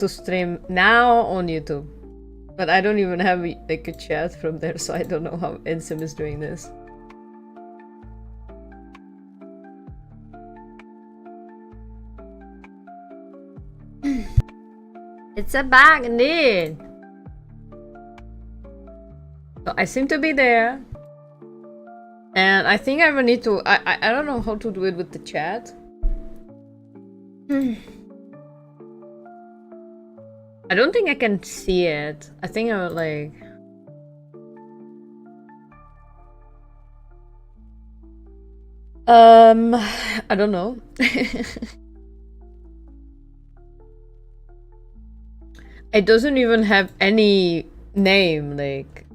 to stream now on YouTube. But I don't even have like a chat from there, so I don't know how Insim is doing this. It's a bag indeed. So I seem to be there. And I think I will need to I don't know how to do it with the chat. I don't think I can see it. I think I would like I don't know. It doesn't even have any name, like.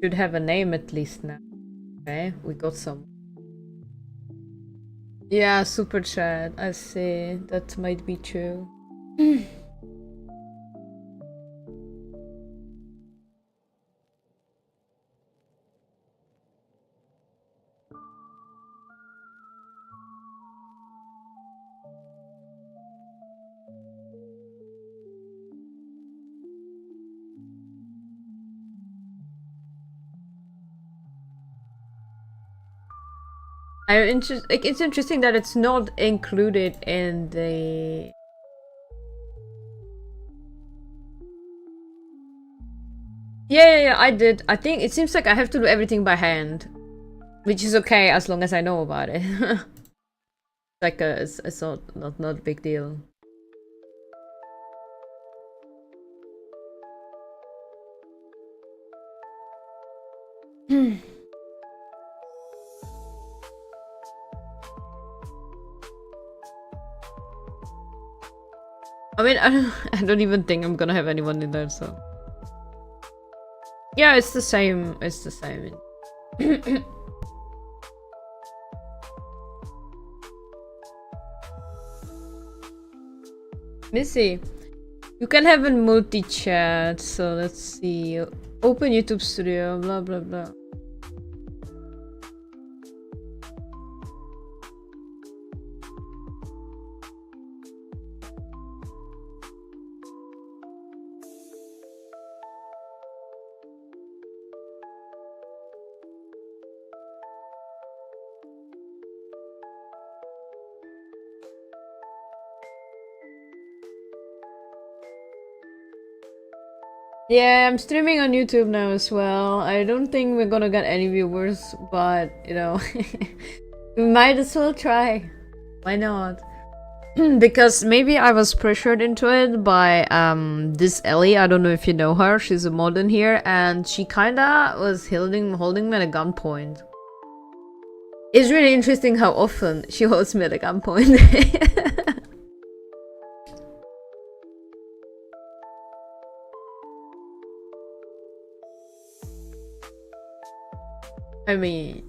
Should have a name at least now. Okay, we got some. Yeah, super chat. I see. That might be true. It's interesting that it's not included in the. Yeah, I did. I think it seems like I have to do everything by hand, which is okay as long as I know about it. Like it's not a big deal. I mean, I don't even think I'm gonna have anyone in there, so. Yeah, it's the same. It's the same. Missy, you can have a multi-chat, so let's see. Open YouTube Studio, blah blah blah. Yeah, I'm streaming on YouTube now as well. I don't think we're gonna get any viewers, but you know, we might as well try. Why not? Because maybe I was pressured into it by this Ellie. I don't know if you know her. She's a mod in here, and she kinda was holding me at a gunpoint. It's really interesting how often she holds me at a gunpoint. I mean,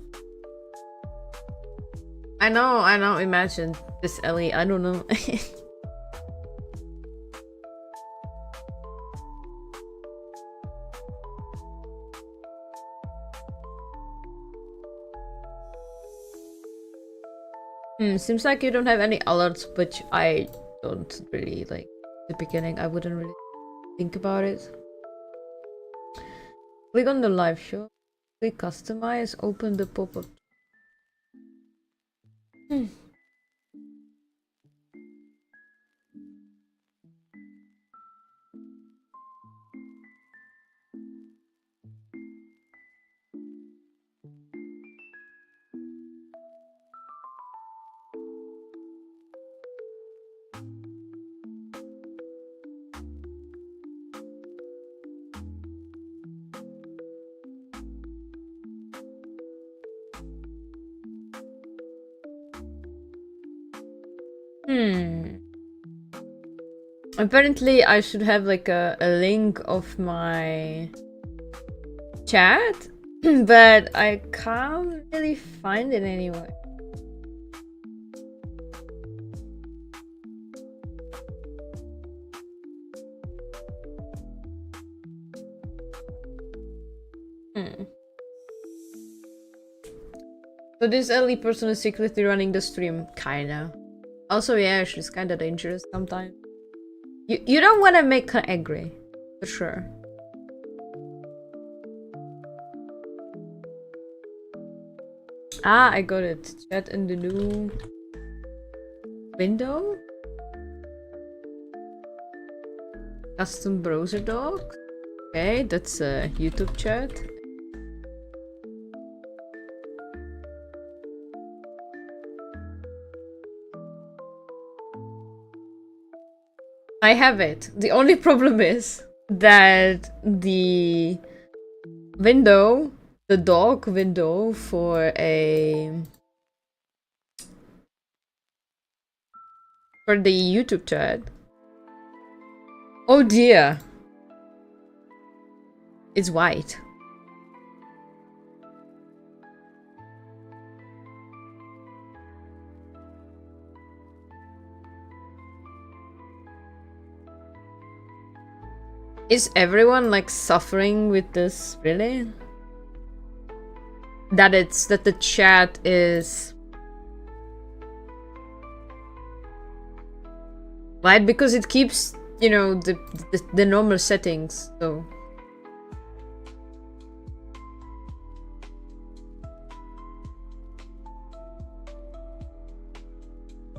I know, imagine this Ellie, I don't know. Seems like you don't have any alerts, which I don't really like. The beginning, I wouldn't really think about it. Click on the live show. Click customize, open the pop-up. Apparently, I should have like a link of my chat, but I can't really find it anywhere. Hmm. So this elderly person is secretly running the stream, kinda. Also, yeah, she's kinda dangerous sometimes. You don't want to make her angry, for sure. Ah, I got it. Chat in the new window. Custom browser docs. Okay, that's a YouTube chat. I have it. The only problem is that the window, the dock window for the YouTube chat. Oh dear. It's white. Is everyone like suffering with this, really? That the chat is right because it keeps, you know, the normal settings, so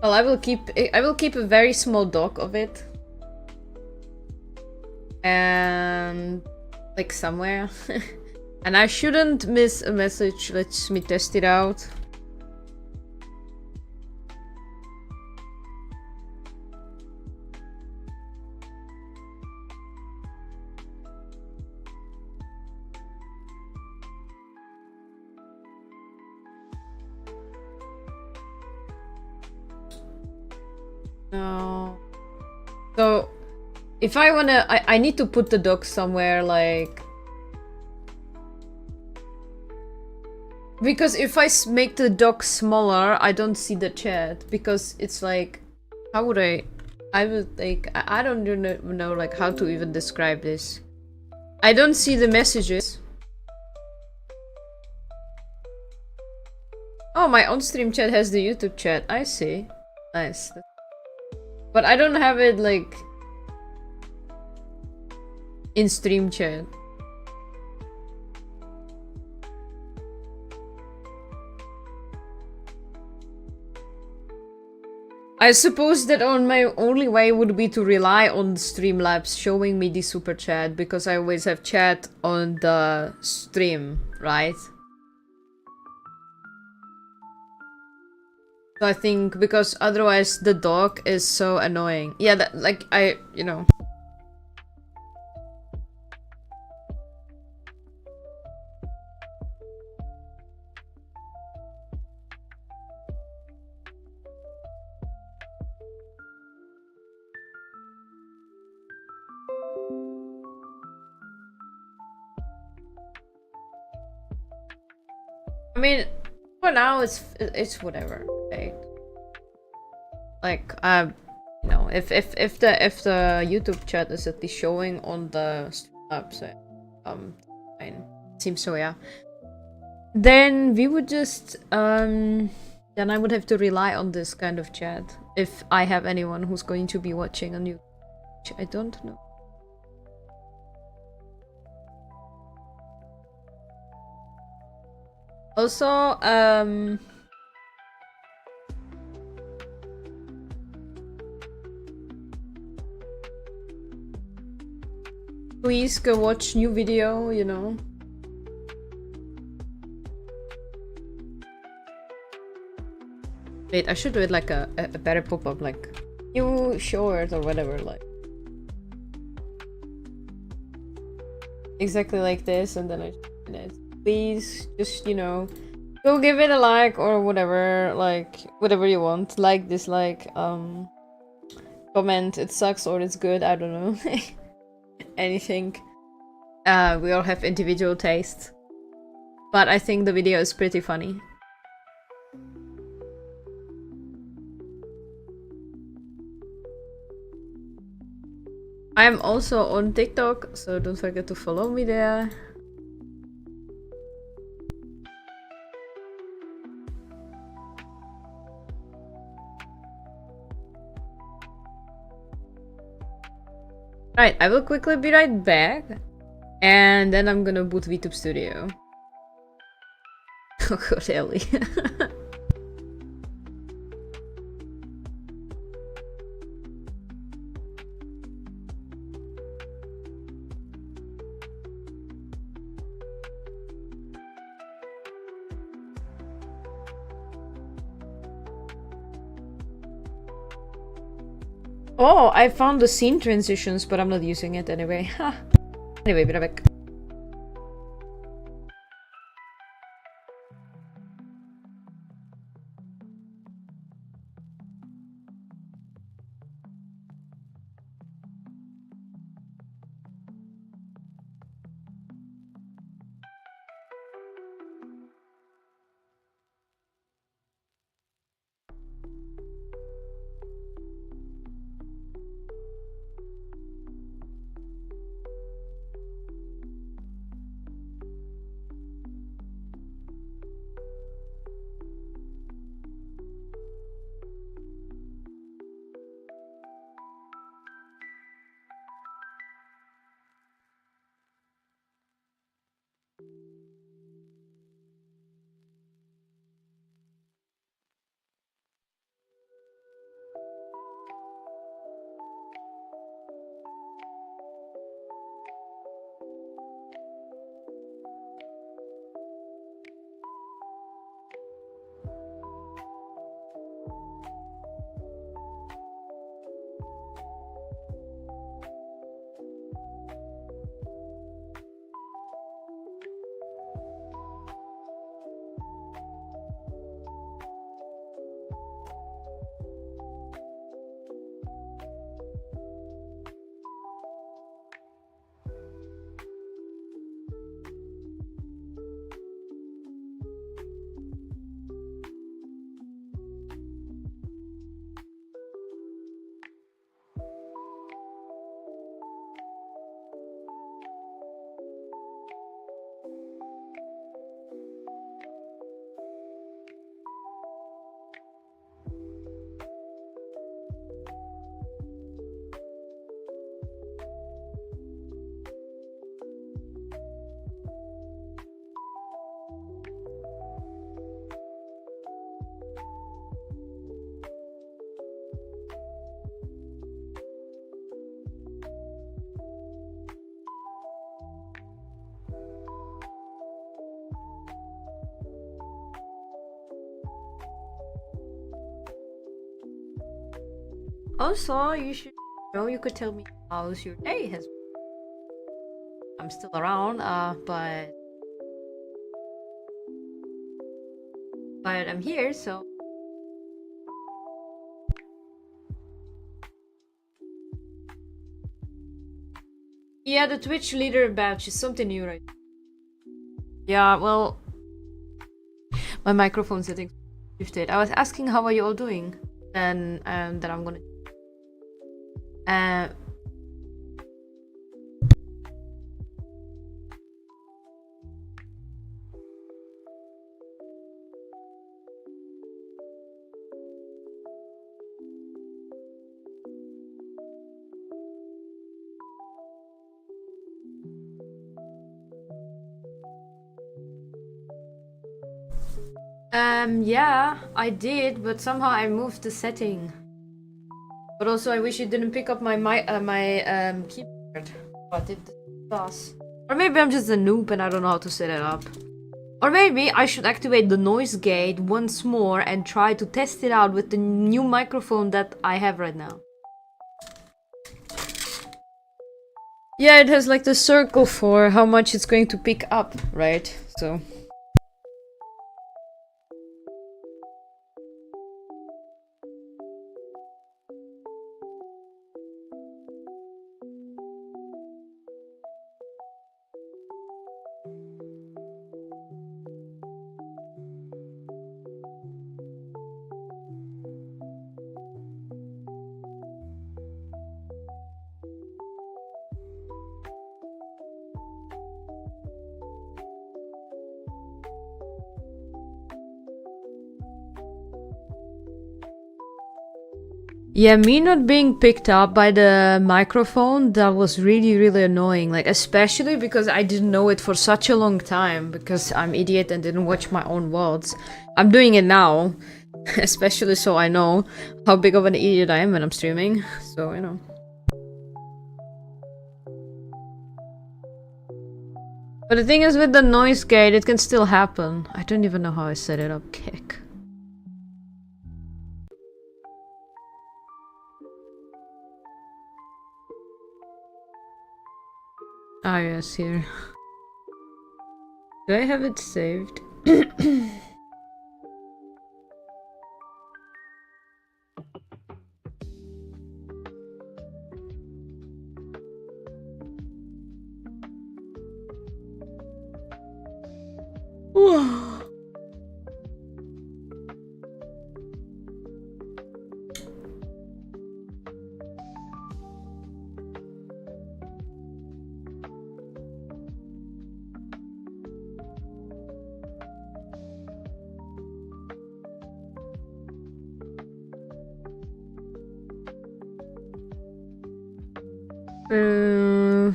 well, I will keep a very small dock of it. And like somewhere. And I shouldn't miss a message. Let me test it out. No. So if I wanna, I need to put the doc somewhere like, because if I make the doc smaller, I don't see the chat because it's like, how would I would like, I don't even know like how to even describe this. I don't see the messages. Oh, my on-stream chat has the YouTube chat. I see. Nice. But I don't have it like in stream chat. I suppose that on my only way would be to rely on Streamlabs showing me the super chat because I always have chat on the stream, right? So I think because otherwise the dog is so annoying. Yeah, that like you know. I mean, for now it's whatever, right? Like you know, if the YouTube chat is at least showing on the Streamlabs, fine. Seems so, yeah. Then we would just then I would have to rely on this kind of chat if I have anyone who's going to be watching on YouTube. I don't know. Also, please go watch new video, you know. Wait, I should do it like a better pop-up, like new short or whatever, like exactly like this, and then I please just, you know, go give it a like or whatever, like whatever you want, like, dislike, comment it sucks or it's good, I don't know. Anything. We all have individual tastes, but I think the video is pretty funny. I am also on TikTok, so don't forget to follow me there. Right, I will quickly be right back. And then I'm gonna boot VTube Studio. Oh god, Ellie. Oh, I found the scene transitions, but I'm not using it anyway. Anyway, be right back. Also, you could tell me how's your day has been. I'm still around, but I'm here, so yeah, the Twitch leader badge is something new, right? Yeah, well, my microphone settings shifted. I was asking how are you all doing, and then I'm gonna. Uh, yeah, I did, but somehow I moved the setting. But also, I wish it didn't pick up my keyboard. But it does. Or maybe I'm just a noob and I don't know how to set it up. Or maybe I should activate the noise gate once more and try to test it out with the new microphone that I have right now. Yeah, it has like the circle for how much it's going to pick up, right? So. Yeah, me not being picked up by the microphone, that was really, really annoying. Like, especially because I didn't know it for such a long time, because I'm idiot and didn't watch my own VODs. I'm doing it now, especially so I know how big of an idiot I am when I'm streaming. So, you know. But the thing is, with the noise gate, it can still happen. I don't even know how I set it up. Kick. Ah, yes, here. Do I have it saved?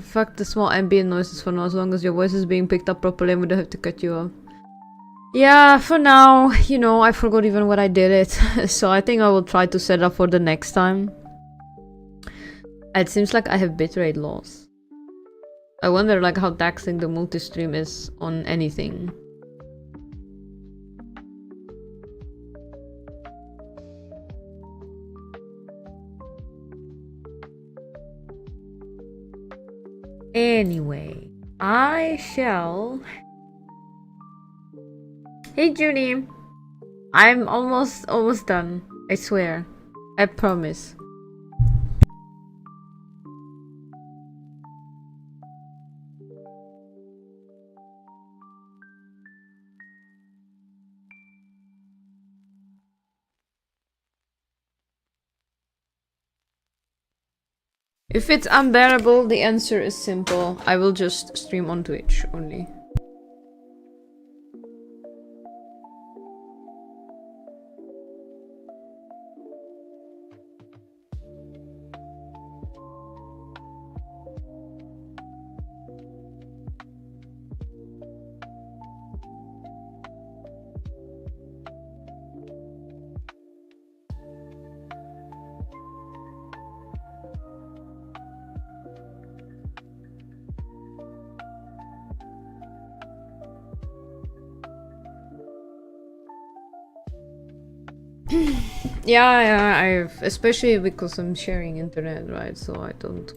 Fuck the small ambient noises for now, as long as your voice is being picked up properly and we don't have to cut you off. Yeah, for now, you know, I forgot even what I did it. So I think I will try to set up for the next time. It seems like I have bitrate loss. I wonder like how taxing the multi-stream is on anything. Anyway, I shall... Hey Junie! I'm almost done. I swear. I promise. If it's unbearable, the answer is simple. I will just stream on Twitch only. Yeah, I've... especially because I'm sharing internet, right? So I don't...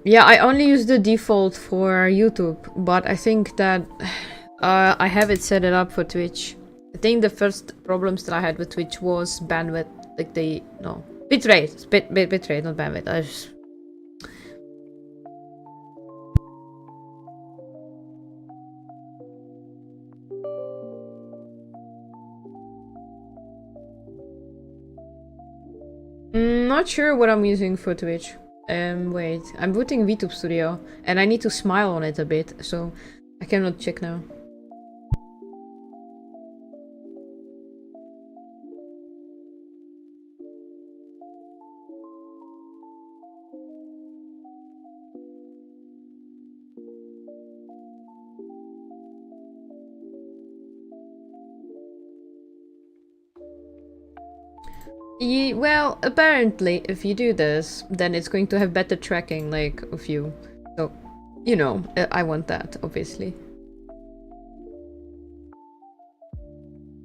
Yeah, I only use the default for YouTube, but I think that I have it set it up for Twitch. I think the first problems that I had with Twitch was bandwidth, like no, bitrate, bitrate, not bandwidth. I just... Not sure what I'm using for Twitch. Wait, I'm booting VTube Studio, and I need to smile on it a bit, so I cannot check now. Well, apparently, if you do this, then it's going to have better tracking, like, of you. So, you know, I want that, obviously.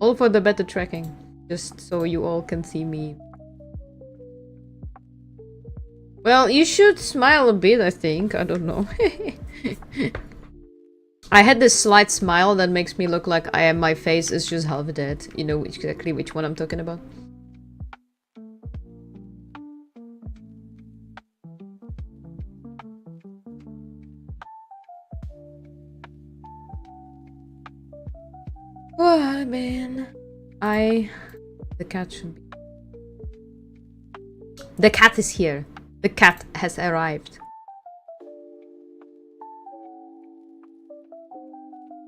All for the better tracking, just so you all can see me. Well, you should smile a bit, I think. I don't know. I had this slight smile that makes me look like my face is just half dead. You know exactly which one I'm talking about. Oh man, I The cat should be. The cat is here. The cat has arrived.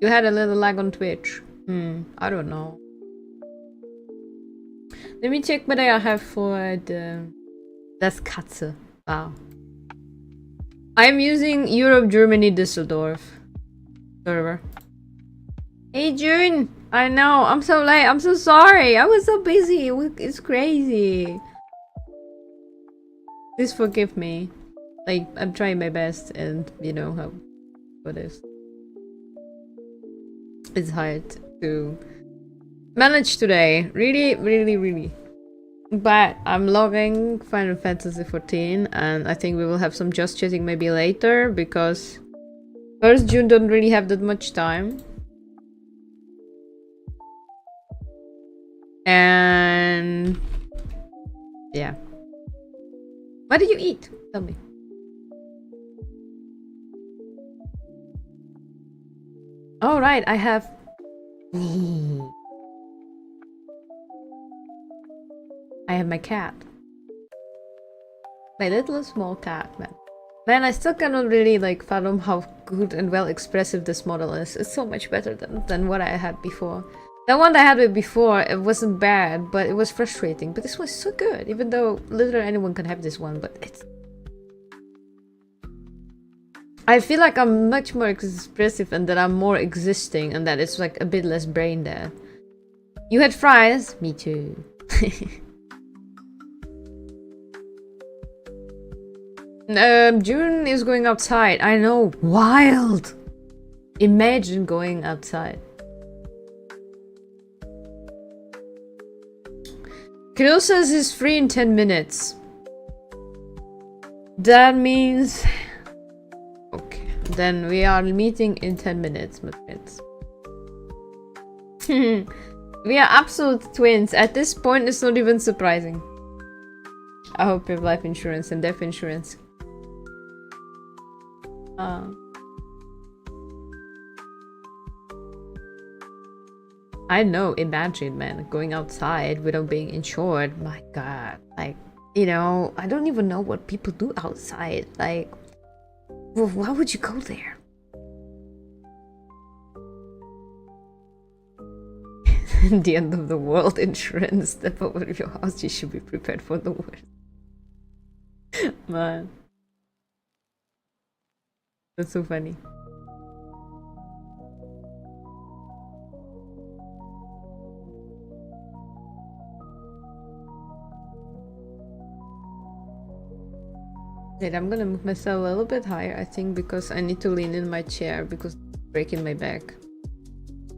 You had a little lag on Twitch. I don't know. Let me check what I have for the... Das Katze. Wow. I'm using Europe, Germany, Düsseldorf server. Hey June! I know, I'm so late. I'm so sorry. I was so busy. It's crazy. Please forgive me. Like, I'm trying my best and you know how it is. It's hard to manage today. Really. But I'm logging Final Fantasy 14 and I think we will have some just chatting maybe later because 1st June don't really have that much time. And yeah. What did you eat? Tell me. All right, I have. I have my cat. My little small cat, man. Man, I still cannot really like fathom how good and well expressive this model is. It's so much better than what I had before. The one I had before, it wasn't bad, but it was frustrating. But this was so good, even though literally anyone can have this one, but it's... I feel like I'm much more expressive and that I'm more existing and that it's like a bit less brain dead. You had fries? Me too. June is going outside. I know. Wild! Imagine going outside. Kirill says he's free in 10 minutes. That means... Okay, then we are meeting in 10 minutes, my friends. We are absolute twins. At this point, it's not even surprising. I hope you have life insurance and death insurance. I know, imagine, man, going outside without being insured. My god, like, you know, I don't even know what people do outside. Like, well, why would you go there? The end of the world insurance. Step over your house, you should be prepared for the worst. Man. That's so funny. Wait, I'm gonna move myself a little bit higher, I think, because I need to lean in my chair because it's breaking my back.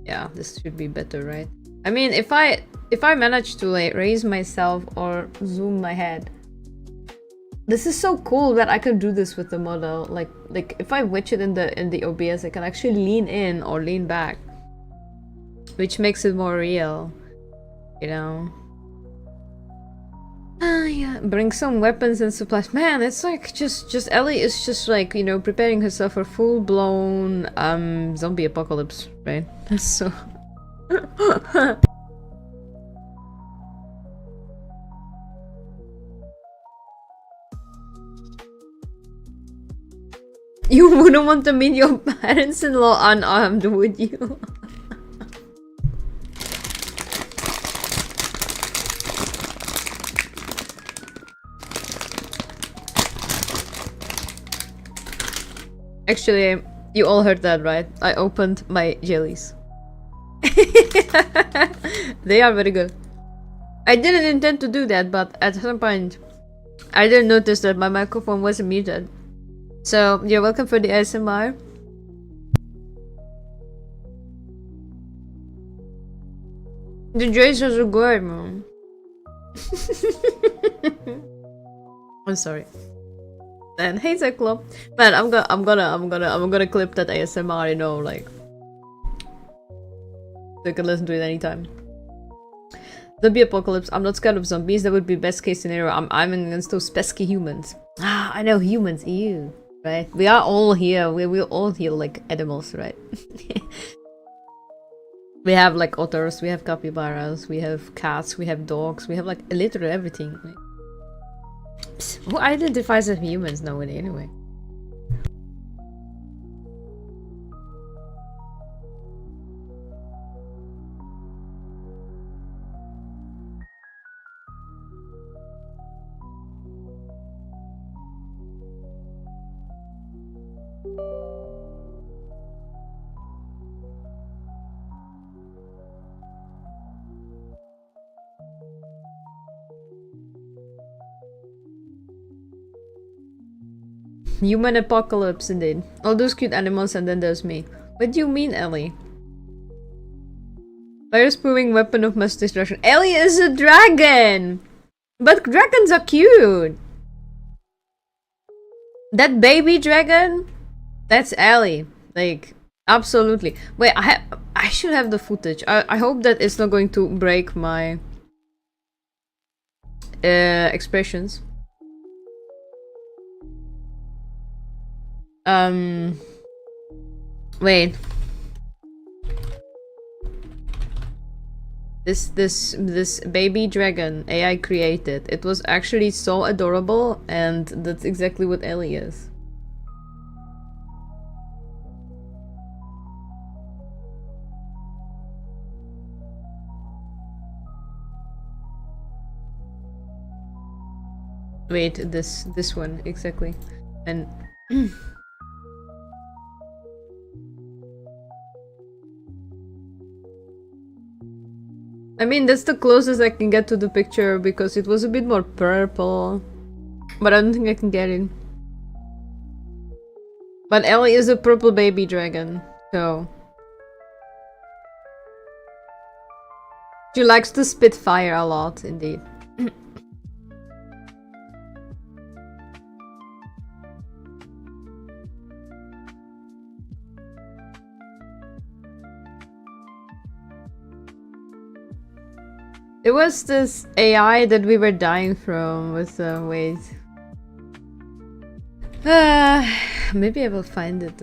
Yeah, this should be better, right? I mean, if I manage to like raise myself or zoom my head, this is so cool that I can do this with the model. Like if I wedge it in the OBS, I can actually lean in or lean back, which makes it more real, you know. Yeah, bring some weapons and supplies. Man, it's like just Ellie is just like, you know, preparing herself for full-blown zombie apocalypse, right? That's so You wouldn't want to meet your parents-in-law unarmed, would you? Actually, you all heard that, right? I opened my jellies. They are very good. I didn't intend to do that, but at some point I didn't notice that my microphone wasn't muted. So, you're welcome for the ASMR. The jellies are so good, man. I'm sorry. And hey Cyclop, man, I'm gonna clip that ASMR, you know, like, so you can listen to it anytime. Zombie apocalypse. I'm not scared of zombies. That would be best case scenario. I'm against those pesky humans. Ah, I know humans. Ew, right? We are all here. We're all here like animals, right? We have like otters, we have capybaras, we have cats, we have dogs, we have like literally everything. Psst, who identifies as humans nowadays anyway? Human apocalypse indeed. All those cute animals and then there's me. What do you mean, Ellie? Fire spewing weapon of mass destruction. Ellie is a dragon! But dragons are cute! That baby dragon? That's Ellie. Like, absolutely. Wait, I should have the footage. I hope that it's not going to break my expressions. Wait. This baby dragon AI created. It was actually so adorable, and that's exactly what Ellie is. Wait, this one exactly, and. I mean, that's the closest I can get to the picture because it was a bit more purple. But I don't think I can get it. But Ellie is a purple baby dragon, so... She likes to spit fire a lot, indeed. It was this AI that we were dying from with wait. Maybe I will find it.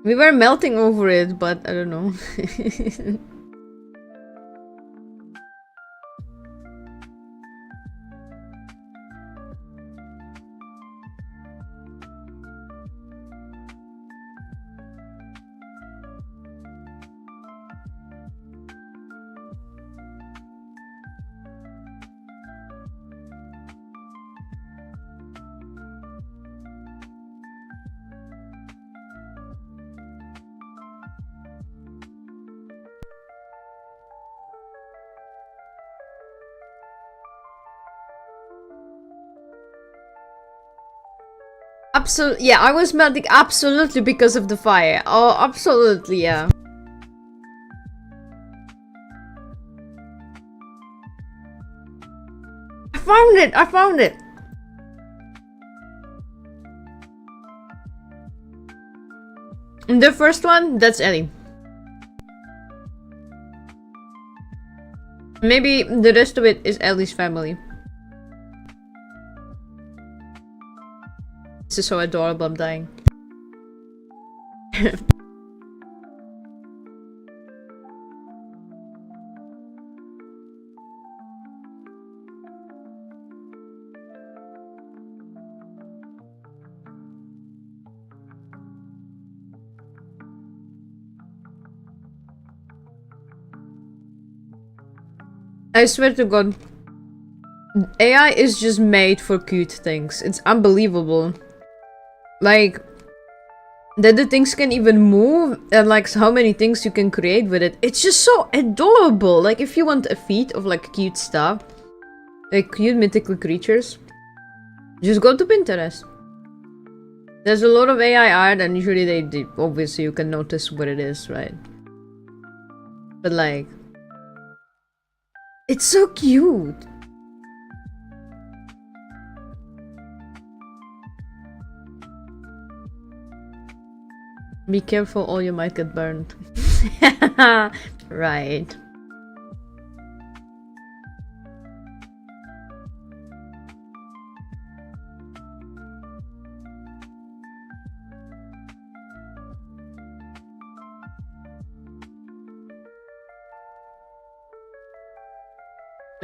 We were melting over it, but I don't know. Absolutely, yeah, I was melting absolutely because of the fire. Oh, absolutely, yeah. I found it! I found it! And the first one, that's Ellie. Maybe the rest of it is Ellie's family. This is so adorable, I'm dying. I swear to God, AI is just made for cute things. It's unbelievable. Like, that the things can even move, and like how many things you can create with it. It's just so adorable. Like, if you want a feed of like cute stuff, like cute mythical creatures, just go to Pinterest. There's a lot of AI art, and usually they obviously you can notice what it is, right? But like, it's so cute. Be careful or you might get burned. Right.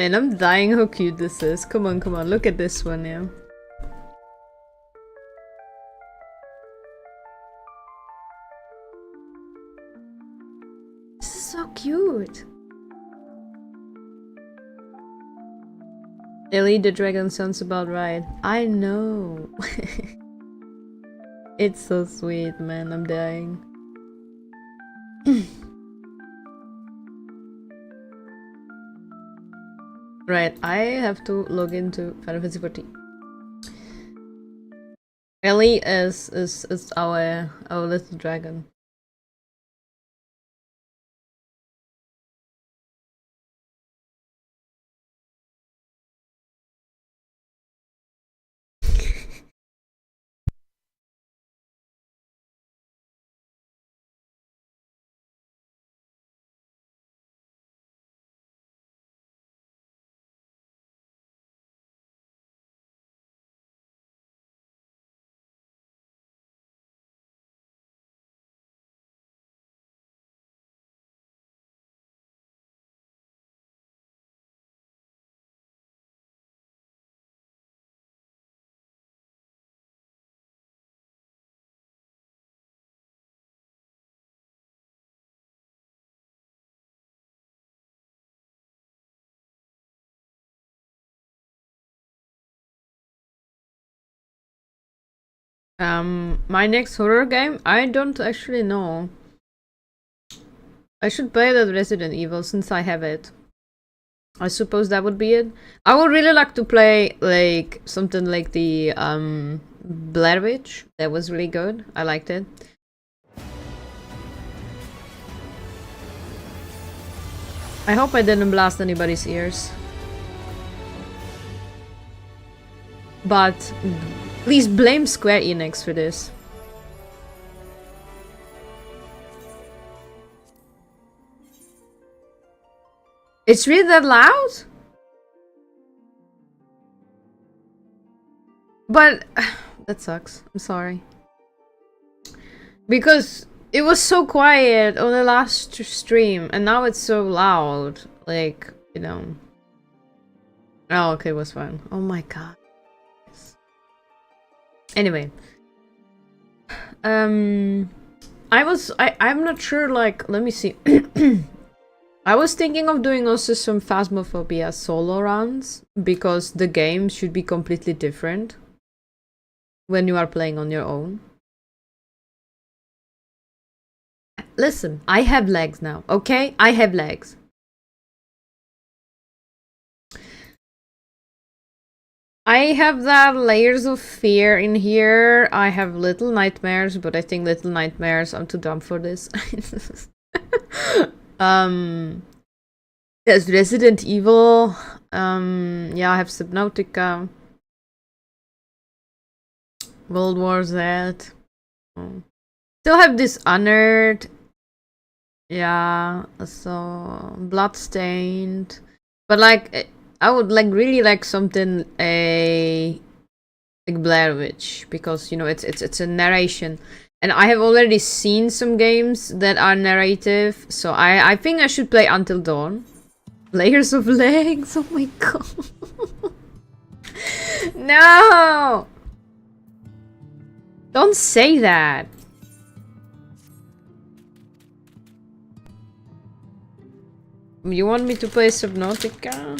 Man, I'm dying how cute this is. Come on, come on, look at this one, yeah. This is so cute. Ellie the Dragon sounds about right. I know. It's so sweet, man. I'm dying. Right, I have to log into Final Fantasy 14. Ellie is our little dragon. My next horror game? I don't actually know. I should play that Resident Evil since I have it. I suppose that would be it. I would really like to play like something like the Blair Witch. That was really good. I liked it. I hope I didn't blast anybody's ears. But please blame Square Enix for this. It's really that loud? But that sucks. I'm sorry. Because it was so quiet on the last stream and now it's so loud. Like, you know. Oh, okay, it was fine. Oh my god. Anyway. I'm not sure, like, let me see. I was thinking of doing also some Phasmophobia solo runs because the game should be completely different when you are playing on your own. Listen, I have legs now, okay? I have legs. I have that layers of fear in here. I have Little Nightmares, but I think Little Nightmares, I'm too dumb for this. There's Resident Evil. Yeah, I have Subnautica. World War Z. Still have Dishonored. Yeah, so Bloodstained. But like, I would like really like something like Blair Witch because you know it's a narration, and I have already seen some games that are narrative, so I think I should play Until Dawn. Layers of legs. Oh my god. No. Don't say that. You want me to play Subnautica?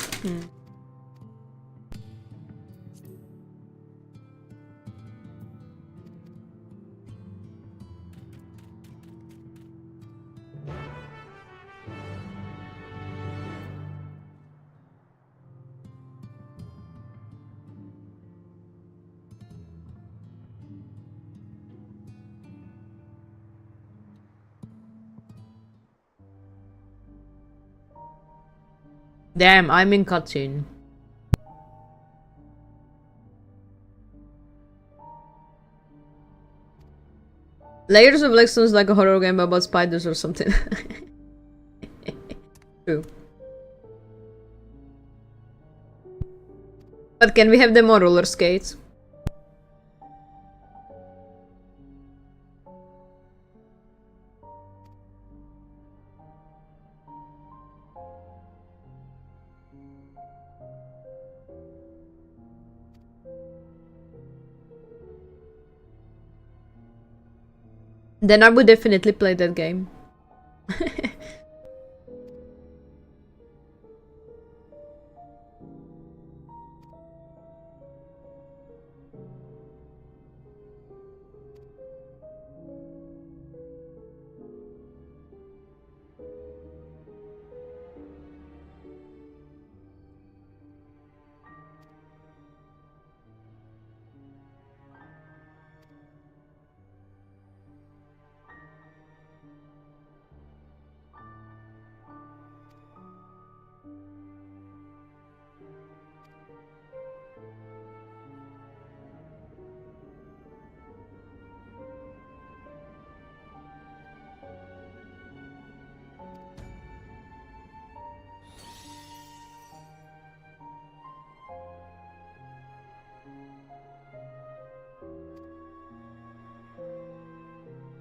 Damn, I'm in cutscene. Layers of Legs sounds like a horror game about spiders or something. True. But can we have them on roller skates? Then I would definitely play that game.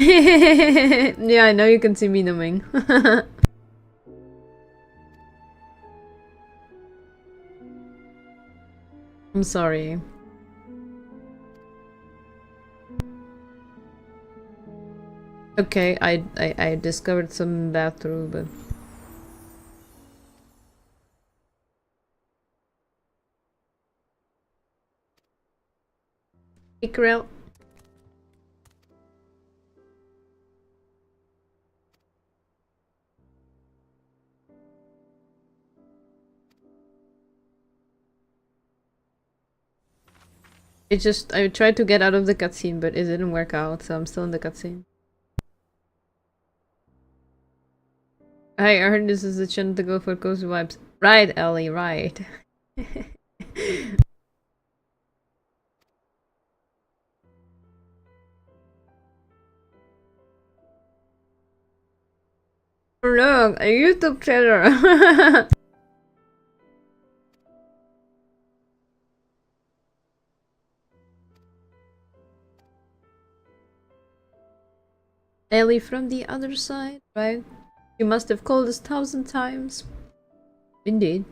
Yeah, I know you can see me numbing. I'm sorry. Okay, I discovered some bathroom, but Icarel. I tried to get out of the cutscene, but it didn't work out, so I'm still in the cutscene. I heard this is a chance to go for cozy vibes. Right, Ellie, right. Look, a YouTube channel. Ellie from the other side, right? You must have called us 1,000 times. Indeed.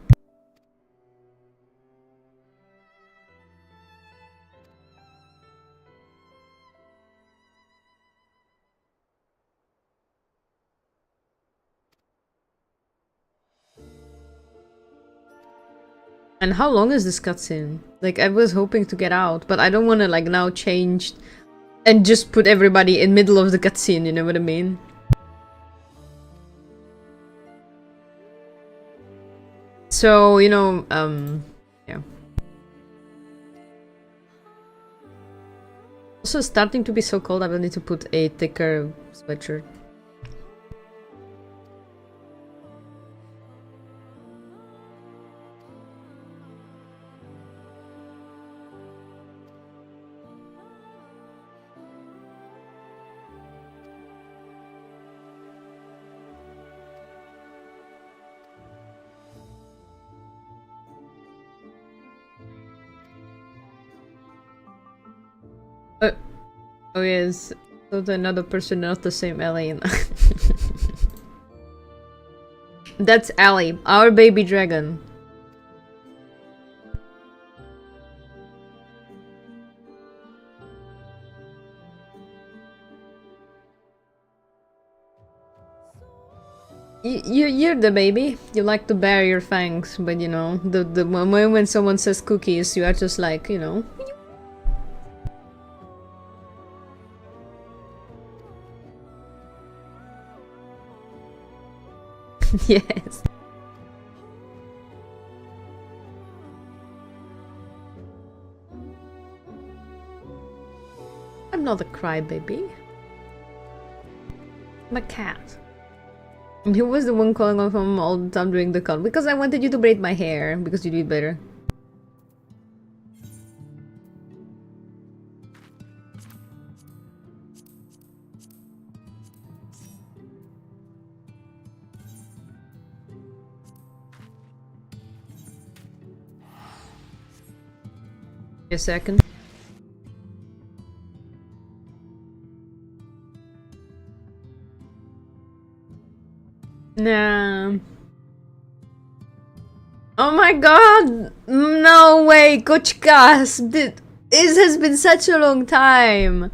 And how long is this cutscene? Like, I was hoping to get out, but I don't want to, like, now change and just put everybody in middle of the cutscene, you know what I mean? So, you know, yeah. Also, starting to be so cold, I will need to put a thicker sweatshirt. Oh yes, so another person, not the same Ellie. That's Ellie, our baby dragon. You're the baby. You like to bare your fangs, but you know, the moment when someone says cookies, you are just like, you know. Yes. I'm not a crybaby. I'm a cat. And who was the one calling off him all the time during the call? Because I wanted you to braid my hair, because you do it better. A second. Nah. Oh my god! No way, Kochkas! It has been such a long time!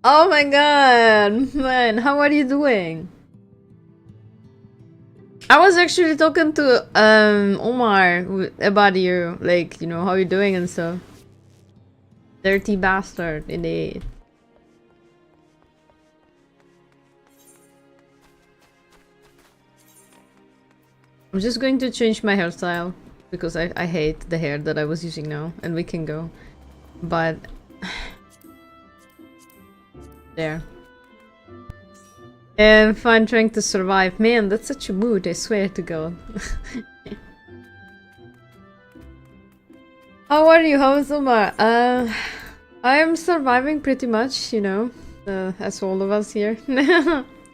Oh my god, man, how are you doing? I was actually talking to Omar about you, like, you know, how you doing and stuff. Dirty bastard, indeed. I'm just going to change my hairstyle because I hate the hair that I was using now, and we can go. But there. And fine, trying to survive. Man, that's such a mood, I swear to God. How are you? How is Omar? I am surviving pretty much, you know, as all of us here.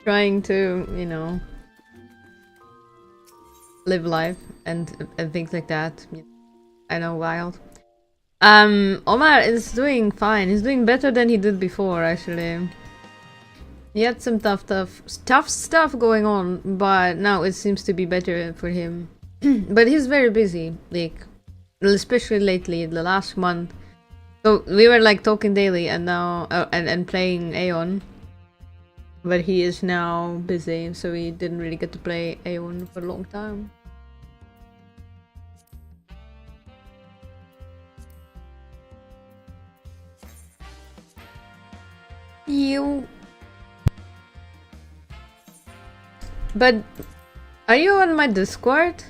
Trying to, you know, live life and things like that. I know, wild. Omar is doing fine. He's doing better than he did before, actually. He had some tough stuff going on, but now it seems to be better for him. But he's very busy, like, especially lately, the last month. So we were like talking daily, and now and playing Aeon. But he is now busy, so we didn't really get to play Aeon for a long time. You. But are you on my Discord?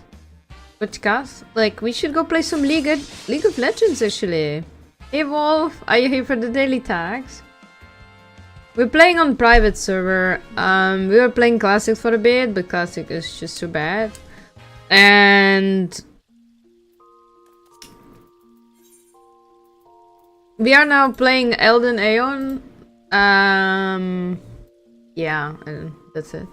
Which cast? Like, we should go play some League of Legends actually. Hey Wolf, are you here for the daily tags? We're playing on private server. We were playing Classic for a bit, but Classic is just too bad. And we are now playing Elden Aeon. Yeah, and that's it.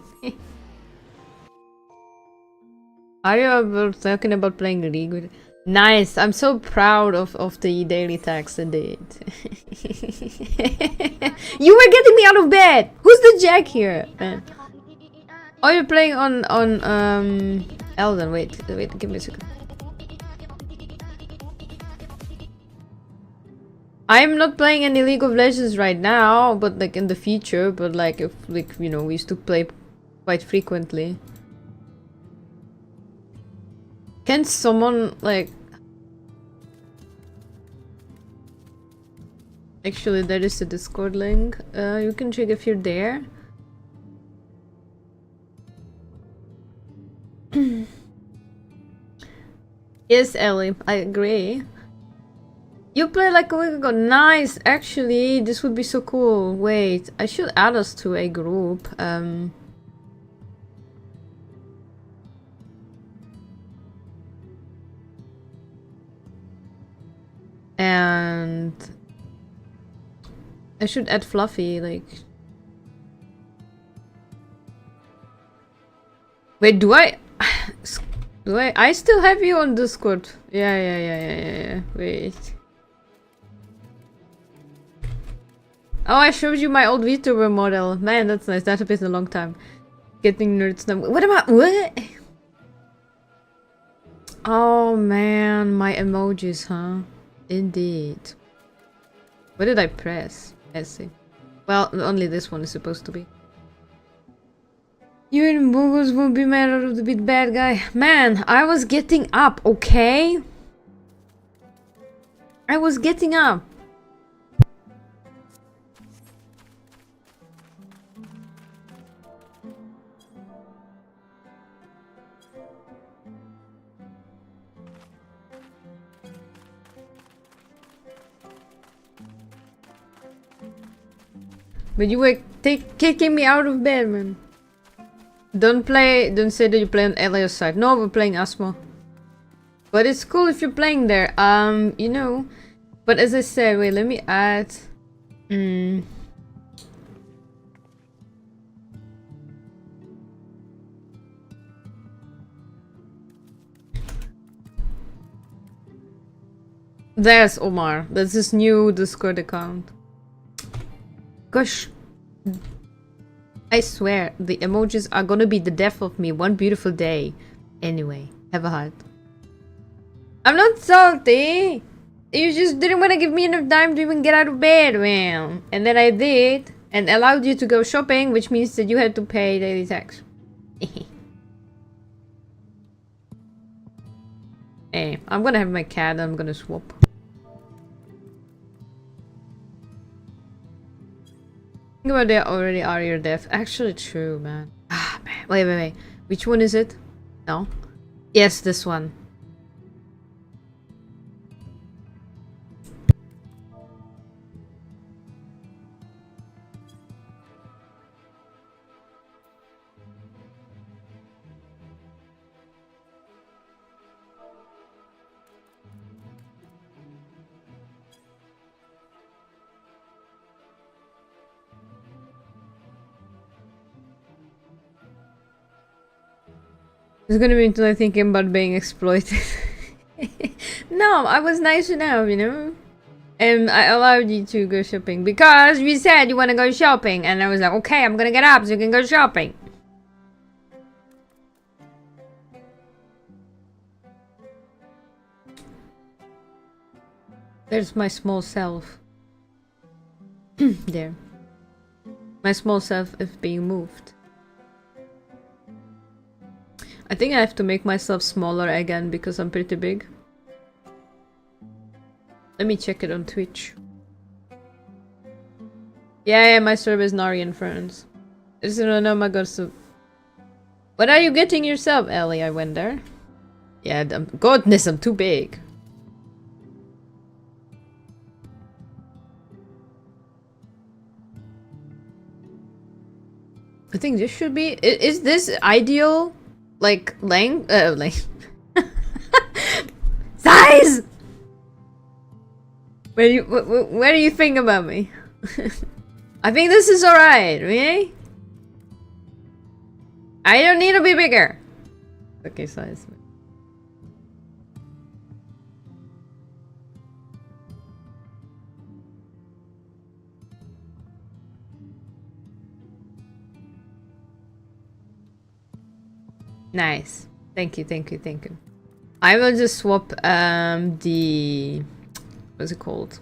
Are you talking about playing League with... Nice! I'm so proud of the daily tags indeed. You were getting me out of bed! Who's the Jack here, man? Oh, you're playing on Elden. Wait, give me a second. I'm not playing any League of Legends right now, but like in the future, but like if, like, you know, we used to play quite frequently. Can someone, like... Actually, there is a Discord link. You can check if you're there. Yes, Ellie, I agree. You played like a week ago. Nice! Actually, this would be so cool. Wait, I should add us to a group. And I should add Fluffy, like... Wait, do I... I still have you on Discord. Yeah. Wait. Oh, I showed you my old VTuber model. Man, that's nice. That has been a long time. Getting nerds now. What am I... What? Oh, man. My emojis, huh? Indeed. What did I press? Let's see. Well, only this one is supposed to be. You and Boogles won't be mad out of the big bad guy. Man, I was getting up, okay? I was getting up. But you were kicking me out of bed, man. Don't say that you play on Elios side. No, we're playing Asmo. But it's cool if you're playing there. You know. But as I said, wait, let me add... There's Omar. That's his new Discord account. Gosh. I swear, the emojis are gonna be the death of me one beautiful day. Anyway, have a heart. I'm not salty! You just didn't want to give me enough time to even get out of bed, man. And then I did, and allowed you to go shopping, which means that you had to pay daily tax. Hey, I'm gonna have my cat and I'm gonna swap. Think about they already are your death. Actually true, man. Ah, man. Wait. Which one is it? No? Yes, this one. It's gonna be until I'm thinking about being exploited. No, I was nice enough, you know? And I allowed you to go shopping because you said you want to go shopping, and I was like, okay, I'm gonna get up so you can go shopping. There's my small self. There. My small self is being moved. I think I have to make myself smaller again because I'm pretty big. Let me check it on Twitch. Yeah, my server is Narian friends. Oh my god, so... What are you getting yourself, Ellie? I wonder. Yeah, goodness, I'm too big. I think this should be... Is this ideal? Like, length? Size! Where do you think about me? I think this is alright, really? I don't need to be bigger. Okay, size. Nice. Thank you. I will just swap the... What's it called?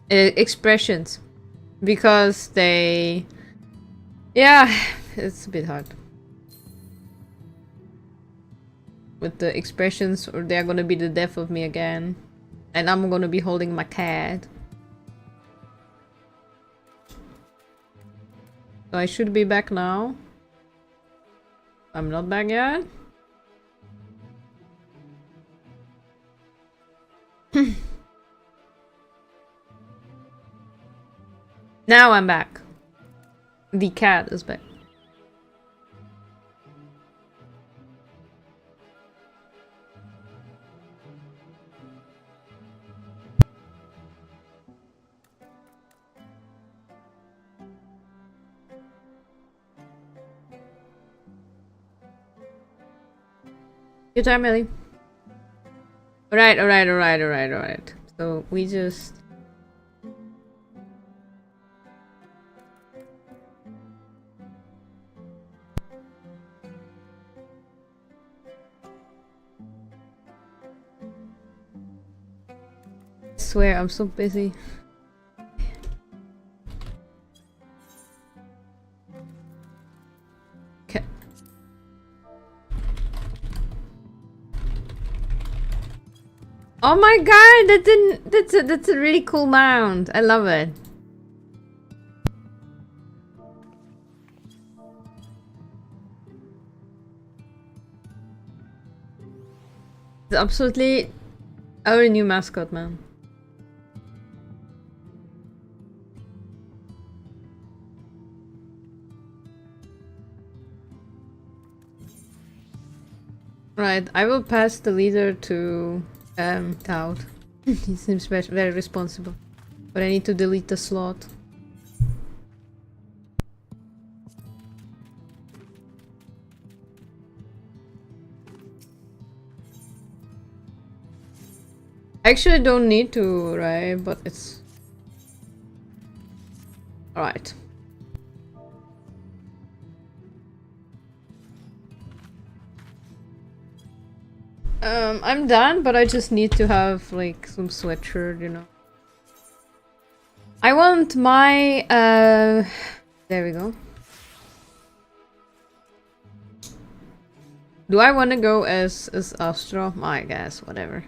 Expressions. Because they... Yeah, it's a bit hard. With the expressions, or they're gonna be the death of me again. And I'm gonna be holding my cat. So I should be back now. I'm not back yet. Now I'm back. The cat is back. Your time, Ellie. Alright. So we just... I swear, I'm so busy. Okay. Oh my god, that's a really cool mount. I love it. It's absolutely our new mascot, man. Right, I will pass the leader to Taut. He seems very responsible. But I need to delete the slot. I actually don't need to, right? But it's... Alright. I'm done, but I just need to have like some sweatshirt, you know. I want my there we go. Do I want to go as Astro? I guess, whatever.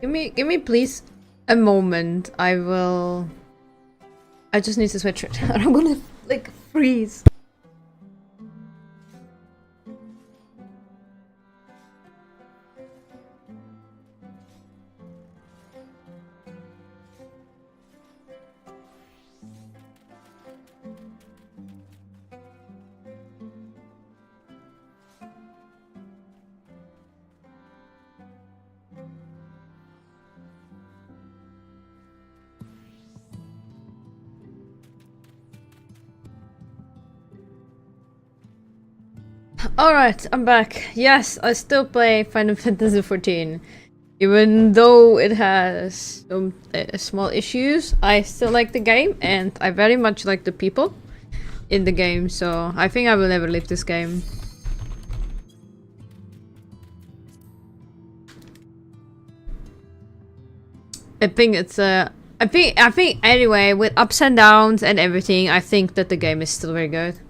Give me please a moment. I just need to switch it. I'm gonna like freeze. Alright, I'm back. Yes, I still play Final Fantasy XIV. Even though it has some small issues, I still like the game and I very much like the people in the game, so I think I will never leave this game. I think it's I think anyway, with ups and downs and everything, I think that the game is still very good.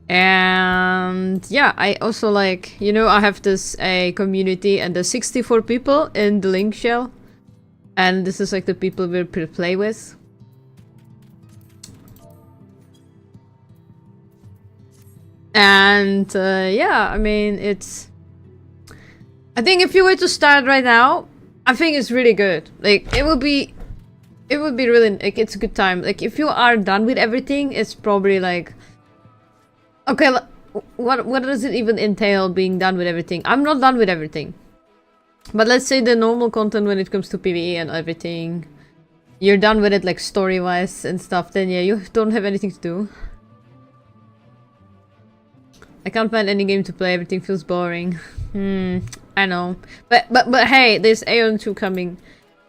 And yeah, I also like, you know, I have this a community and there's 64 people in the link shell. And this is like the people we play with. And yeah, I mean, it's... I think if you were to start right now, I think it's really good. Like, it would be really, like, it's a good time. Like, if you are done with everything, it's probably like... Okay, what does it even entail being done with everything? I'm not done with everything. But let's say the normal content when it comes to PvE and everything, you're done with it like story-wise and stuff, then yeah, you don't have anything to do. I can't find any game to play, everything feels boring. I know. But hey, there's Aeon 2 coming.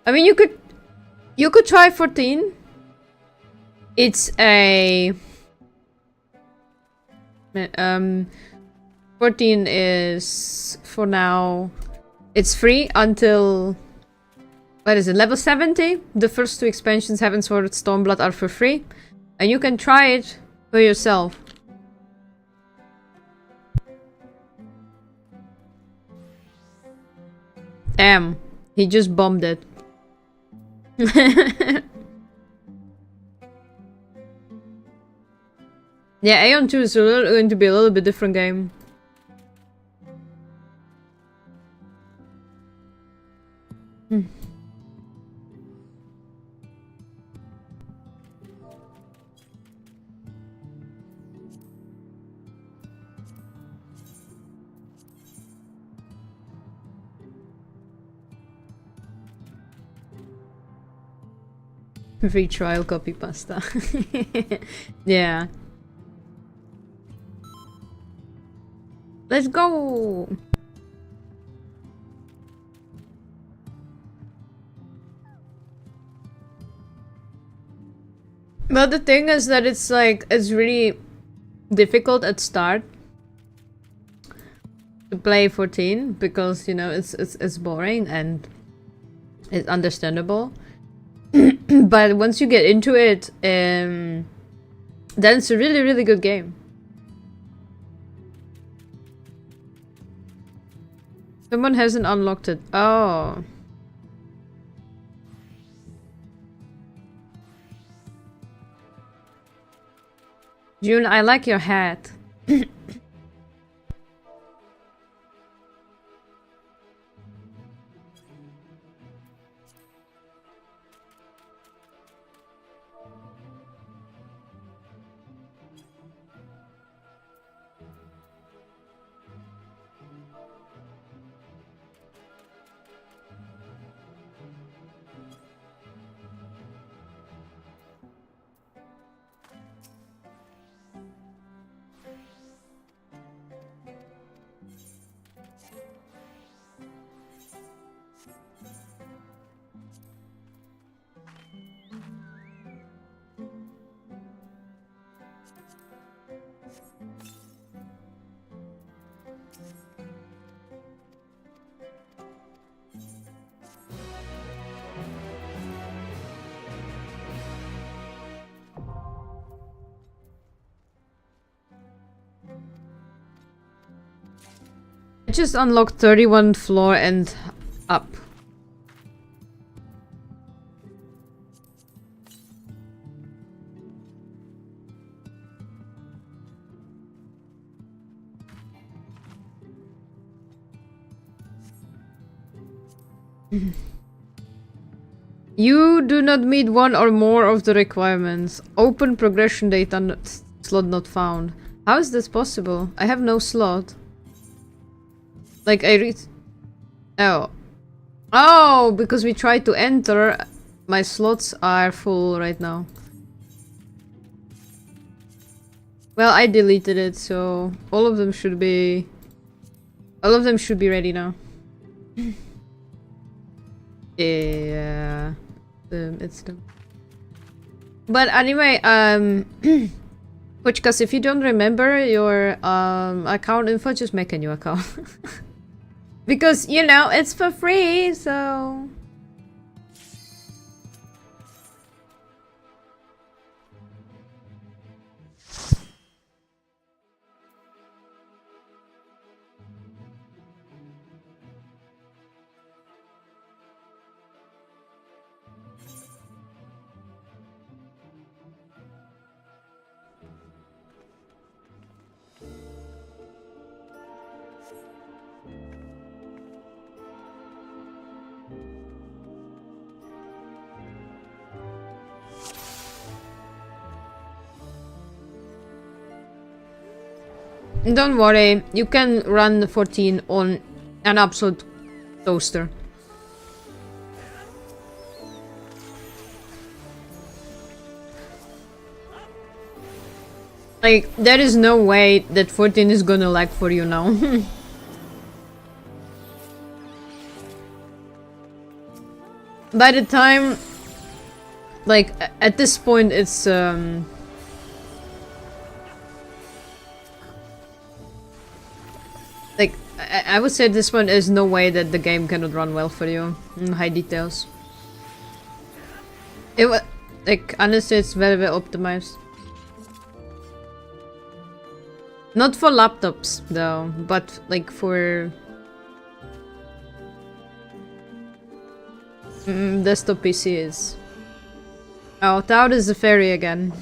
I mean, you could try 14. It's a 14 is for now, it's free until, what is it, level 70? The first two expansions, Heaven's Word, Stormblood, are for free. And you can try it for yourself. Damn, he just bombed it. Yeah, Aeon 2 is going to be a little bit different game. Free trial copy pasta. Yeah. Let's go! But the thing is that it's like, it's really difficult at start to play 14 because, you know, it's boring and it's understandable. But once you get into it, then it's a really, really good game. Someone hasn't unlocked it. Oh. June, I like your hat. just unlocked 31 floor and up. You do not meet one or more of the requirements. Open progression data slot not found. How is this possible? I have no slot. Like I read. Oh. Oh, because we tried to enter. My slots are full right now. Well, I deleted it, so all of them should be ready now. Yeah. It's them. But anyway, Puchkas, if you don't remember your account info, just make a new account. Because, you know, it's for free, so... Don't worry, you can run 14 on an absolute toaster. Like, there is no way that 14 is gonna lag for you now. By the time... Like, at this point it's... Like, I would say at this point there's no way that the game cannot run well for you in high details. It was... Like, honestly, it's very, very optimized. Not for laptops, though, but, like, for... desktop PCs. Oh, Toad is the fairy again.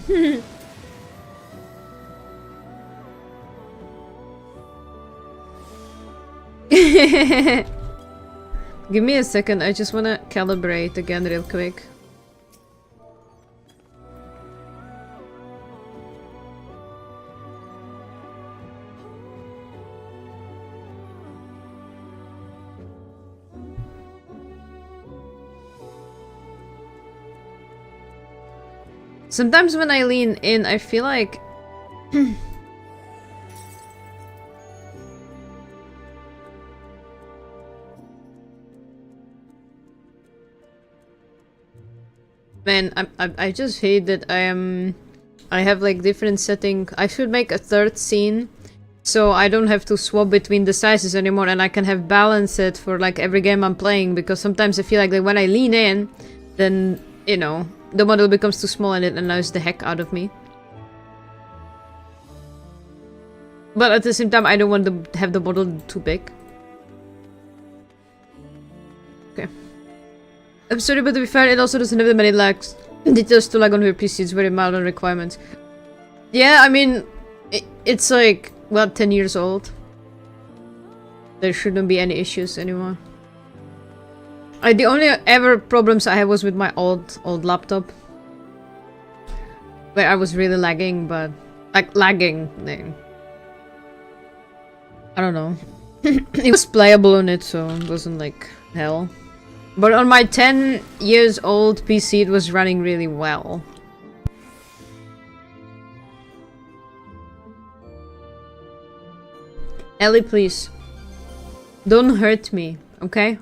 Give me a second, I just wanna calibrate again real quick. Sometimes when I lean in, I feel like... Man, I just hate that I have like different setting. I should make a third scene, so I don't have to swap between the sizes anymore, and I can have balance it for like every game I'm playing. Because sometimes I feel like when I lean in, then you know the model becomes too small and it annoys the heck out of me. But at the same time, I don't want to have the model too big. Okay. I'm sorry, but to be fair, it also doesn't have that many lags. Details to lag on your PC, it's very mild on requirements. Yeah, I mean, it's like, well, 10 years old. There shouldn't be any issues anymore. The only ever problems I had was with my old laptop. Where I was really lagging, but... Like, lagging. I don't know. It was playable on it, so it wasn't like hell. But on my 10 years old PC, it was running really well. Ellie, please. Don't hurt me, okay?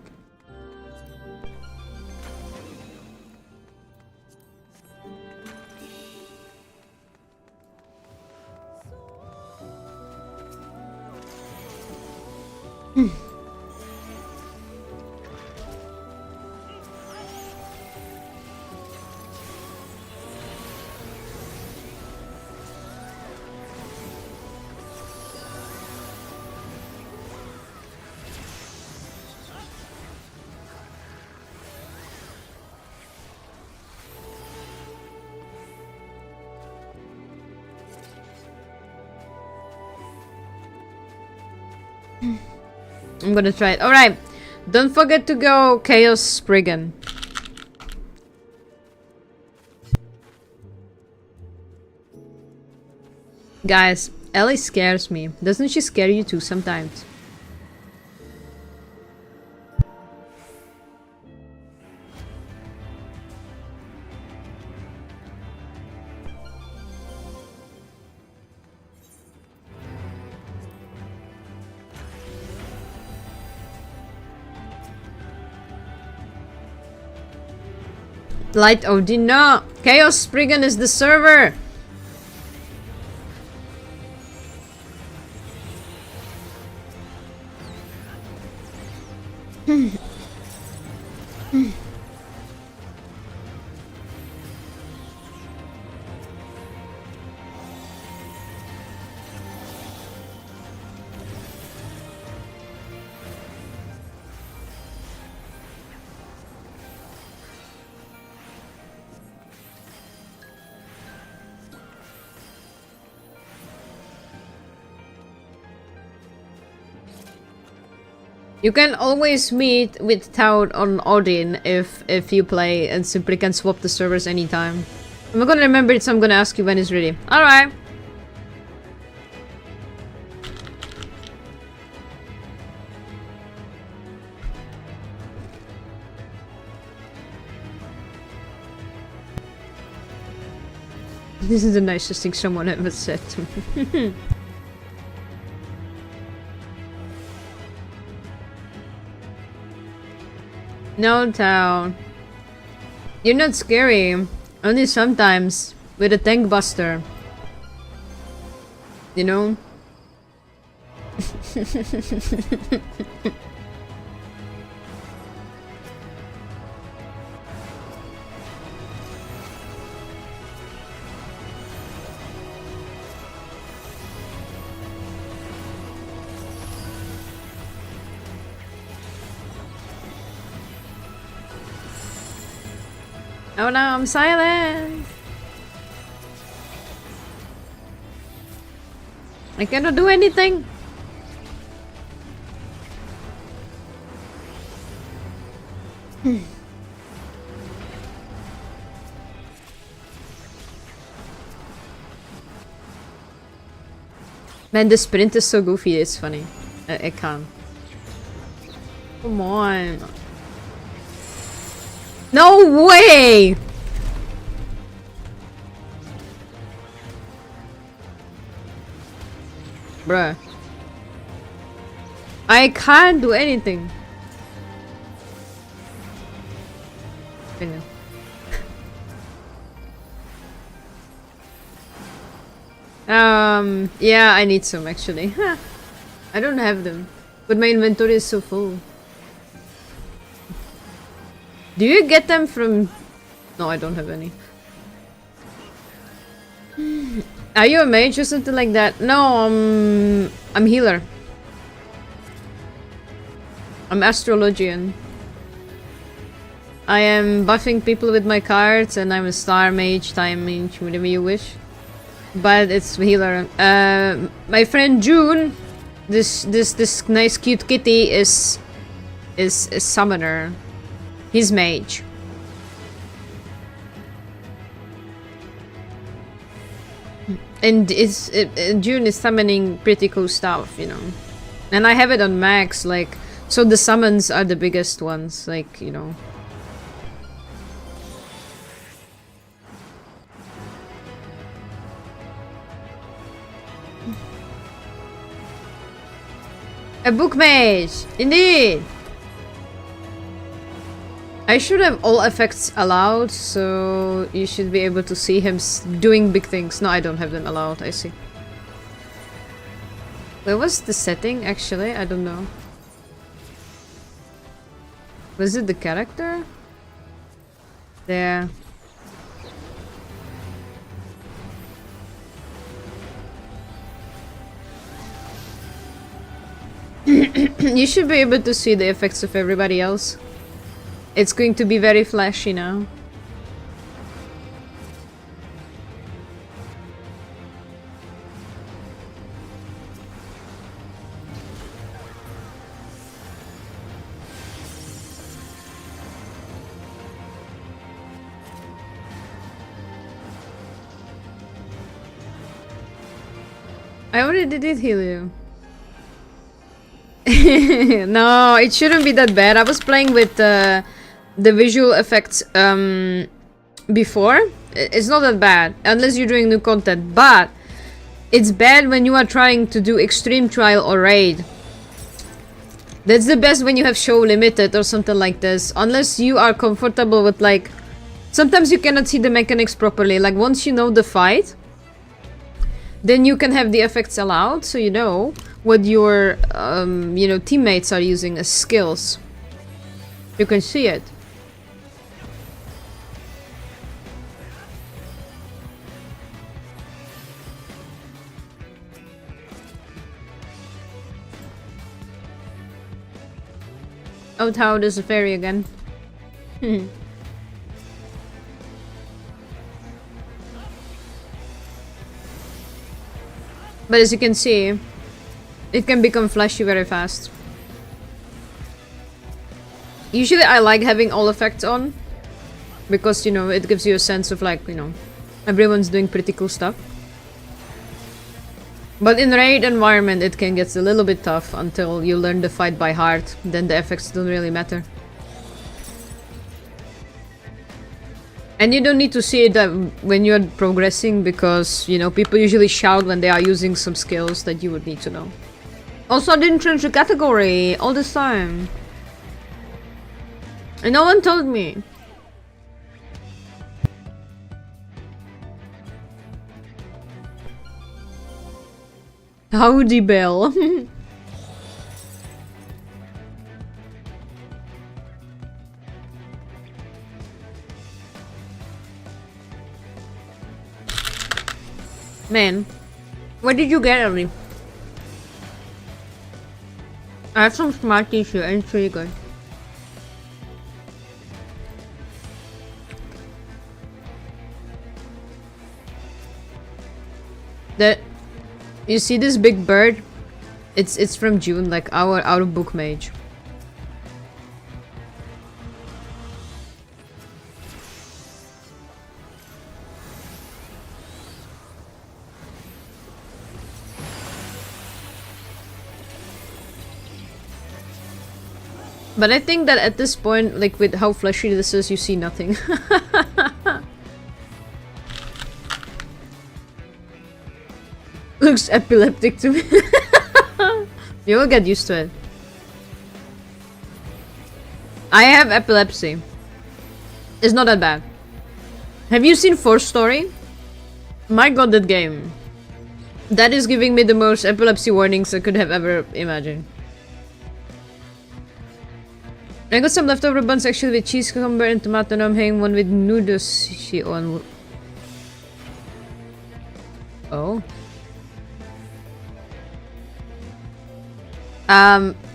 I'm gonna try it. Alright. Don't forget to go Chaos Spriggan. Guys, Ellie scares me. Doesn't she scare you too sometimes? Light OD, no! Chaos Spriggan is the server! You can always meet with Toad on Odin if you play and simply can swap the servers anytime. I'm gonna remember it, so I'm gonna ask you when it's ready. Alright. This is the nicest thing someone ever said to me. No, Town. You're not scary. Only sometimes. With a tank buster. You know? Oh no, I'm silent! I cannot do anything! Man, the sprint is so goofy, it's funny. I can't. Come on. No way! Bruh. I can't do anything. Yeah, I need some actually. I don't have them. But my inventory is so full. Do you get them from... No, I don't have any. Are you a mage or something like that? No, I'm healer. I'm astrologian. I am buffing people with my cards and I'm a star mage, time mage, whatever you wish. But it's healer. My friend June, this nice cute kitty is a summoner. He's mage. And June is summoning pretty cool stuff, you know. And I have it on max, like, so the summons are the biggest ones, like, you know. A book mage! Indeed! I should have all effects allowed, so you should be able to see him doing big things. No, I don't have them allowed, I see. Where was the setting, actually? I don't know. Was it the character? There. You should be able to see the effects of everybody else. It's going to be very flashy now. I already did heal you. No, it shouldn't be that bad. I was playing with the visual effects before. It's not that bad, unless you're doing new content, but it's bad when you are trying to do extreme trial or raid. That's the best when you have show limited or something like this, unless you are comfortable with like... Sometimes you cannot see the mechanics properly, like once you know the fight, then you can have the effects allowed, so you know what your, you know, teammates are using as skills. You can see it. Oh, Tao, there's a fairy again. But as you can see, it can become flashy very fast. Usually I like having all effects on, because, you know, it gives you a sense of like, you know, everyone's doing pretty cool stuff. But in raid environment it can get a little bit tough until you learn the fight by heart, then the effects don't really matter. And you don't need to see it when you're progressing, because, you know, people usually shout when they are using some skills that you would need to know. Also, I didn't change the category all this time. And no one told me. Howdy, Bell. Man, what did you get, Ellie? I have some Smarties here and it's really good. You see this big bird? It's from June, like our out of book mage. But I think that at this point, like with how fleshy this is, you see nothing. Looks epileptic to me. You will get used to it. I have epilepsy. It's not that bad. Have you seen Force Story? My god, that game. That is giving me the most epilepsy warnings I could have ever imagined. I got some leftover buns actually with cheese, cucumber, and tomato, and I'm having one with noodles on. Oh.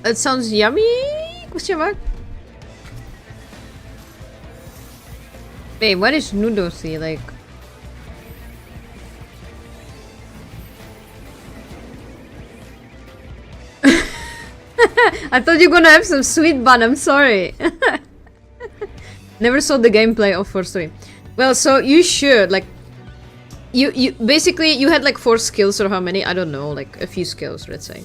It sounds yummy? Question mark? Wait, what is noodlesy? Like... I thought you were gonna have some sweet bun, I'm sorry. Never saw the gameplay of Force 3. Well, so you should, like... You basically, you had like 4 skills or how many? I don't know, like a few skills, let's say.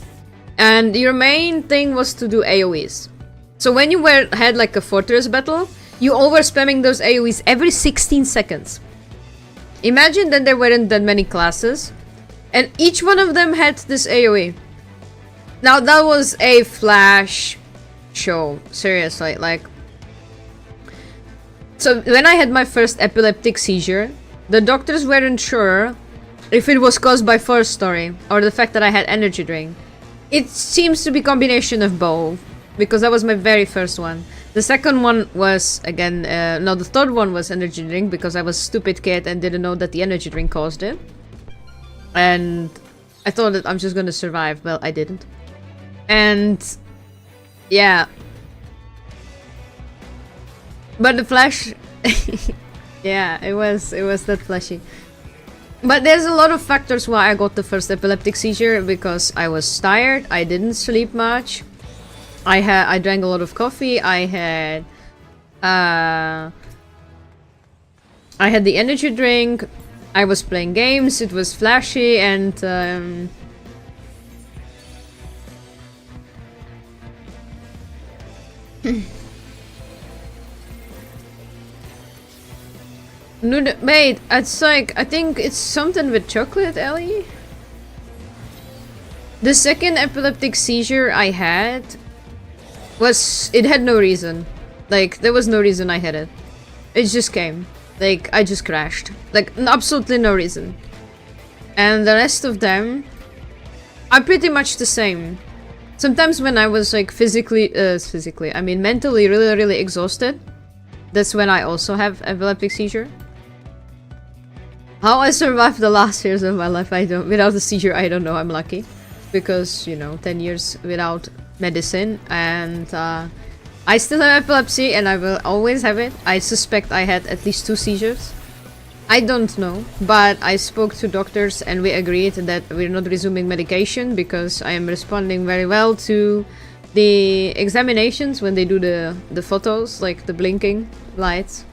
And your main thing was to do AoEs. So when you had like a fortress battle, you were spamming those AoEs every 16 seconds. Imagine that there weren't that many classes, and each one of them had this AoE. Now that was a flash show, seriously, like... So when I had my first epileptic seizure, the doctors weren't sure if it was caused by Force Story or the fact that I had energy drink. It seems to be a combination of both, because that was my very first one. The second one was, again, no, the third one was energy drink, because I was a stupid kid and didn't know that the energy drink caused it. And I thought that I'm just gonna survive. Well, I didn't. And yeah. But the flash... yeah, it was that flashy. But there's a lot of factors why I got the first epileptic seizure, because I was tired, I didn't sleep much, I drank a lot of coffee, I had the energy drink, I was playing games, it was flashy, and No, wait, it's like, I think it's something with chocolate, Ellie? The second epileptic seizure I had it had no reason. Like, there was no reason I had it. It just came. Like, I just crashed. Like, absolutely no reason. And the rest of them are pretty much the same. Sometimes when I was like I mean mentally really exhausted, that's when I also have epileptic seizure. How I survived the last years of my life, without a seizure, I don't know. I'm lucky. Because, you know, 10 years without medicine, and I still have epilepsy and I will always have it. I suspect I had at least 2 seizures. I don't know, but I spoke to doctors and we agreed that we're not resuming medication because I am responding very well to the examinations when they do the photos, like the blinking lights.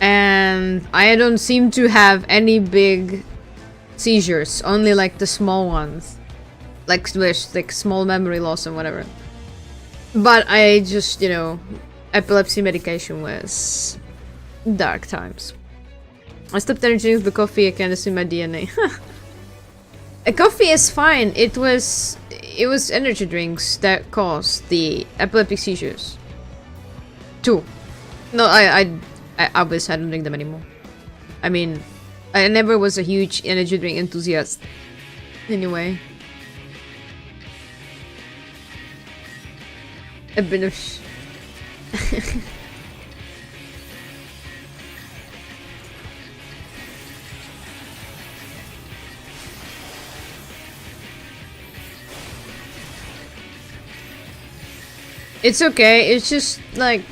And I don't seem to have any big seizures, only like the small ones. Like small memory loss and whatever. But I just, you know, epilepsy medication was dark times. I stopped energy drinks, but coffee I can't see my DNA. Coffee is fine. It was energy drinks that caused the epileptic seizures. 2. No, I obviously I don't drink them anymore. I mean, I never was a huge energy drink enthusiast. Anyway. A bit of It's okay, it's just like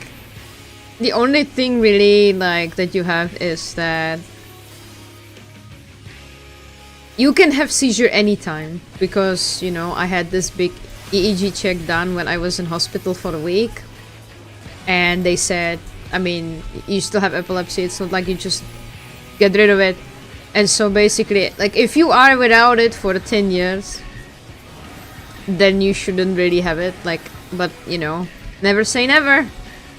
the only thing really like that you have is that you can have seizure anytime because, you know, I had this big EEG check done when I was in hospital for a week, and they said, I mean, you still have epilepsy, it's not like you just get rid of it. And so basically, like, if you are without it for 10 years, then you shouldn't really have it, like, but, you know, never say never.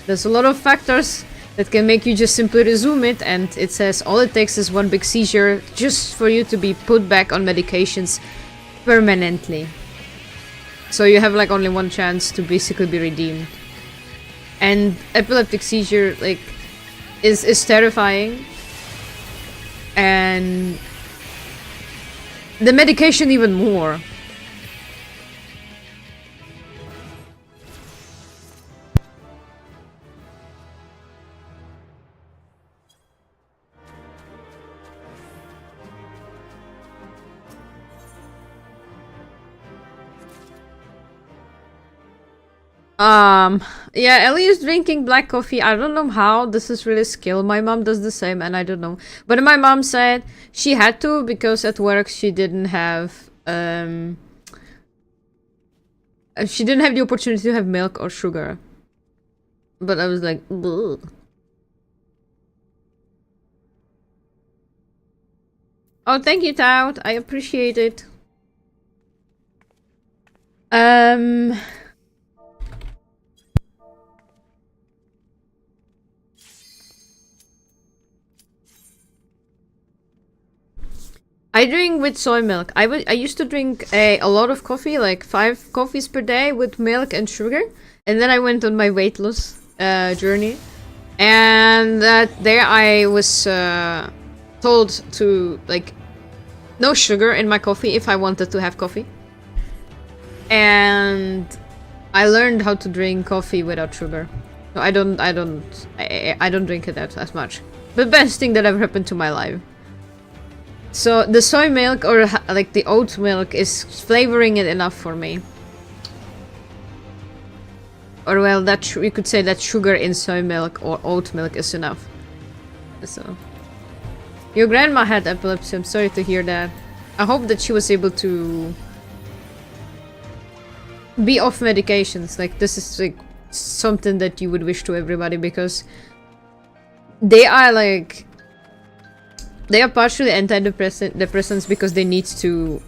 There's a lot of factors that can make you just simply resume it, and it says all it takes is one big seizure just for you to be put back on medications permanently. So you have like only one chance to basically be redeemed. And epileptic seizure like is terrifying. And the medication even more. Yeah, Ellie is drinking black coffee. I don't know how. This is really skill. My mom does the same, and I don't know. But my mom said she had to because at work she didn't have the opportunity to have milk or sugar. But I was like, ugh. Oh, thank you, Tout. I appreciate it. I drink with soy milk. I used to drink a lot of coffee, like 5 coffees per day with milk and sugar. And then I went on my weight loss journey. And there I was told to, like, no sugar in my coffee if I wanted to have coffee. And I learned how to drink coffee without sugar. So I don't drink it as much. The best thing that ever happened to my life. So the soy milk or like the oat milk is flavoring it enough for me. Or well, that you could say that sugar in soy milk or oat milk is enough. So your grandma had epilepsy. I'm sorry to hear that. I hope that she was able to be off medications. Like this is like something that you would wish to everybody because they are like. They are partially antidepressants because they need to,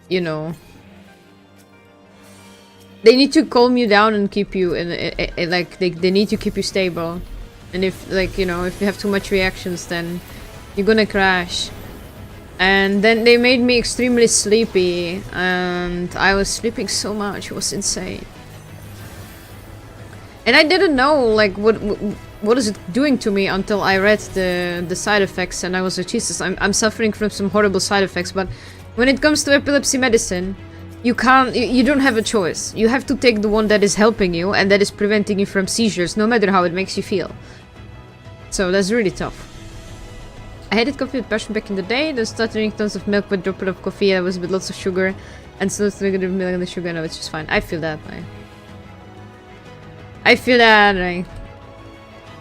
you know, They need to calm you down and keep you in like they need to keep you stable. And if like, you know, if you have too much reactions, then you're gonna crash. And then they made me extremely sleepy, and I was sleeping so much, it was insane. And I didn't know like what is it doing to me until I read the side effects, and I was like, Jesus, I'm suffering from some horrible side effects. But when it comes to epilepsy medicine, you don't have a choice. You have to take the one that is helping you and that is preventing you from seizures, no matter how it makes you feel. So that's really tough. I hated coffee with passion back in the day, then started drinking tons of milk with a droplet of coffee that was with lots of sugar, and still negative milk and the sugar, and it's just fine. I feel that, right? I feel that, right?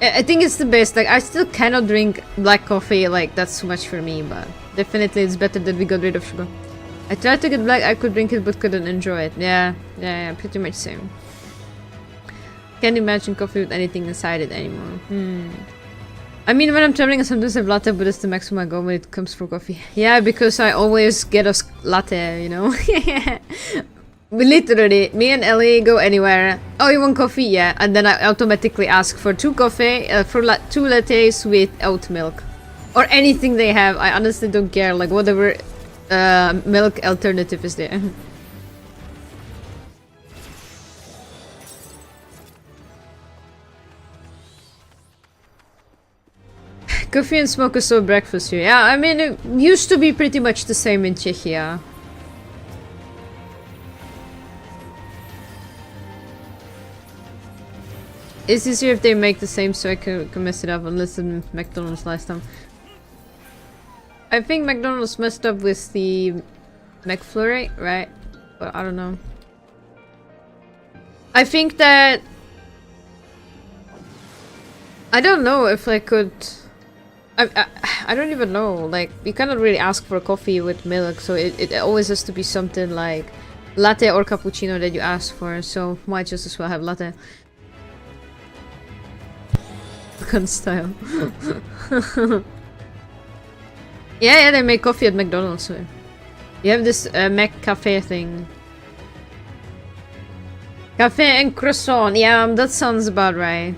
I think it's the best. Like, I still cannot drink black coffee, like, that's too much for me, but definitely it's better that we got rid of sugar. I tried to get black, I could drink it, but couldn't enjoy it. Yeah, pretty much same. Can't imagine coffee with anything inside it anymore. I mean, when I'm traveling, I sometimes have latte, but it's the maximum I go when it comes for coffee. Yeah, because I always get a latte, you know? Literally, me and Ellie go anywhere. Oh, you want coffee? Yeah. And then I automatically ask for 2 coffee, for 2 lattes with oat milk. Or anything they have. I honestly don't care, like whatever milk alternative is there. Coffee and smoke is so breakfast here. Yeah, I mean, it used to be pretty much the same in Czechia. It's easier if they make the same so I can mess it up, unless in McDonald's last time. I think McDonald's messed up with the McFlurry, right? But I don't know. I think that... I don't know if I could... I don't even know, like, you cannot really ask for coffee with milk, so it always has to be something like latte or cappuccino that you ask for, so might just as well have latte. Gun style. Yeah, they make coffee at McDonald's. So. You have this Mac Cafe thing. Cafe and croissant, yeah, that sounds about right.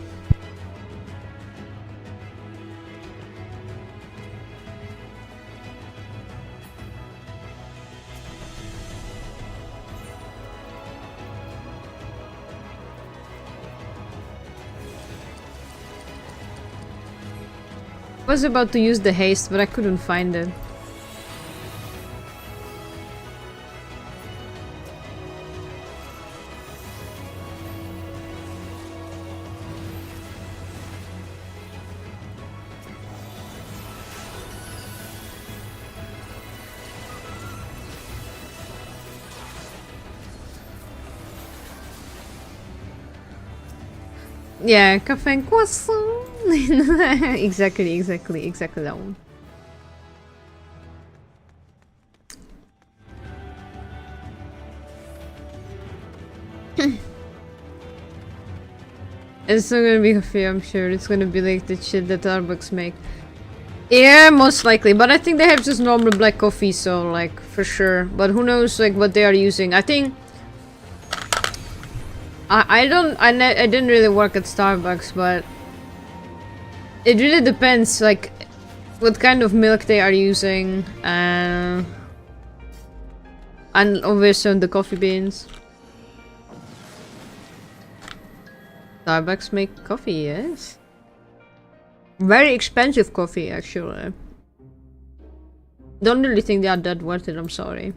I was about to use the haste, but I couldn't find it. Yeah, café and croissant. exactly that one. It's not gonna be coffee, I'm sure. It's gonna be like the shit that Starbucks make. Yeah, most likely. But I think they have just normal black coffee, so like for sure. But who knows like what they are using. I think I didn't really work at Starbucks, but it really depends, like, what kind of milk they are using, and obviously on the coffee beans. Starbucks make coffee, yes. Very expensive coffee, actually. Don't really think they are that worth it, I'm sorry.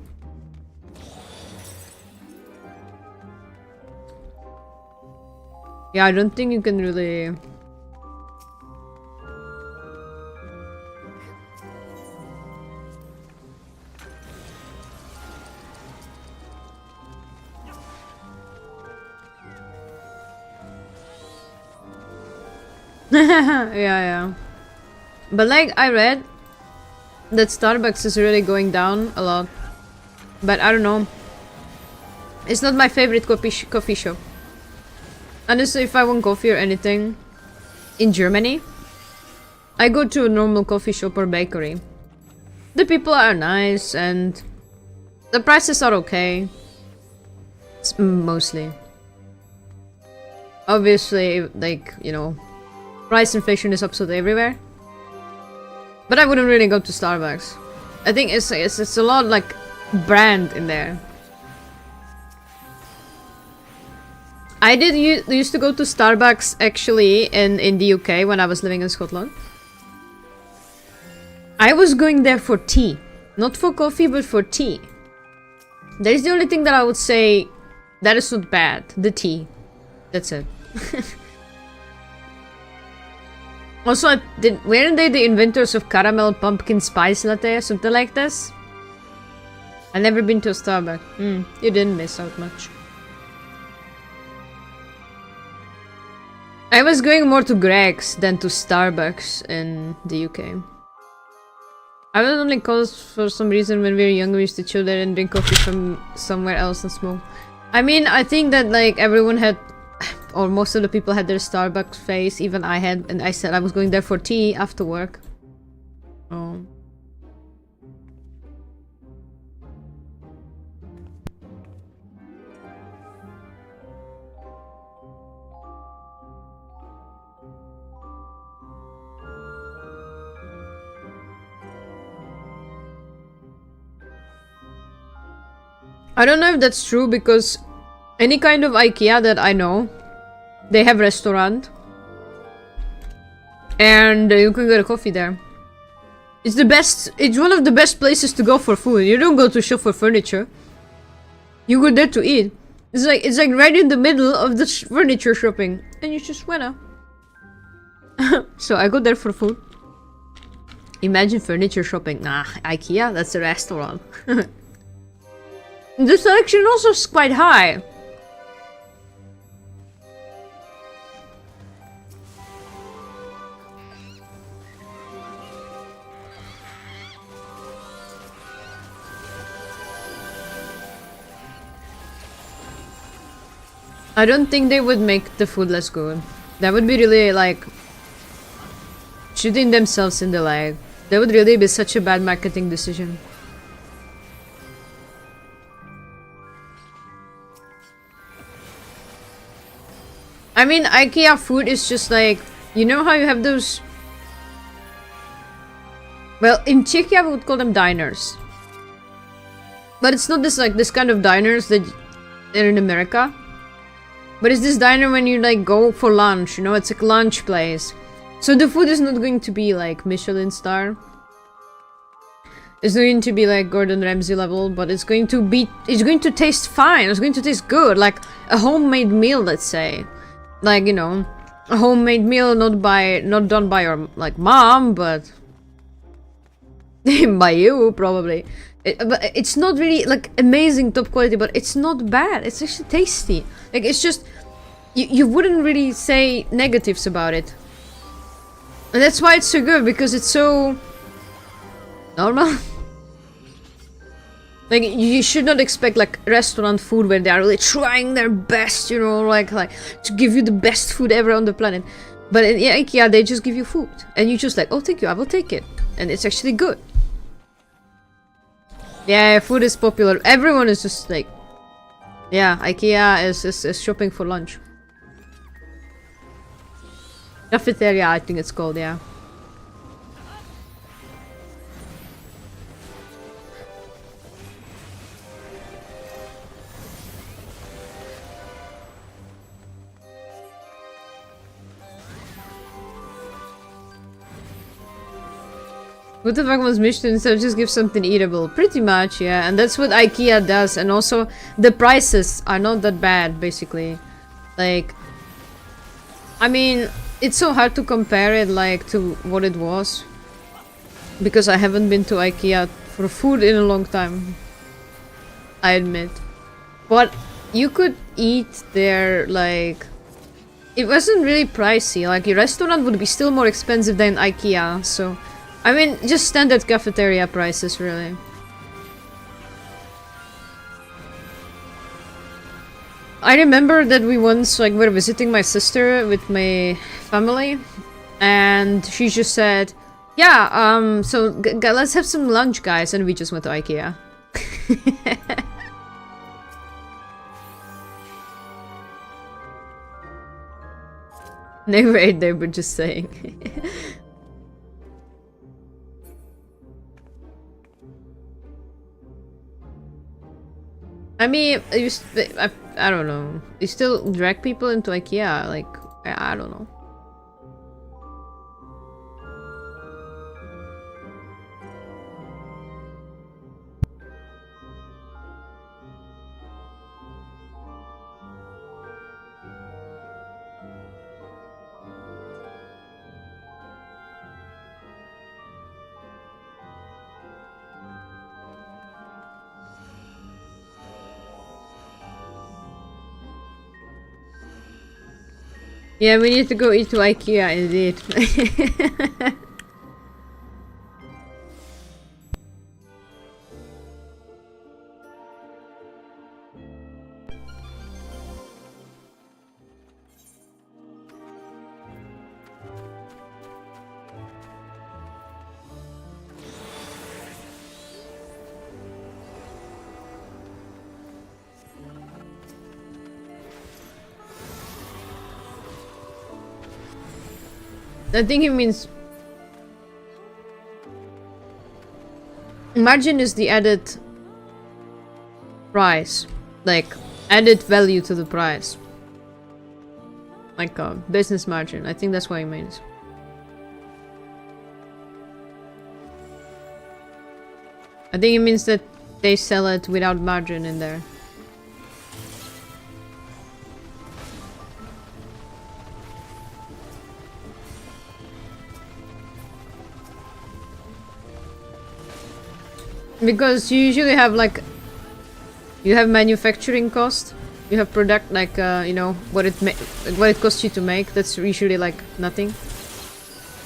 Yeah, I don't think you can really... yeah. But like, I read that Starbucks is really going down a lot. But I don't know. It's not my favorite coffee shop. Honestly, if I want coffee or anything in Germany, I go to a normal coffee shop or bakery. The people are nice and the prices are okay. Mostly. Obviously, like, you know, price inflation is absolutely everywhere. But I wouldn't really go to Starbucks. I think it's a lot like brand in there. I used to go to Starbucks actually in the UK when I was living in Scotland. I was going there for tea. Not for coffee, but for tea. That is the only thing that I would say that is not bad. The tea. That's it. Also, weren't they the inventors of caramel pumpkin spice latte or something like this? I've never been to a Starbucks. You didn't miss out much. I was going more to Greg's than to Starbucks in the UK. I was only cause for some reason when we were younger we used to chill there and drink coffee from somewhere else and smoke. I mean, I think that like everyone had, or most of the people had their Starbucks phase, even I had, and I said I was going there for tea after work. Oh. I don't know if that's true because any kind of IKEA that I know, they have restaurant. And you can get a coffee there. It's the best, it's one of the best places to go for food. You don't go to shop for furniture. You go there to eat. It's like right in the middle of the furniture shopping. And you just went out. So I go there for food. Imagine furniture shopping. Nah, IKEA, that's a restaurant. The selection also is quite high. I don't think they would make the food less good. That would be really like shooting themselves in the leg. That would really be such a bad marketing decision. I mean, IKEA food is just like, you know how you have those... Well, in Czechia we would call them diners. But it's not this like this kind of diners that they're in America. But it's this diner when you like go for lunch, you know, it's a lunch place. So the food is not going to be like Michelin star. It's going to be like Gordon Ramsay level, but it's going to taste fine, it's going to taste good, like a homemade meal, let's say. Like, you know, a homemade meal not done by your like mom, but by you probably. But it's not really like amazing top quality, but it's not bad. It's actually tasty. Like it's just you wouldn't really say negatives about it, and that's why it's so good, because it's so normal. Like, you should not expect, like, restaurant food where they are really trying their best, you know, like to give you the best food ever on the planet. But in IKEA, they just give you food. And you just like, oh, thank you, I will take it. And it's actually good. Yeah, food is popular. Everyone is just like... Yeah, IKEA is shopping for lunch. Cafeteria, I think it's called, yeah. What the fuck was Michelin? So just give something eatable. Pretty much, yeah. And that's what IKEA does. And also, the prices are not that bad, basically. Like, I mean, it's so hard to compare it, like, to what it was. Because I haven't been to IKEA for food in a long time. I admit. But you could eat there, like... It wasn't really pricey. Like, your restaurant would be still more expensive than IKEA, so... I mean, just standard cafeteria prices, really. I remember that we once, like, were visiting my sister with my family, and she just said, yeah, so let's have some lunch, guys, and we just went to IKEA. Never ate there, but just saying. I mean, I don't know. You still drag people into IKEA, like, I don't know. Yeah, we need to go eat to IKEA, indeed. I think it means margin is the added price, like added value to the price, like a business margin. I think that's what it means. I think it means that they sell it without margin in there. Because you usually have like, you have manufacturing cost, you have product like you know what it costs you to make. That's usually like nothing.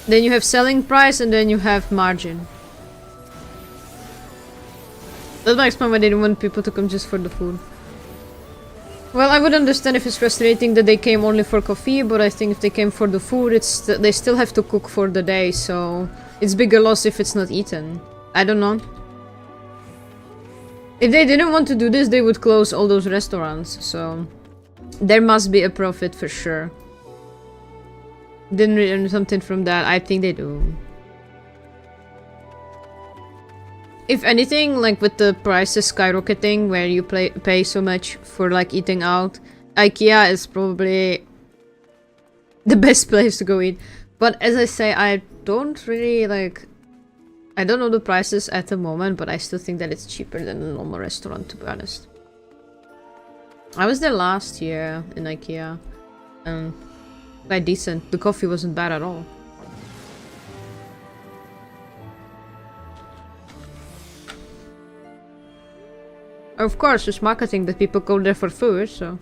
Then you have selling price, and then you have margin. That might explain why they didn't want people to come just for the food. Well, I would understand if it's frustrating that they came only for coffee, but I think if they came for the food, they still have to cook for the day, so it's bigger loss if it's not eaten. I don't know. If they didn't want to do this, they would close all those restaurants, so there must be a profit for sure. Didn't learn something from that. I think they do. If anything, like with the prices skyrocketing, where you pay so much for like eating out, IKEA is probably the best place to go eat. But as I say, I don't really like... I don't know the prices at the moment, but I still think that it's cheaper than a normal restaurant, to be honest. I was there last year in IKEA. Quite decent. The coffee wasn't bad at all. Of course, it's marketing that people go there for food, so...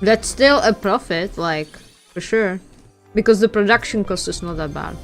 That's still a profit, like, for sure. Because the production cost is not that bad.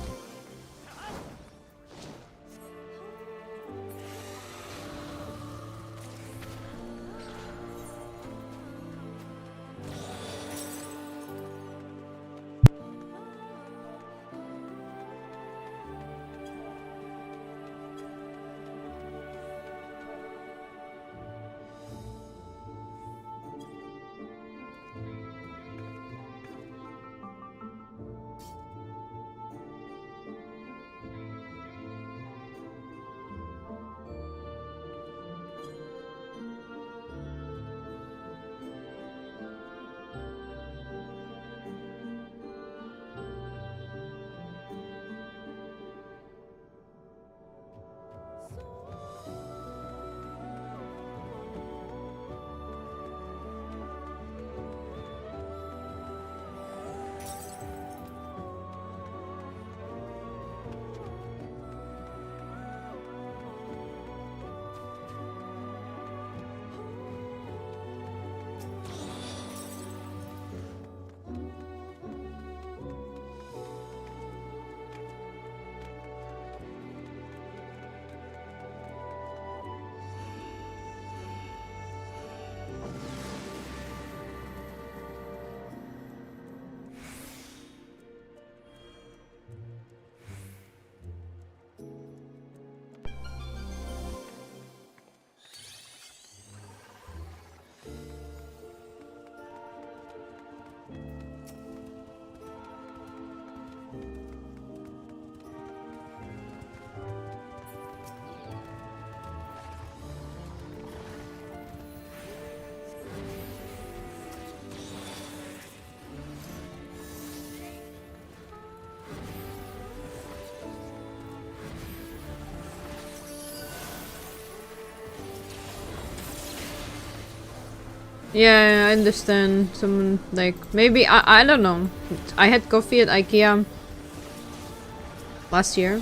Yeah, I understand. Someone like maybe I don't know. I had coffee at IKEA last year,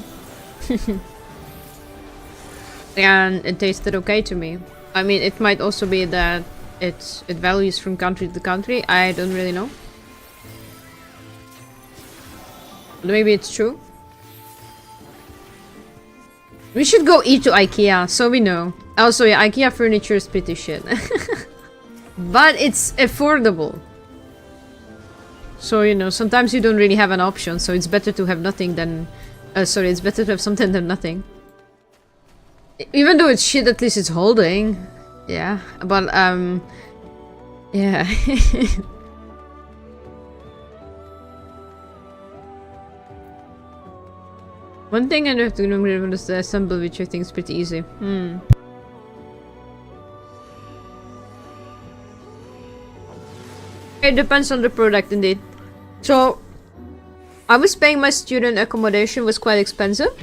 and it tasted okay to me. I mean, it might also be that it varies from country to country. I don't really know. But maybe it's true. We should go eat to IKEA, so we know. Also, yeah, IKEA furniture is pretty shit. But it's affordable. So, you know, sometimes you don't really have an option, so it's better to have nothing than... sorry, it's better to have something than nothing. Even though it's shit, at least it's holding. Yeah, but, yeah. One thing I have to remember is the assemble, which I think is pretty easy. It depends on the product, indeed. So, I was paying my student accommodation, was quite expensive.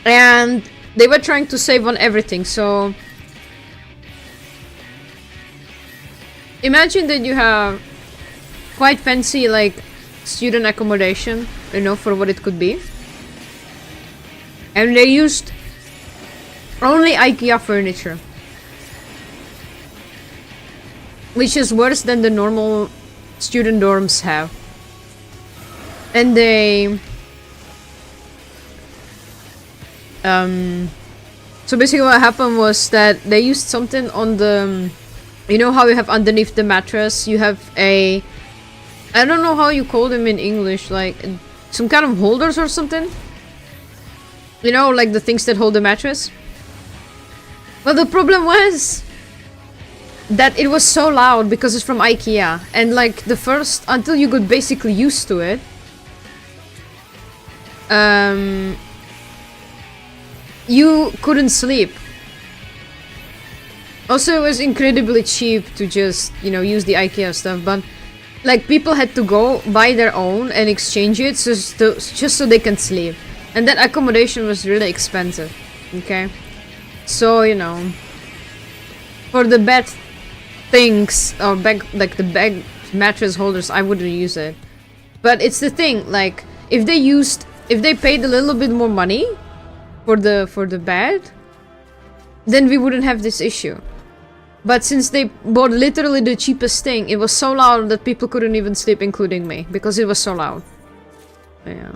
And they were trying to save on everything, so... Imagine that you have quite fancy, like, student accommodation, you know, for what it could be. And they used only IKEA furniture. Which is worse than the normal student dorms have. And they... So basically what happened was that they used something on the... You know how you have underneath the mattress, you have a... I don't know how you call them in English, like some kind of holders or something? You know, like the things that hold the mattress? But the problem was that it was so loud because it's from IKEA, and like the first, until you got basically used to it, you couldn't sleep. Also, it was incredibly cheap to just, you know, use the IKEA stuff, but like people had to go buy their own and exchange it just so they can sleep. And that accommodation was really expensive, okay? So, you know, for the bed things, or like the bed mattress holders, I wouldn't use it. But it's the thing, like, if they paid a little bit more money for the bed, then we wouldn't have this issue. But since they bought literally the cheapest thing, it was so loud that people couldn't even sleep, including me, because it was so loud. Yeah.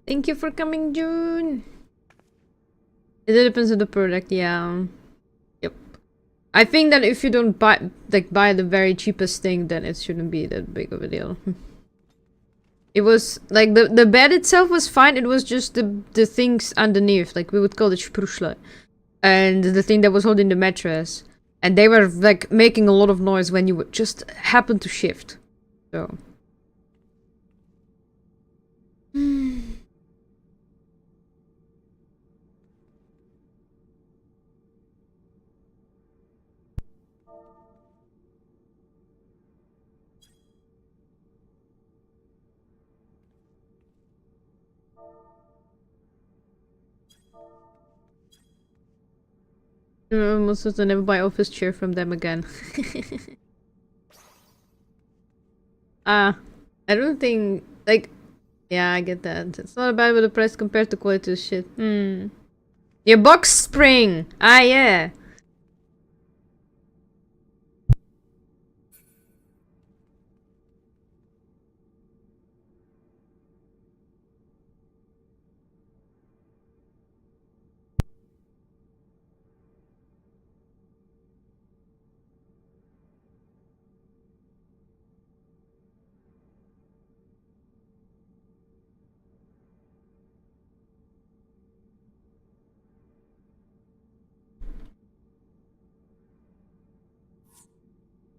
Thank you for coming, June. It depends on the product, yeah. Yep. I think that if you don't buy the very cheapest thing, then it shouldn't be that big of a deal. It was like the bed itself was fine. It was just the things underneath, like we would call it sprushle, and the thing that was holding the mattress, and they were like making a lot of noise when you would just happen to shift. So. Most of them never buy office chair from them again. I don't think, like, yeah, I get that. It's not bad with the price compared to quality of shit. Your box spring! Ah, yeah.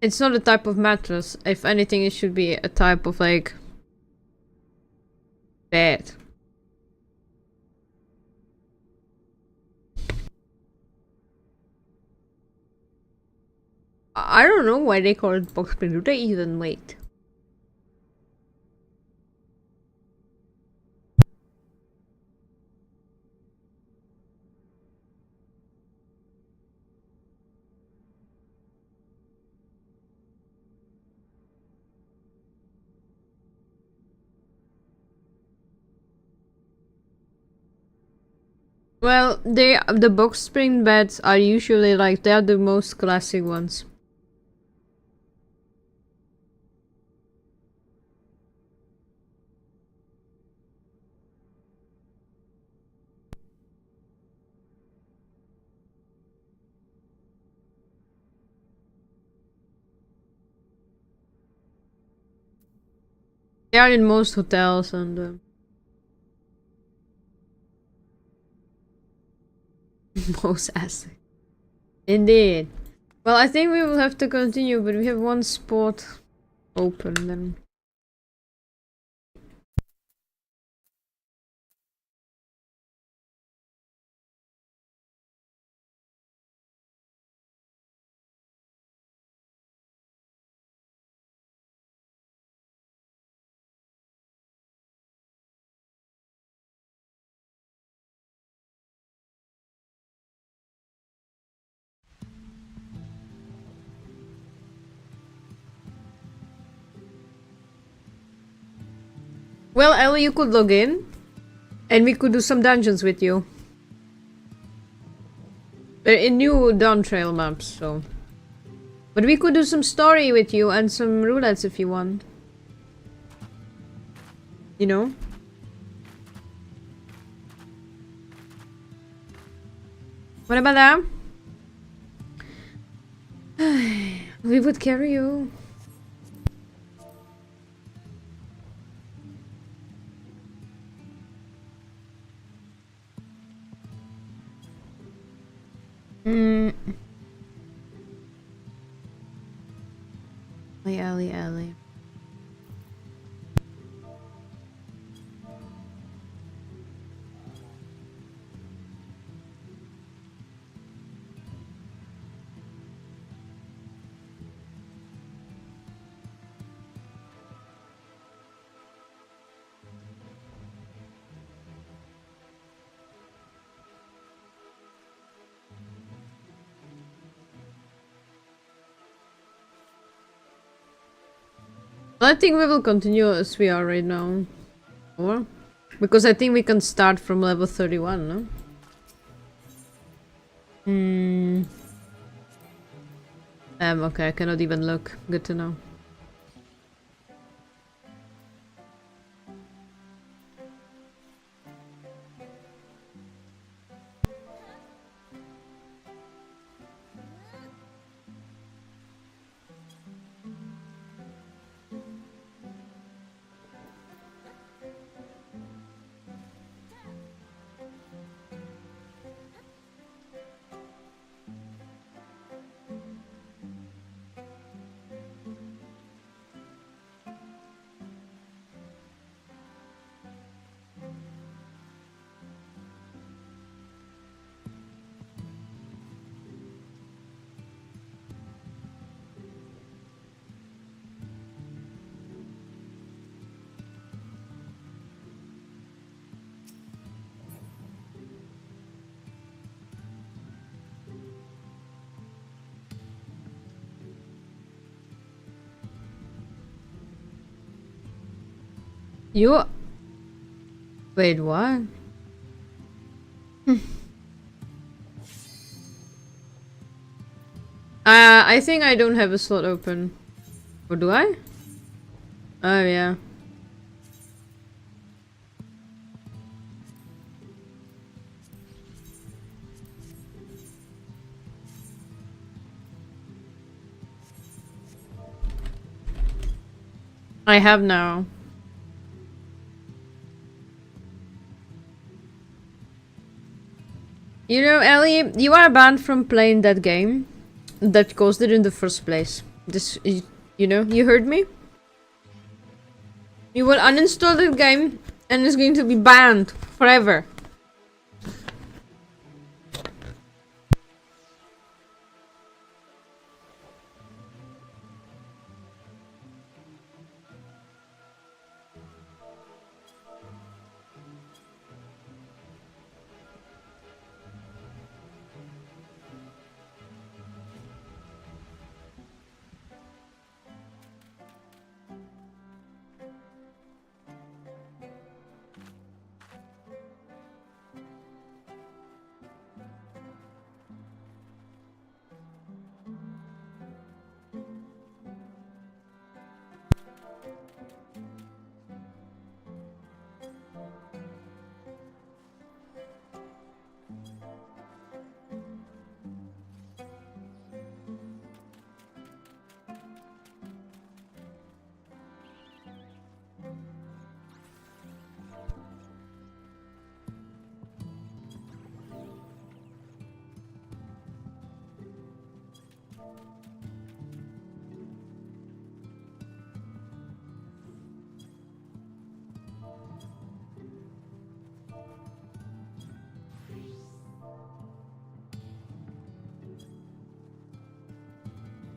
It's not a type of mattress. If anything, it should be a type of, like, bed. I don't know why they call it box spring. Do they even wait? Well, the box spring beds are usually like they're the most classic ones. They are in most hotels and most assets. Indeed. Well, I think we will have to continue, but we have one spot open then. Well, Ellie, you could log in, and we could do some dungeons with you. In new Dawn Trail maps, so. But we could do some story with you and some roulettes if you want. You know? What about that? We would carry you. Ellie. I think we will continue as we are right now. Or? Because I think we can start from level 31, no? Okay, I cannot even look. Good to know. You... Wait, what? I think I don't have a slot open. Or do I? Oh, yeah. I have now. You know, Ellie, you are banned from playing that game that caused it in the first place. This, you know, you heard me? You will uninstall the game and it's going to be banned forever.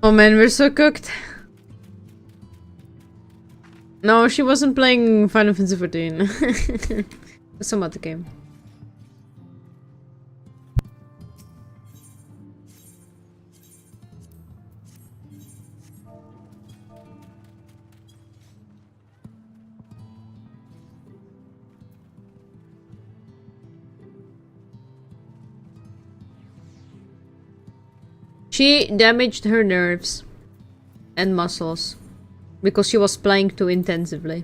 Oh man, we're so cooked. No, she wasn't playing Final Fantasy 14. Some other game. She damaged her nerves and muscles because she was playing too intensively.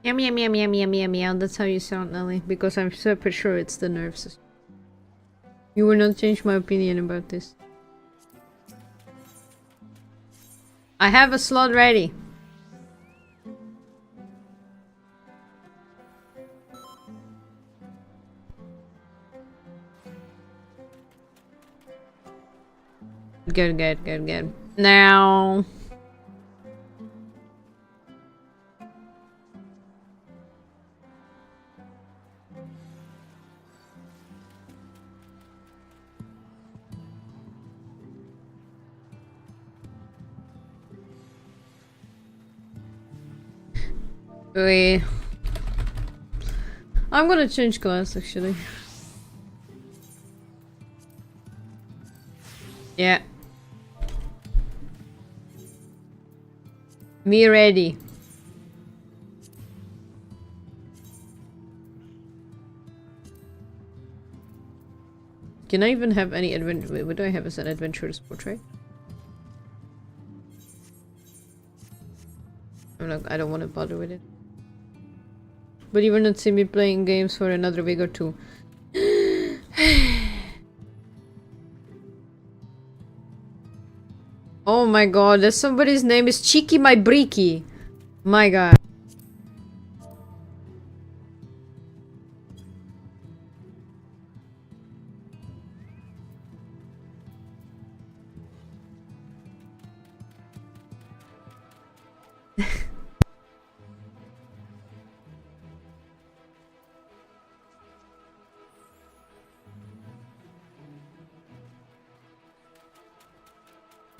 Meow meow meow meow meow meow meow. That's how you sound, Nelly. Because I'm super sure it's the nerve system. You will not change my opinion about this. I have a slot ready. Good. Now... Wait. I'm gonna change class, actually. Yeah. Me ready. Can I even have any adventure? Wait, what do I have as an adventurous portrait? I don't want to bother with it. But you will not see me playing games for another week or two. Oh my god, there's somebody's name is Cheeky My Breaky. My god.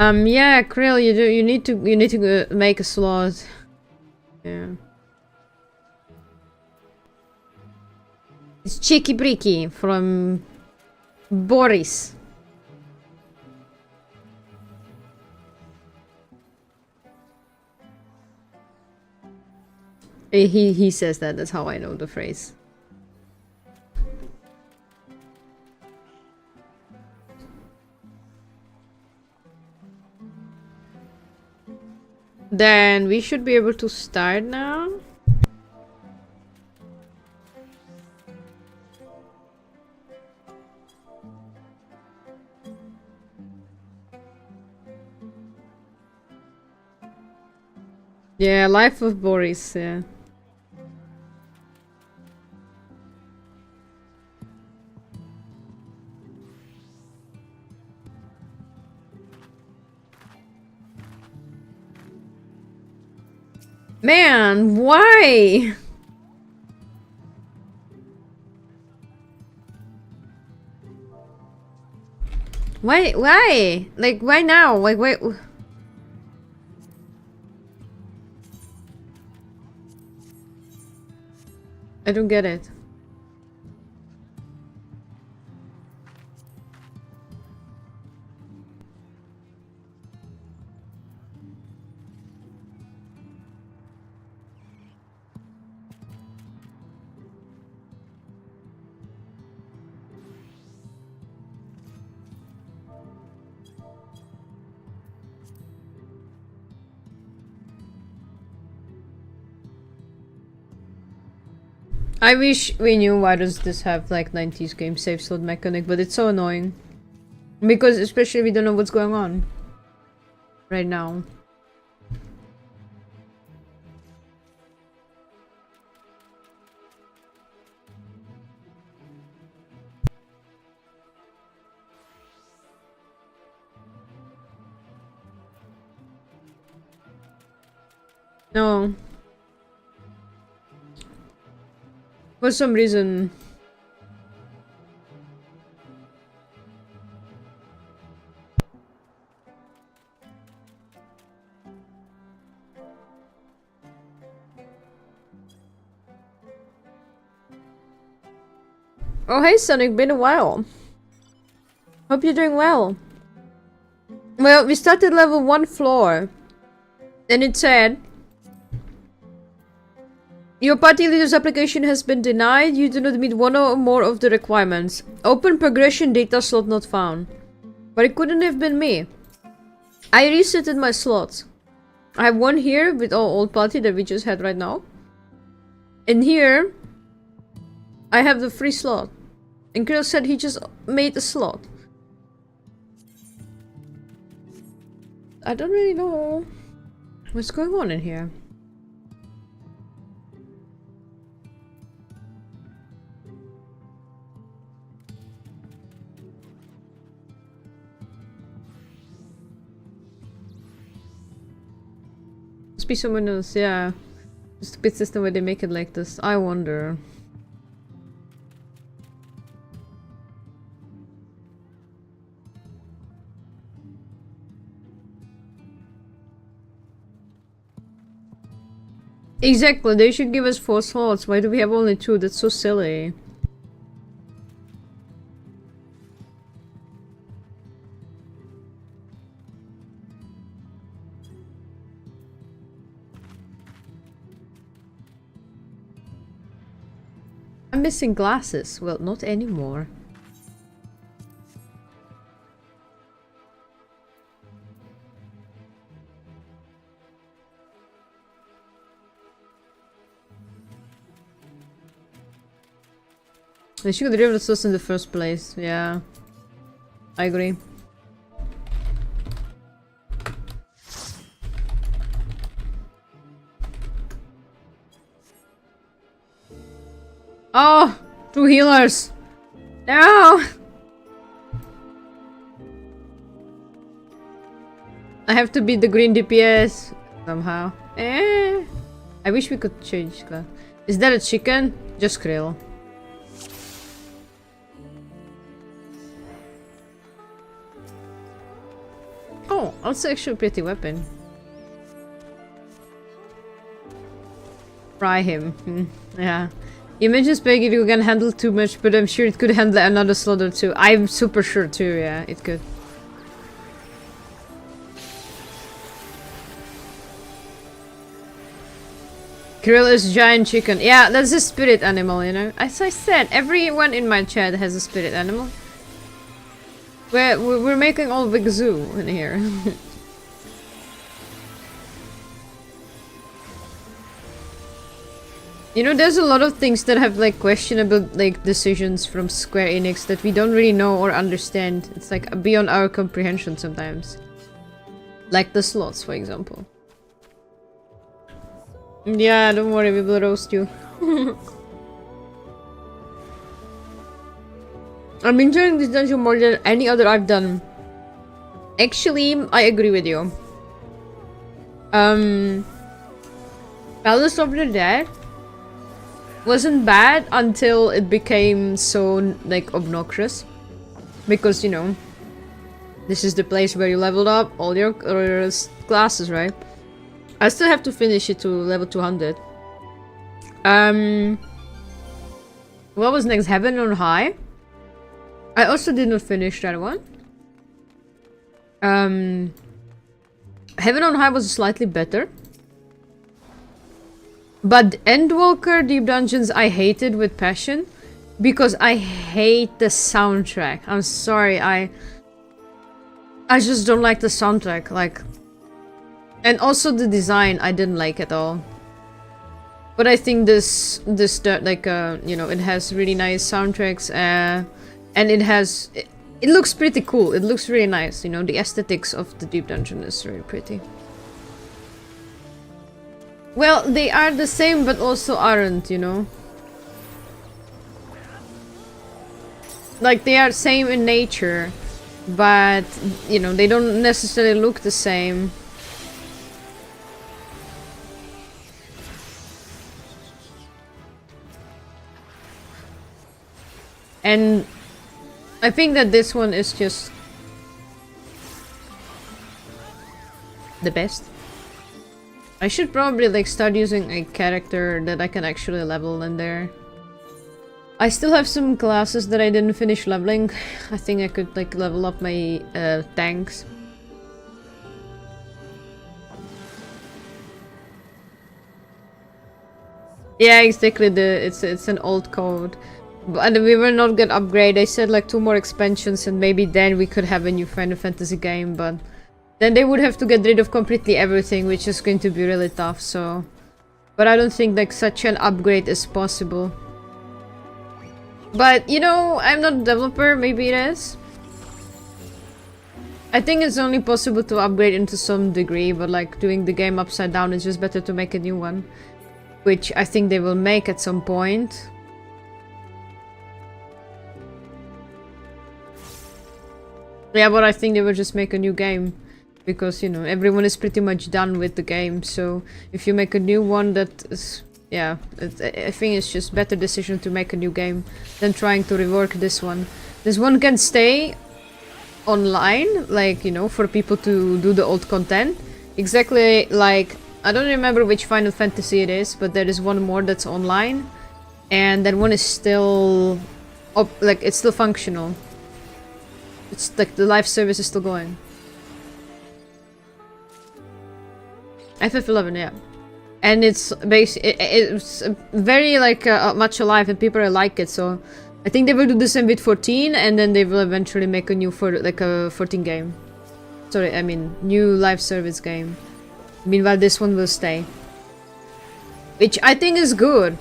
Yeah, Krill, you need to make a slot. Yeah. It's Cheeky Breaky from Boris. He says that. That's how I know the phrase. Then we should be able to start now. Yeah, Life of Boris, yeah. Man, why? Why? Like, why now? Like, wait. I don't get it. I wish we knew why does this have like 90s game save slot mechanic, but it's so annoying. Because especially we don't know what's going on right now. No. For some reason. Oh hey Sonic, been a while. Hope you're doing well. Well, we started level 1 floor. And it said, your party leader's application has been denied. You do not meet one or more of the requirements. Open progression data slot not found. But it couldn't have been me. I resetted my slots. I have one here with our old party that we just had right now. And here, I have the free slot. And Krill said he just made a slot. I don't really know what's going on in here. Must be someone else, yeah. Stupid system where they make it like this. I wonder. Exactly, they should give us 4 slots. Why do we have only 2? That's so silly. I'm missing glasses. Well, not anymore. They should have driven us in the first place. Yeah. I agree. Oh! 2 healers! No! I have to beat the green DPS somehow. I wish we could change class. Is that a chicken? Just krill. Oh, also actually a pretty weapon. Fry him. Yeah. You mentioned Spaghetti if you can handle too much, but I'm sure it could handle another slot or 2. I'm super sure too, yeah, it could. Krill is giant chicken. Yeah, that's a spirit animal, you know. As I said, everyone in my chat has a spirit animal. We're making all big zoo in here. You know, there's a lot of things that have like questionable like decisions from Square Enix that we don't really know or understand. It's like beyond our comprehension sometimes. Like the slots, for example. Yeah, don't worry, we will roast you. I'm enjoying this dungeon more than any other I've done. Actually, I agree with you. Palace of the Dead wasn't bad until it became so like obnoxious. Because, you know, this is the place where you leveled up all your classes, right? I still have to finish it to level 200. What was next? Heaven on High? I also did not finish that one. Heaven on High was slightly better. But Endwalker Deep Dungeons I hated with passion. Because I hate the soundtrack. I'm sorry, I just don't like the soundtrack, like... And also the design, I didn't like at all. But I think this like, you know, it has really nice soundtracks, and it looks pretty cool. It looks really nice, you know, the aesthetics of the Deep Dungeon is really pretty. Well, they are the same, but also aren't, you know? Like, they are same in nature, but, you know, they don't necessarily look the same. And I think that this one is just the best. I should probably like start using a character that I can actually level in there. I still have some classes that I didn't finish leveling. I think I could like level up my tanks. Yeah, exactly. It's an old code. But we will not get upgrade. I said like 2 more expansions and maybe then we could have a new Final Fantasy game, but then they would have to get rid of completely everything, which is going to be really tough, so... But I don't think like such an upgrade is possible. But, you know, I'm not a developer, maybe it is. I think it's only possible to upgrade into some degree, but like doing the game upside down is just better to make a new one. Which I think they will make at some point. Yeah, but I think they will just make a new game. Because, you know, everyone is pretty much done with the game. So, if you make a new one that is... Yeah, I think it's just better decision to make a new game than trying to rework this one. This one can stay online, like, you know, for people to do the old content. Exactly like... I don't remember which Final Fantasy it is, but there is one more that's online. And that one is still... like, it's still functional. It's like the live service is still going. FF11, yeah. And it's it's very like much alive and people like it, so I think they will do the same with 14 and then they will eventually make a new like a 14 game. Sorry, I mean new live service game. Meanwhile this one will stay. Which I think is good.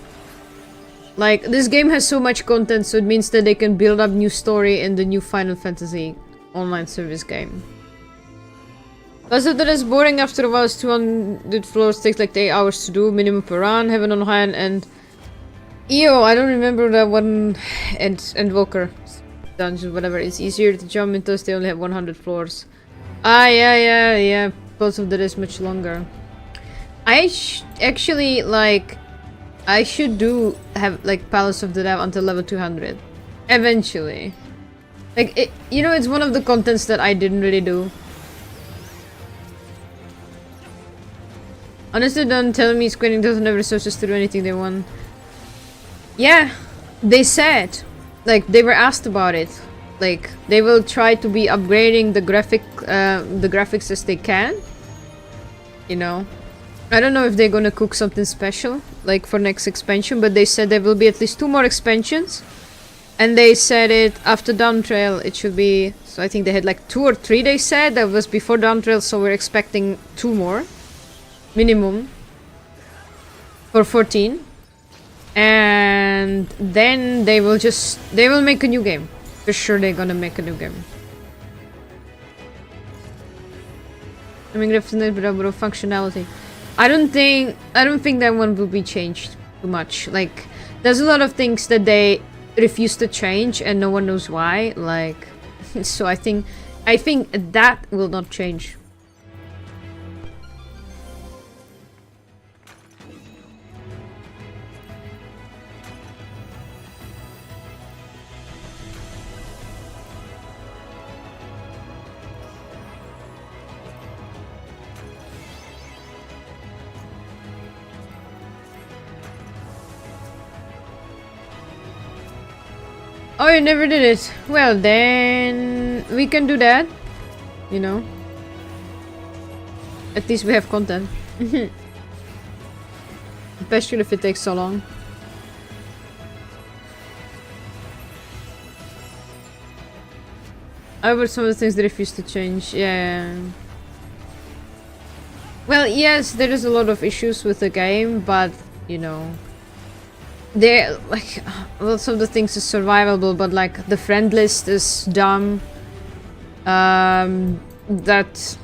Like, this game has so much content, so it means that they can build up new story in the new Final Fantasy online service game. Plus, that is boring after a while. 200 floors takes like 8 hours to do, minimum per run, Heaven on High, and... EO, I don't remember that one, and Walker dungeon, whatever. It's easier to jump into as they only have 100 floors. Ah, yeah. Plus of that is much longer. I actually, like... I should have like Palace of the Dead until level 200. Eventually. Like, you know, it's one of the contents that I didn't really do. Honestly, don't tell me Square Enix doesn't have resources to do anything they want. Yeah, they said. Like, they were asked about it. Like, they will try to be upgrading the graphics as they can. You know? I don't know if they're gonna cook something special, like for next expansion, but they said there will be at least 2 more expansions. And they said it after Dawn Trail, it should be... So I think they had like 2 or 3 they said. That was before Dawn Trail, so we're expecting 2 more. Minimum. For 14. And then they will just... They will make a new game. For sure they're gonna make a new game. I mean, definitely about functionality. I don't think that one will be changed too much. Like, there's a lot of things that they refuse to change and no one knows why. Like, so I think that will not change. Oh, you never did it. Well, then we can do that. You know. At least we have content. Especially if it takes so long. About some of the things they refuse to change. Yeah. Well, yes, there is a lot of issues with the game, but, you know... They're like, lots of the things is survivable, but like the friend list is dumb. That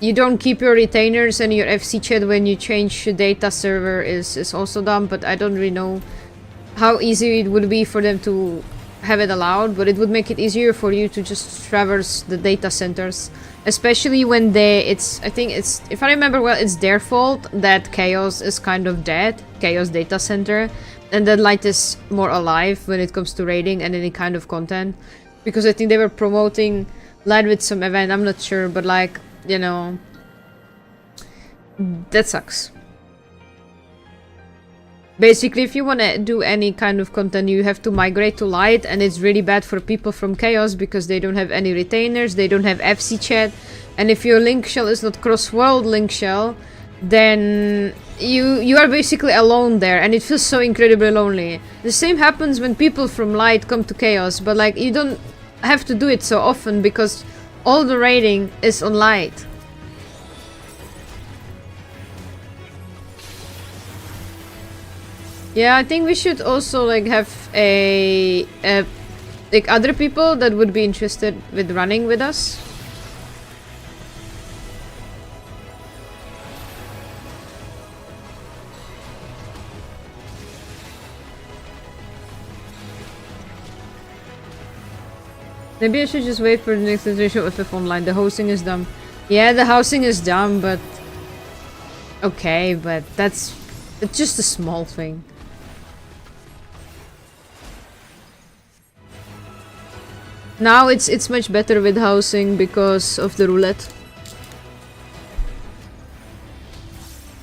you don't keep your retainers and your FC chat when you change the data server is also dumb, but I don't really know how easy it would be for them to have it allowed, but it would make it easier for you to just traverse the data centers. Especially when I think it's, if I remember well, it's their fault that Chaos is kind of dead, Chaos data center, and that Light is more alive when it comes to raiding and any kind of content. Because I think they were promoting Light with some event, I'm not sure, but like, you know, that sucks. Basically, if you want to do any kind of content, you have to migrate to Light, and it's really bad for people from Chaos because they don't have any retainers, they don't have FC chat, and if your link shell is not cross-world link shell, then you are basically alone there, and it feels so incredibly lonely. The same happens when people from Light come to Chaos, but like you don't have to do it so often because all the raiding is on Light. Yeah, I think we should also like have like other people that would be interested with running with us. Maybe I should just wait for the next iteration of FF Online. The hosting is dumb. Yeah, the housing is dumb, but okay, but it's just a small thing. Now it's much better with housing because of the roulette.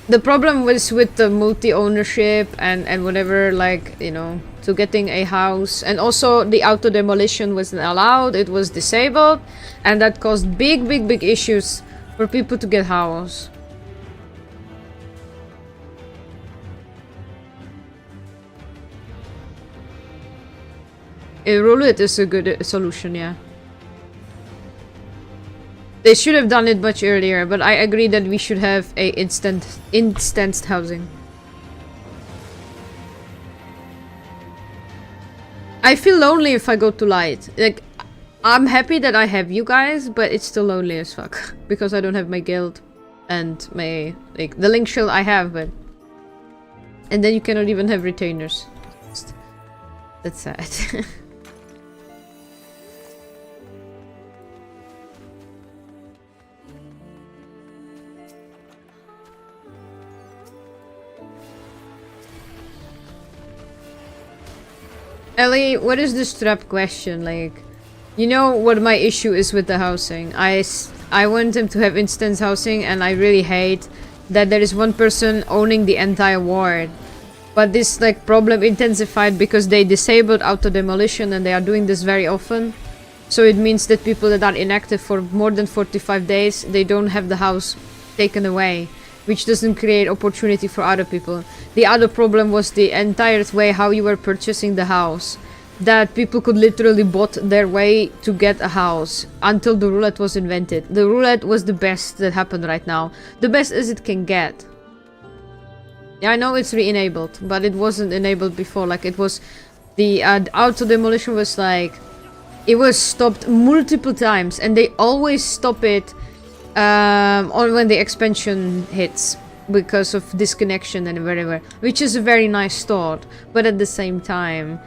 The problem was with the multi-ownership and whatever, like, you know, to getting a house. And also the auto-demolition wasn't allowed, it was disabled. And that caused big issues for people to get house. Roulette is a good solution, yeah. They should have done it much earlier, but I agree that we should have a instanced housing. I feel lonely if I go to Light. Like, I'm happy that I have you guys, but it's still lonely as fuck. Because I don't have my guild and my, like, the link shell I have, but... And then you cannot even have retainers. That's sad. Ellie, what is this trap question? Like, you know what my issue is with the housing. I want them to have instance housing, and I really hate that there is one person owning the entire ward. But this like problem intensified because they disabled auto demolition, and they are doing this very often. So it means that people that are inactive for more than 45 days, they don't have the house taken away. which doesn't create opportunity for other people. The other problem was the entire way how you were purchasing the house, that people could literally bot their way to get a house until the roulette was invented. The roulette was the best that happened right now, the best as it can get. Yeah, I know it's re-enabled, but it wasn't enabled before. Like, it was the auto demolition was like, it was stopped multiple times, and they always stop it on when the expansion hits because of disconnection and whatever, which is a very nice thought, but at the same time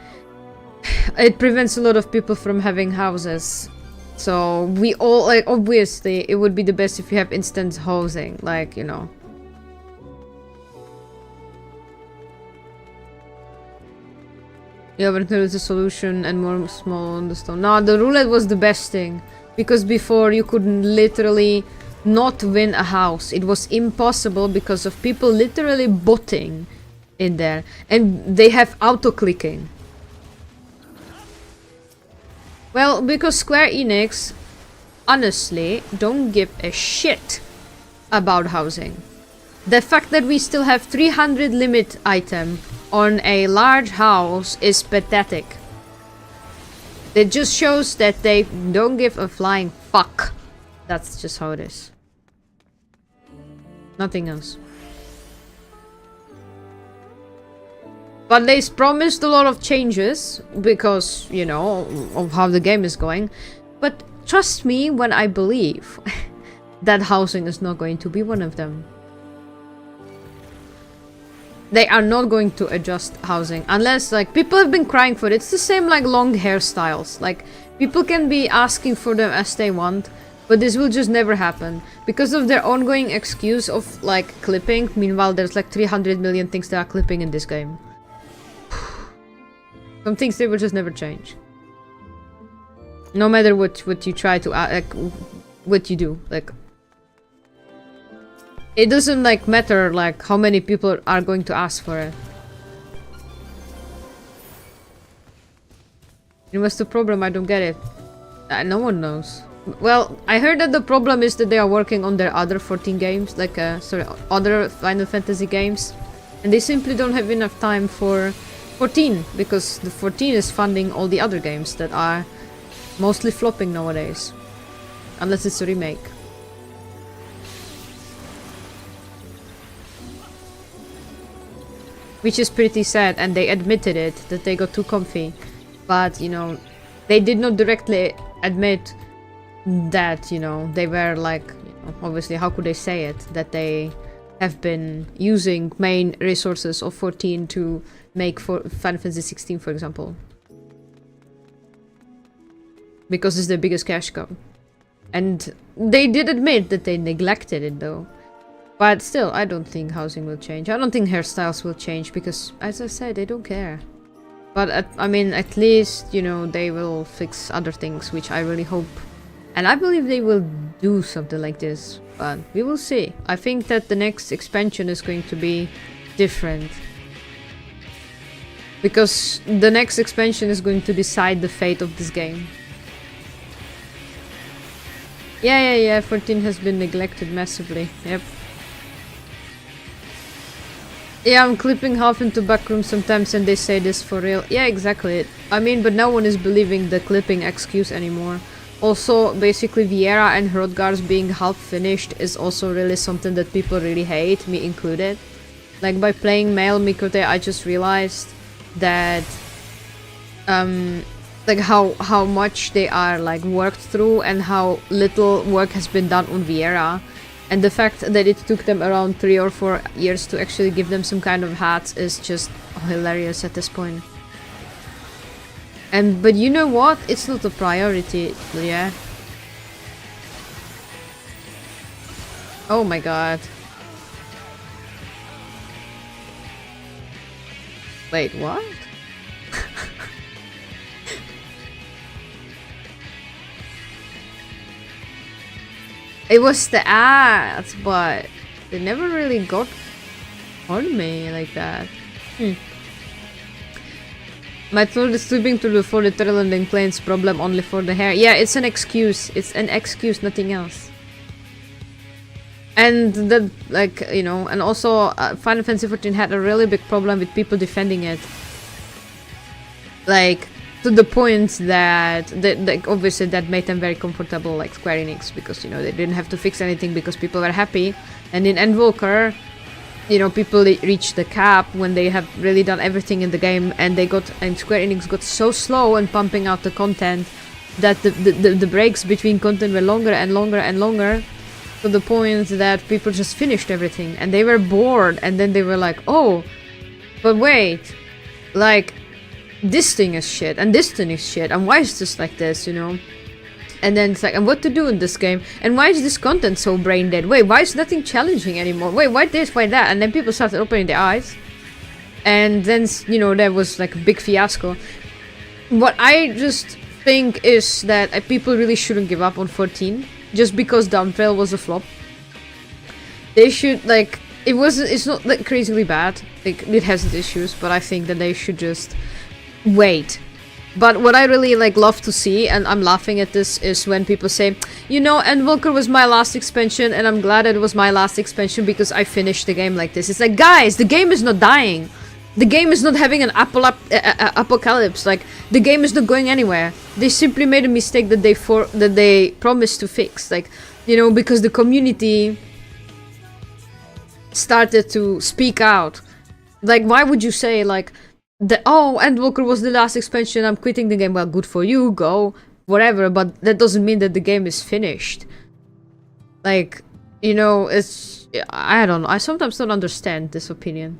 it prevents a lot of people from having houses. So we all, like, obviously it would be the best if you have instant housing, like, you know. Yeah, but there is a solution and more small on the stone. No, the roulette was the best thing. Because before you could literally not win a house. It was impossible because of people literally botting in there. And they have auto-clicking. Well, because Square Enix, honestly, don't give a shit about housing. The fact that we still have 300 limit item on a large house is pathetic. It just shows that they don't give a flying fuck. That's just how it is. Nothing else. But they promised a lot of changes because, you know, of how the game is going. But trust me when I believe that housing is not going to be one of them. They are not going to adjust housing unless, like, people have been crying for it. It's the same like long hairstyles. Like, people can be asking for them as they want, but this will just never happen because of their ongoing excuse of, like, clipping. Meanwhile, there's like 300 million things that are clipping in this game. Some things they will just never change. No matter what you try to like, what you do, like. It doesn't, like, matter, like, how many people are going to ask for it. And what's the problem? I don't get it. No one knows. Well, I heard that the problem is that they are working on their other 14 games, like, sorry, other Final Fantasy games. And they simply don't have enough time for 14, because the 14 is funding all the other games that are mostly flopping nowadays. Unless it's a remake. Which is pretty sad, and they admitted it, that they got too comfy. But, you know, they did not directly admit that, you know, they were like, you know, obviously, how could they say it? That they have been using main resources of 14 to make for Final Fantasy 16, for example. Because it's their biggest cash cow. And they did admit that they neglected it, though. But still, I don't think housing will change. I don't think hairstyles will change because, as I said, they don't care. But, I mean, at least, you know, they will fix other things, which I really hope. And I believe they will do something like this. But we will see. I think that the next expansion is going to be different. Because the next expansion is going to decide the fate of this game. Yeah, 14 has been neglected massively. Yep. Yeah, I'm clipping half into backrooms sometimes and they say this for real. Yeah, exactly. I mean, but no one is believing the clipping excuse anymore. Also, basically Viera and Hrothgar's being half finished is also really something that people really hate, me included. Like, by playing male Mikote, I just realized that like how much they are, like, worked through and how little work has been done on Viera. And the fact that it took them around 3 or 4 years to actually give them some kind of hats is just hilarious at this point. But you know what? It's not a priority, yeah. Oh my god. Wait, what? It was the ads, but they never really got on me like that. My throat is sweeping through the floor, literal landing planes, problem only for the hair. Yeah, it's an excuse. It's an excuse, nothing else. And that, like, you know, and also Final Fantasy 14 had a really big problem with people defending it. Like, to the point that, like, obviously that made them very comfortable, like Square Enix, because, you know, they didn't have to fix anything because people were happy. And in Endwalker, you know, people reached the cap when they have really done everything in the game, and Square Enix got so slow in pumping out the content that the breaks between content were longer and longer and longer, to the point that people just finished everything and they were bored, and then they were like, oh, but wait, like, this thing is shit and this thing is shit, and why is this like this, you know? And then it's like, and what to do in this game, and why is this content so brain dead? Wait, why is nothing challenging anymore? Wait, why this, why that? And then people started opening their eyes, and then, you know, there was like a big fiasco. What I just think is that people really shouldn't give up on 14 just because Downtrail was a flop. They should, like, it's not like crazily bad, like, it has its issues, but I think that they should just wait. But what I really, like, love to see, and I'm laughing at this, is when people say, you know, Endwalker was my last expansion, and I'm glad it was my last expansion because I finished the game like this. It's like, guys, the game is not dying. The game is not having an apocalypse. Like, the game is not going anywhere. They simply made a mistake that they promised to fix. Like, you know, because the community started to speak out. Like, why would you say, like, oh, Endwalker was the last expansion, I'm quitting the game? Well, good for you, go, whatever, but that doesn't mean that the game is finished. Like, you know, it's, I don't know, I sometimes don't understand this opinion.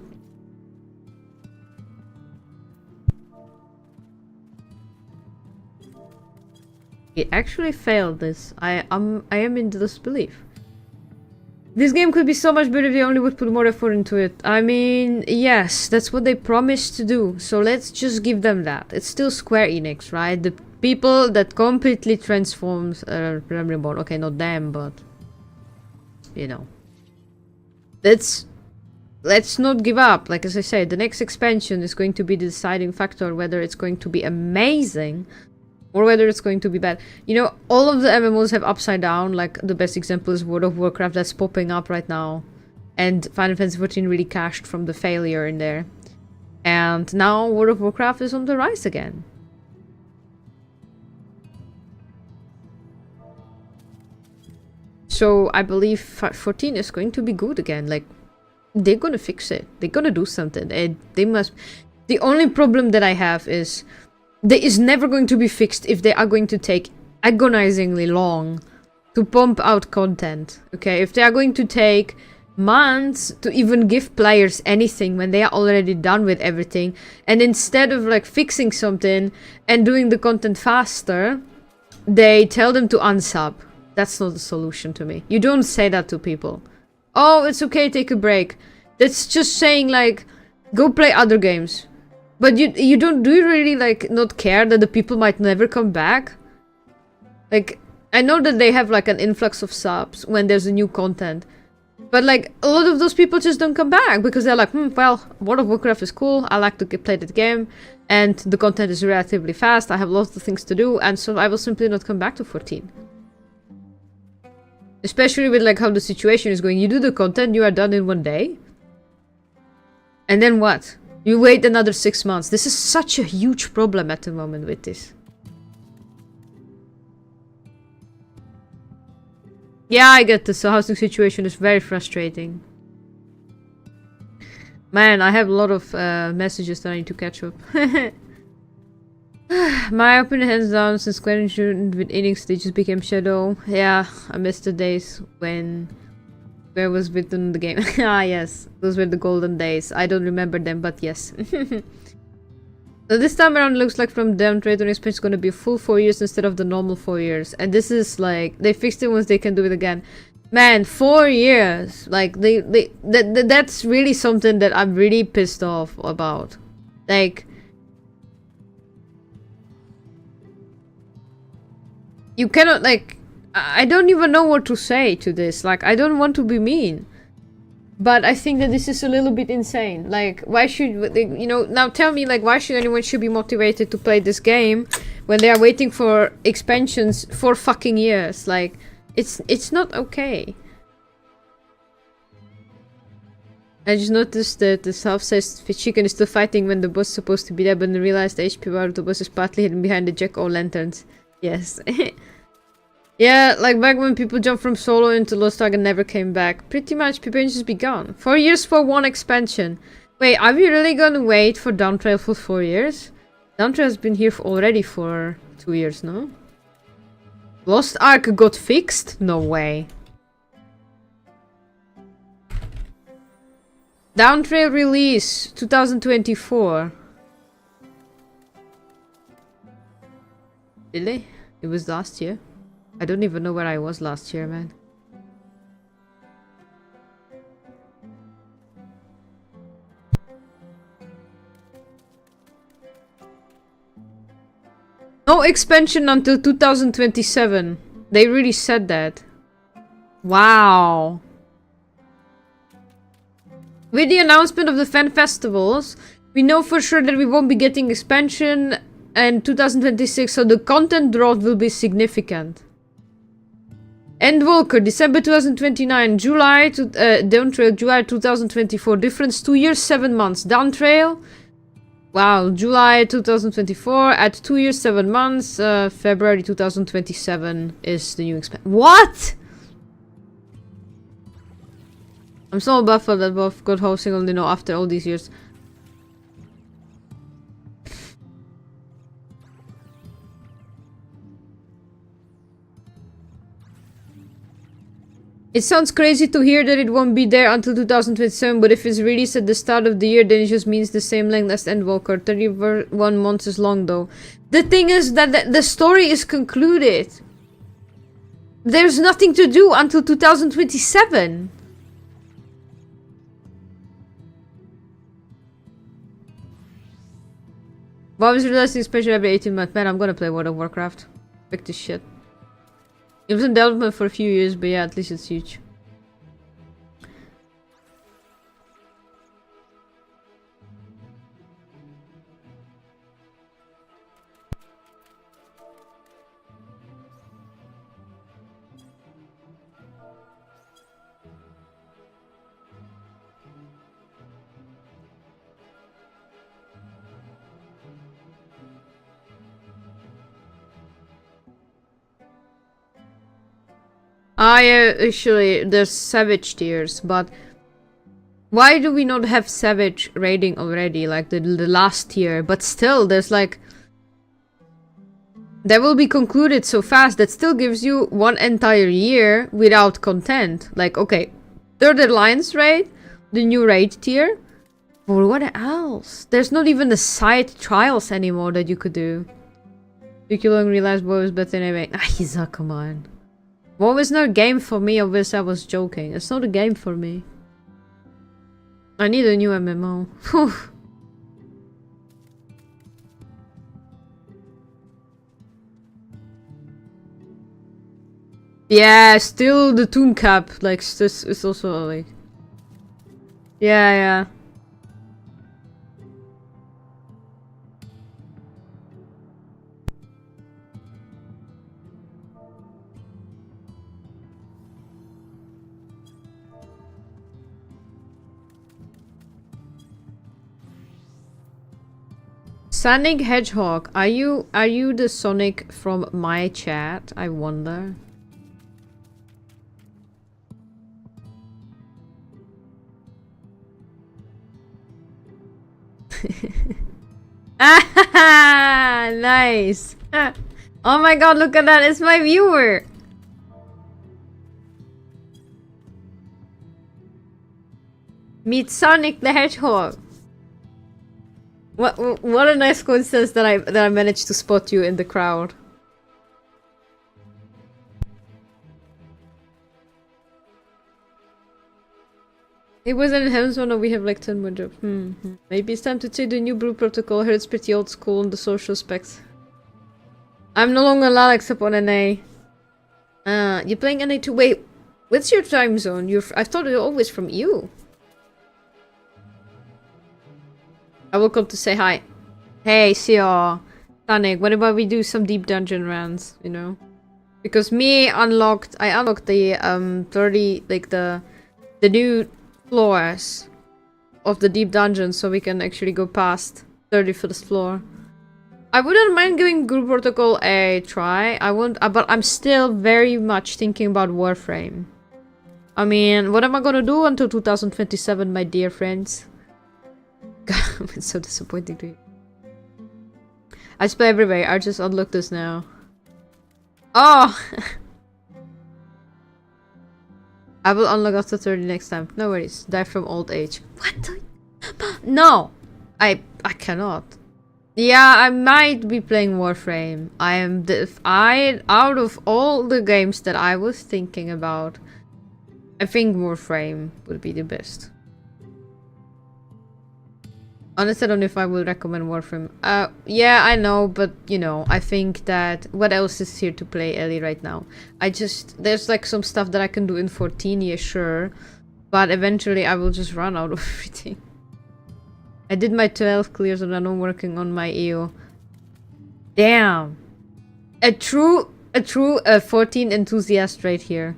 It actually failed this. I am in disbelief. This game could be so much better if they only would put more effort into it. I mean, yes, that's what they promised to do, so let's just give them that. It's still Square Enix, right? The people that completely transforms Memory Board. Okay, not them, but, you know. Let's not give up. Like, as I said, the next expansion is going to be the deciding factor whether it's going to be amazing or whether it's going to be bad. You know, all of the MMOs have upside down. Like, the best example is World of Warcraft that's popping up right now. And Final Fantasy 14 really cashed from the failure in there. And now World of Warcraft is on the rise again. So I believe 14 is going to be good again. Like, they're gonna fix it. They're gonna do something. They must... The only problem that I have is... That is never going to be fixed if they are going to take agonizingly long to pump out content. Okay, if they are going to take months to even give players anything when they are already done with everything, and instead of, like, fixing something and doing the content faster, they tell them to unsub. That's not a solution to me. You don't say that to people. Oh, it's okay, take a break. That's just saying, like, go play other games. But do you really, like, not care that the people might never come back? Like, I know that they have, like, an influx of subs when there's a new content. But, like, a lot of those people just don't come back because they're like, well, World of Warcraft is cool, I like to play that game, and the content is relatively fast, I have lots of things to do, and so I will simply not come back to 14. Especially with, like, how the situation is going. You do the content, you are done in one day. And then what? You wait another 6 months. This is such a huge problem at the moment with this. Yeah, I get this. The housing situation is very frustrating. Man, I have a lot of messages that I need to catch up. My opinion, hands down, since Square Enix with Enix, they just became Shadow. Yeah, I miss the days when... Where was written the game? Ah, yes. Those were the golden days. I don't remember them, but yes. So this time around, looks like from them, Trade on Expansion is going to be a full 4 years instead of the normal 4 years. And this is like... They fixed it once they can do it again. Man, 4 years! Like, that's really something that I'm really pissed off about. Like... You cannot, like... I don't even know what to say to this. Like, I don't want to be mean. But I think that this is a little bit insane. Like, why should... You know, now tell me, like, why should anyone should be motivated to play this game when they are waiting for expansions for fucking years? Like, it's not okay. I just noticed that the half-sized chicken is still fighting when the boss is supposed to be there, but then realized the HP bar of the boss is partly hidden behind the jack-o'-lanterns. Yes. Yeah, like back when people jumped from solo into Lost Ark and never came back. Pretty much, people can just be gone. 4 years for one expansion. Wait, are we really gonna wait for Downtrail for 4 years? Downtrail has been here already for 2 years, no? Lost Ark got fixed? No way. Downtrail release 2024. Really? It was last year? I don't even know where I was last year, man. No expansion until 2027. They really said that. Wow. With the announcement of the fan festivals, we know for sure that we won't be getting expansion in 2026, so the content drought will be significant. Endwalker, December 2029, Downtrail, July 2024. Difference 2 years, 7 months. Downtrail, wow, July 2024. At 2 years, 7 months, February 2027 is the new expansion. What? I'm so baffled that both got hosting only now after all these years. It sounds crazy to hear that it won't be there until 2027, but if it's released at the start of the year, then it just means the same length as Endwalker. 31 months is long, though. The thing is that the story is concluded. There's nothing to do until 2027. Bob is releasing special every 18 months. Man, I'm gonna play World of Warcraft. Pick this shit. It was in development for a few years, but yeah, at least it's huge. Actually, there's Savage tiers, but why do we not have Savage rating already, like the last tier? But still, there's like... That will be concluded so fast, that still gives you 1 entire year without content. Like, okay, Third Alliance raid, the new raid tier. But what else? There's not even the side trials anymore that you could do. You long realized what was better anyway. Ah, come on. WoW is not a game for me, obviously I was joking. It's not a game for me. I need a new MMO. Yeah, still the Tomb Cap, like, it's also like... Yeah. Sonic Hedgehog, are you the Sonic from my chat? I wonder. Ah, nice. Oh my god, look at that. It's my viewer. Meet Sonic the Hedgehog. What a nice coincidence that I managed to spot you in the crowd. It wasn't hands-on or we have like 10 more jobs. Maybe it's time to take the new blue protocol. I heard it's pretty old school on the social specs. I'm no longer allowed except on NA. You're playing NA too? Wait, what's your time zone? I thought it was always from you. I woke up to say hi. Hey, see ya. Sonic, what about we do some deep dungeon runs, you know? Because I unlocked the 30, like the new floors of the deep dungeon so we can actually go past 31st floor. I wouldn't mind giving Group Protocol a try. I won't, but I'm still very much thinking about Warframe. I mean, what am I gonna do until 2027, my dear friends? God, it's so disappointing to you. I just play everywhere. I just unlock this now. Oh! I will unlock after 30 next time. No worries. Die from old age. What? No! I cannot. Yeah, I might be playing Warframe. Out of all the games that I was thinking about, I think Warframe would be the best. Honestly, I don't know if I would recommend Warframe. Yeah, I know, but you know, I think that what else is here to play Ellie right now? There's like some stuff that I can do in 14, yeah, sure. But eventually I will just run out of everything. I did my 12 clears and I'm working on my EO. Damn. A true 14 enthusiast right here.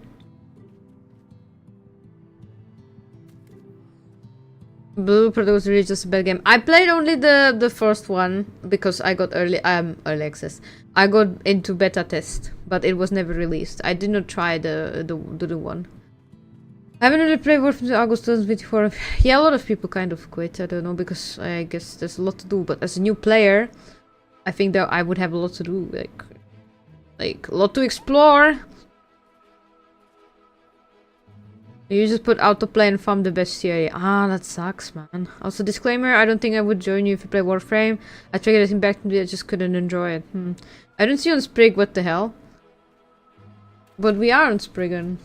Blue Protocol was really just a bad game. I played only the first one because I got early access. I got into beta test, but it was never released. I did not try the one. I haven't really played Warframe since August 2024. Yeah, a lot of people kind of quit. I don't know, because I guess there's a lot to do. But as a new player, I think that I would have a lot to do, like a lot to explore. You just put autoplay and farm the bestiary. Ah, that sucks, man. Also, disclaimer, I don't think I would join you if you play Warframe. I tried getting back to it, I just couldn't enjoy it. I don't see on Sprig, what the hell? But we are on Spriggan.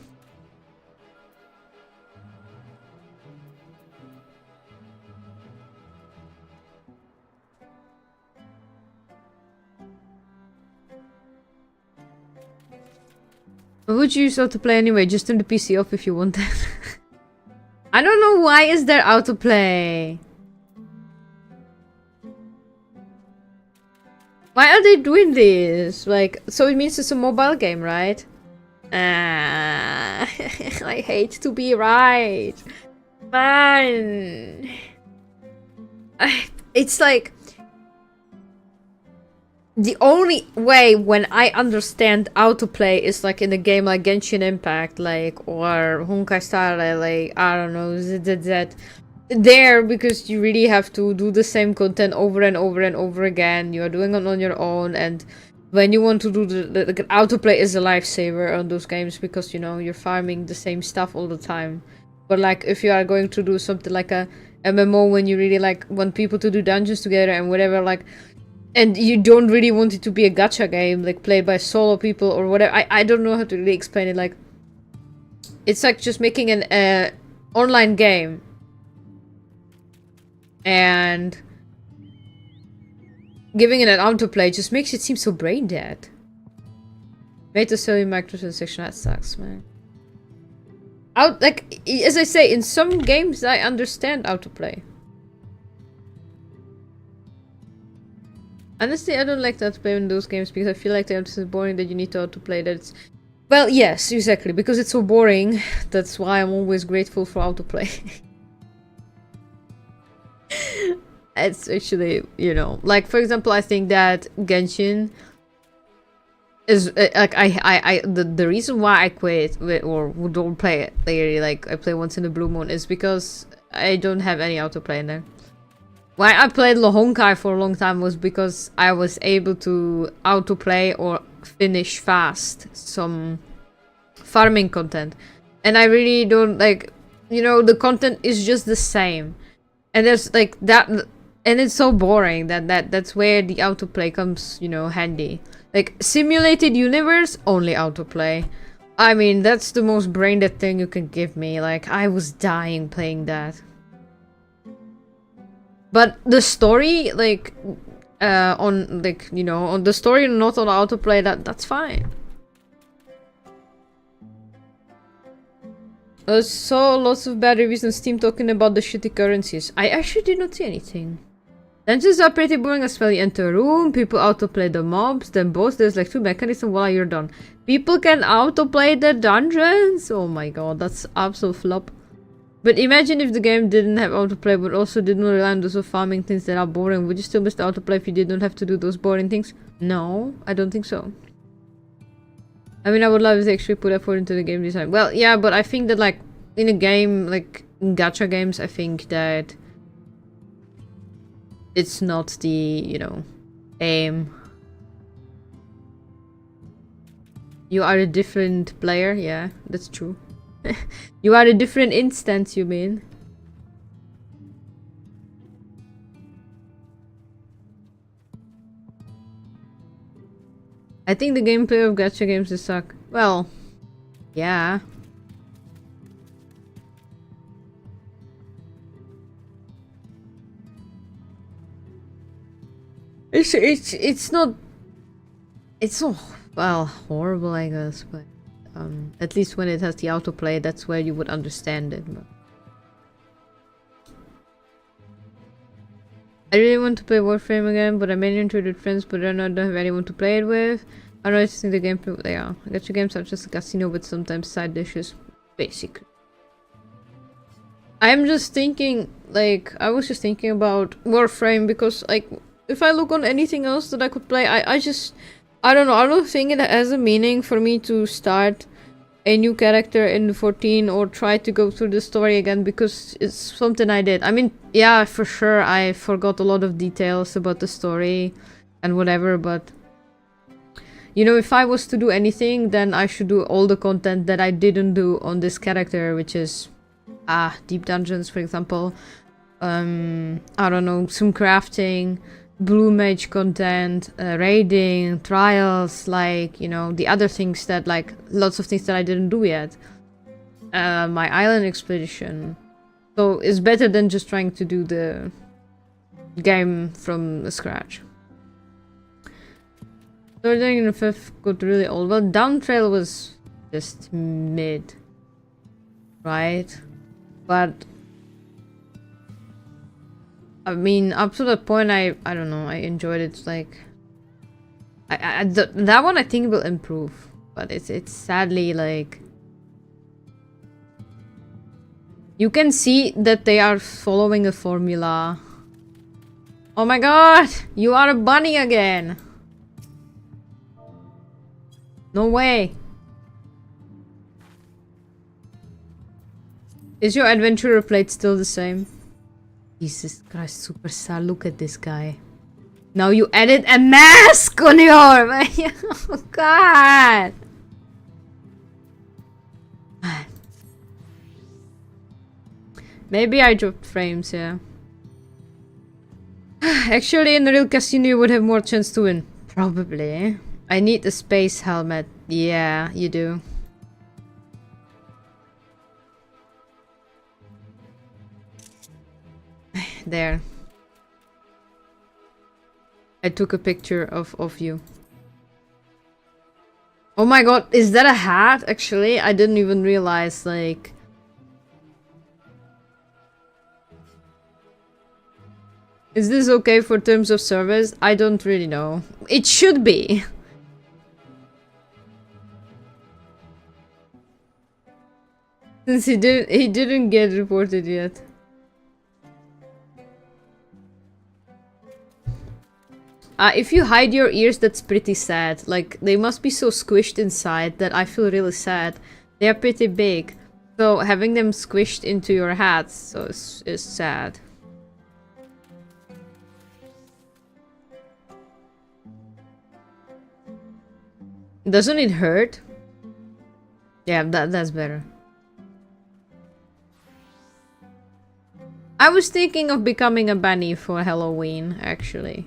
Would you use autoplay anyway? Just turn the PC off if you want that. I don't know why is there autoplay. Why are they doing this? Like, so it means it's a mobile game, right? I hate to be right. Man. It's like... The only way when I understand autoplay is like in a game like Genshin Impact, like, or Honkai Star, like, I don't know, that there, because you really have to do the same content over and over and over again. You are doing it on your own, and when you want to do the autoplay is a lifesaver on those games, because, you know, you're farming the same stuff all the time. But like, if you are going to do something like a MMO, when you really like want people to do dungeons together and whatever, like, and you don't really want it to be a gacha game, like played by solo people or whatever. I don't know how to really explain it. Like, it's like just making an online game and giving it an autoplay just makes it seem so brain dead. Made to sell you microtransaction, that sucks, man. Like, as I say, in some games I understand autoplay. Honestly, I don't like to autoplay in those games because I feel like they're so boring that you need to autoplay. That's, well, yes, exactly, because it's so boring. That's why I'm always grateful for autoplay. It's actually, you know, like, for example, I think that Genshin is like the reason why I quit or don't play it later, like I play once in a blue moon, is because I don't have any autoplay in there. Why I played Honkai for a long time was because I was able to autoplay or finish fast some farming content. And I really don't, like, you know, the content is just the same. And there's like that, and it's so boring that's where the autoplay comes, you know, handy. Like, simulated universe, only autoplay. I mean, that's the most brain dead thing you can give me. Like, I was dying playing that. But the story, like, on, like, you know, on the story, not on autoplay, that's fine. I saw lots of bad reviews on Steam talking about the shitty currencies. I actually did not see anything. Dungeons are pretty boring as well. You enter a room, people autoplay the mobs, then boss, there's like 2 mechanics and voila, you're done. People can autoplay the dungeons? Oh my god, that's absolute flop. But imagine if the game didn't have autoplay, but also did not rely on those of farming things that are boring. Would you still miss the autoplay if you did not have to do those boring things? No, I don't think so. I mean, I would love if they actually put effort into the game design. Well, yeah, but I think that, like, in a game, like, in gacha games, I think that it's not the, you know, aim. You are a different player, yeah, that's true. You are a different instance, you mean? I think the gameplay of gacha games is suck. Well, yeah. It's not well horrible, I guess, but at least when it has the autoplay, that's where you would understand it. But I really want to play Warframe again, but I mainly enjoyed with friends, but I don't have anyone to play it with. I don't know, I just think the gameplay, yeah, gacha games are just a casino with sometimes side dishes, basically. I'm just thinking, like, I was just thinking about Warframe because, like, if I look on anything else that I could play, I don't know, I don't think it has a meaning for me to start a new character in 14 or try to go through the story again because it's something I did. I mean, yeah, for sure, I forgot a lot of details about the story and whatever, but you know, if I was to do anything, then I should do all the content that I didn't do on this character, which is deep dungeons, for example. I don't know, some crafting, blue mage content, raiding, trials, like, you know, the other things that, like, lots of things that I didn't do yet. My island expedition. So it's better than just trying to do the game from scratch. Third and the fifth got really old. Well, Down Trail was just mid, right? But I mean, up to that point, I don't know, I enjoyed it. Like, that one I think will improve, but it's sadly, like, you can see that they are following a formula. Oh my god, you are a bunny again. No way. Is your adventurer plate still the same? Jesus Christ, Superstar, look at this guy. Now you added a mask on your... Oh god. Maybe I dropped frames, yeah. Actually, in the real casino you would have more chance to win. Probably. I need the space helmet. Yeah, you do. There. I took a picture of you. Oh my god, is that a hat? Actually, I didn't even realize, like... Is this okay for terms of service? I don't really know. It should be. Since he didn't get reported yet. If you hide your ears, that's pretty sad. Like, they must be so squished inside that I feel really sad. They are pretty big. So having them squished into your hat so is sad. Doesn't it hurt? Yeah, that's better. I was thinking of becoming a bunny for Halloween, actually.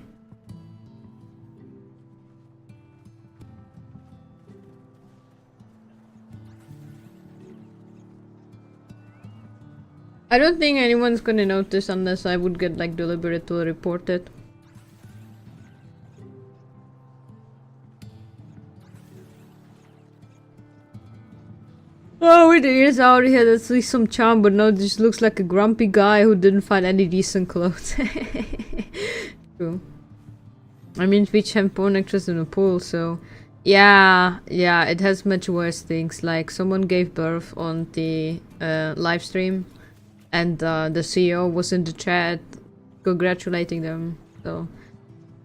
I don't think anyone's gonna notice unless I would get, like, deliberately reported. Oh, with the ears out, he had at least some charm, but now just looks like a grumpy guy who didn't find any decent clothes. True. I mean, Twitch have porn actress in a pool, so... Yeah, it has much worse things, like someone gave birth on the live stream, and the CEO was in the chat congratulating them. So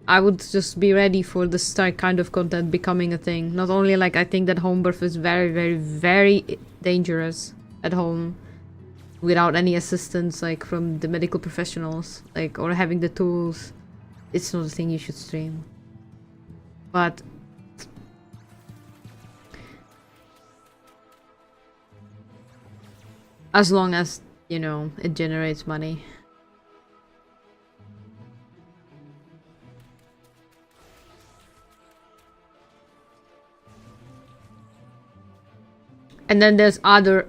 I would just be ready for this kind of content becoming a thing. Not only like I think that home birth is very, very, very dangerous at home without any assistance like from the medical professionals, like, or having the tools. It's not a thing you should stream. But as long as, you know, it generates money. And then there's other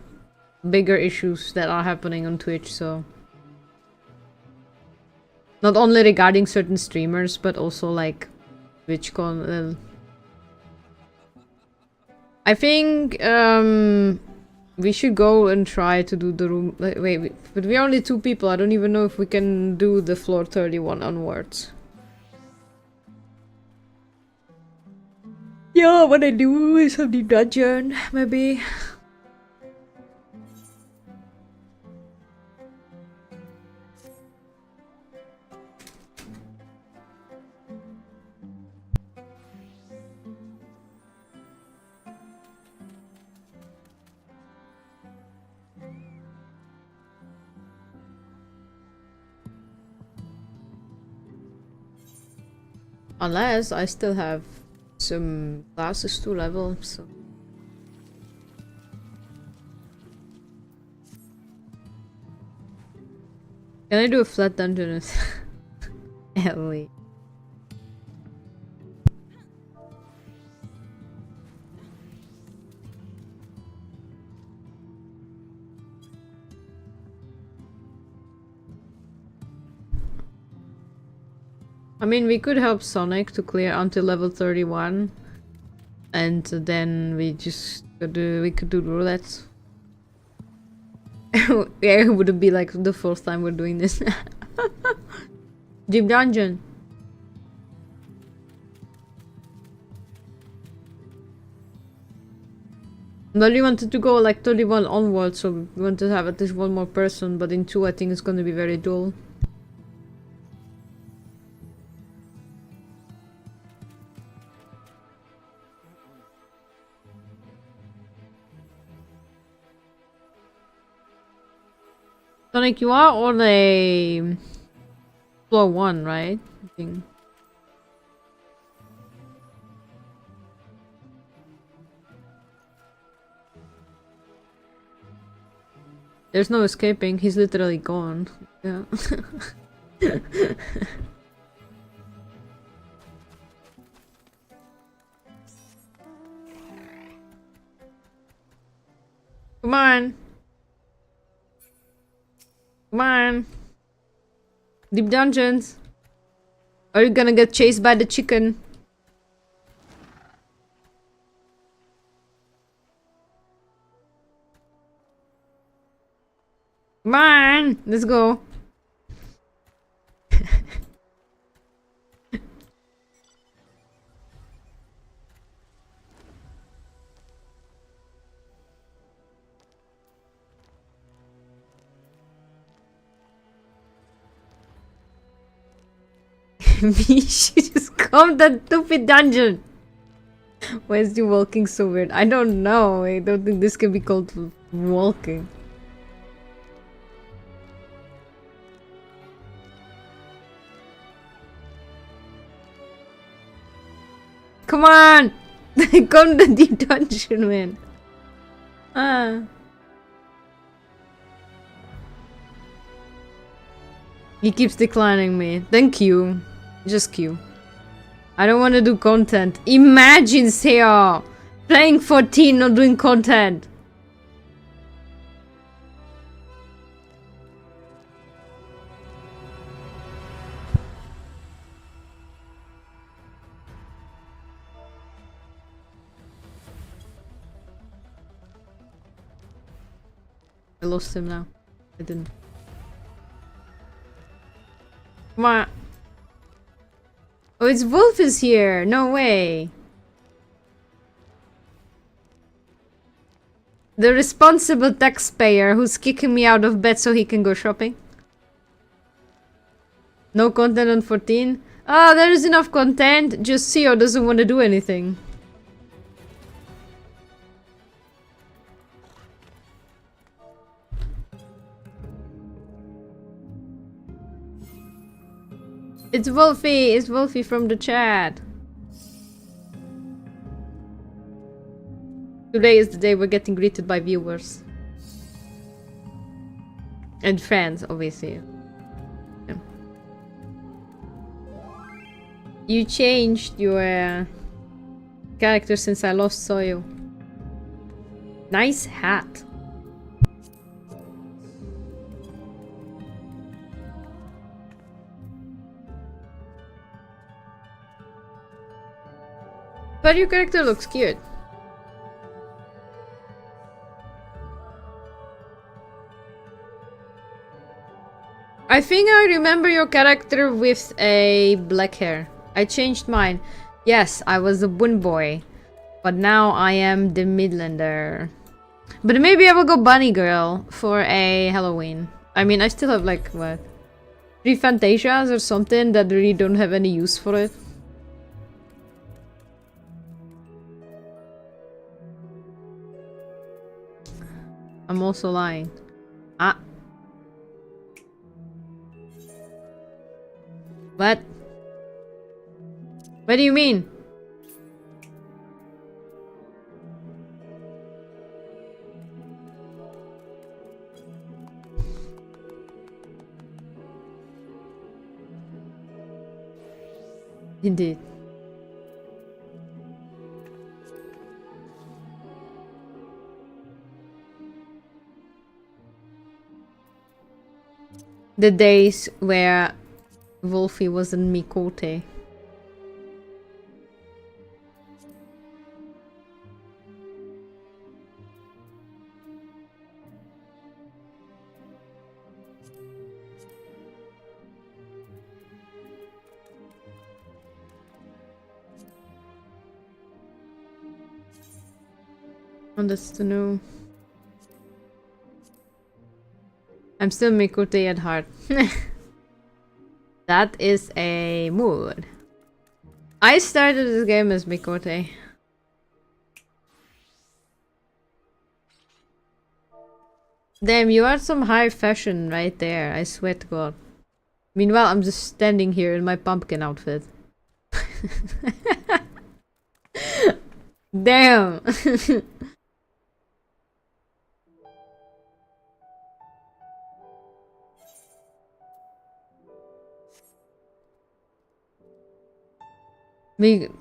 bigger issues that are happening on Twitch, so not only regarding certain streamers, but also like TwitchCon. I think we should go and try to do the room. Wait, but we're only 2 people. I don't even know if we can do the floor 31 onwards. Yeah, what I do is have the dungeon, maybe. Unless I still have some classes to level, so. Can I do a flat dungeon with Ellie? I mean, we could help Sonic to clear until level 31, and then we just could do roulette. Yeah, it wouldn't be like the first time we're doing this. Deep dungeon. Well, we wanted to go like 31 onwards, so we want to have at least 1 more person, but in 2 I think it's gonna be very dull. Sonic, you are on a floor 1, right? I think. There's no escaping, he's literally gone. Yeah. Come on! Come on! Deep dungeons! Are you gonna get chased by the chicken? Come on! Let's go! We should just come that stupid dungeon! Why is he walking so weird? I don't know. I don't think this can be called walking. Come on! Come to the deep dungeon, man. Ah. He keeps declining me. Thank you. Just Q. I don't want to do content. Imagine, Seo! Playing 14, not doing content. I lost him now. I didn't. Come on. Oh, it's Wolf is here. No way. The responsible taxpayer who's kicking me out of bed so he can go shopping. No content on 14? Ah, there is enough content. Just Theo doesn't want to do anything. It's Wolfie. It's Wolfie from the chat. Today is the day we're getting greeted by viewers. And friends, obviously. Yeah. You changed your character since I last saw you. Nice hat. But your character looks cute. I think I remember your character with a black hair. I changed mine. Yes, I was a Boon Boy. But now I am the Midlander. But maybe I will go Bunny Girl for a Halloween. I mean, I still have like, what? 3 Fantasias or something that really don't have any use for it. I'm also lying. Ah. What? What do you mean? Indeed. The days where Wolfie was in Mikote. Oh, that's to know. I'm still Mikote at heart. That is a mood. I started this game as Mikote. Damn, you are some high fashion right there, I swear to God. Meanwhile, I'm just standing here in my pumpkin outfit. Damn!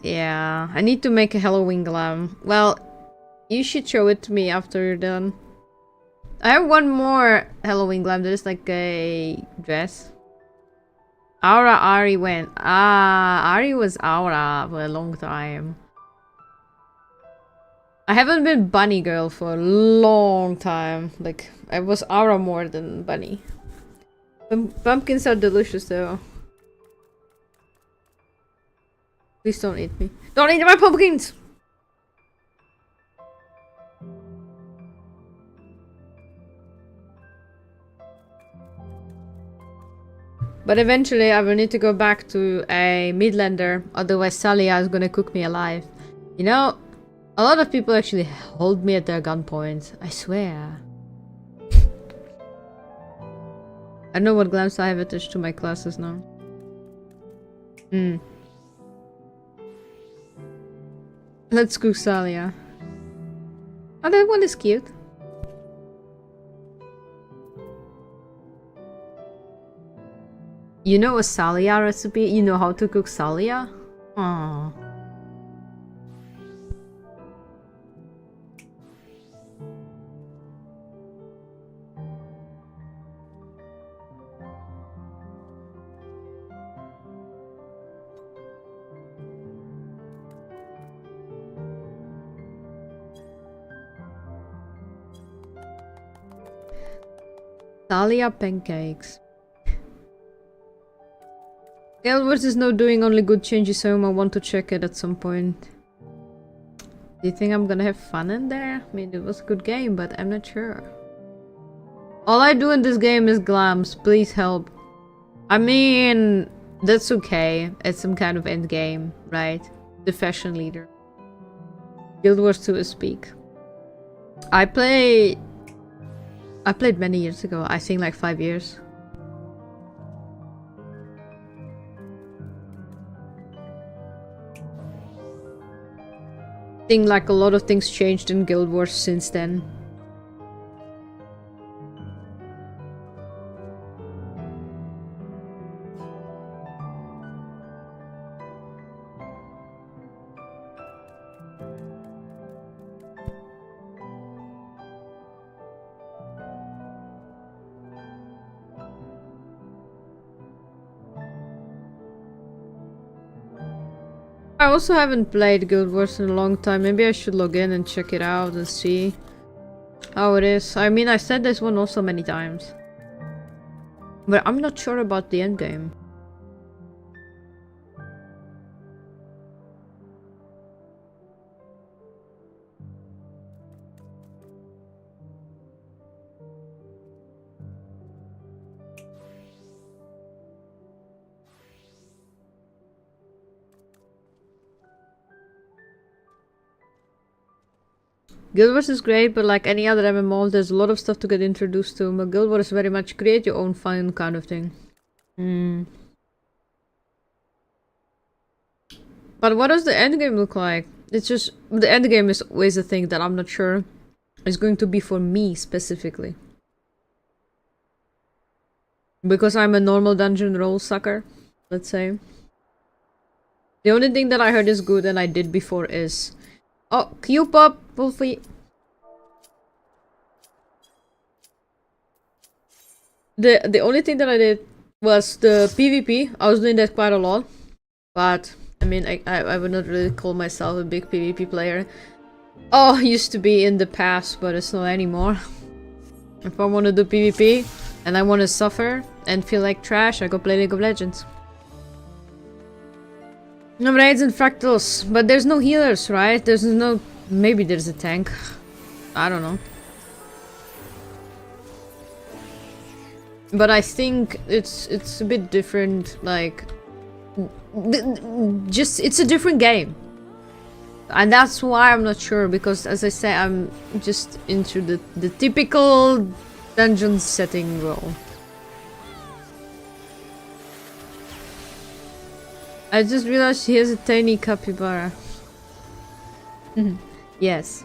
Yeah, I need to make a Halloween glam. Well, you should show it to me after you're done. I have one more Halloween glam that is like a dress. Aura Ari went. Ah, Ari was Aura for a long time. I haven't been Bunny Girl for a long time. Like, I was Aura more than Bunny. Pumpkins are delicious though. Please don't eat me. Don't eat my pumpkins! But eventually I will need to go back to a Midlander, otherwise Salia is gonna cook me alive. You know, a lot of people actually hold me at their gunpoint. I swear. I know what glams I have attached to my classes now. Let's cook Salia. Oh, that one is cute. You know a Salia recipe? You know how to cook Salia? Aww. Salia pancakes. Elvers is now doing only good changes home. I want to check it at some point. Do you think I'm gonna have fun in there? I mean, it was a good game, but I'm not sure. All I do in this game is glams. Please help. I mean, that's okay. It's some kind of end game, right? The fashion leader. Guild Wars 2 is peak. I played many years ago. I think like 5 years. I think like a lot of things changed in Guild Wars since then. I also haven't played Guild Wars in a long time. Maybe I should log in and check it out and see how it is. I mean, I said this one also many times. But I'm not sure about the endgame. Guild Wars is great, but like any other MMO, there's a lot of stuff to get introduced to. But Guild Wars is very much create your own fun kind of thing. But what does the endgame look like? It's just, the endgame is always a thing that I'm not sure is going to be for me specifically. Because I'm a normal dungeon roll sucker, let's say. The only thing that I heard is good and I did before is... Oh, queue up, Wolfie. The only thing that I did was the PvP. I was doing that quite a lot. But, I mean, I would not really call myself a big PvP player. Oh, used to be in the past, but it's not anymore. If I want to do PvP and I want to suffer and feel like trash, I go play League of Legends. No raids and fractals, but there's no healers, right? There's no... Maybe there's a tank. I don't know. But I think it's a bit different, like... Just, it's a different game. And that's why I'm not sure, because as I say, I'm just into the typical dungeon setting role. I just realized he has a tiny capybara. Yes.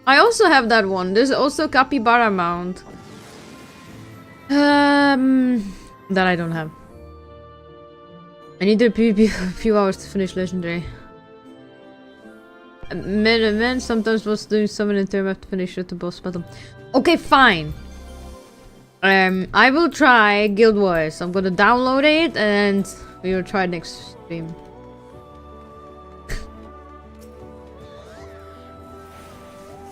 I also have that one. There's also capybara mount. That I don't have. I need to PvP for a few hours to finish legendary. Man, sometimes was doing summon in turn, I have to finish at the boss battle. Okay, fine. I will try Guild Wars. I'm gonna download it and we will try next stream.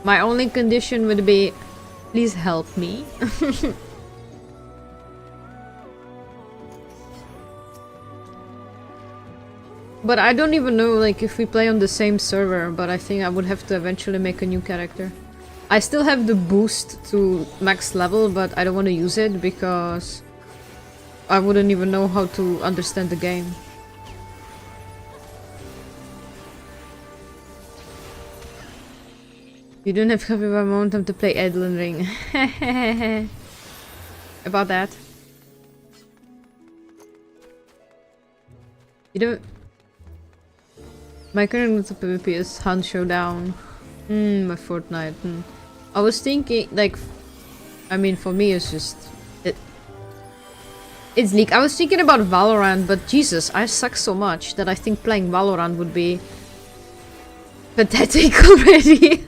My only condition would be, please help me. But I don't even know like if we play on the same server, but I think I would have to eventually make a new character. I still have the boost to max level, but I don't want to use it because I wouldn't even know how to understand the game. You don't have capybara momentum to play Elden Ring. About that. You don't... My current method of PvP is Hunt Showdown. My Fortnite. I was thinking, like... I mean, for me it's just... It's League. I was thinking about Valorant, but Jesus, I suck so much that I think playing Valorant would be... pathetic already.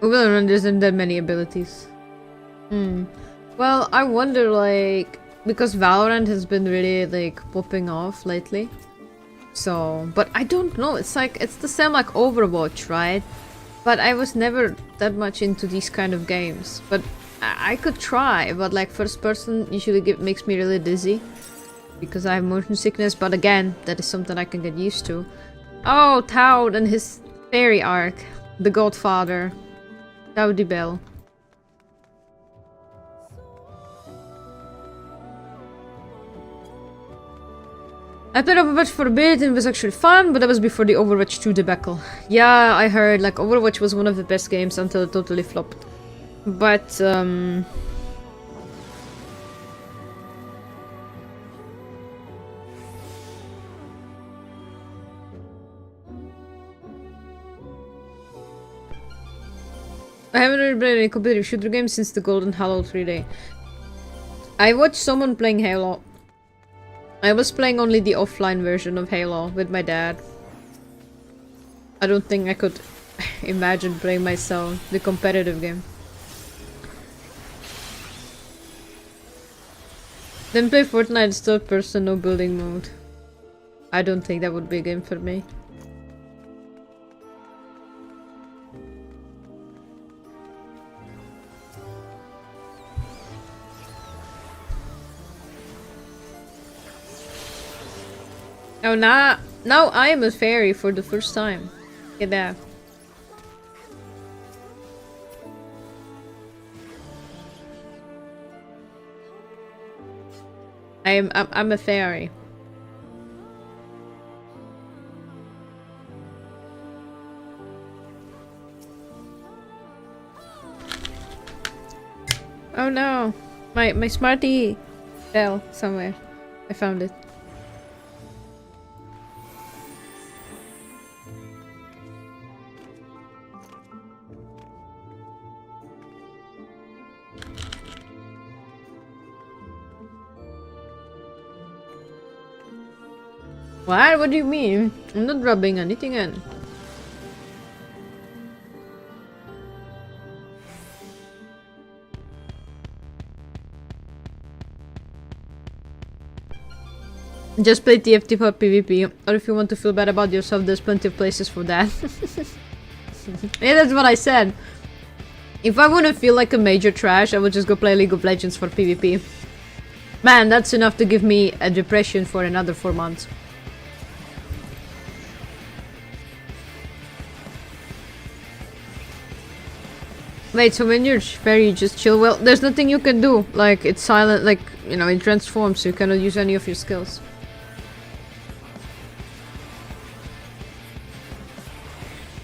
Well, there isn't that many abilities. Well, I wonder, like... because Valorant has been really like popping off lately. So, but I don't know, it's like, it's the same like Overwatch, right? But I was never that much into these kind of games. But I could try, but like first person usually makes me really dizzy. Because I have motion sickness, but again, that is something I can get used to. Oh, Toad and his fairy arc. The Godfather. Towdy Bell. I played Overwatch for a bit and it was actually fun, but that was before the Overwatch 2 debacle. Yeah, I heard, like, Overwatch was one of the best games until it totally flopped. But, I haven't really played any competitive shooter games since the Golden Halo 3D. I watched someone playing Halo. I was playing only the offline version of Halo with my dad. I don't think I could imagine playing myself the competitive game. Then play Fortnite third person, no building mode. I don't think that would be a game for me. Oh, now I am a fairy for the first time. Look at that. I'm a fairy. Oh no, my Smartie fell somewhere. I found it. What? What do you mean? I'm not rubbing anything in. Just play TFT for PvP, or if you want to feel bad about yourself, there's plenty of places for that. Yeah, that's what I said. If I want to feel like a major trash, I would just go play League of Legends for PvP. Man, that's enough to give me a depression for another 4 months. Wait, so when you're fairy, you just chill? Well, there's nothing you can do. Like, it's silent, like, you know, it transforms, so you cannot use any of your skills.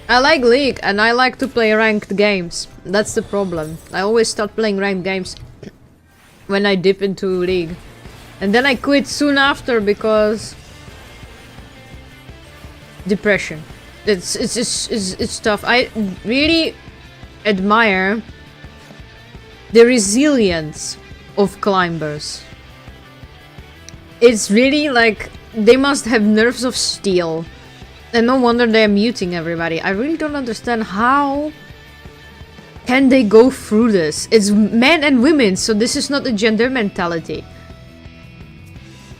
I like League, and I like to play ranked games. That's the problem. I always start playing ranked games when I dip into League. And then I quit soon after because... depression. It's tough. I really admire the resilience of climbers. It's really like they must have nerves of steel, and no wonder they're muting everybody. I really don't understand how can they go through this. It's men and women, so this is not a gender mentality.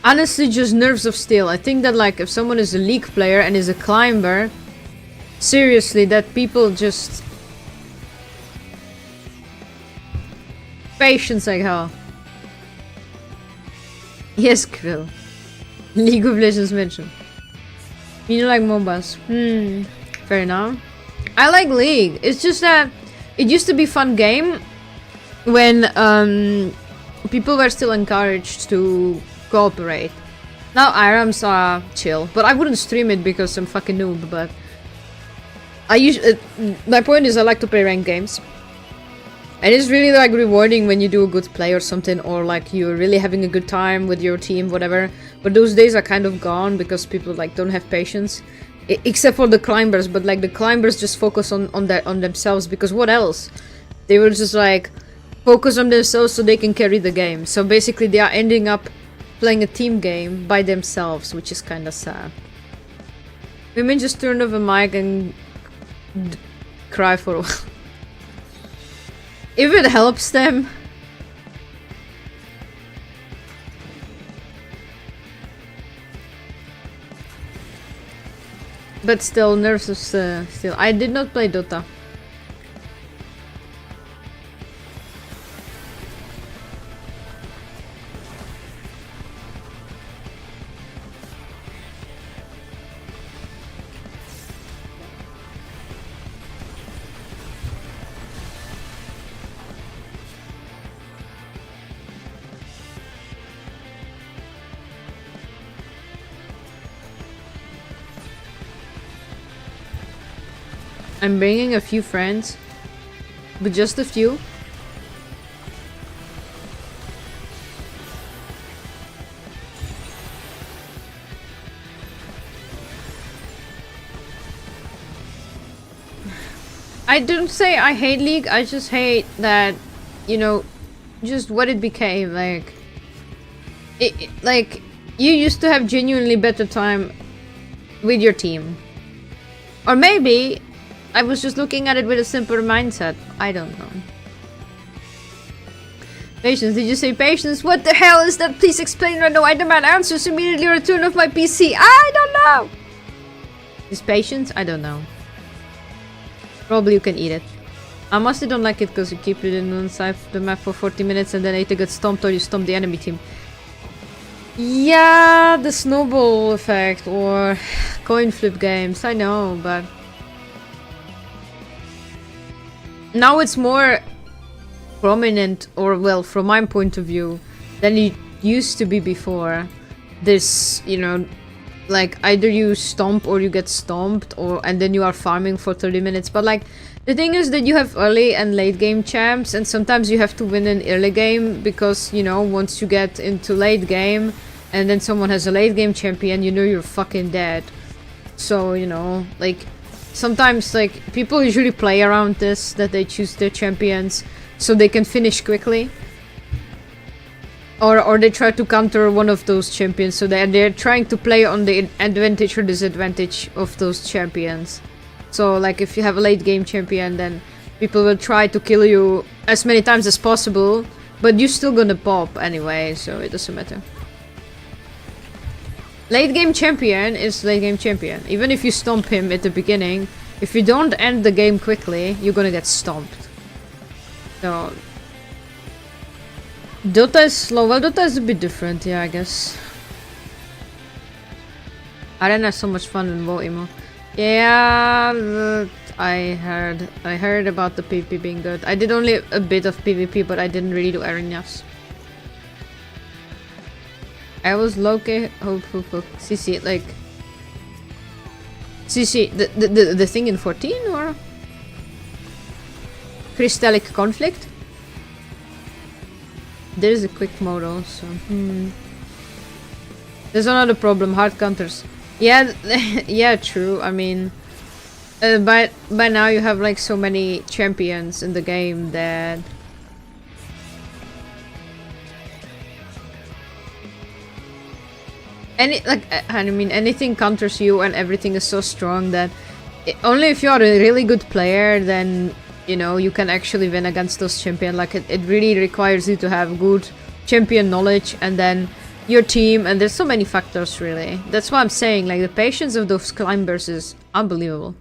Honestly, just nerves of steel. I think that like if someone is a League player and is a climber, seriously, that people just patience like hell. Yes, Krill. League of Legends mentioned. You like MOBAs? Fair enough. I like League. It's just that it used to be a fun game when people were still encouraged to cooperate. Now IRAMs are chill, but I wouldn't stream it because I'm fucking noob. But I usually my point is I like to play ranked games. And it's really like rewarding when you do a good play or something, or like you're really having a good time with your team, whatever. But those days are kind of gone because people like don't have patience, except for the climbers. But like the climbers just focus on themselves, because what else? They will just like focus on themselves so they can carry the game. So basically, they are ending up playing a team game by themselves, which is kind of sad. Women just turn off a mic and cry for a while. If it helps them. But still, nerves is still. I did not play Dota. I'm bringing a few friends, but just a few. I don't say I hate League, I just hate that, you know, just what it became, like... like, you used to have genuinely better time with your team. Or maybe I was just looking at it with a simpler mindset. I don't know. Patience, did you say patience? What the hell is that? Please explain right now. I demand answers immediately. Return of my PC. I don't know. Is patience? I don't know. Probably you can eat it. I mostly don't like it because you keep it in one side of the map for 40 minutes and then either get stomped or you stomp the enemy team. Yeah, the snowball effect or coin flip games. I know, but... now it's more prominent, or well, from my point of view, than it used to be before. This, you know, like either you stomp or you get stomped, or and then you are farming for 30 minutes. But like, the thing is that you have early and late game champs, and sometimes you have to win an early game because, you know, once you get into late game and then someone has a late game champion, you know you're fucking dead. So, you know, like... sometimes, like, people usually play around this, that they choose their champions so they can finish quickly. Or they try to counter one of those champions, so they're trying to play on the advantage or disadvantage of those champions. So, like, if you have a late game champion, then people will try to kill you as many times as possible, but you're still gonna pop anyway, so it doesn't matter. Late game champion is late game champion. Even if you stomp him at the beginning, if you don't end the game quickly, you're gonna get stomped. So... Dota is slow. Well, Dota is a bit different, yeah, I guess. Arena is so much fun in WoW emo. Yeah, I heard about the PvP being good. I did only a bit of PvP, but I didn't really do arenas. I was low-key hopeful. CC, like... CC, the thing in 14, or? Crystallic Conflict? There is a quick mode also. There's another problem, hard counters. Yeah, yeah, true. I mean... by now you have like so many champions in the game that... I mean, anything counters you and everything is so strong that only if you are a really good player, then, you know, you can actually win against those champions. Like, it really requires you to have good champion knowledge and then your team, and there's so many factors, really. That's why I'm saying, like, the patience of those climbers is unbelievable.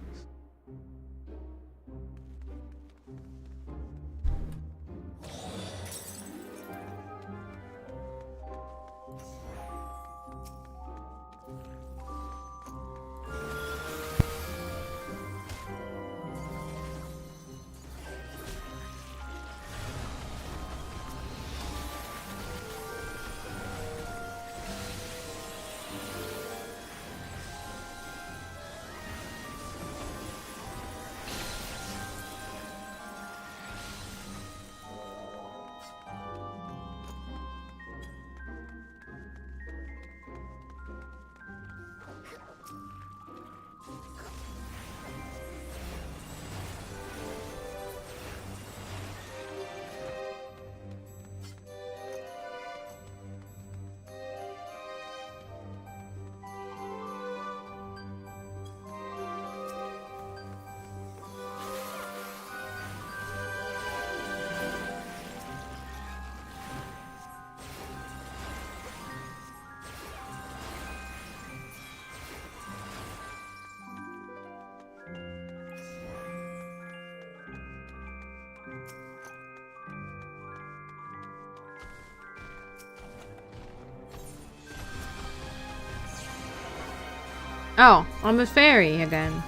Oh, I'm a fairy again.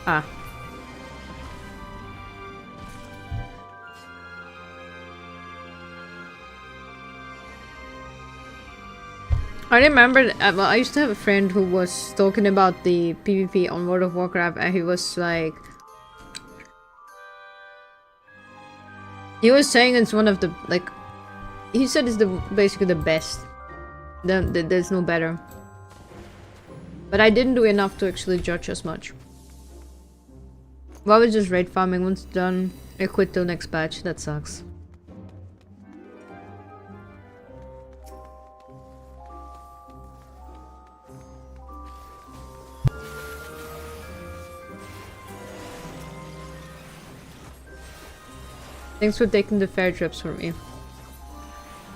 Ah. I remember, well, I used to have a friend who was talking about the PvP on World of Warcraft, and he was like... He was saying it's one of the, like... He said it's basically the best. There's no better. But I didn't do enough to actually judge as much. Well, I was just raid farming. Once done, I quit till next patch. That sucks. Thanks for taking the fair trips for me.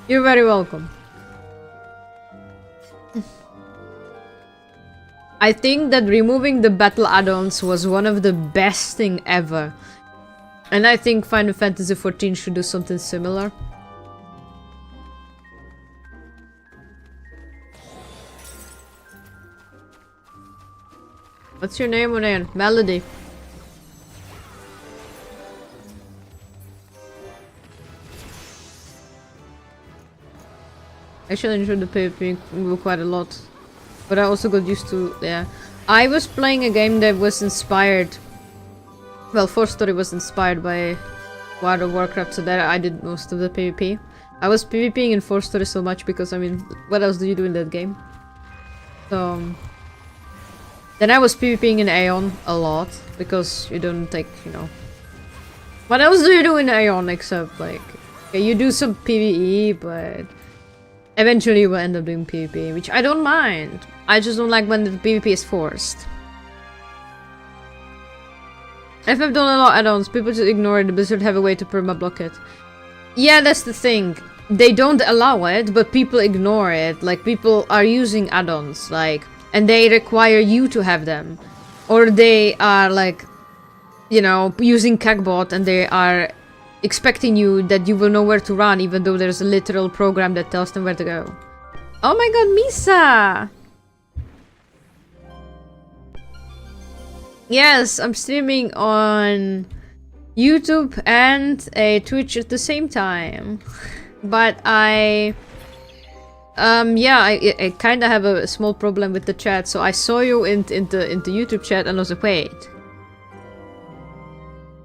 You're very welcome. I think that removing the battle add-ons was one of the best thing ever. And I think Final Fantasy XIV should do something similar. What's your name, Onayan? Melody. Actually, I enjoyed the PvP quite a lot. But I also got used to, yeah. I was playing a game that was inspired... Well, 4th Story was inspired by World of Warcraft, so that I did most of the PvP. I was PvPing in 4th Story so much because, I mean, what else do you do in that game? So... Then I was PvPing in Aeon a lot, because you don't take, you know... What else do you do in Aeon except, like... Okay, you do some PvE, but... Eventually you will end up doing PvP, which I don't mind. I just don't like when the PvP is forced. If I've done a lot of add-ons, people just ignore it, the Blizzard have a way to perma-block it. Yeah, that's the thing. They don't allow it, but people ignore it. Like, people are using add-ons, like... And they require you to have them. Or they are, like... You know, using Cagbot and they are... expecting you that you will know where to run, even though there's a literal program that tells them where to go. Oh my god, Misa! Yes, I'm streaming on YouTube and a Twitch at the same time. But I kind of have a small problem with the chat, so I saw you in the YouTube chat and I was like, wait.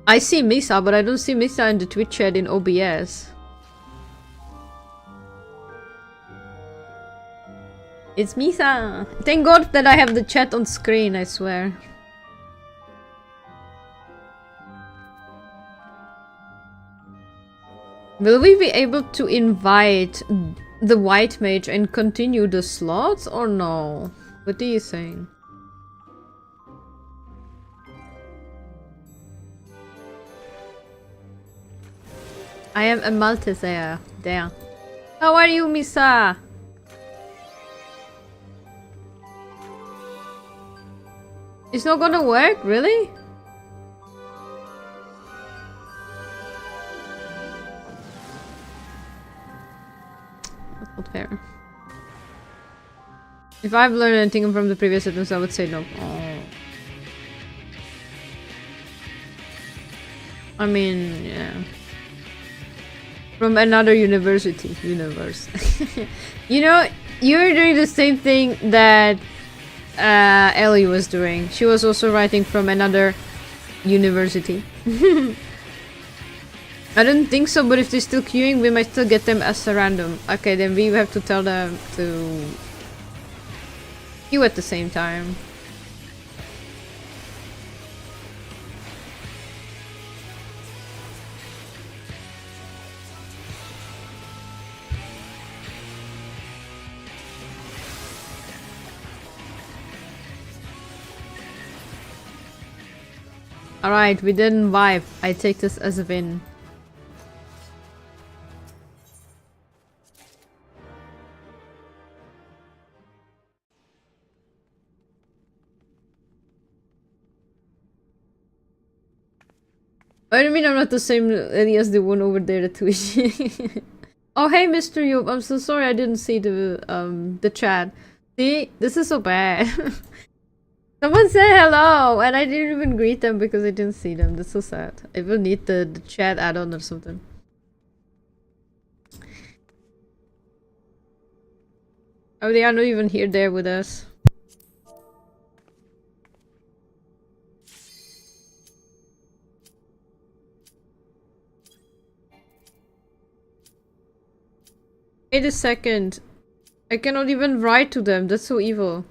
I see Misa, but I don't see Misa in the Twitch chat in OBS. It's Misa! Thank God that I have the chat on screen, I swear. Will we be able to invite the white mage and continue the slots or no? What do you think? I am a Malteser. There. How are you, Misa? It's not gonna work, really? That's not fair. If I've learned anything from the previous attempts, I would say no. Oh. I mean, yeah. From another universe. You know, you're doing the same thing that Ellie was doing. She was also writing from another university. I don't think so, but if they're still queuing, we might still get them as a random. Okay, then we have to tell them to queue at the same time. Alright, we didn't vibe. I take this as a win. What do you mean I'm not the same as the one over there at Twitch? Oh hey Mr. Yoop, I'm so sorry I didn't see the chat. See, this is so bad. Someone say hello, and I didn't even greet them because I didn't see them. That's so sad. I will need the chat add-on or something. Oh, they are not even here there with us. Wait a second. I cannot even write to them. That's so evil.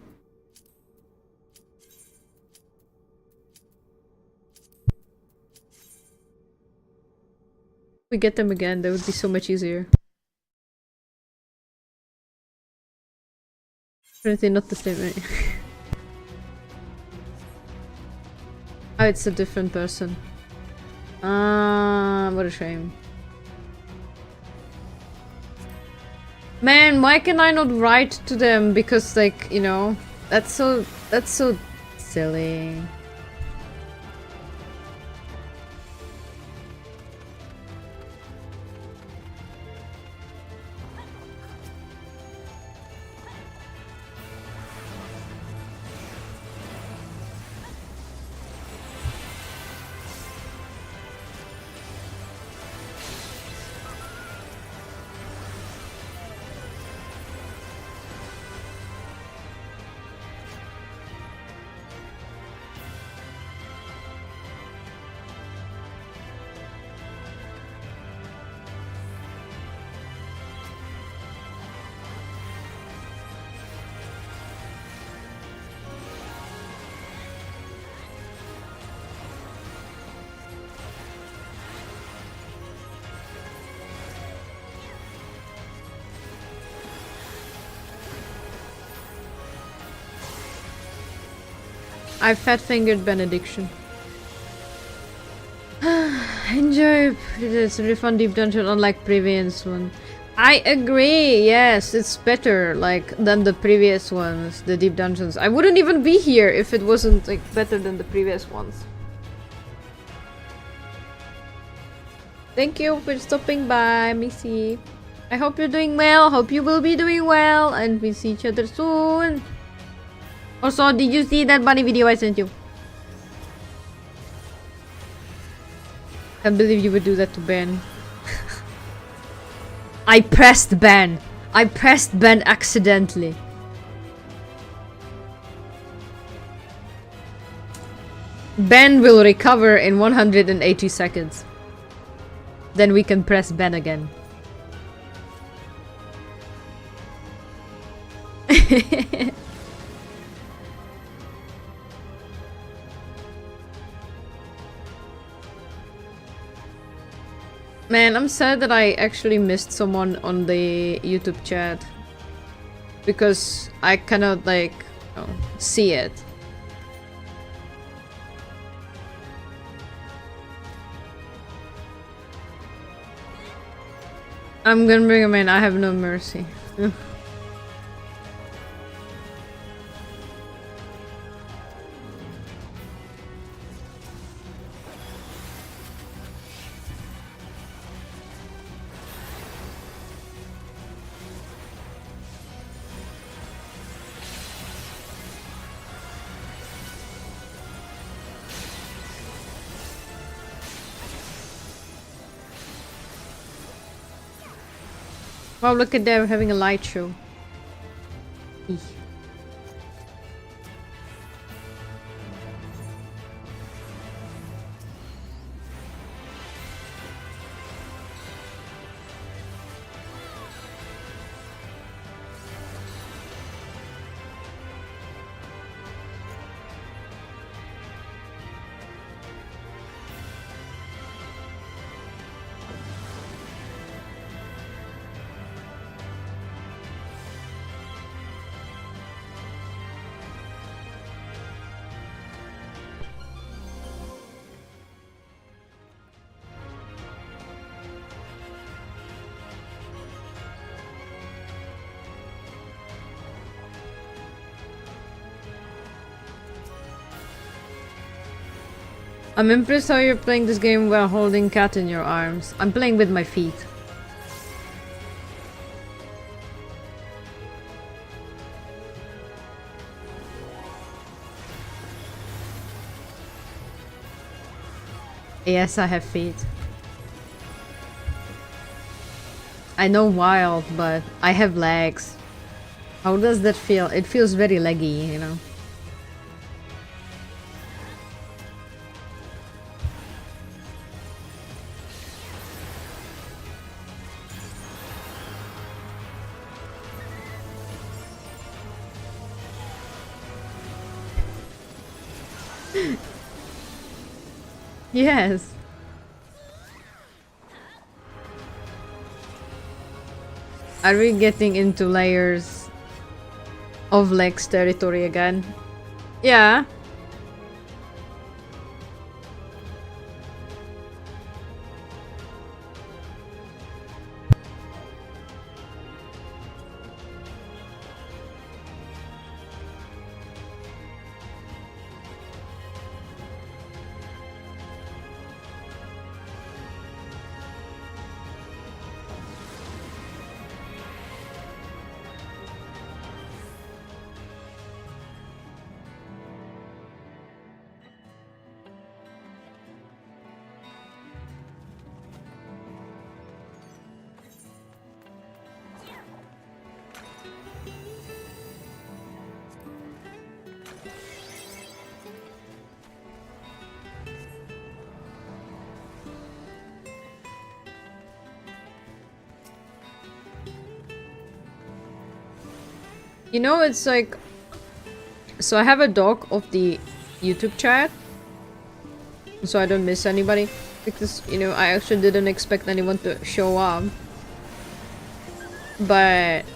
If we get them again, that would be so much easier. Apparently not the same. Oh, it's a different person. What a shame. Man, why can I not write to them? Because, like, you know, that's so silly. I fat-fingered benediction. Enjoy. It's a really fun deep dungeon, unlike previous one. I agree. Yes, it's better like than the previous ones, the deep dungeons. I wouldn't even be here if it wasn't like better than the previous ones. Thank you for stopping by, Missy. I hope you're doing well. Hope you will be doing well, and we see each other soon. Also, did you see that bunny video I sent you? Can't believe you would do that to Ben. I pressed Ben. I pressed Ben accidentally. Ben will recover in 180 seconds. Then we can press Ben again. Man, I'm sad that I actually missed someone on the YouTube chat. Because I cannot, like, you know, see it. I'm gonna bring him in. I have no mercy. Wow, look at them having a light show. Eek. I'm impressed how you're playing this game while holding cat in your arms. I'm playing with my feet. Yes, I have feet. I know wild, but I have legs. How does that feel? It feels very leggy, you know? Yes. Are we getting into layers of legs territory again? Yeah. You know, it's like... So I have a doc of the YouTube chat. So I don't miss anybody. Because, you know, I actually didn't expect anyone to show up. But...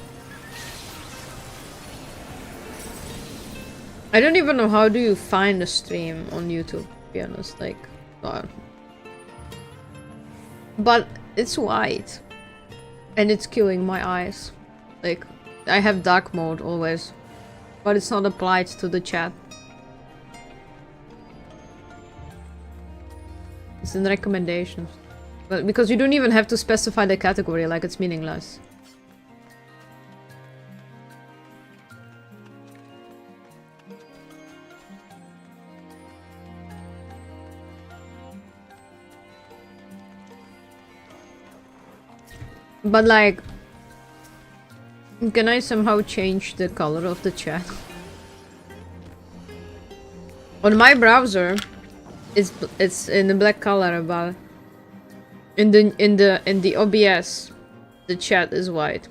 I don't even know how do you find a stream on YouTube, to be honest. Like... But it's white. And it's killing my eyes. Like, I have dark mode always. But it's not applied to the chat. It's in recommendations. But because you don't even have to specify the category, like it's meaningless. But like... Can I somehow change the color of the chat? On my browser, it's in the black color, but in the OBS, the chat is white.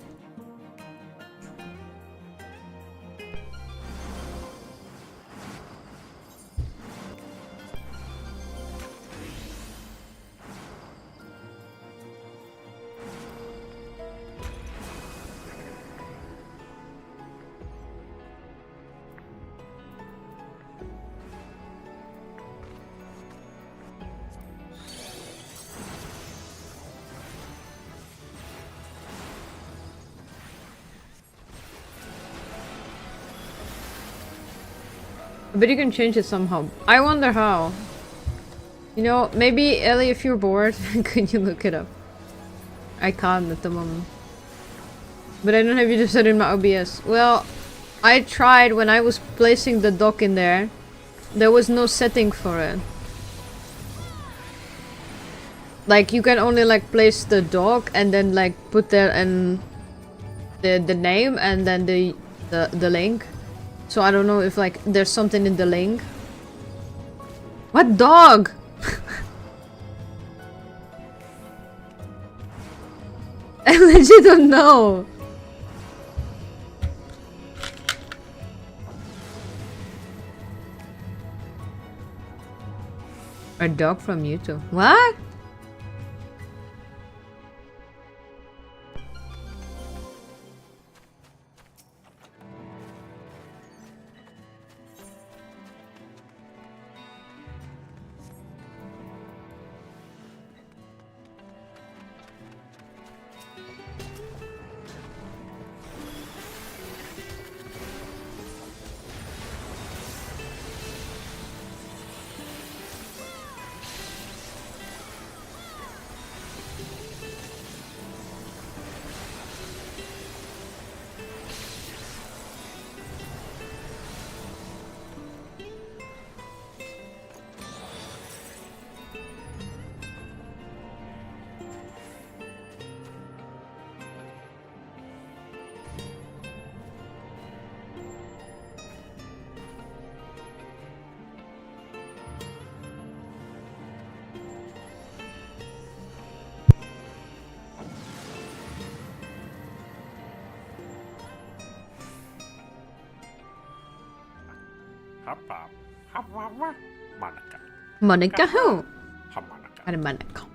But you can change it somehow. I wonder how. You know, maybe Ellie, if you're bored, could you look it up? I can't at the moment. But I don't have you set in my OBS. Well, I tried when I was placing the dock in there. There was no setting for it. Like, you can only like place the dock and then like put there and the name and then the link. So I don't know if like there's something in the link. What dog? I legit don't know. A dog from YouTube. What? Monica who? Ada Monica.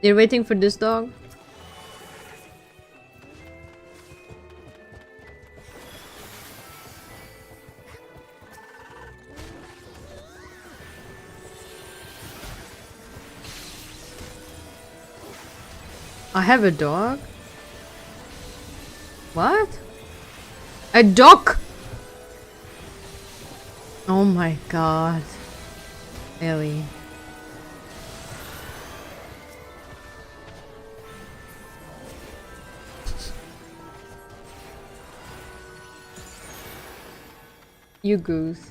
You're waiting for this dog? I have a dog? What? A dog? Oh my god. Ellie. You goose.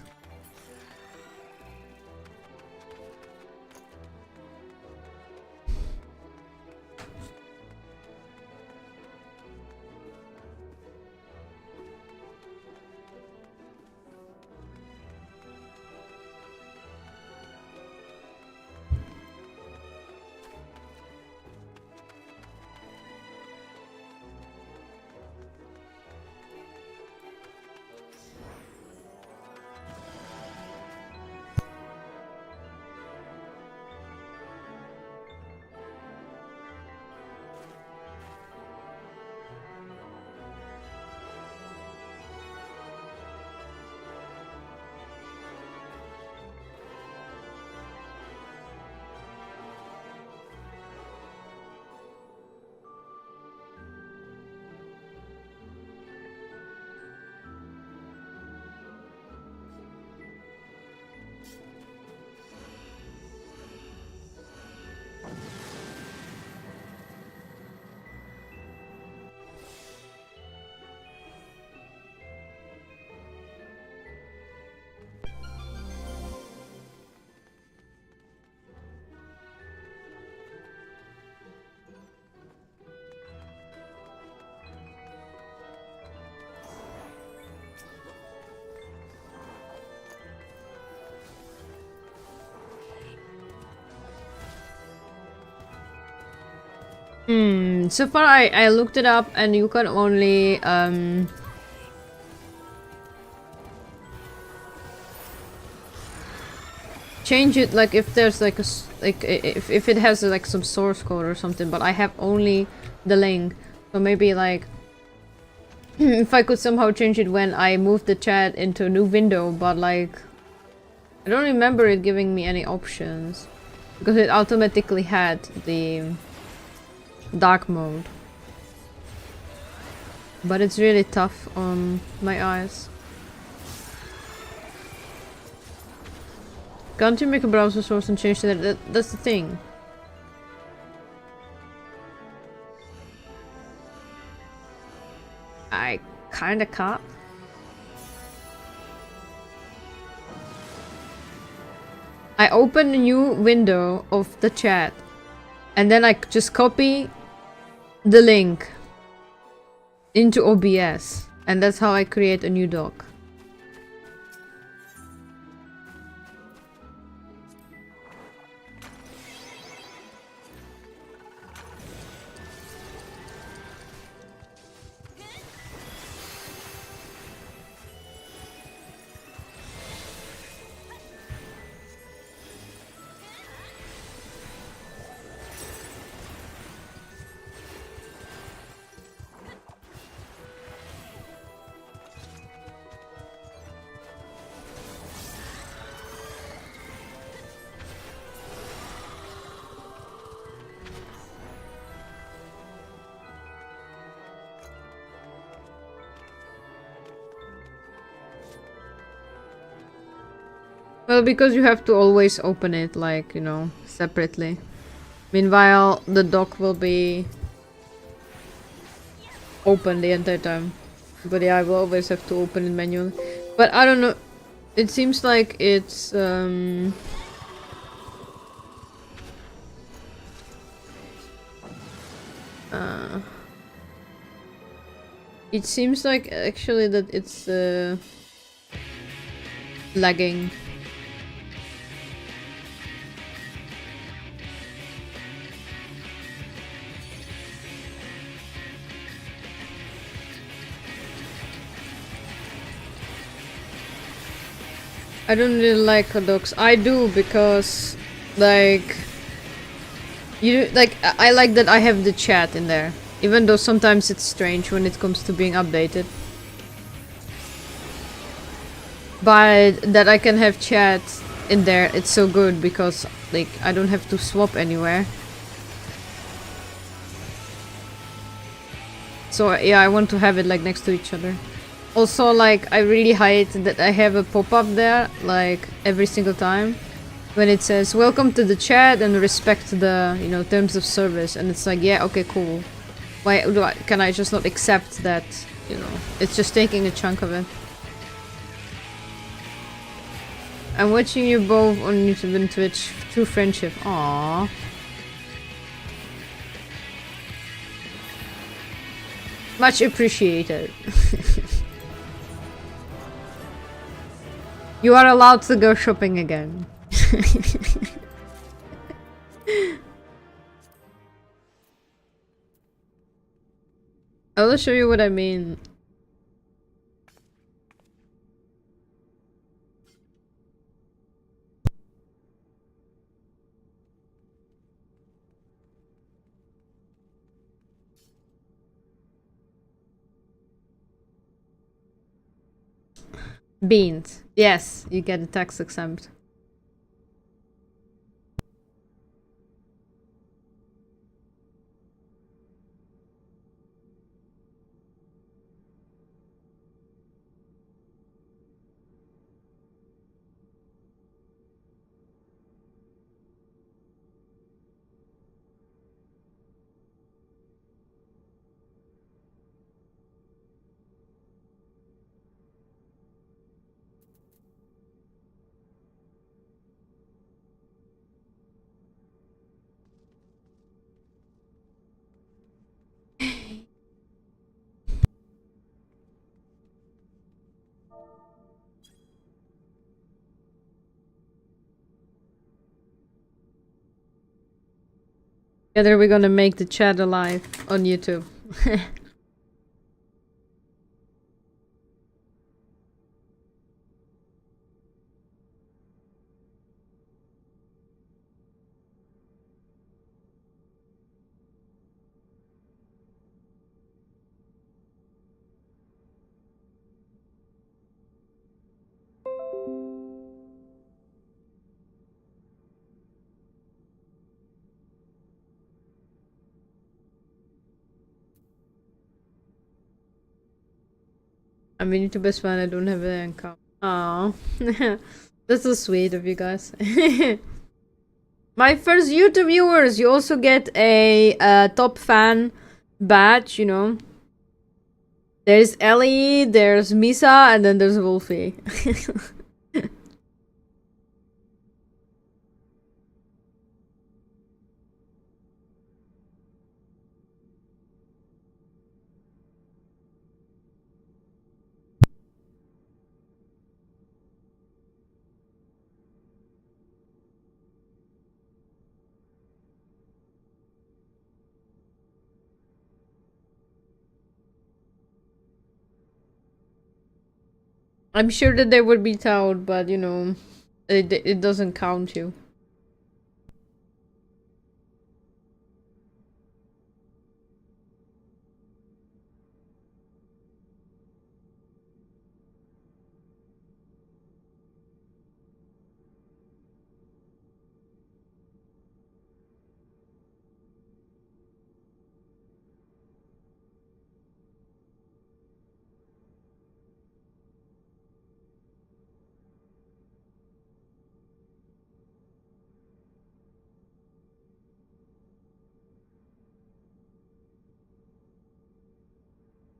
So far I looked it up and you can only change it like if there's like if it has like some source code or something, but I have only the link. So maybe like if I could somehow change it when I move the chat into a new window, but like I don't remember it giving me any options because it automatically had the dark mode. But it's really tough on my eyes. Can't you make a browser source and change that? That's the thing. I kinda can't. I open a new window of the chat and then I just copy the link into OBS, and that's how I create a new doc. Well, because you have to always open it, like, you know, separately. Meanwhile, the dock will be open the entire time. But yeah, I will always have to open it manually. But I don't know. It seems like it's it seems like actually that it's lagging. I don't really like hot dogs. I do because, like, I like that I have the chat in there. Even though sometimes it's strange when it comes to being updated. But that I can have chat in there, it's so good because, like, I don't have to swap anywhere. So yeah, I want to have it like next to each other. Also, like, I really hate that I have a pop-up there, like, every single time. When it says, welcome to the chat and respect the, you know, terms of service. And it's like, yeah, okay, cool. Why can I just not accept that, you know, it's just taking a chunk of it. I'm watching you both on YouTube and Twitch. True friendship. Aww. Much appreciated. You are allowed to go shopping again. I'll show you what I mean. Beans. Yes, you get a tax exempt. Together we're gonna make the chat alive on YouTube. I mean, YouTube is fine. I don't have an account. Oh, that's so sweet of you guys. My first YouTube viewers. You also get a top fan badge. You know, there's Ellie, there's Misa, and then there's Wolfie. I'm sure that they would be told, but you know, it doesn't count you.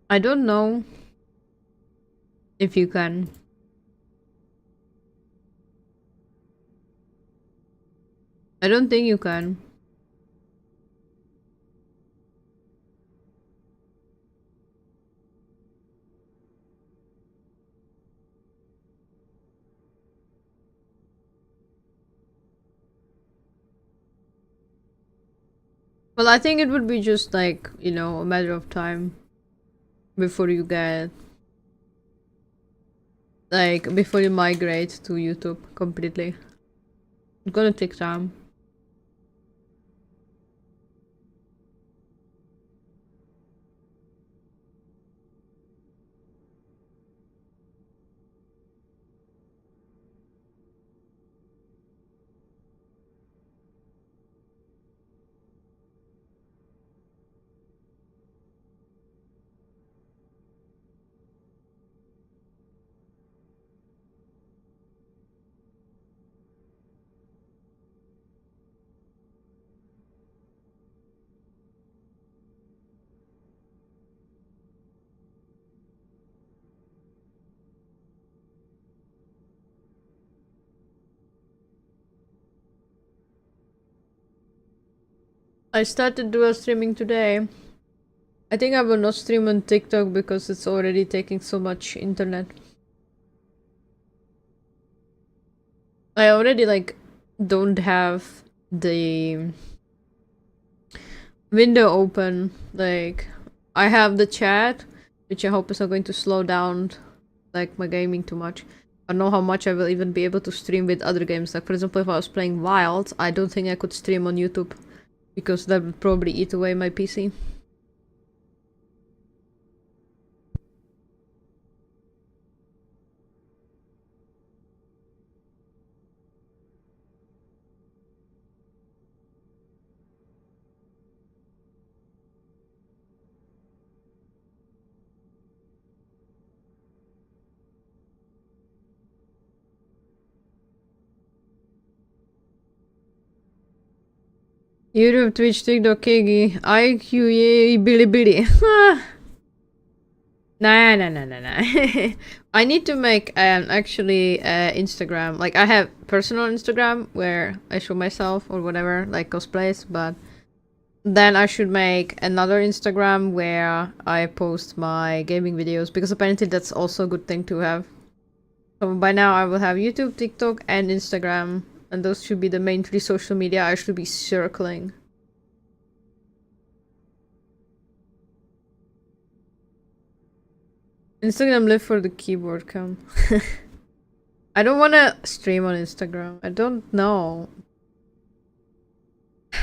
I don't know if you can. I don't think you can. Well, I think it would be just like, you know, a matter of time before you get. Like, before you migrate to YouTube completely. It's gonna take time. I started dual streaming today. I think I will not stream on TikTok because it's already taking so much internet. I already like don't have the window open. Like, I have the chat, which I hope is not going to slow down like my gaming too much. I don't know how much I will even be able to stream with other games. Like, for example, if I was playing Wild, I don't think I could stream on YouTube because that would probably eat away my PC. YouTube, Twitch, TikTok, Kigi, IQ, Bilibili. Nah, nah, nah, nah, nah. I need to make actually Instagram. Like, I have personal Instagram where I show myself or whatever, like cosplays, but then I should make another Instagram where I post my gaming videos because apparently that's also a good thing to have. So by now I will have YouTube, TikTok, and Instagram, and those should be the main 3 social media I should be circling. Instagram live for the keyboard cam. I don't want to stream on Instagram. I don't know.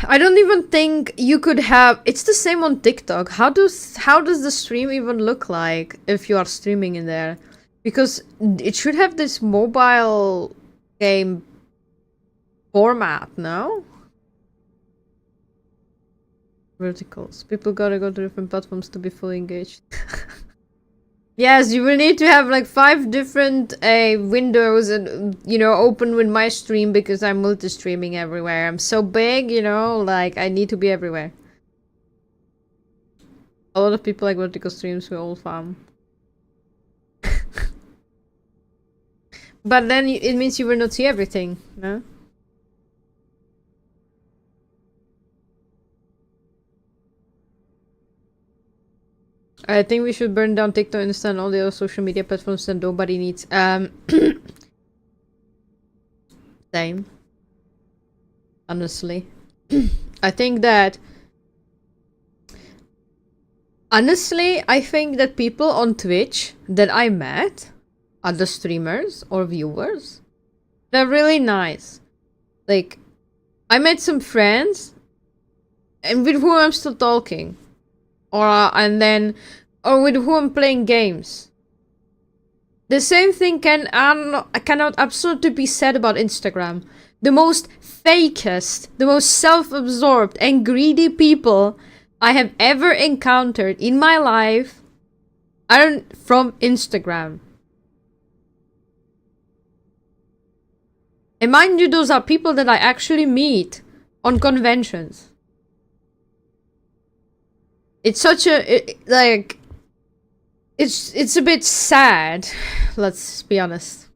I don't even think you could have. It's the same on TikTok. How does the stream even look like if you are streaming in there? Because it should have this mobile game format, no? Verticals. People gotta go to different platforms to be fully engaged. Yes, you will need to have like 5 different windows and, you know, open with my stream because I'm multi-streaming everywhere. I'm so big, you know, like I need to be everywhere. A lot of people like vertical streams, we all farm. But then it means you will not see everything, no? I think we should burn down TikTok and understand all the other social media platforms that nobody needs. Same. Honestly. I think that... Honestly, I think that people on Twitch that I met, other streamers or viewers, they're really nice. Like, I met some friends, and with whom I'm still talking. Or with who I'm playing games. The same thing cannot absolutely be said about Instagram. The most fakest, the most self-absorbed and greedy people I have ever encountered in my life are from Instagram. And mind you, those are people that I actually meet on conventions. It's such a like it's a bit sad, let's be honest.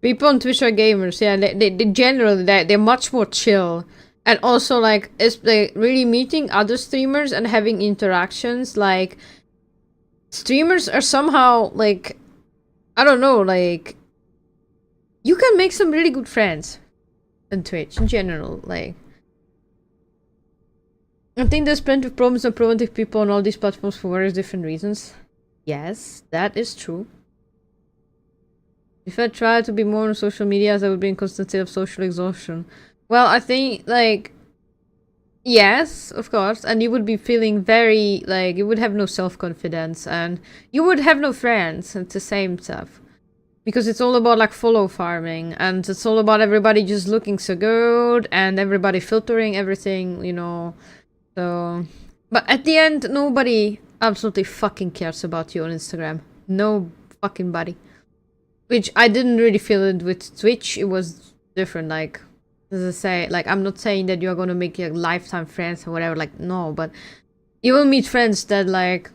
People on Twitch are gamers, yeah, they generally they're much more chill. And also like it's like really meeting other streamers and having interactions. Like, streamers are somehow like, I don't know, like you can make some really good friends on Twitch in general, like. I think there's plenty of problems and primitive people on all these platforms for various different reasons. Yes, that is true. If I tried to be more on social media, I would be in constant state of social exhaustion. Well, I think, like, yes, of course, and you would be feeling very, like, you would have no self-confidence, and you would have no friends, and it's the same stuff. Because it's all about, like, follow farming, and it's all about everybody just looking so good, and everybody filtering everything, you know. So, but at the end, nobody absolutely fucking cares about you on Instagram. No fucking body. Which I didn't really feel it with Twitch. It was different. Like, as I say, like, I'm not saying that you're gonna make your lifetime friends or whatever. Like, no, but you will meet friends that, like,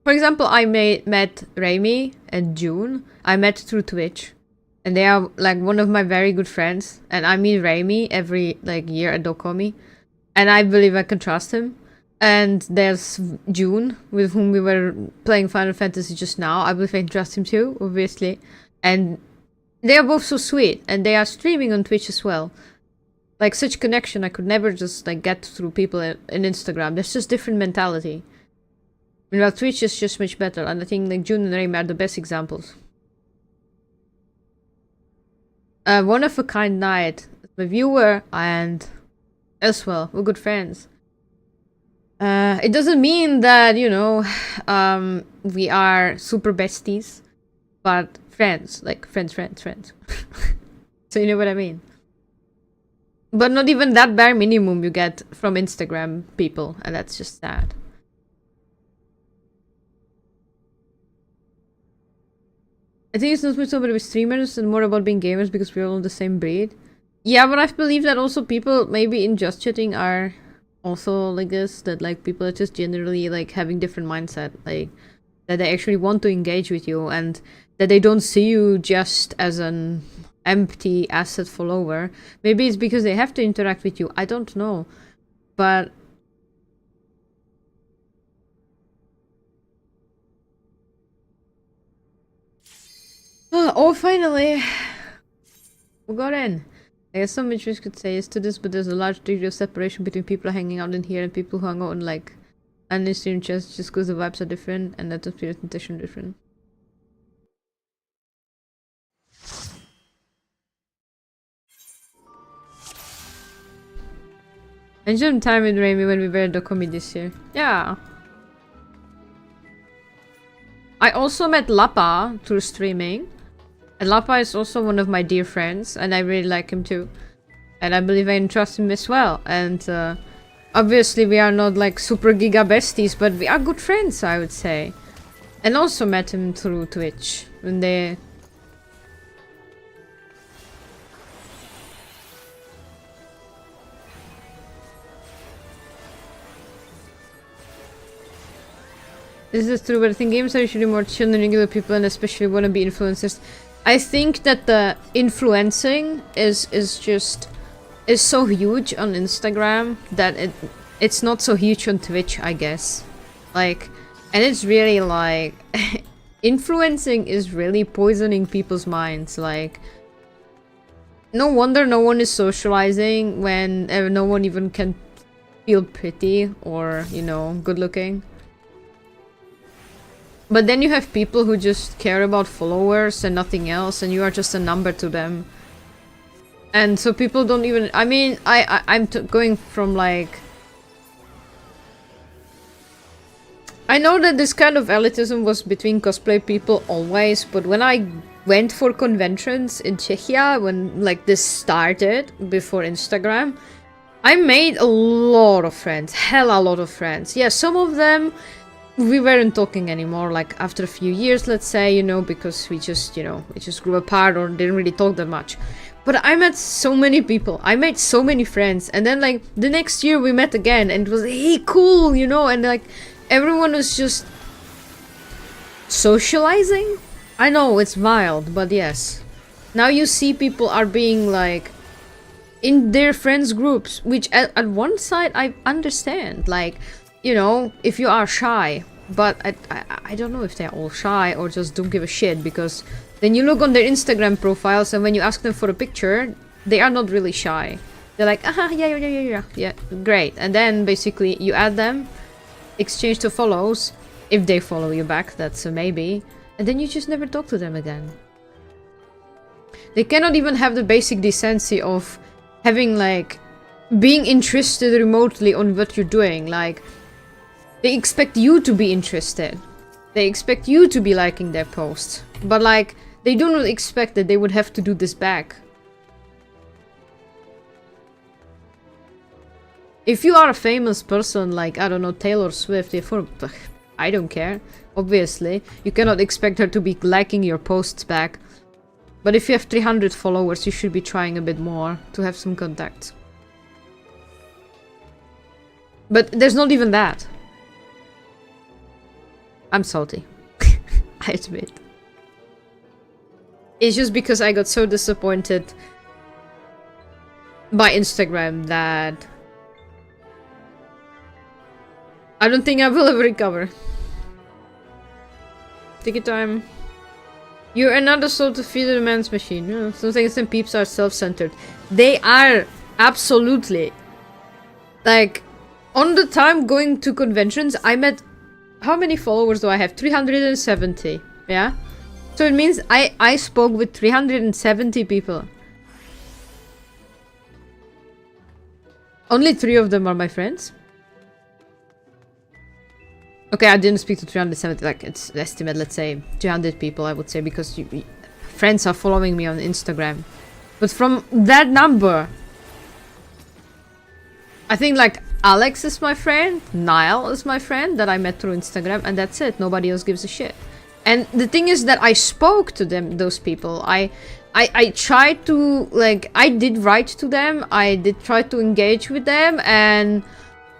for example, I met Remy and June. I met through Twitch, and they are like one of my very good friends. And I meet Remy every like year at Dokomi, and I believe I can trust him. And there's June, with whom we were playing Final Fantasy just now. I believe I can trust him too, obviously. And they are both so sweet, and they are streaming on Twitch as well. Like, such connection I could never just, like, get through people in Instagram. There's just different mentality. Meanwhile, Twitch is just much better, and I think, like, June and Remy are the best examples. One of a kind night. My viewer and as well, we're good friends. It doesn't mean that, you know, we are super besties, but friends, like friends. So you know what I mean? But not even that bare minimum you get from Instagram people, and that's just sad. I think it's not much about with streamers and more about being gamers because we're all the same breed. Yeah, but I believe that also people maybe in just chatting are also like this, that like people are just generally like having different mindset, like that they actually want to engage with you and that they don't see you just as an empty asset follower. Maybe it's because they have to interact with you, I don't know, but oh, finally we got in. I guess some which could say is to this, but there's a large degree of separation between people hanging out in here and people who hang out in like uninstreamed chats just because the vibes are different and that the presentation different. I enjoyed time with Remy when we were at Dokomi this year. Yeah. I also met Lapa through streaming. And Lapa is also one of my dear friends, and I really like him too. And I believe I can trust him as well. And obviously we are not like super giga besties, but we are good friends, I would say. And also met him through Twitch when they... This is true, but I think games are usually more chill than regular people and especially wannabe influencers. I think that the influencing is so huge on Instagram that it's not so huge on Twitch, I guess. Like, and it's really like influencing is really poisoning people's minds. Like, no wonder no one is socializing when no one even can feel pretty or, you know, good looking. But then you have people who just care about followers and nothing else, and you are just a number to them. And so people don't even... I mean, I'm going from like... I know that this kind of elitism was between cosplay people always, but when I went for conventions in Czechia, when like this started, before Instagram, I made a lot of friends. Hella lot of friends. Yeah, some of them... we weren't talking anymore, like after a few years, let's say, you know, because we just, you know, we just grew apart or didn't really talk that much. But I met so many people, I made so many friends, and then like the next year we met again and it was, hey, cool, you know, and like everyone was just socializing. I know, it's wild, but yes. Now you see people are being like in their friends groups, which at one side I understand, like, you know, if you are shy, but I don't know if they're all shy or just don't give a shit, because then you look on their Instagram profiles and when you ask them for a picture, they are not really shy. They're like, yeah, great. And then basically you add them, exchange the follows. If they follow you back, that's a maybe. And then you just never talk to them again. They cannot even have the basic decency of having, like, being interested remotely on what you're doing. Like, they expect you to be interested. They expect you to be liking their posts. But, like, they do not expect that they would have to do this back. If you are a famous person, like, I don't know, Taylor Swift, I don't care, obviously. You cannot expect her to be liking your posts back. But if you have 300 followers, you should be trying a bit more to have some contact. But there's not even that. I'm salty. I admit. It's just because I got so disappointed by Instagram that I don't think I will ever recover. Take your time. You're another soul to feed the man's machine. No, some things and peeps are self-centered. They are, absolutely. Like, on the time going to conventions, I met... How many followers do I have? 370. Yeah? So it means I spoke with 370 people. Only 3 of them are my friends. Okay, I didn't speak to 370, like, it's estimate, let's say 200 people, I would say, because friends are following me on Instagram. But from that number, I think, like, Alex is my friend, Niall is my friend that I met through Instagram, and that's it. Nobody else gives a shit. And the thing is that I spoke to them, those people. I tried to, like, I did write to them, I did try to engage with them, and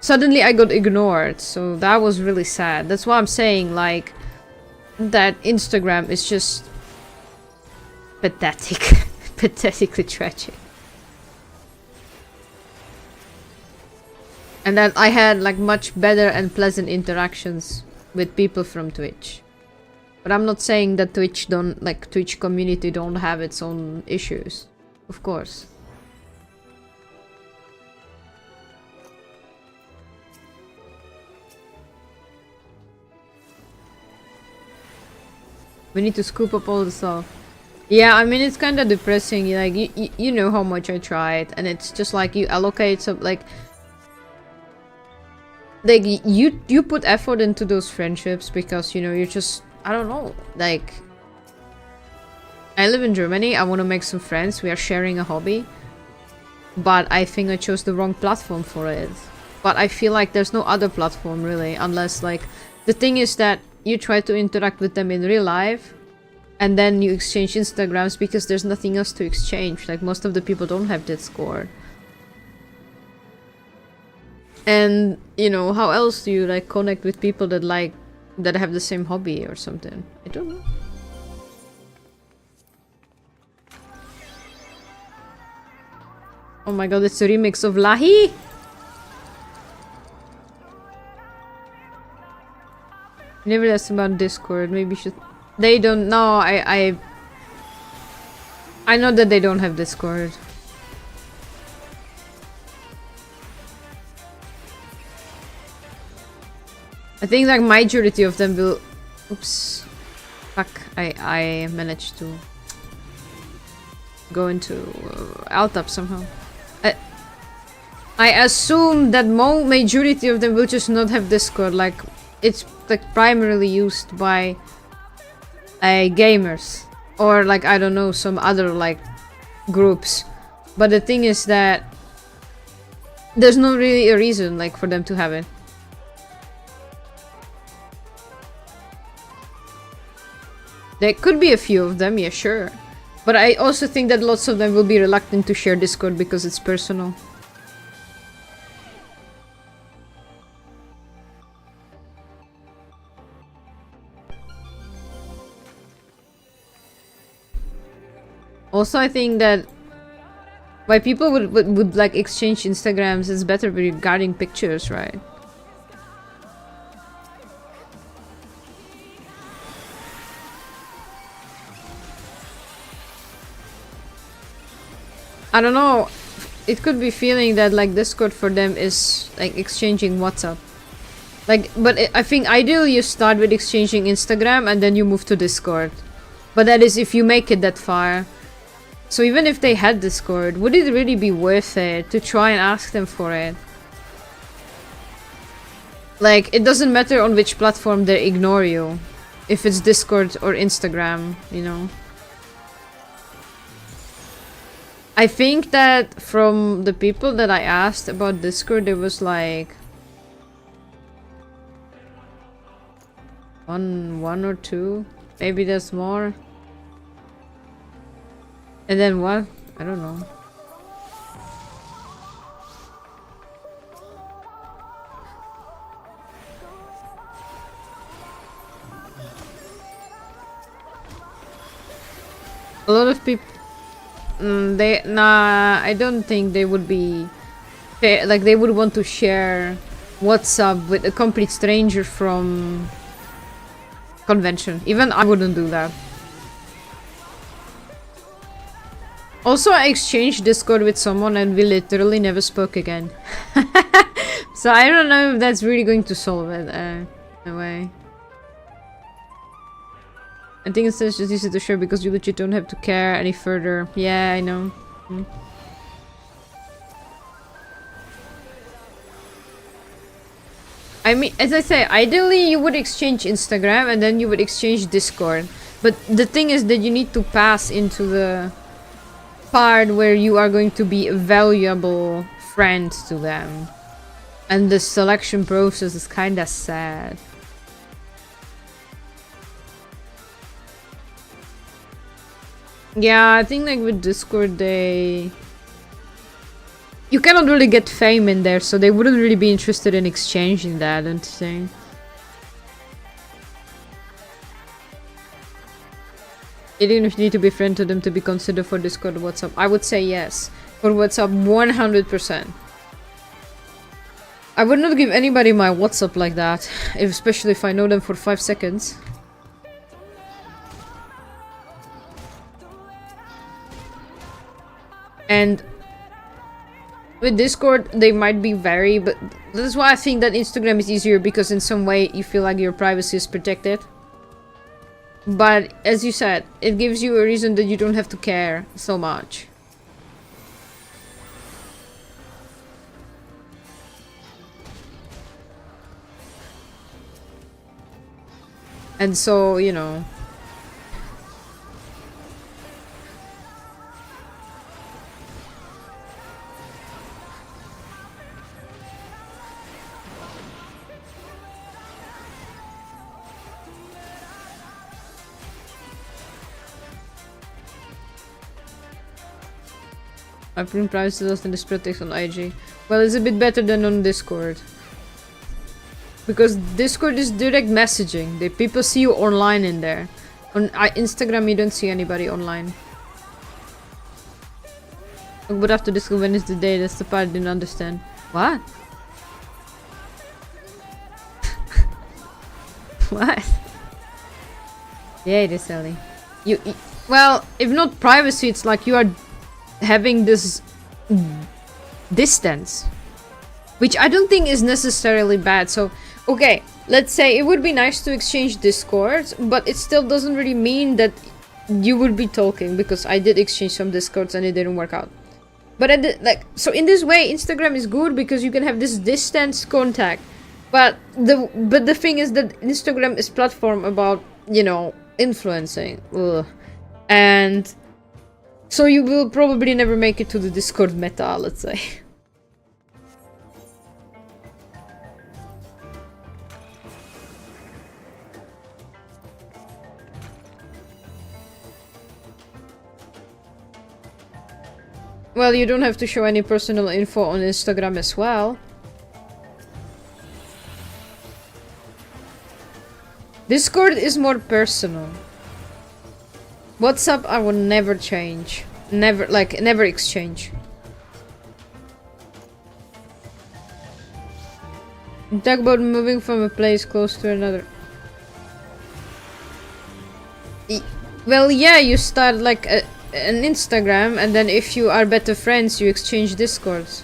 suddenly I got ignored, so that was really sad. That's why I'm saying, like, that Instagram is just pathetic. Pathetically tragic. And that I had, like, much better and pleasant interactions with people from Twitch. But I'm not saying that Twitch community don't have its own issues. Of course. We need to scoop up all the stuff. Yeah, I mean, it's kind of depressing. Like, you know how much I tried, and it's just like you allocate some, like you put effort into those friendships because, you know, you're just, I don't know, like, I live in Germany, I want to make some friends, we are sharing a hobby, but I think I chose the wrong platform for it. But I feel like there's no other platform really, unless, like, the thing is that you try to interact with them in real life, and then you exchange Instagrams because there's nothing else to exchange. Like, most of the people don't have Discord. And, you know, how else do you, like, connect with people that, like, that have the same hobby or something? I don't know. Oh my god, it's a remix of Lahi! Never asked about Discord. Maybe should... They don't know. I know that they don't have Discord. I think, like, majority of them will... Oops. Fuck. I managed to go into Altap somehow. I assume that majority of them will just not have Discord. Like, it's, like, primarily used by gamers, or, like, I don't know, some other, like, groups. But the thing is that there's not really a reason, like, for them to have it. There could be a few of them, yeah, sure. But I also think that lots of them will be reluctant to share Discord because it's personal. Also, I think that why people would like exchange Instagrams is better regarding pictures, right? I don't know. it could be feeling that like Discord for them is like exchanging WhatsApp. Like, but I think ideally you start with exchanging Instagram and then you move to Discord. But that is if you make it that far. So even if they had Discord, would it really be worth it to try and ask them for it? Like, it doesn't matter on which platform they ignore you. If it's Discord or Instagram, you know. I think that from the people that I asked about Discord, there was like one or two. Maybe there's more. And then what? I don't know. A lot of people, I don't think they would be, like they would want to share WhatsApp with a complete stranger from convention. Even I wouldn't do that. Also, I exchanged Discord with someone and we literally never spoke again. So I don't know if that's really going to solve it in a way. I think it's just easy to share because you legit don't have to care any further. Yeah, I know. I mean, as I say, ideally you would exchange Instagram and then you would exchange Discord. But the thing is that you need to pass into the part where you are going to be a valuable friend to them. And the selection process is kinda sad. Yeah, I think like with Discord you cannot really get fame in there, so they wouldn't really be interested in exchanging that, don't you think? You didn't need to be friend to them to be considered for Discord or WhatsApp. I would say yes. For WhatsApp, 100%. I would not give anybody my WhatsApp like that, especially if I know them for 5 seconds. And with Discord, they might be but that's why I think that Instagram is easier, because in some way you feel like your privacy is protected. But as you said, it gives you a reason that you don't have to care so much. And so, you know. I bring privacy lost and display text on IG. Well, it's a bit better than on Discord. Because Discord is direct messaging. People see you online in there. On Instagram, you don't see anybody online. But after Discord, when is the day? That's the part I didn't understand. What? What? Yeah, it is, Ellie. Well, if not privacy, it's like you are having this distance, which I don't think is necessarily bad. So, okay, let's say it would be nice to exchange Discords, but it still doesn't really mean that you would be talking, because I did exchange some Discords and it didn't work out. But so in this way, Instagram is good because you can have this distance contact. But the thing is that Instagram is platform about, you know, influencing. Ugh. And so you will probably never make it to the Discord meta, let's say. Well, you don't have to show any personal info on Instagram as well. Discord is more personal. WhatsApp I will never change. Never exchange. Talk about moving from a place close to another. Well, yeah, you start like an Instagram, and then if you are better friends, you exchange Discords.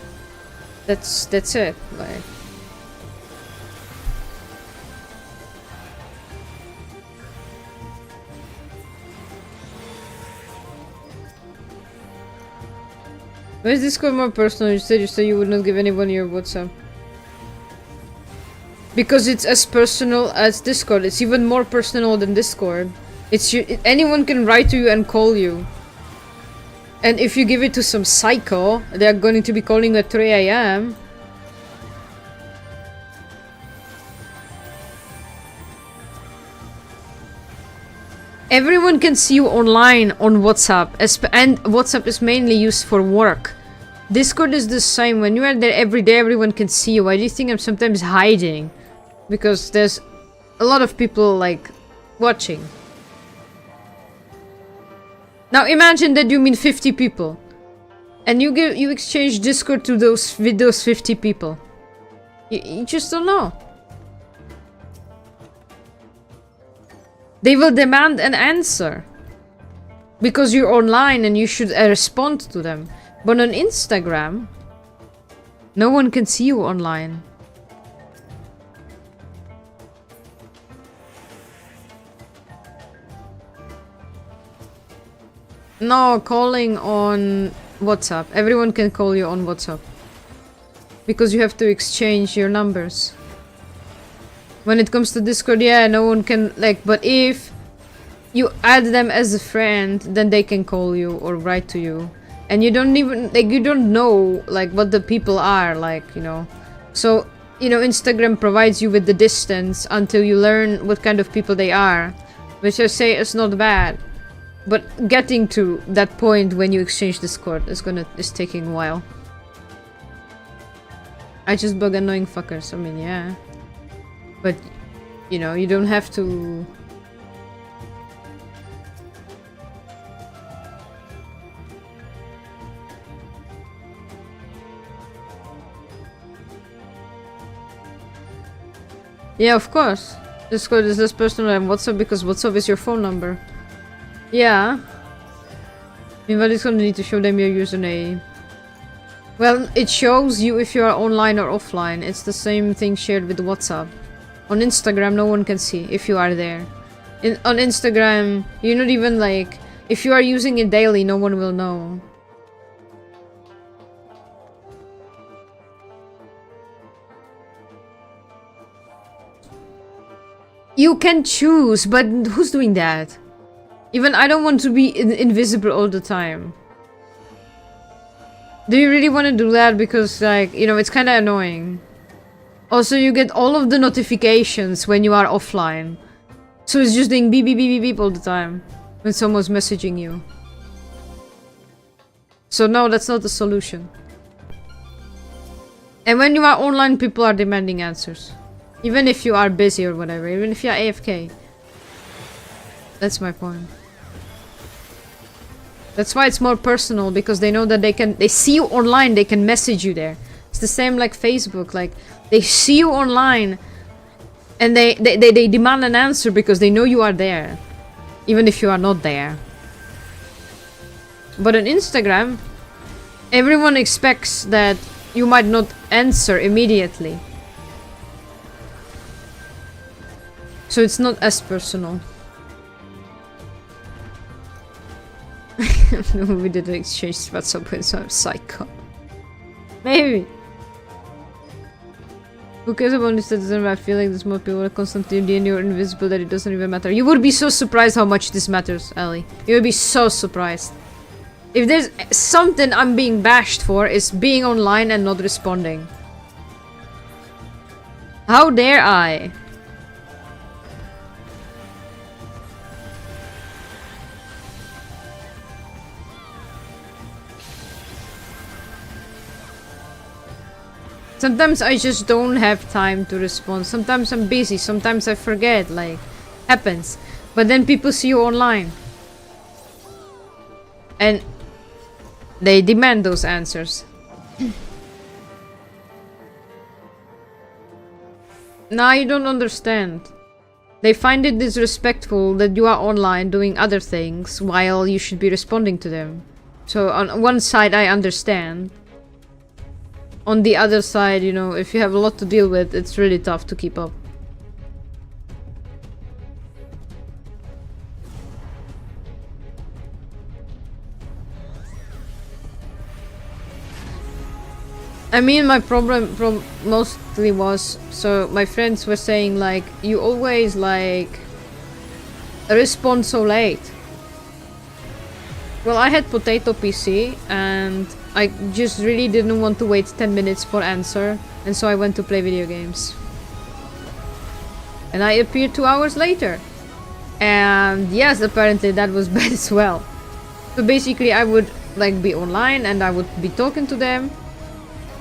That's it. Like. Why is Discord more personal? You said you would not give anyone your WhatsApp. Because it's as personal as Discord. It's even more personal than Discord. Anyone can write to you and call you. And if you give it to some psycho, they're going to be calling you at 3 AM. Everyone can see you online on WhatsApp, and WhatsApp is mainly used for work. Discord is the same. When you are there every day, everyone can see you. Why do you think I'm sometimes hiding? Because there's a lot of people, like, watching. Now imagine that you meet 50 people. And you exchange Discord with those 50 people. You just don't know. They will demand an answer. Because you're online and you should respond to them. But on Instagram, no one can see you online. No, calling on WhatsApp. Everyone can call you on WhatsApp. Because you have to exchange your numbers. When it comes to Discord, yeah, no one can, like, but if you add them as a friend, then they can call you or write to you. And you don't even, like, you don't know, like, what the people are, like, you know. So, you know, Instagram provides you with the distance until you learn what kind of people they are. Which I say is not bad. But getting to that point when you exchange Discord is taking a while. I just bug annoying fuckers, I mean, yeah. But, you know, you don't have to... Yeah, of course. Discord is less personal than WhatsApp because WhatsApp is your phone number. Yeah. Meanwhile, it's gonna need to show them your username. Well, it shows you if you are online or offline. It's the same thing shared with WhatsApp. On Instagram, no one can see if you are there. On Instagram, you're not even like... If you are using it daily, no one will know. You can choose, but who's doing that? Even I don't want to be invisible all the time. Do you really want to do that? Because, like, you know, it's kind of annoying. Also, you get all of the notifications when you are offline. So it's just doing beep beep beep beep beep all the time. When someone's messaging you. So no, that's not the solution. And when you are online, people are demanding answers. Even if you are busy or whatever. Even if you are AFK. That's my point. That's why it's more personal, because they know that they see you online, they can message you there. It's the same like Facebook, like they see you online and they demand an answer because they know you are there. Even if you are not there. But on Instagram, everyone expects that you might not answer immediately. So it's not as personal. We did exchange WhatsApp with some psycho. Maybe. Who cares about this? That doesn't matter. I feel like there's more people are constantly and you're invisible that it doesn't even matter. You would be so surprised how much this matters, Ellie. You would be so surprised. If there's something I'm being bashed for, is being online and not responding. How dare I? Sometimes I just don't have time to respond. Sometimes I'm busy. Sometimes I forget. Like, happens. But then people see you online. And they demand those answers. Nah, you don't understand. They find it disrespectful that you are online doing other things while you should be responding to them. So on one side, I understand. On the other side, you know, if you have a lot to deal with, it's really tough to keep up. I mean, my problem mostly was, so my friends were saying like, you always like respond so late. Well, I had potato PC and I just really didn't want to wait 10 minutes for answer, and so I went to play video games. And I appeared 2 hours later. And yes, apparently that was bad as well. So basically I would like be online and I would be talking to them.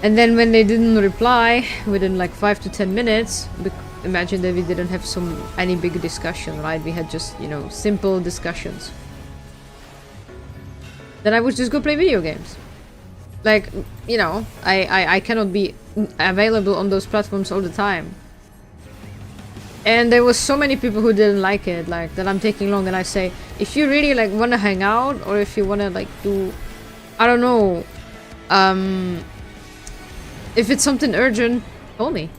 And then when they didn't reply within like 5 to 10 minutes, imagine that we didn't have any big discussion, right? We had just, you know, simple discussions. Then I would just go play video games. Like, you know, I cannot be available on those platforms all the time. And there was so many people who didn't like it, like that I'm taking long, and I say, if you really like want to hang out, or if you want to like do, I don't know, if it's something urgent, call me.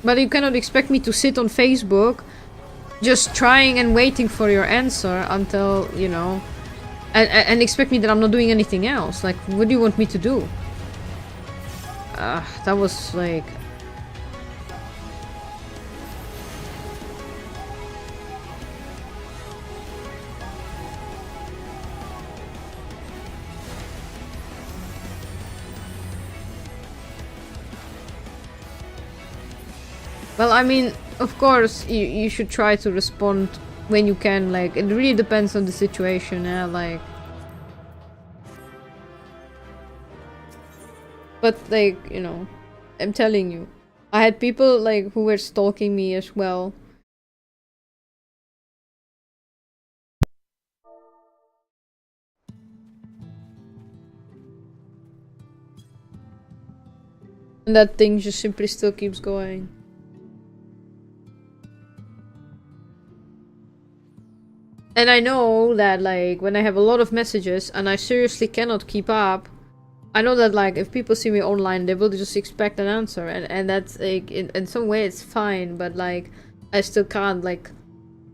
But you cannot expect me to sit on Facebook just trying and waiting for your answer until, you know, and expect me that I'm not doing anything else. Like, what do you want me to do? That was like... Well, I mean, of course, you should try to respond when you can. Like, it really depends on the situation, yeah, like... But, like, you know, I'm telling you. I had people, like, who were stalking me as well. And that thing just simply still keeps going. And I know that, like, when I have a lot of messages and I seriously cannot keep up, I know that, like, if people see me online, they will just expect an answer. And that's, like, in some way it's fine, but, like, I still can't, like...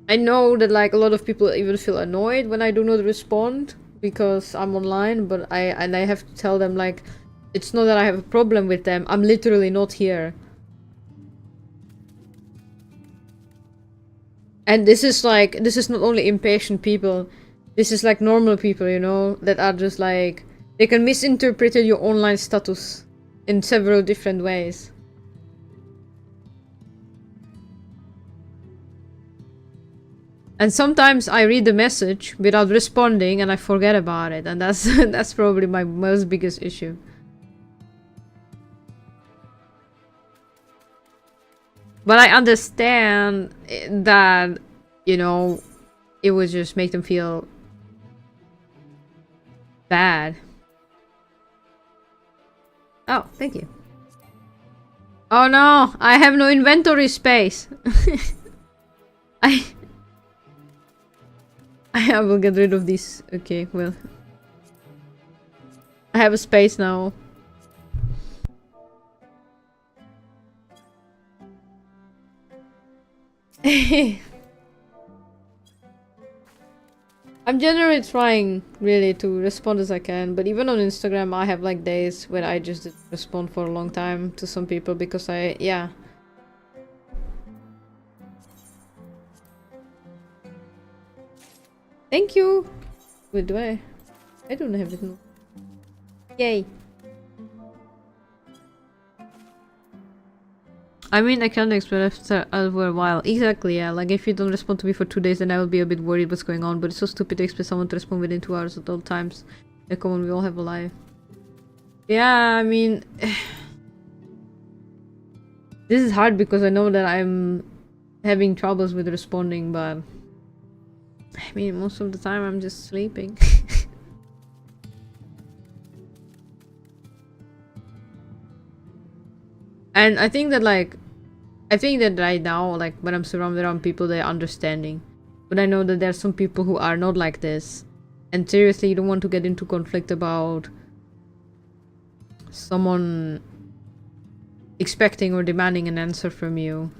I know that, like, a lot of people even feel annoyed when I do not respond because I'm online, but I have to tell them, like, it's not that I have a problem with them, I'm literally not here. And this is like, this is not only impatient people, this is like normal people, you know, that are just like, they can misinterpret your online status in several different ways. And sometimes I read the message without responding and I forget about it, and that's that's probably my most biggest issue. But I understand that, you know, it would just make them feel bad. Oh, thank you. Oh no, I have no inventory space. I will get rid of this. Okay, well. I have a space now. I'm generally trying really to respond as I can, but even on Instagram I have like days when I just didn't respond for a long time to some people because yeah. Thank you! Wait, do I? I don't have it now. Yay! I mean, I can't expect after over a while. Exactly, yeah. Like, if you don't respond to me for 2 days, then I will be a bit worried what's going on. But it's so stupid to expect someone to respond within 2 hours at all times. Yeah, come on, we all have a life. Yeah, I mean... this is hard because I know that I'm having troubles with responding, but... I mean, most of the time I'm just sleeping. And I think that, like, I think that right now, like when I'm surrounded around people, they're understanding. But I know that there are some people who are not like this. And seriously, you don't want to get into conflict about someone expecting or demanding an answer from you.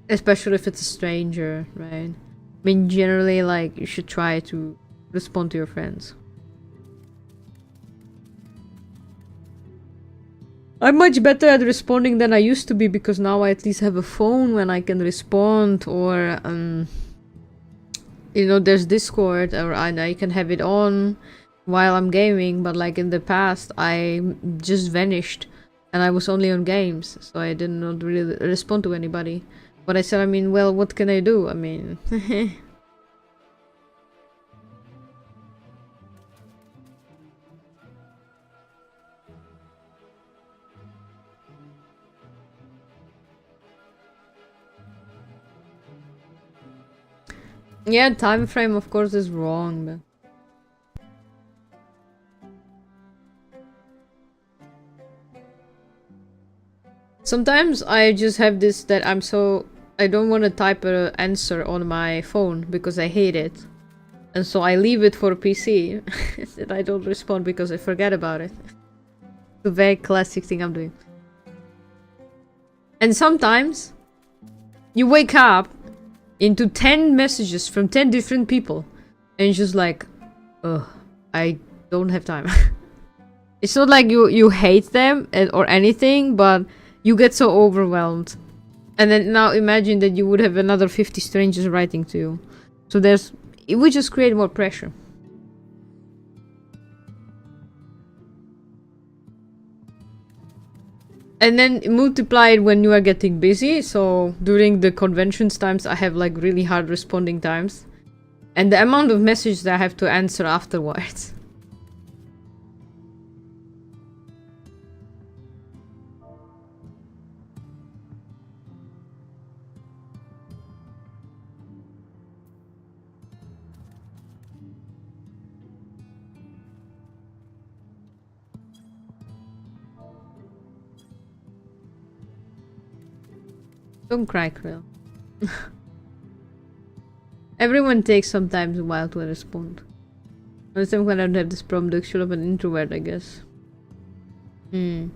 Especially if it's a stranger, right? I mean, generally, like, you should try to respond to your friends. I'm much better at responding than I used to be because now I at least have a phone when I can respond, or you know, there's Discord, or I can have it on while I'm gaming. But like in the past, I just vanished and I was only on games, so I did not really respond to anybody. But I said, I mean, well, what can I do? I mean, yeah, time frame of course is wrong, but sometimes I just have this that I don't want to type an answer on my phone because I hate it. And so I leave it for PC. And I don't respond because I forget about it. It's a very classic thing I'm doing. And sometimes you wake up into 10 messages from 10 different people. And you're just like, ugh, I don't have time. It's not like you hate them or anything, but you get so overwhelmed. And then now imagine that you would have another 50 strangers writing to you. So it would just create more pressure. And then multiply it when you are getting busy. So during the conventions times, I have like really hard responding times. And the amount of messages that I have to answer afterwards. Don't cry, Krill. Everyone takes sometimes a while to respond. At some point I don't have this problem, the actual of an introvert, I guess. Hmm.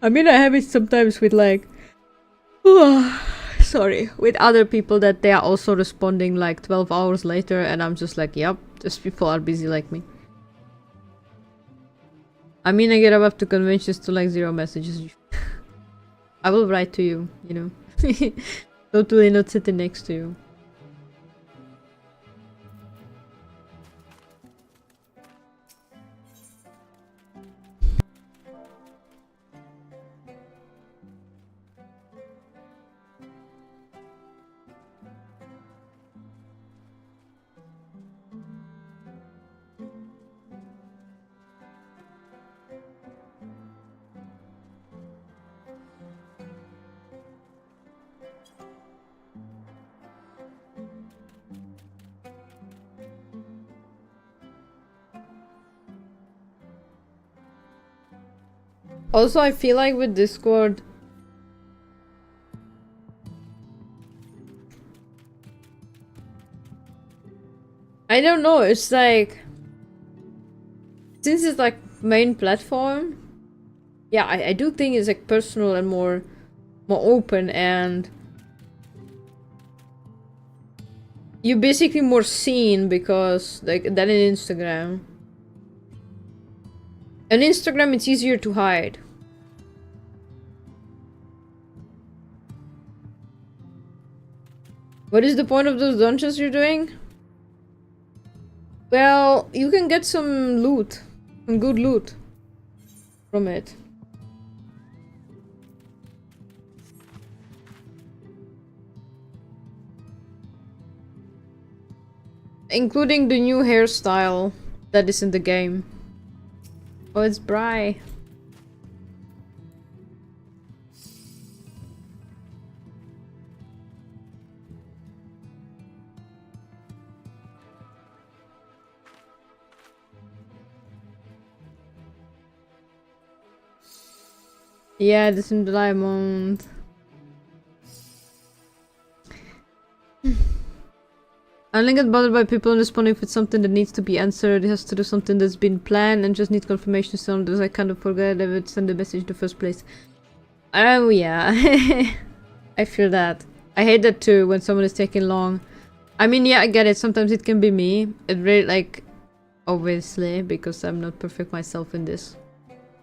I mean, I have it sometimes with like... sorry, with other people that they are also responding like 12 hours later, and I'm just like, yep, these people are busy like me. I mean, I get up to conventions to like 0 messages. I will write to you, you know. Totally not sitting next to you. Also, I feel like with Discord, I don't know, it's like, since it's like main platform, yeah, I do think it's like personal and more open, and you're basically more seen because like than in Instagram. On Instagram it's easier to hide. What is the point of those dungeons you're doing? Well, you can get some loot. Some good loot from it. Including the new hairstyle that is in the game. Oh, it's Bri. Yeah, this is Diamond. I only get bothered by people responding if it's something that needs to be answered. It has to do something that's been planned and just need confirmation. Sometimes I kind of forget I would send the message in the first place. Oh yeah, I feel that. I hate that too when someone is taking long. I mean, yeah, I get it. Sometimes it can be me. It really, like, obviously, because I'm not perfect myself in this.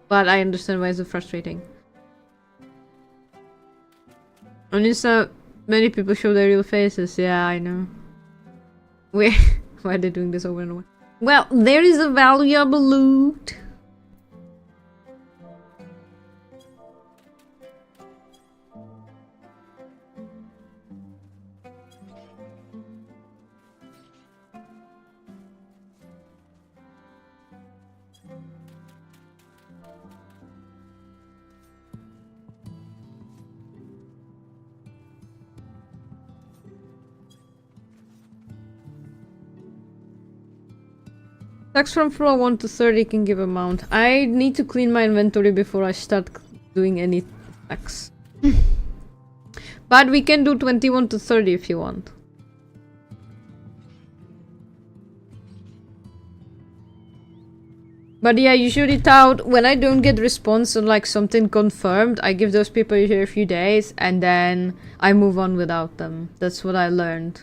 But I understand why it's so frustrating. On Insta, many people show their real faces. Yeah, I know. Why are they doing this over and over? Well, there is a valuable loot. Tax from floor 1 to 30 can give amount. I need to clean my inventory before I start doing any tax. But we can do 21 to 30 if you want. But yeah, usually tout, when I don't get response on like something confirmed, I give those people here a few days and then I move on without them. That's what I learned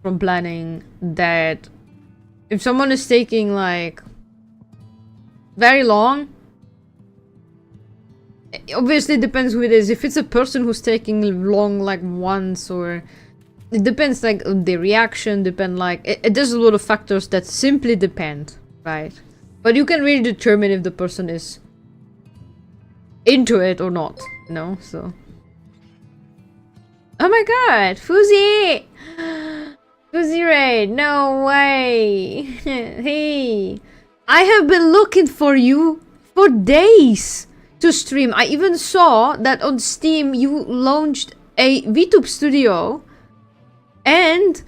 from planning, that if someone is taking like very long, obviously it depends who it is. If it's a person who's taking long like once, or it depends like on the reaction, depend like there's a lot of factors that simply depend, right? But you can really determine if the person is into it or not, you know, so. Oh my god, Fuzzy! Fuzzy Raid, no way! Hey! I have been looking for you for days to stream. I even saw that on Steam you launched a VTube studio and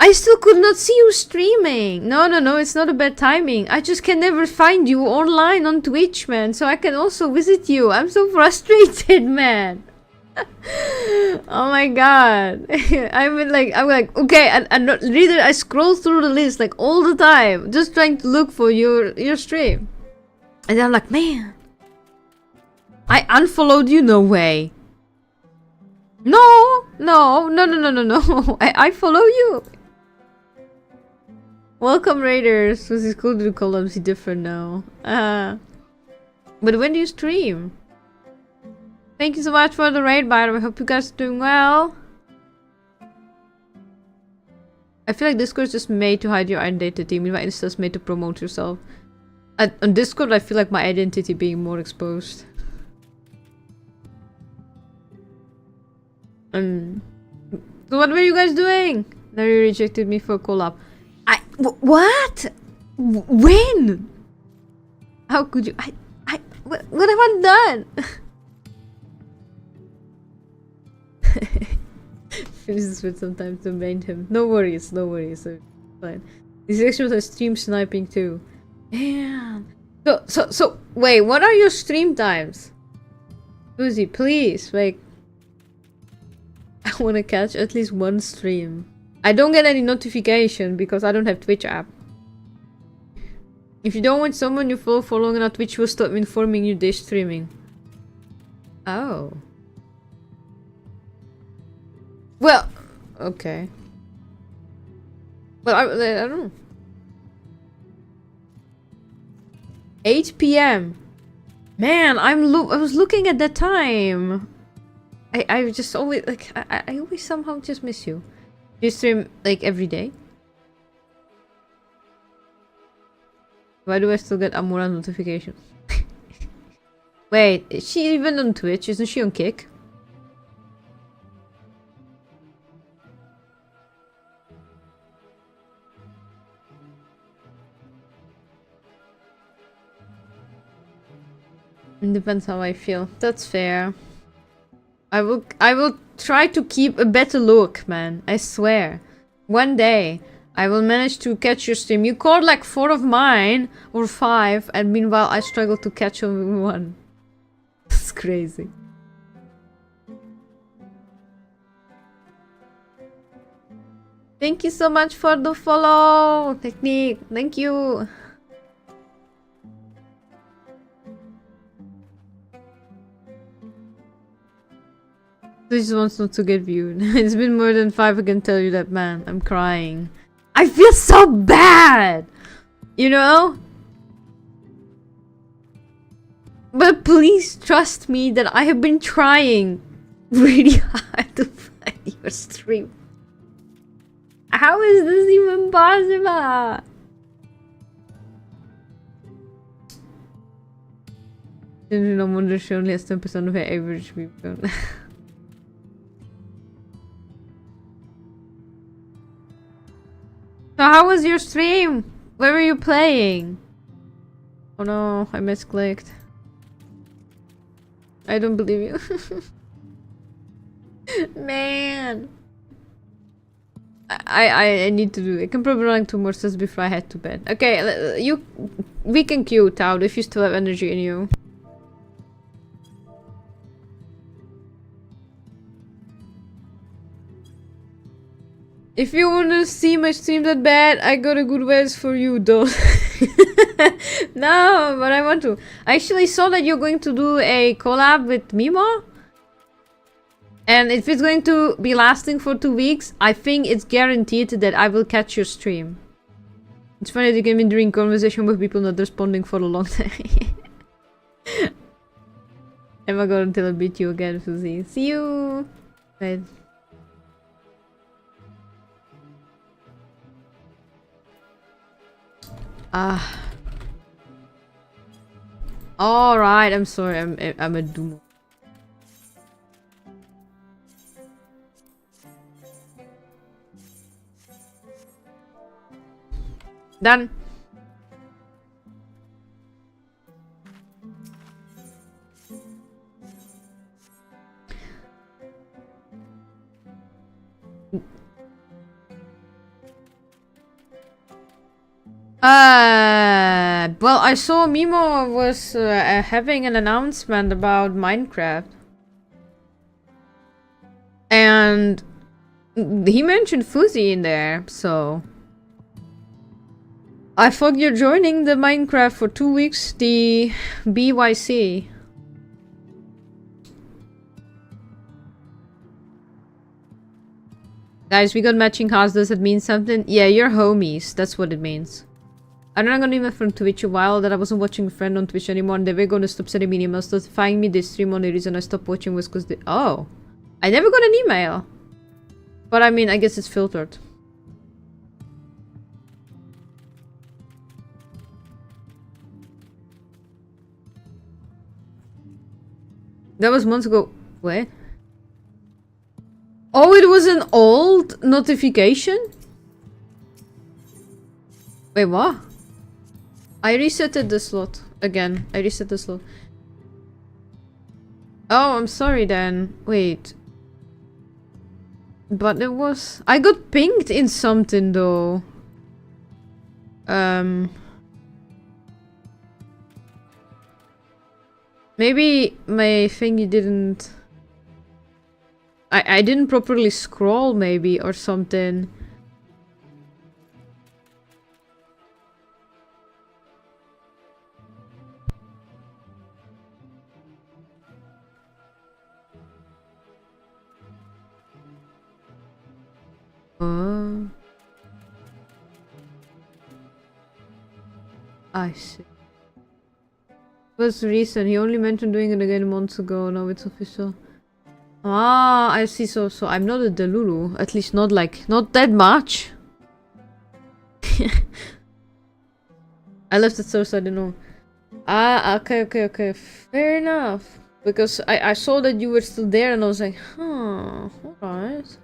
I still could not see you streaming. No, it's not a bad timing. I just can never find you online on Twitch, man. So I can also visit you. I'm so frustrated, man. Oh my god. I'm like, okay, and reader, I scroll through the list like all the time, just trying to look for your stream. And I'm like, man, I unfollowed you? No way. No. I follow you. Welcome, Raiders. This is cool to do columns different now. But when do you stream? Thank you so much for the raid, by the way. I hope you guys are doing well. I feel like Discord is just made to hide your identity. Meanwhile, Insta is made to promote yourself. On Discord, I feel like my identity being more exposed. So what were you guys doing? Now you rejected me for a collab. What? When? How could you? What have I done? Finish this with some time to main him. No worries. So fine. These extras are stream sniping too. Damn. So wait, what are your stream times? Uzi, please, like, I want to catch at least one stream. I don't get any notification because I don't have Twitch app. If you don't want someone you follow for long enough, Twitch will stop informing you they're streaming. Oh. Well, okay. Well, I don't know. 8 p.m. Man, I was looking at that time. I just always like I always somehow just miss you. You stream like every day? Why do I still get Amura notifications? Wait, is she even on Twitch? Isn't she on Kick? It depends how I feel. That's fair. I will try to keep a better look, man. I swear. One day, I will manage to catch your stream. You caught like 4 of mine, or 5, and meanwhile I struggle to catch only 1. It's crazy. Thank you so much for the follow, Technique. Thank you. This wants not to get viewed. It's been more than 5, I can tell you that, man. I'm crying. I feel so bad! You know? But please trust me that I have been trying really hard to find your stream. How is this even possible? No wonder she only has 10% of her average people. So how was your stream? Where were you playing? Oh no, I misclicked. I don't believe you. Man. I need to do it. I can probably run 2 more sets before I head to bed. Okay, we can queue it out if you still have energy in you. If you wanna see my stream that bad, I got a good ways for you, though. No, but I want to. I actually saw that you're going to do a collab with Mimo. And if it's going to be lasting for 2 weeks, I think it's guaranteed that I will catch your stream. It's funny that you can be doing conversation with people not responding for a long time. Am I going to beat you again, Susie? See you! Wait. Alright, I'm sorry, I'm a doomer. Done. Well, I saw Mimo was having an announcement about Minecraft. And he mentioned Fuzzy in there, so... I thought you're joining the Minecraft for 2 weeks, the BYC. Guys, we got matching hearts. Does it mean something? Yeah, you're homies. That's what it means. I'm not gonna leave from Twitch a while that I wasn't watching a friend on Twitch anymore and they were gonna stop sending me emails notifying me this stream. Only reason I stopped watching was because they— oh. I never got an email. But I mean, I guess it's filtered. That was months ago. Wait. Oh, it was an old notification? Wait, what? I resetted the slot. Again. I reset the slot. Oh, I'm sorry then. Wait. But it was... I got pinged in something though. Maybe my thingy didn't... I didn't properly scroll maybe or something. I see. It was recent. He only mentioned doing it again months ago. Now it's official. Ah, I see. So I'm not a Delulu. At least not that much. I left it so I don't know. Ah, okay. Fair enough. Because I saw that you were still there and I was like, huh, alright.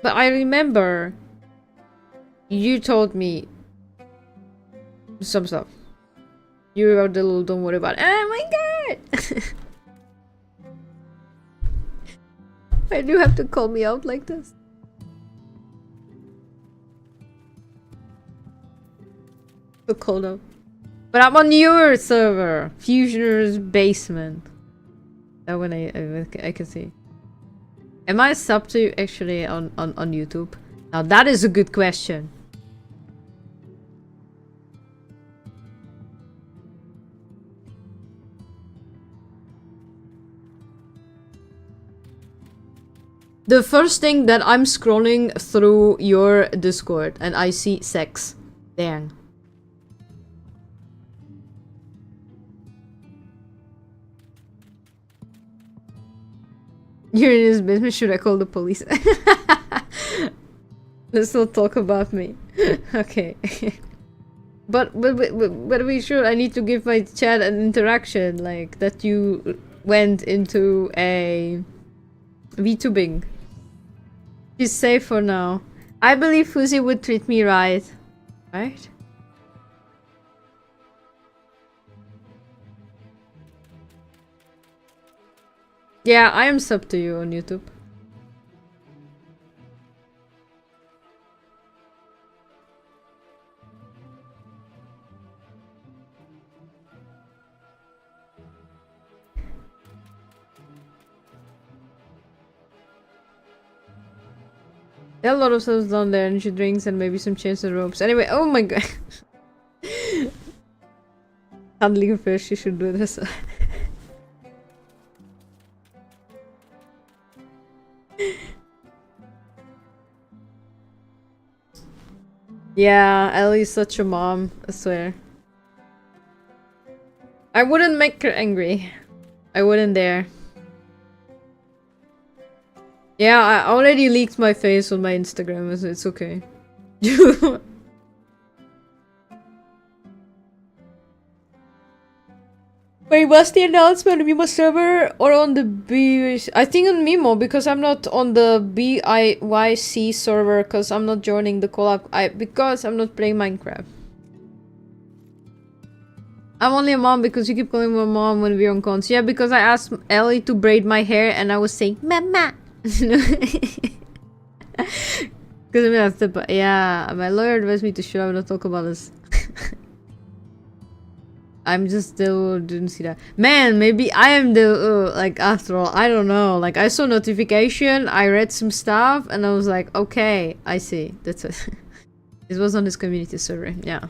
But I remember you told me some stuff. You were the little, don't worry about it. Oh my god! Why do you have to call me out like this? So cold out. But I'm on your server, Fusioner's Basement. That one I can see. Am I sub to you actually on YouTube? Now that is a good question. The first thing that I'm scrolling through your Discord and I see sex. Dang. You're in his business, should I call the police? Let's not talk about me. Okay. But we should. I need to give my chat an interaction, like that you went into a VTubing. She's safe for now. I believe Fuzi would treat me right. Right? Yeah, I am sub to you on YouTube. There are a lot of stuff down there, energy drinks and maybe some chains and ropes. Anyway, oh my god. Handling fish, you should do this. Yeah, Ellie's such a mom, I swear. I wouldn't make her angry. I wouldn't dare. Yeah, I already leaked my face on my Instagram, so it's okay. Wait, what's the announcement on Mimo server or on the B? I think on Mimo because I'm not on the BIYC server because I'm not joining the collab. Because I'm not playing Minecraft. I'm only a mom because you keep calling me mom when we're on cons. Yeah, because I asked Ellie to braid my hair and I was saying mama. Because I mean, that's the yeah. My lawyer advised me to shut up and not talk about this. I'm just still didn't see that. Man, maybe I am the like after all, I don't know. Like I saw notification, I read some stuff, and I was like, okay, I see. That's it. It was on his community server. Yeah.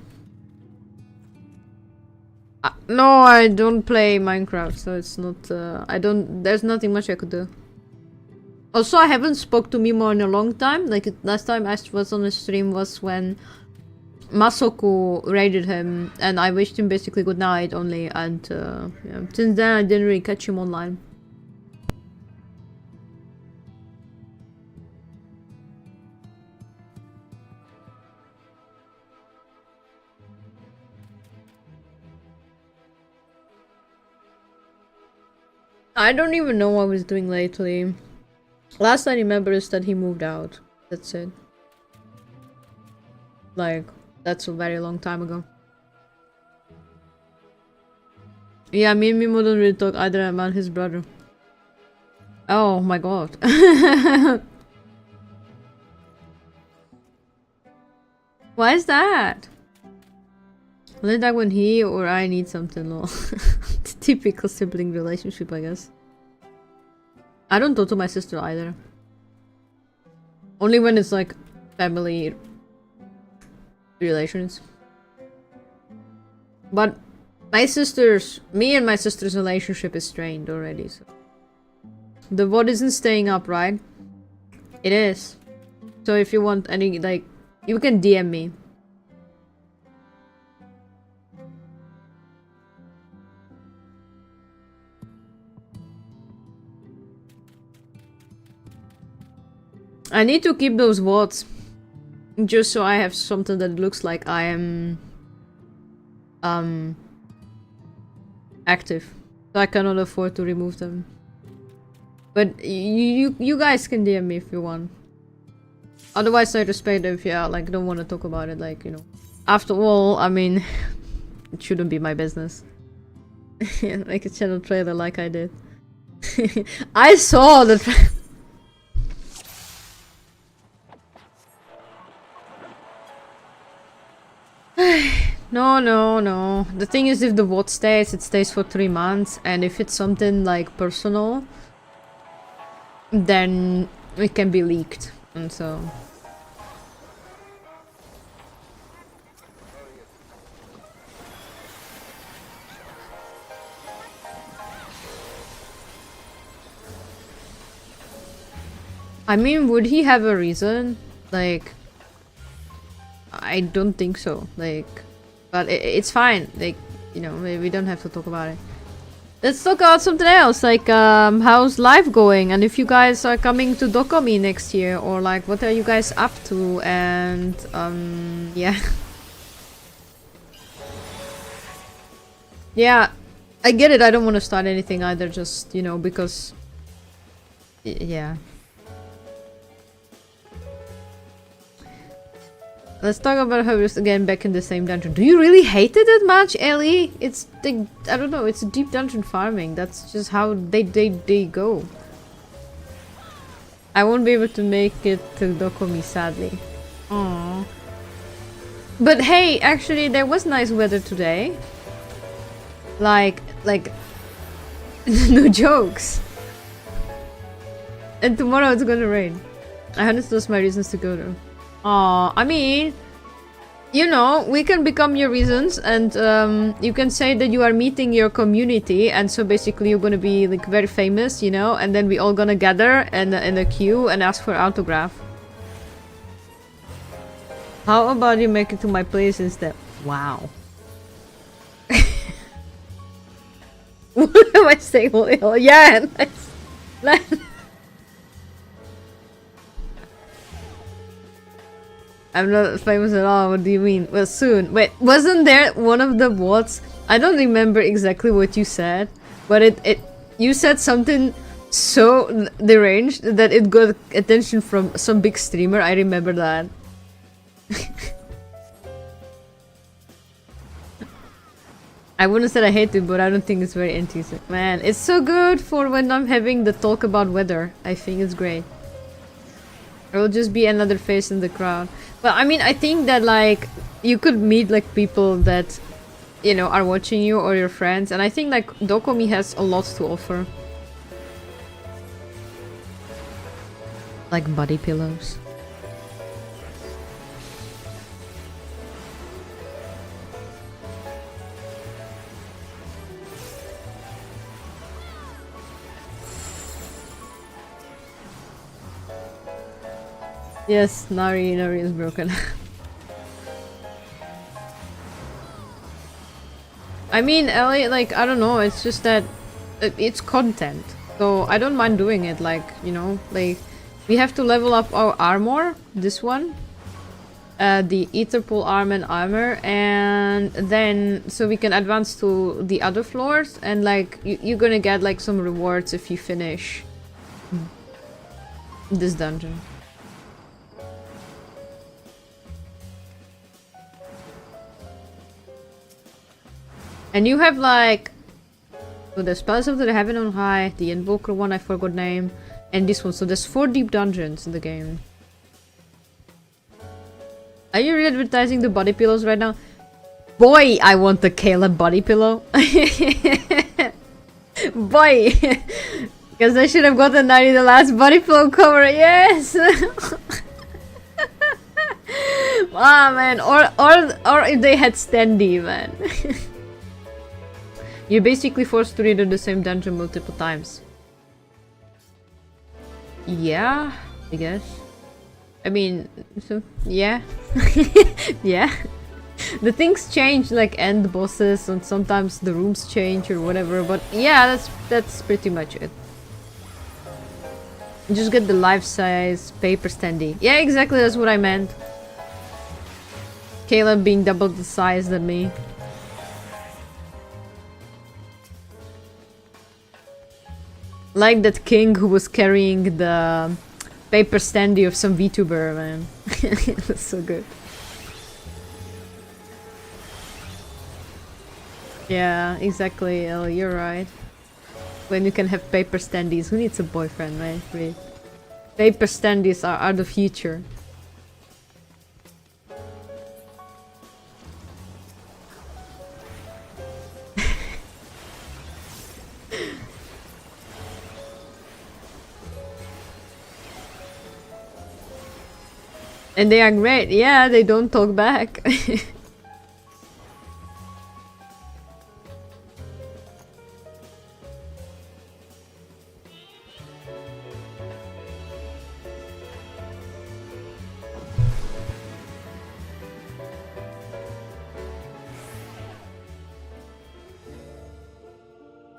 No, I don't play Minecraft, so it's not. I don't. There's nothing much I could do. Also, I haven't spoke to Mimo in a long time. Like last time I was on the stream was when Masoku raided him, and I wished him basically good night only, and yeah, since then I didn't really catch him online. I don't even know what I was doing lately. Last I remember is that he moved out. That's it. Like, that's a very long time ago. Yeah, me and Mimo don't really talk either about his brother. Oh my god. Why is that? Only like when he or I need something, lol. Typical sibling relationship, I guess. I don't talk to my sister either. Only when it's like family relations. But me and my sister's relationship is strained already, so. The VOD isn't staying up, right? It is. So if you want any, like, you can DM me. I need to keep those VODs. Just so I have something that looks like I am active. So I cannot afford to remove them. But you guys can DM me if you want. Otherwise I respect if you like don't want to talk about it, like, you know. After all, I mean, it shouldn't be my business. Like a channel trailer like I did. I saw the No. The thing is, if the vote stays, it stays for 3 months, and if it's something like personal, then it can be leaked, and so... I mean, would he have a reason? Like... I don't think so, like... But it's fine, like, you know, we don't have to talk about it. Let's talk about something else, like, how's life going? And if you guys are coming to Dokomi next year, or like, what are you guys up to? And, yeah. Yeah, I get it, I don't want to start anything either, just, you know, because... Yeah. Let's talk about how we're again back in the same dungeon. Do you really hate it that much, Ellie? It's the... I don't know, it's deep dungeon farming. That's just how they go. I won't be able to make it to Dokomi, sadly. Aww. But hey, actually, there was nice weather today. Like... no jokes. And tomorrow it's gonna rain. I honestly lost my reasons to go though. Aw, I mean, you know, we can become your reasons, and you can say that you are meeting your community, and so basically you're gonna be like very famous, you know, and then we all gonna gather in a queue and ask for autograph. How about you make it to my place instead? Wow. What am I saying? Oh, yeah, nice. I'm not famous at all, what do you mean? Well, soon. Wait, wasn't there one of the bots? I don't remember exactly what you said, but you said something so deranged that it got attention from some big streamer. I remember that. I wouldn't say I hate it, but I don't think it's very interesting. Man, it's so good for when I'm having the talk about weather. I think it's great. It will just be another face in the crowd. But I mean, I think that like you could meet like people that, you know, are watching you or your friends, and I think like Dokomi has a lot to offer. Like body pillows. Yes, Nari is broken. I mean, Ellie, like, I don't know, it's just that it's content. So I don't mind doing it, like, you know, like, we have to level up our armor, this one. The Etherpool arm and armor, and then, so we can advance to the other floors, and like, you're gonna get like some rewards if you finish this dungeon. And you have like the Spells of the Heaven on High, the Invoker one I forgot name, and this one. So there's 4 deep dungeons in the game. Are you really advertising the body pillows right now? Boy, I want the Caleb body pillow. Boy! Because I should have gotten that in the last body pillow cover, yes! Ah, man, or if they had standee, man. You're basically forced to redo the same dungeon multiple times. Yeah, I guess. I mean, so, yeah. Yeah. The things change, like end bosses, and sometimes the rooms change or whatever, but yeah, that's pretty much it. Just get the life-size paper standee. Yeah, exactly, that's what I meant. Caleb being double the size than me. Like that king who was carrying the paper standee of some VTuber, man. It was so good. Yeah, exactly, Elle, you're right. When you can have paper standees, who needs a boyfriend, right? Really. Paper standees are the future. And they are great. Yeah, they don't talk back.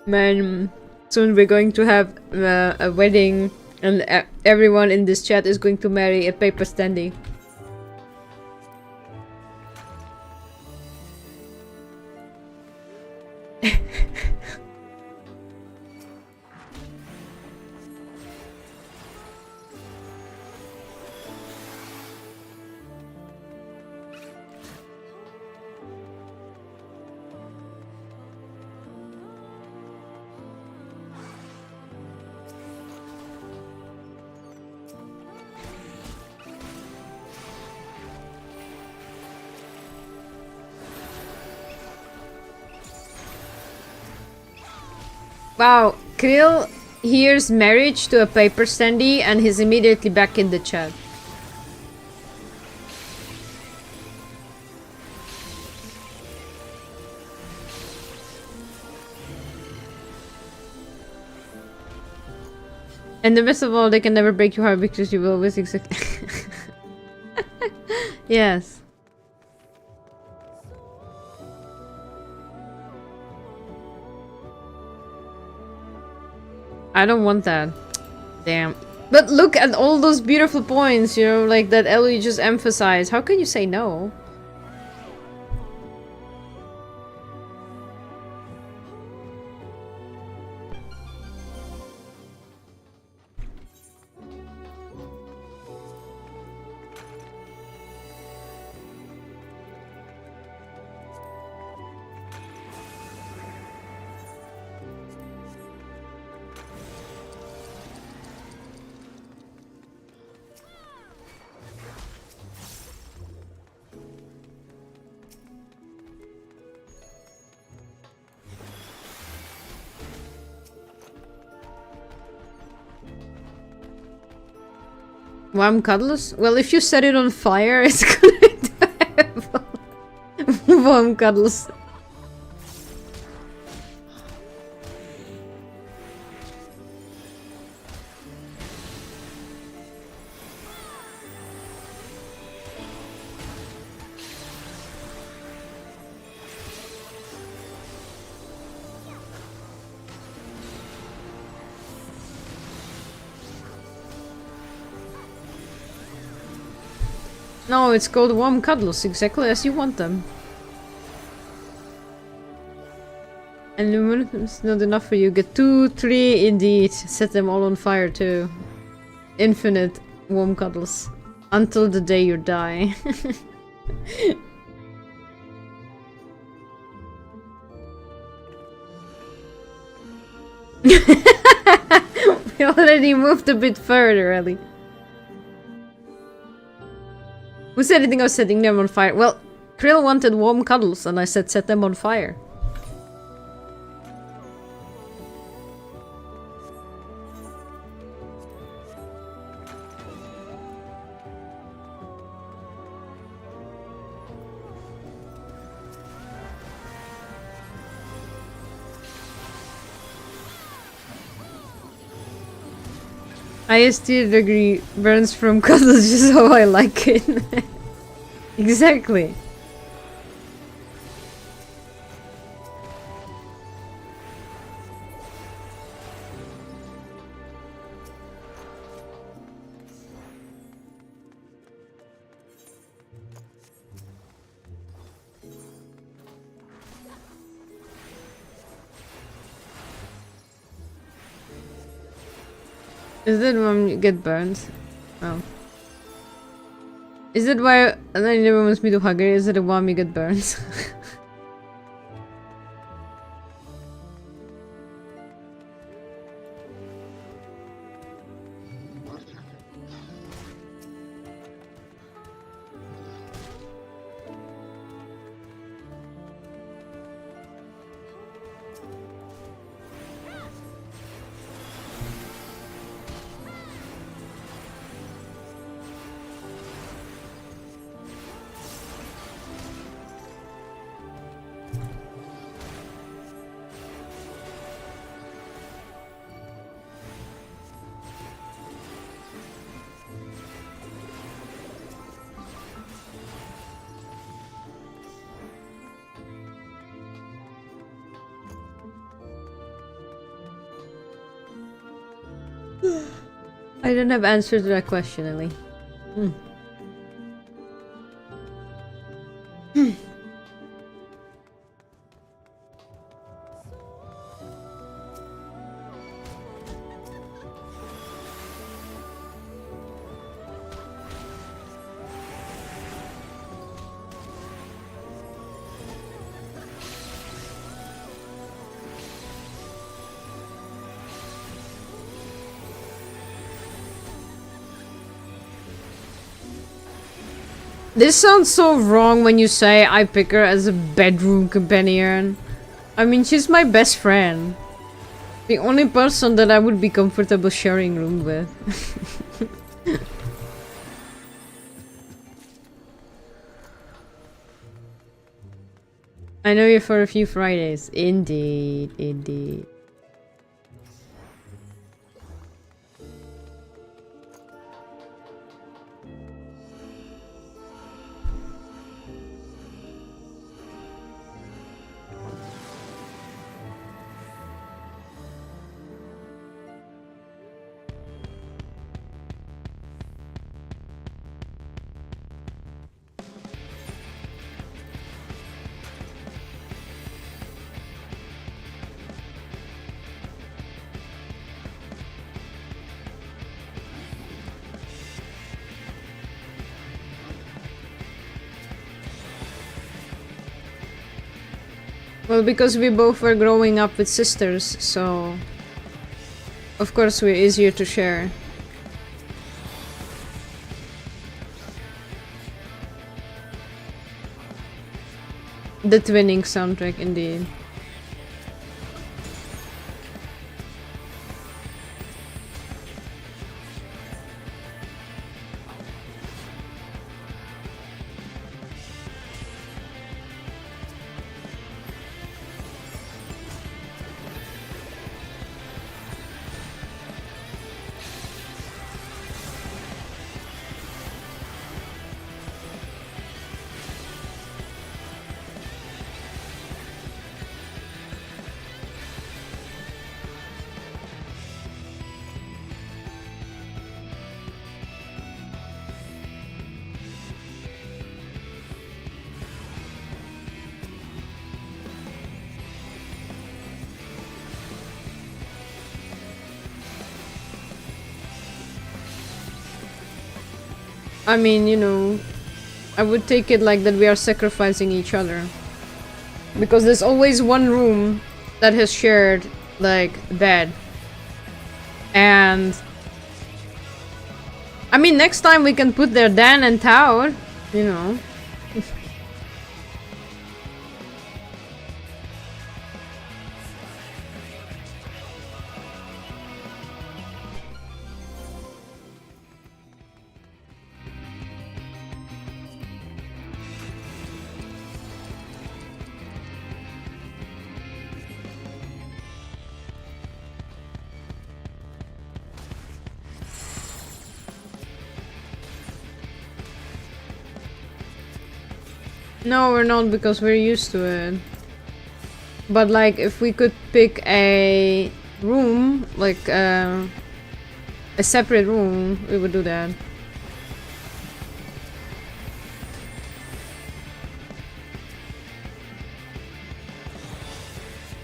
Man, soon we're going to have a wedding, and everyone in this chat is going to marry a paper standee. Wow, Krill hears marriage to a paper standee and he's immediately back in the chat. And the best of all, they can never break your heart because you will always exactly. Yes. I don't want that. Damn. But look at all those beautiful points, you know, like that Ellie just emphasized. How can you say no? Warm cuddles? Well, if you set it on fire, it's going to have warm cuddles. No, it's called warm cuddles, exactly as you want them. And lumen is not enough for you. Get 2, 3 indeed. Set them all on fire too. Infinite warm cuddles. Until the day you die. We already moved a bit further, Ellie. Who said anything about setting them on fire? Well, Krill wanted warm cuddles, and I said set them on fire. Highest tier degree burns from cuddles just how I like it. Exactly. Is that when you get burned? Oh. Is that why Ellie never wants me to hug her? Is it a one you get burned? I don't have answer to that question, Ellie. This sounds so wrong when you say I pick her as a bedroom companion. I mean, she's my best friend. The only person that I would be comfortable sharing room with. I know you for a few Fridays. Indeed, indeed. Well, because we both were growing up with sisters, so of course we're easier to share. The twinning soundtrack, indeed. I mean, you know, I would take it like that we are sacrificing each other. Because there's always one room that has shared, like, bed. And... I mean, next time we can put there Dan and Tao, you know. No, we're not, because we're used to it. But like, if we could pick a room, like a separate room, we would do that.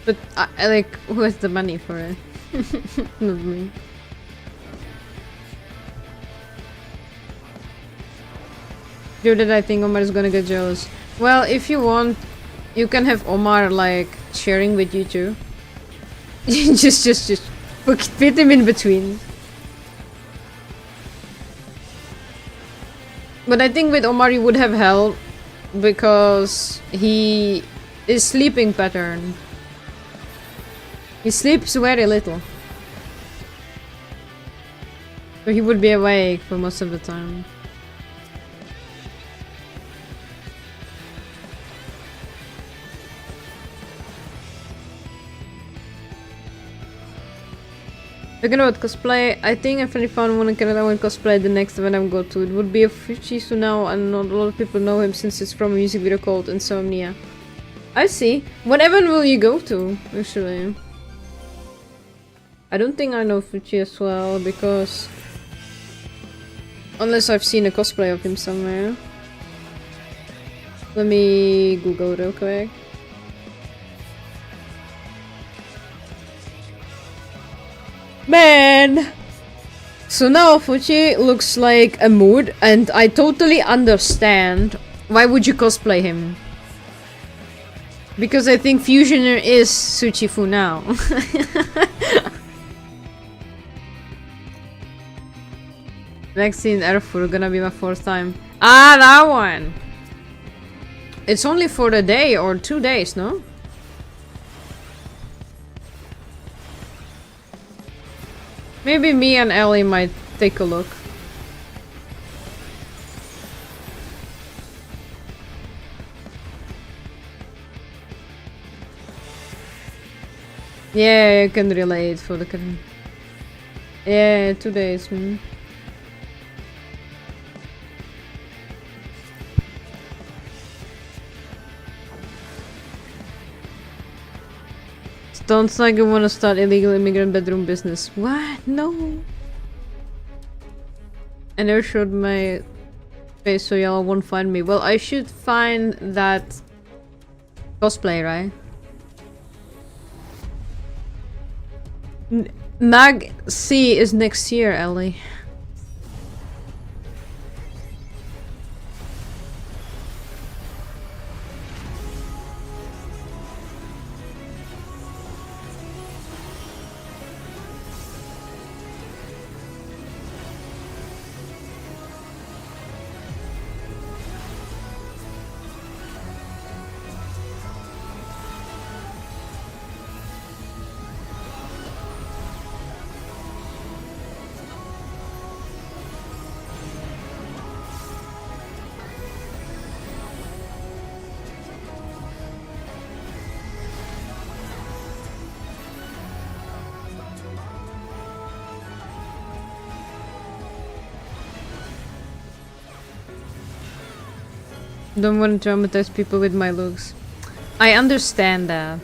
But I like, who has the money for it? Not me. Dude, I think Omar is gonna get jealous. Well, if you want, you can have Omar like sharing with you too. just fit him in between. But I think with Omar you would have help because he is sleeping pattern. He sleeps very little. So he would be awake for most of the time. Talking about cosplay, I think I finally found one in Canada. I will cosplay the next event I go to. It would be a Fujisu now, and not a lot of people know him since it's from a music video called Insomnia. I see. What event will you go to, actually? I don't think I know Fuji as well, because... Unless I've seen a cosplay of him somewhere. Let me Google real quick. Man! So now Fuji looks like a mood, and I totally understand why would you cosplay him. Because I think Fusioner is Suchifu now. Vaccine Erfur gonna be my 4th time. Ah, that one! It's only for a day or 2 days, no? Maybe me and Ellie might take a look. Yeah, you can relate for the... Yeah, 2 days. Sounds like you want to start illegal immigrant bedroom business. What? No. I never showed my face so y'all won't find me. Well, I should find that cosplay, right? Mag C is next year, Ellie. Don't want to traumatize people with my looks. I understand that.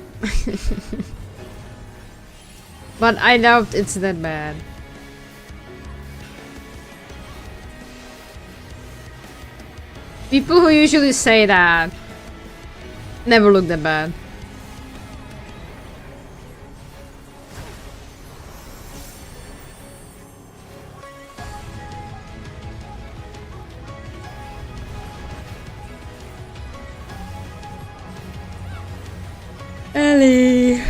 But I doubt it's that bad. People who usually say that never look that bad. Ellie.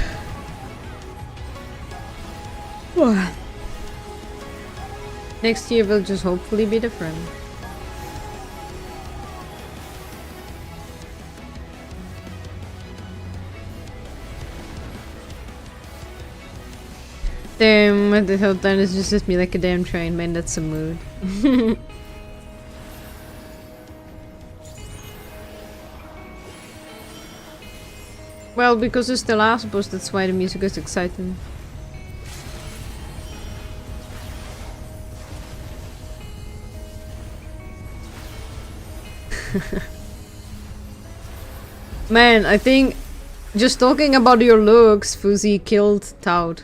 Next year will just hopefully be different. Damn, the whole time it's just hit me like a damn train, man, that's a mood. Well, because it's the last boss, that's why the music is exciting. Man, I think just talking about your looks, Fuzi killed Taut.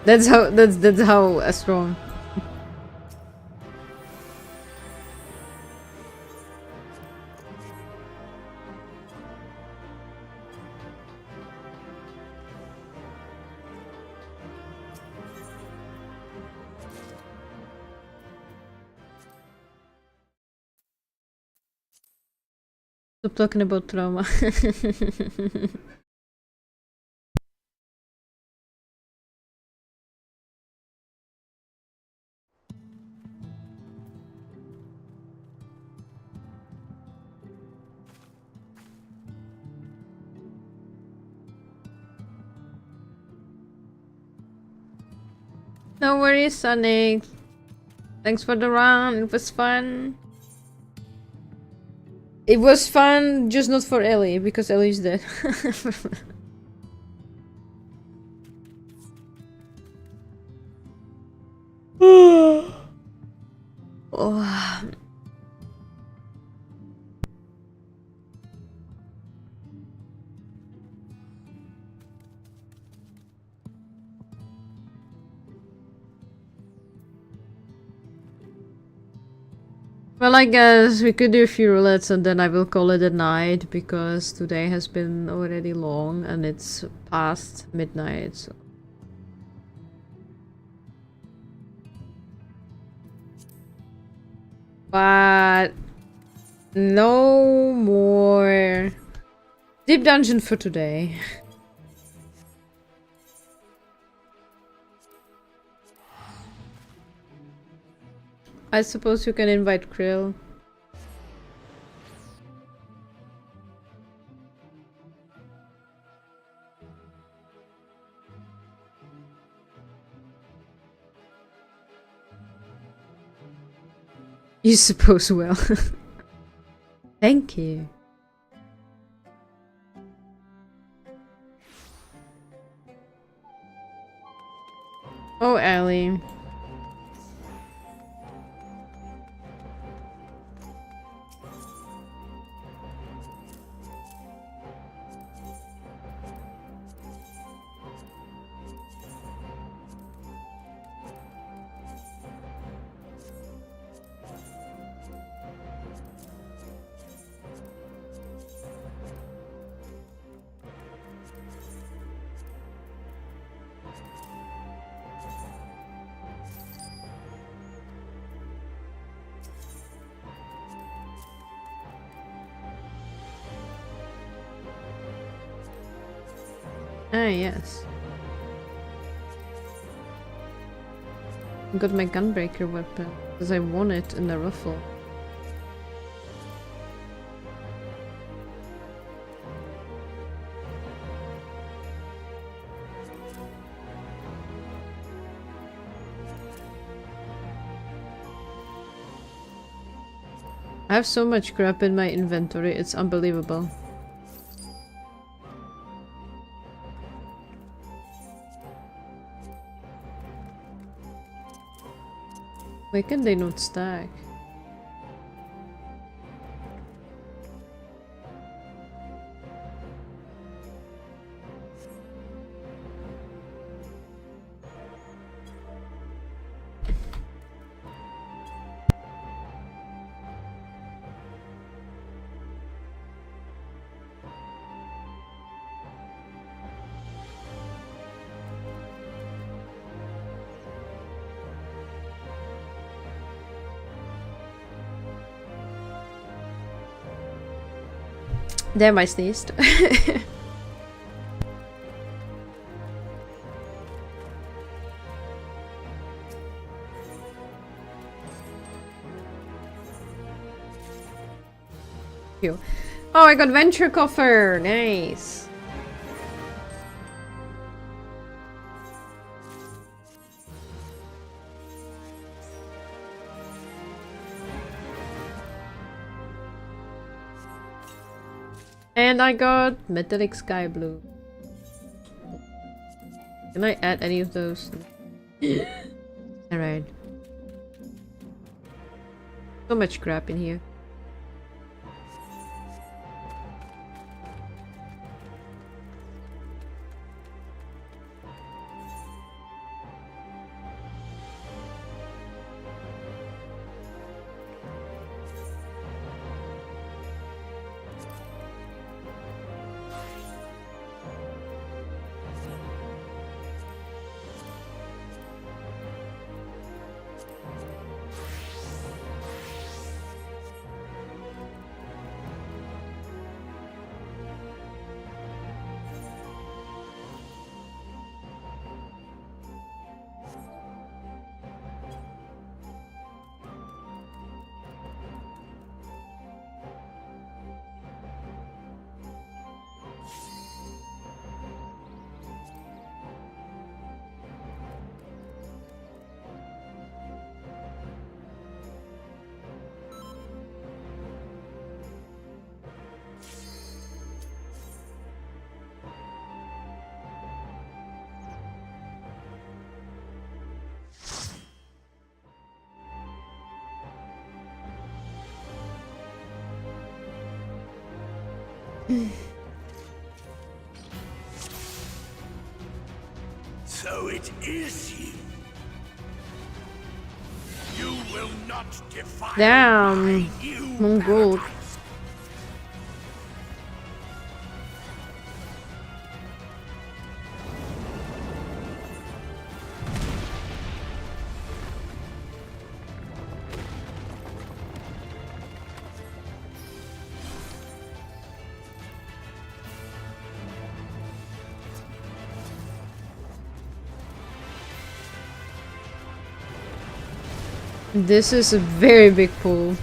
That's how strong. Stop talking about trauma. No worries, Sonic. Thanks for the run. It was fun. It was fun, just not for Ellie, because Ellie's dead. Oh. Well, I guess we could do a few roulettes and then I will call it a night because today has been already long and it's past midnight. So. But no more deep dungeon for today. I suppose you can invite Krill. You suppose well. Thank you. Oh, Ellie. Ah, yes. I got my gunbreaker weapon because I won it in the raffle. I have so much crap in my inventory, it's unbelievable. Why can they not stack? Damn, I sneezed. Phew. Oh, I got venture coffer. Nice. And I got metallic sky blue. Can I add any of those? Alright. So much crap in here. So it is you. You will not Damn. Mongol. This is a very big pool.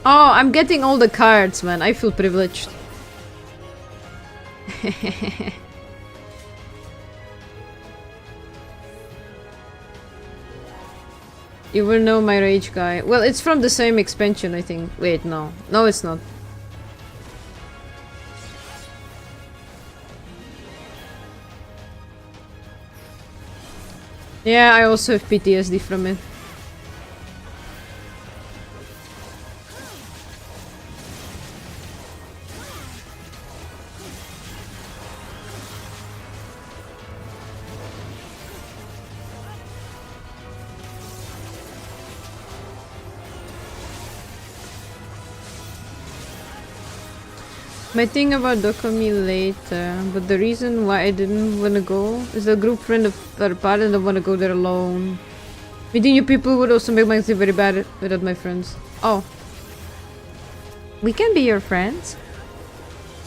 Oh, I'm getting all the cards, man. I feel privileged. You will know my rage guy. Well, it's from the same expansion, I think. Wait, no. No, it's not. Yeah, I also have PTSD from it. Might think about Dokumi later, but the reason why I didn't want to go is the group friend of our parent don't want to go there alone. Meeting new people would also make my life very bad without my friends. Oh. We can be your friends?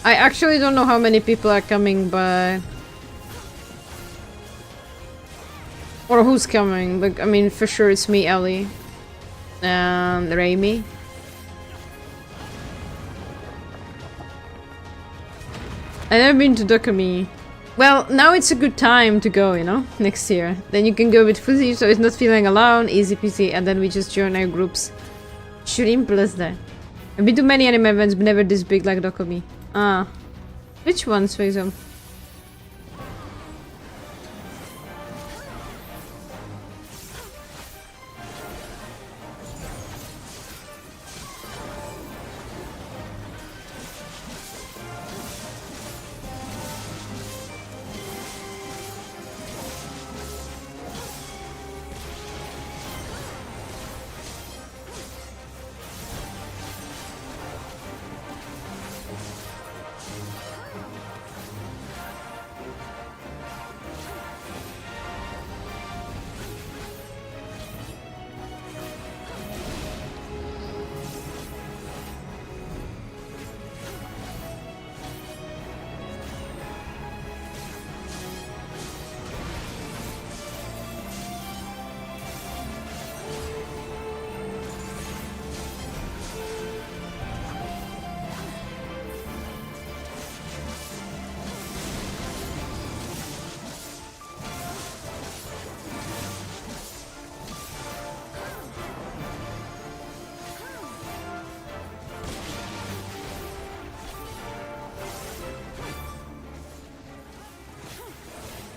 I actually don't know how many people are coming, but... Or who's coming, but I mean, for sure it's me, Ellie. And Raimi. I've never been to Dokumi. Well, now it's a good time to go, you know, next year. Then you can go with Fuzzy, so it's not feeling alone, easy peasy, and then we just join our groups. Shrimp plus that. I've been to many anime events, but never this big like Dokumi. Ah. Which ones, for example?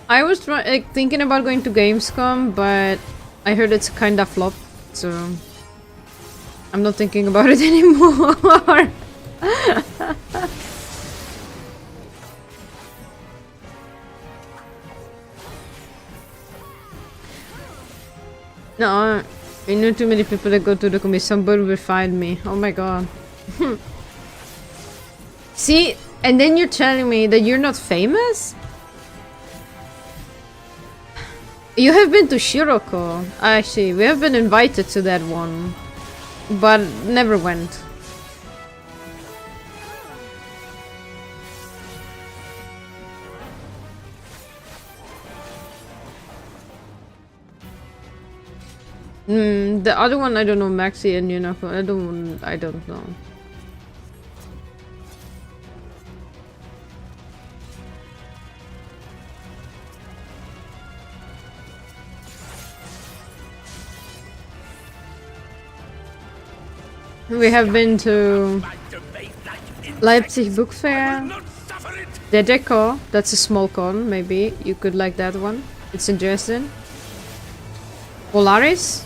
I was like, thinking about going to Gamescom, but I heard it's kind of flop, so I'm not thinking about it anymore. No, I know too many people that go to the committee. Somebody will find me. Oh my god. See, and then you're telling me that you're not famous? You have been to Shiroko. Actually, we have been invited to that one, but never went. The other one I don't know, Maxi and Yunako. I don't know. We have been to Leipzig Book Fair. The Deco, that's a small con, maybe. You could like that one. It's in Dresden. Polaris.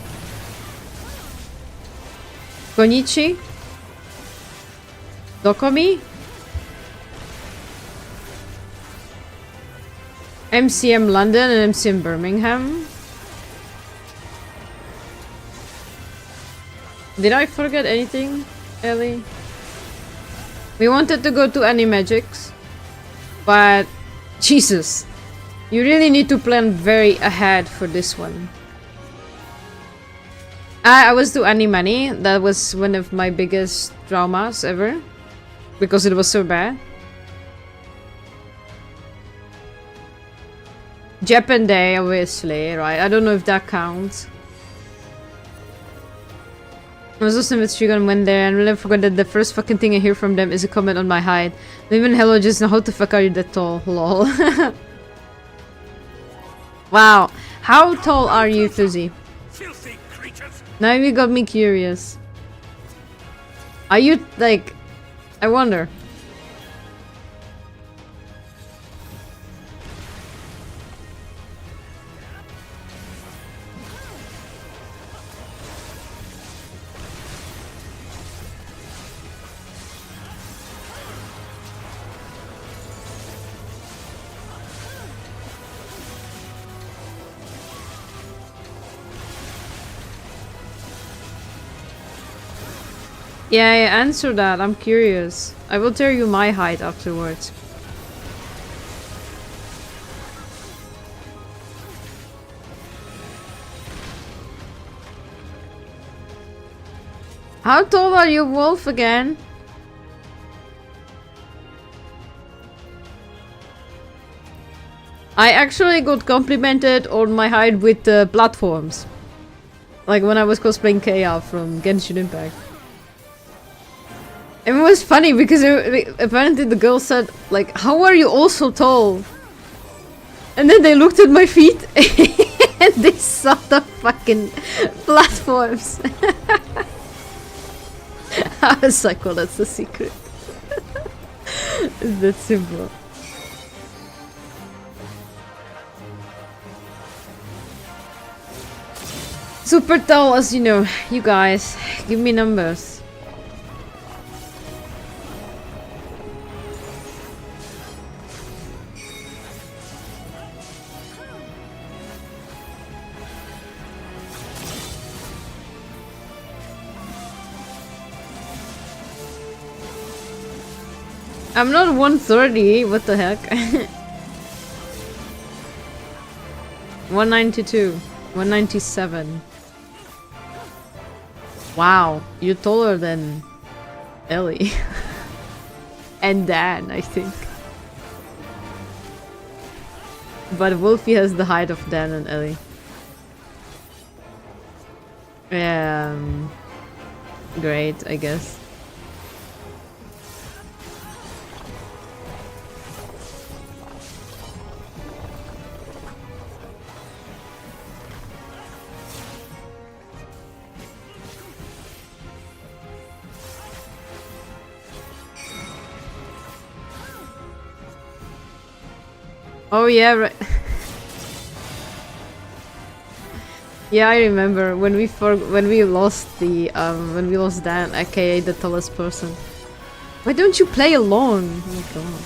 Konichi. Dokomi. MCM London and MCM Birmingham. Did I forget anything, Ellie? We wanted to go to Animagics, but Jesus, you really need to plan very ahead for this one. I was to Animani. That was one of my biggest traumas ever, because it was so bad. Japan Day, obviously, right? I don't know if that counts. I was also with Shigon went there and really forgot that the first fucking thing I hear from them is a comment on my height. Not even hello, just how the fuck are you that tall? Lol. Wow. How tall are you, Fuzzy? Now you got me curious. Are you, like... I wonder. Yeah, answer that. I'm curious. I will tell you my height afterwards. How tall are you, Wolf, again? I actually got complimented on my height with platforms. Like when I was cosplaying Kea from Genshin Impact. And it was funny because apparently the girl said, like, how are you all so tall? And then they looked at my feet and they saw the fucking platforms. I was like, well, that's the secret. It's that simple. Super tall, as you know. You guys, give me numbers. I'm not 130, what the heck? 192, 197. Wow, you're taller than Ellie. And Dan, I think. But Wolfie has the height of Dan and Ellie. Great, I guess. Oh yeah, right. Yeah, I remember when we lost Dan, aka the tallest person. Why don't you play alone? Oh my god.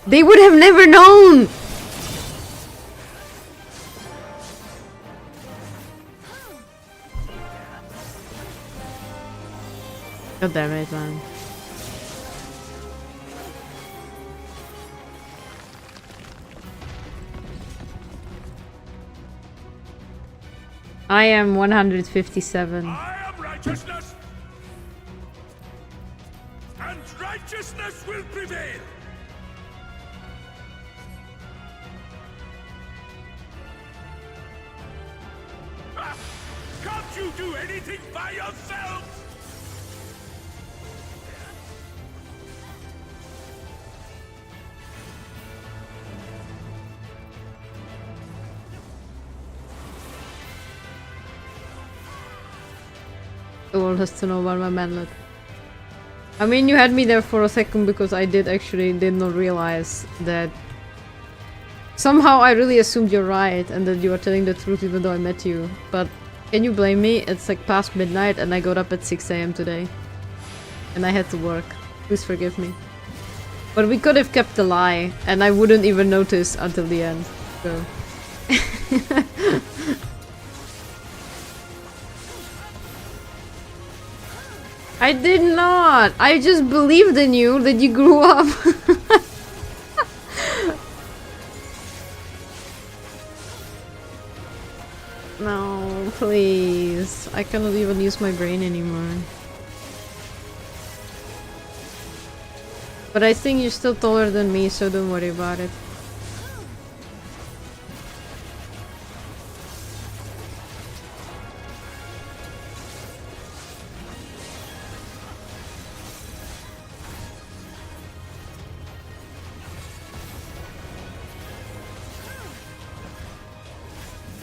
They would have never known. God damn it, man. I am 157. I am righteousness, and righteousness will prevail. Ah, can't you do anything by yourself? The world has to know about my manlet. I mean, you had me there for a second because I did not realize that. Somehow I really assumed you're right and that you are telling the truth even though I met you. But can you blame me? It's like past midnight and I got up at 6 AM today. And I had to work. Please forgive me. But we could have kept the lie and I wouldn't even notice until the end. So. I did not! I just believed in you that you grew up! No, please. I cannot even use my brain anymore. But I think you're still taller than me, so don't worry about it.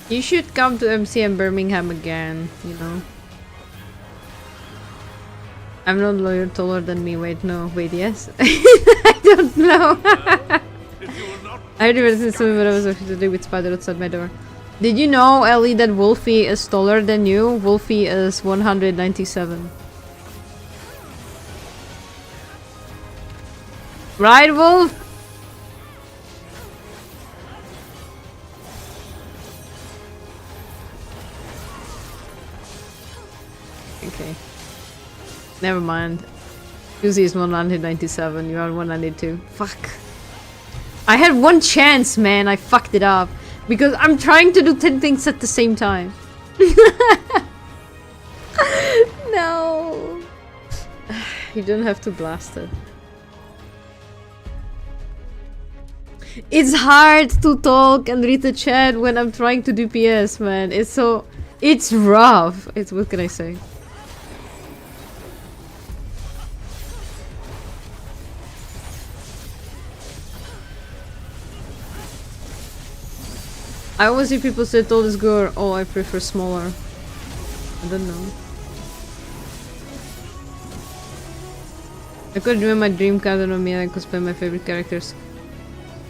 You should come to MCM Birmingham again, you know. I'm not lawyer taller than me. Wait, no. Wait, yes? I don't know. I heard you were something when I was today with Spider outside my door. Did you know, Ellie, that Wolfie is taller than you? Wolfie is 197. Right, Wolf? Okay. Never mind. Susie is 197, you are 192. Fuck. I had one chance, man. I fucked it up. Because I'm trying to do 10 things at the same time. No. You don't have to blast it. It's hard to talk and read the chat when I'm trying to do PS, man. It's so... It's rough. It's... What can I say? I always see people say tall is good. Oh, I prefer smaller. I don't know. I could remember my dream card on me and cosplay my favorite characters.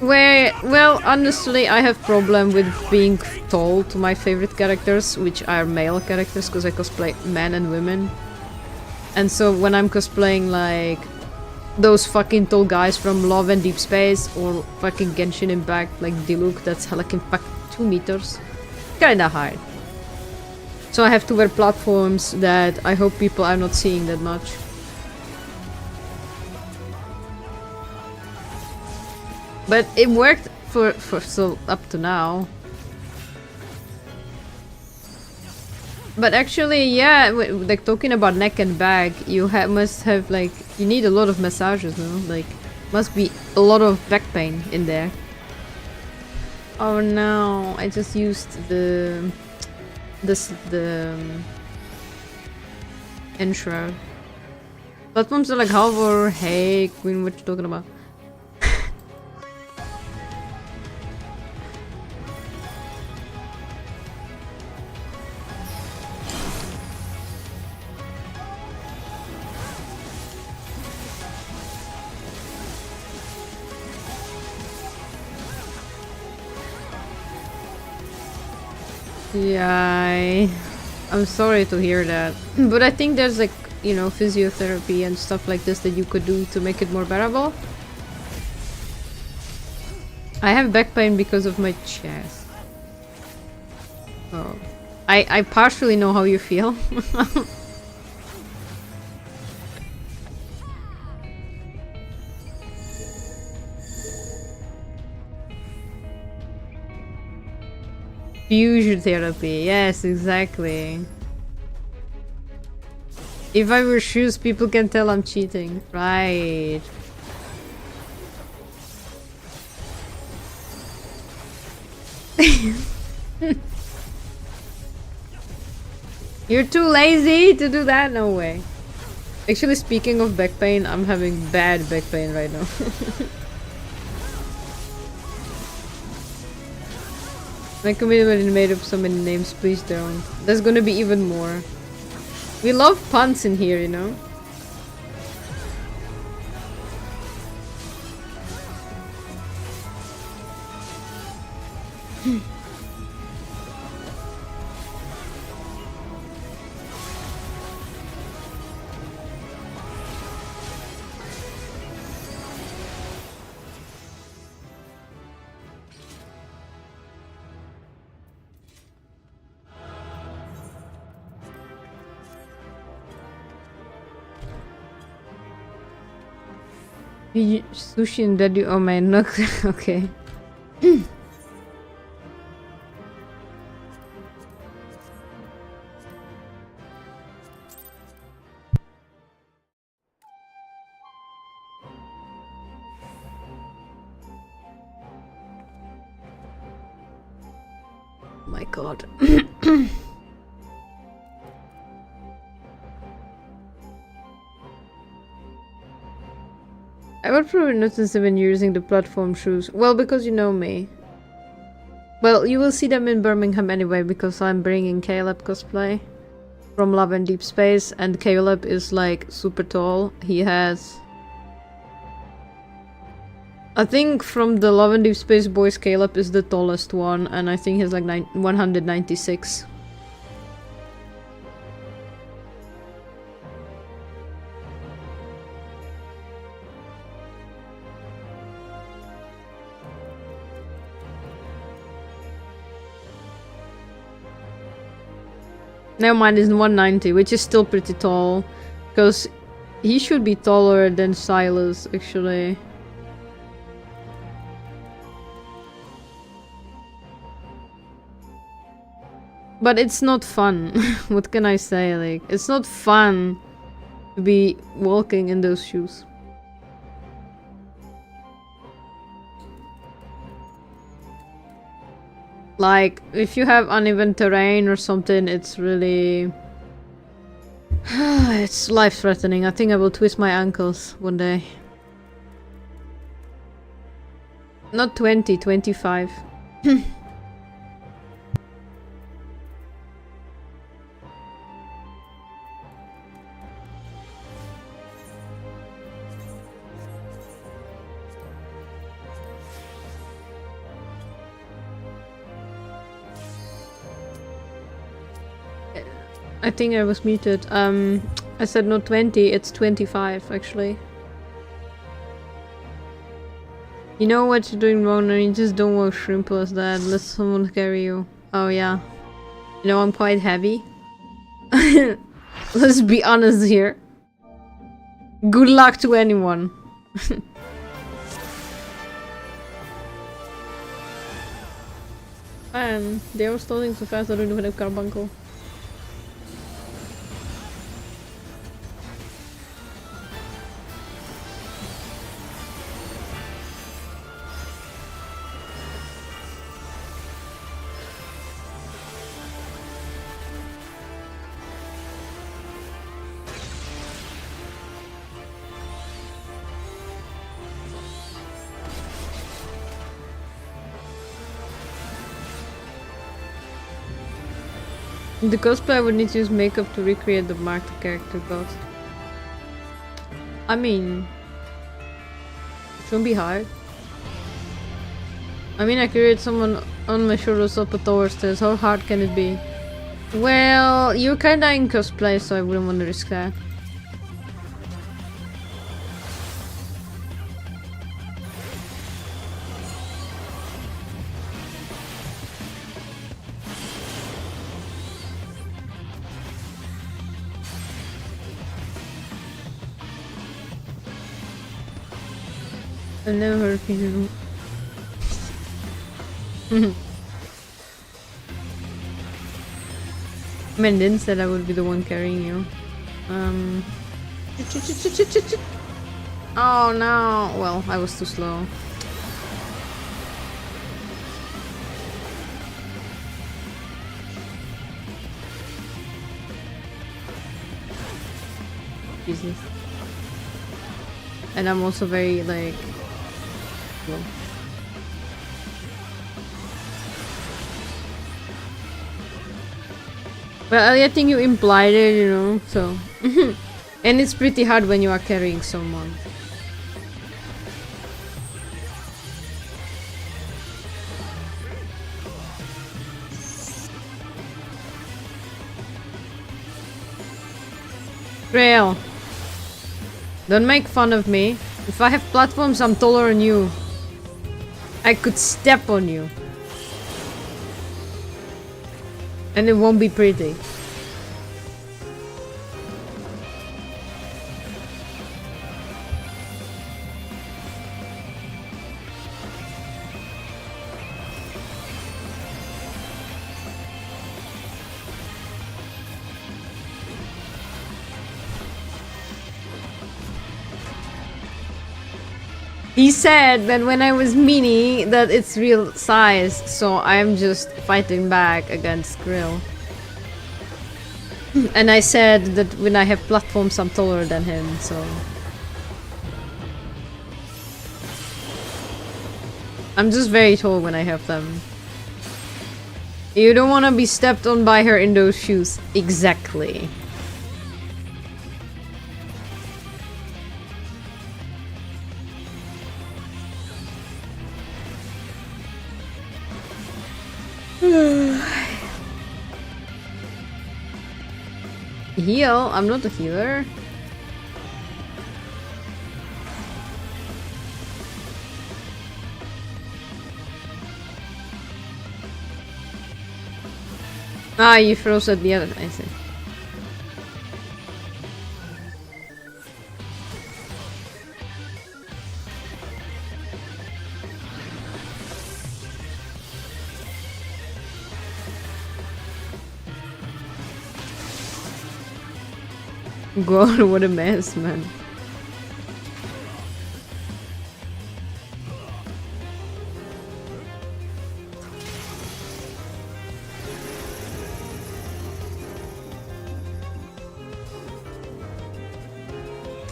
Well, honestly, I have problem with being tall to my favorite characters, which are male characters, because I cosplay men and women. And so when I'm cosplaying like those fucking tall guys from Love and Deep Space or fucking Genshin Impact, like Diluc, that's like in fact 2 meters. Kinda hard. So I have to wear platforms that I hope people are not seeing that much. But it worked for so up to now. But actually, yeah, like talking about neck and back, you must have like you need a lot of massages, no? Like must be a lot of back pain in there. Oh no! I just used the enshroud. Platforms are like hover. Hey, Queen, what you talking about? Yeah, I'm sorry to hear that. But I think there's like, you know, physiotherapy and stuff like this that you could do to make it more bearable. I have back pain because of my chest. Oh. I partially know how you feel. Fusion therapy, yes, exactly. If I wear shoes, people can tell I'm cheating. Right. You're too lazy to do that? No way. Actually, speaking of back pain, I'm having bad back pain right now. My committee already made up so many names, please don't. There's gonna be even more. We love puns in here, you know? Sushi and daddy, oh my nook. Okay. Oh my god. I would probably notice them when you're using the platform shoes. Well, because you know me. Well, you will see them in Birmingham anyway, because I'm bringing Caleb cosplay from Love and Deep Space, and Caleb is like super tall. He has... I think from the Love and Deep Space boys, Caleb is the tallest one, and I think he's like 196. Never mind, he's 190, which is still pretty tall. Because he should be taller than Silas, actually. But it's not fun. What can I say? Like, it's not fun to be walking in those shoes. Like, if you have uneven terrain or something, it's really... it's life-threatening. I think I will twist my ankles one day. Not 20, 25. I think I was muted. I said not 20, it's 25 actually. You know what you're doing wrong and you just don't walk shrimp as that. Let someone carry you. Oh yeah. You know I'm quite heavy. Let's be honest here. Good luck to anyone. Man, they were stalling so fast I don't even have carbuncle. The cosplay would need to use makeup to recreate the marked character god. I mean, it shouldn't be hard. I mean, I create someone on my shoulders up towards this. How hard can it be? Well, you're kinda in cosplay, so I wouldn't want to risk that. I've never heard of people. Mendin said I would be the one carrying you. Oh no! Well, I was too slow. Jesus. And I'm also very, like... slow. Well, I think you implied it, you know, so. And it's pretty hard when you are carrying someone. Grail. Don't make fun of me. If I have platforms, I'm taller than you. I could step on you. And it won't be pretty. He said that when I was mini, that it's real size, so I'm just fighting back against Grill. And I said that when I have platforms, I'm taller than him, so... I'm just very tall when I have them. You don't want to be stepped on by her in those shoes. Exactly. Heal? I'm not a healer. Ah, you froze at the other. I see. God, what a mess, man.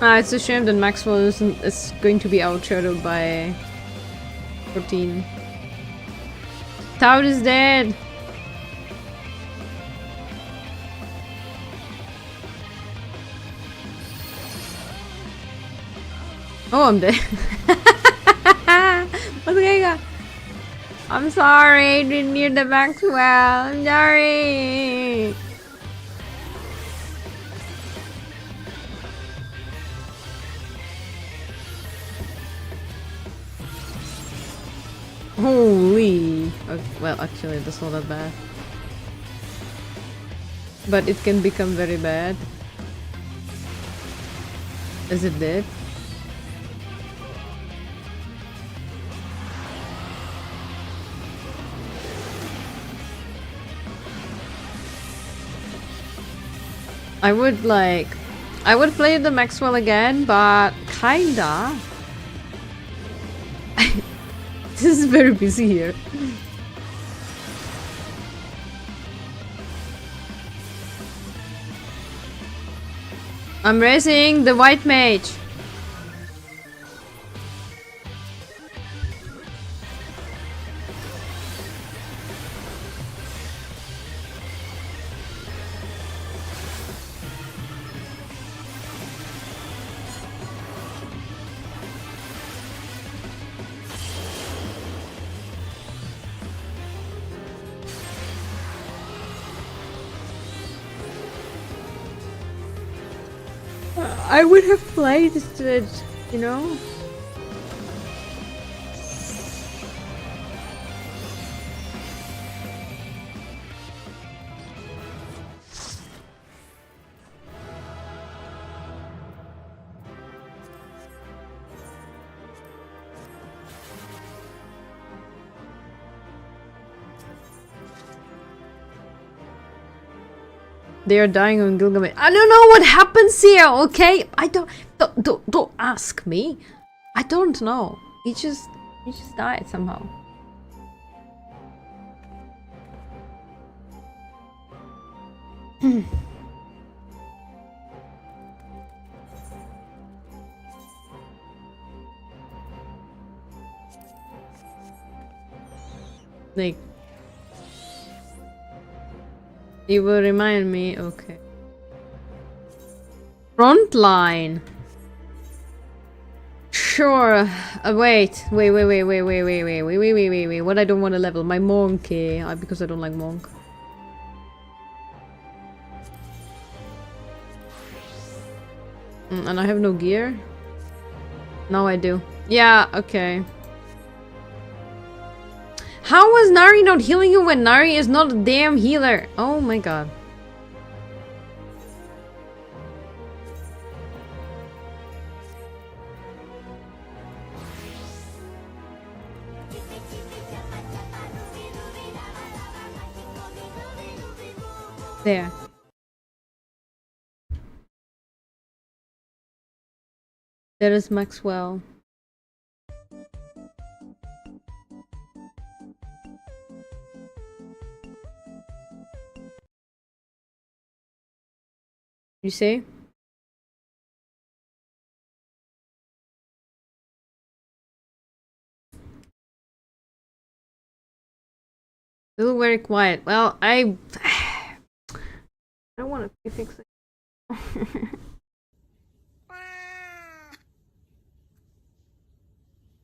Ah, it's a shame that Maxwell is going to be outshadowed by 14. Toad is dead! Oh, I'm dead. What's going on? I'm sorry, I didn't hear the Maxwell. I'm sorry. Holy. Okay, well, actually, that's not that bad. But it can become very bad. As it did. I would play the Maxwell again, but kinda. This is very busy here. I'm racing the white mage. I would have played it, you know? They are dying on Gilgamesh. I don't know what happens here, okay? I don't ask me. I don't know. He just died somehow. Like You will remind me, okay. Frontline. Sure. Wait. What I don't want to level? My monkey. Because I don't like monk. And I have no gear? Now I do. Yeah, okay. How was Nari not healing you when Nari is not a damn healer? Oh my god. There. There is Maxwell. You see? Still very quiet. Well, I don't want to be fixing.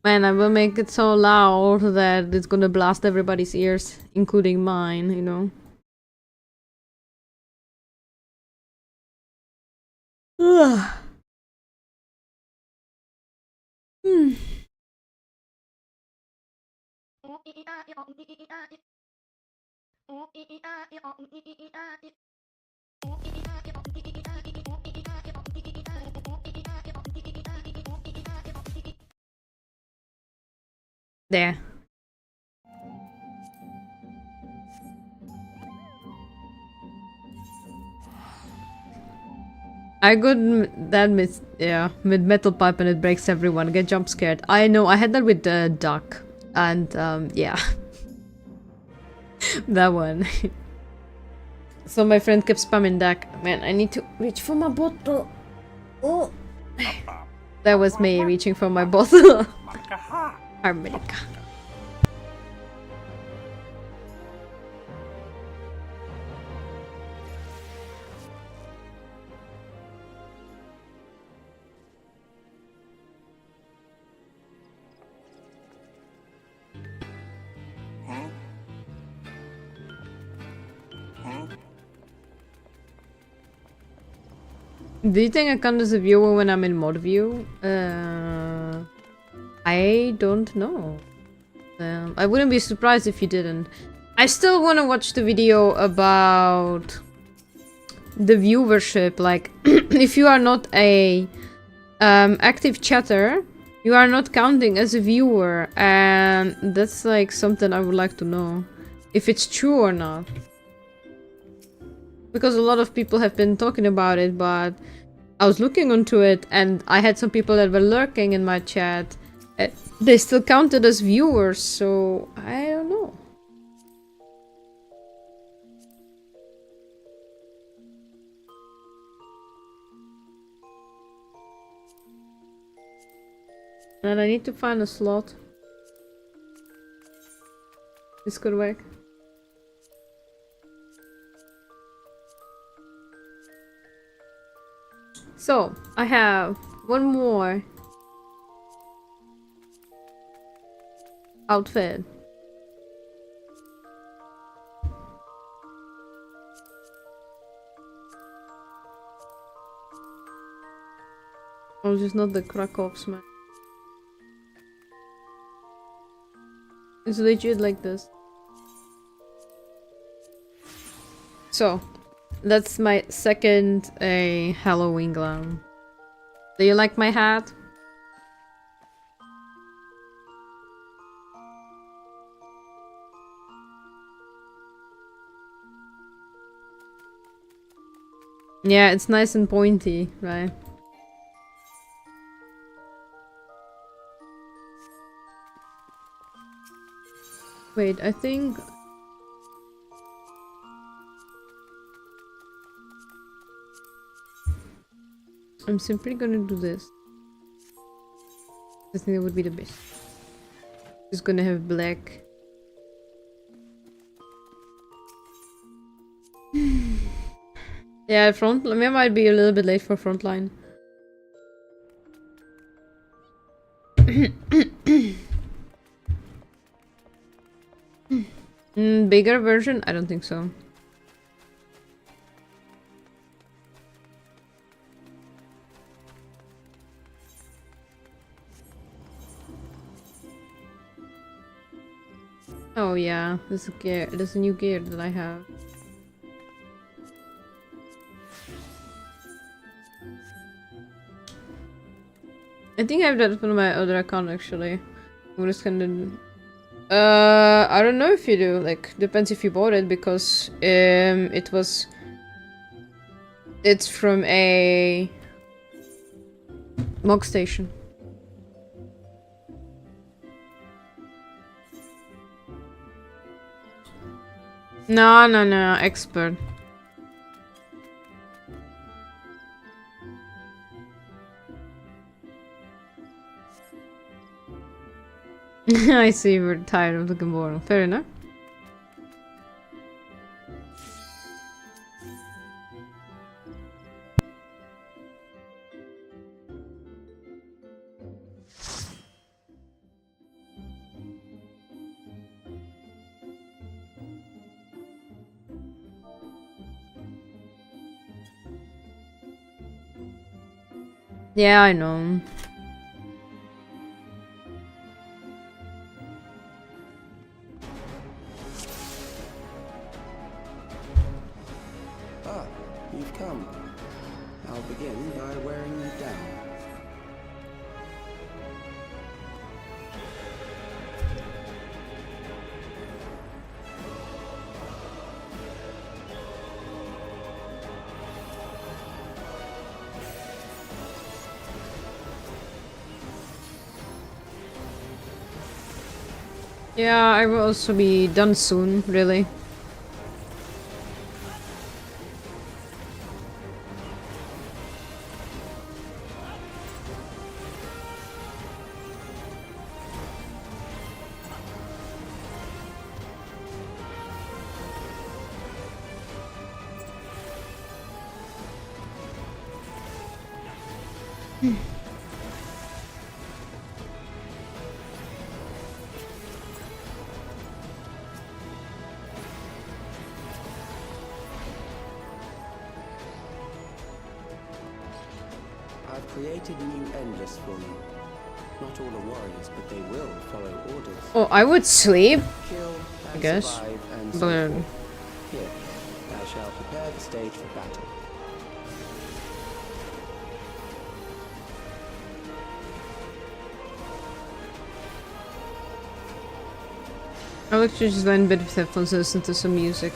Man, I will make it so loud that it's gonna blast everybody's ears, including mine, you know. Ugh. Hmm. There. I got that with metal pipe and it breaks everyone. Get jump scared. I know. I had that with the duck, and yeah, that one. So my friend kept spamming duck. Man, I need to reach for my bottle. Oh, that was me reaching for my bottle. Harmonica. Do you think I count as a viewer when I'm in mod view? I don't know. I wouldn't be surprised if you didn't. I still want to watch the video about the viewership. Like, if you are not a active chatter, you are not counting as a viewer, and that's like something I would like to know. If it's true or not. Because a lot of people have been talking about it, but I was looking into it and I had some people that were lurking in my chat. They still counted as viewers, so I don't know. And I need to find a slot. This could work. So, I have one more outfit. Oh, just not the Krakow's, man. It's legit like this. So, that's my second Halloween glam. Do you like my hat? Yeah, it's nice and pointy, right? Wait, I think... I'm simply gonna do this. I think it would be the best. Just gonna have black. Yeah, we might be a little bit late for frontline. Bigger version? I don't think so. Oh yeah, this is gear. This is new gear that I have. I think I have that on my other account actually. I'm just gonna. I don't know if you do. Like, depends if you bought it because it's from a Mog station. No, expert. I see you're tired of looking boring. Fair enough. Yeah, I know. Ah, you've come. I'll begin by wearing you down. Yeah, I will also be done soon, really. I've created a new endless for you. Not all are warriors, but they will follow orders. Oh, I would sleep, Kill I and guess. survive and But so forth. Here, I shall prepare the stage for battle. I would just learn a bit of headphones and listen to some music.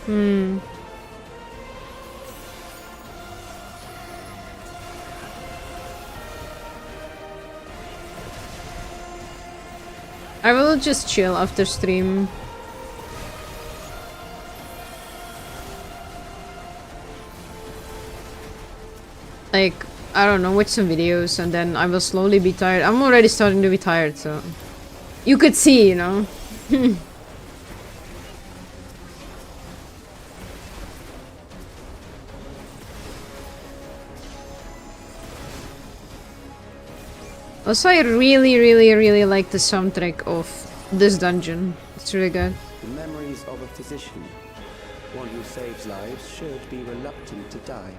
I will just chill after stream. Like, I don't know, watch some videos and then I will slowly be tired. I'm already starting to be tired, so... You could see, you know? Also, I really like the soundtrack of this dungeon. It's really good. The memories of a physician. One who saves lives should be reluctant to die.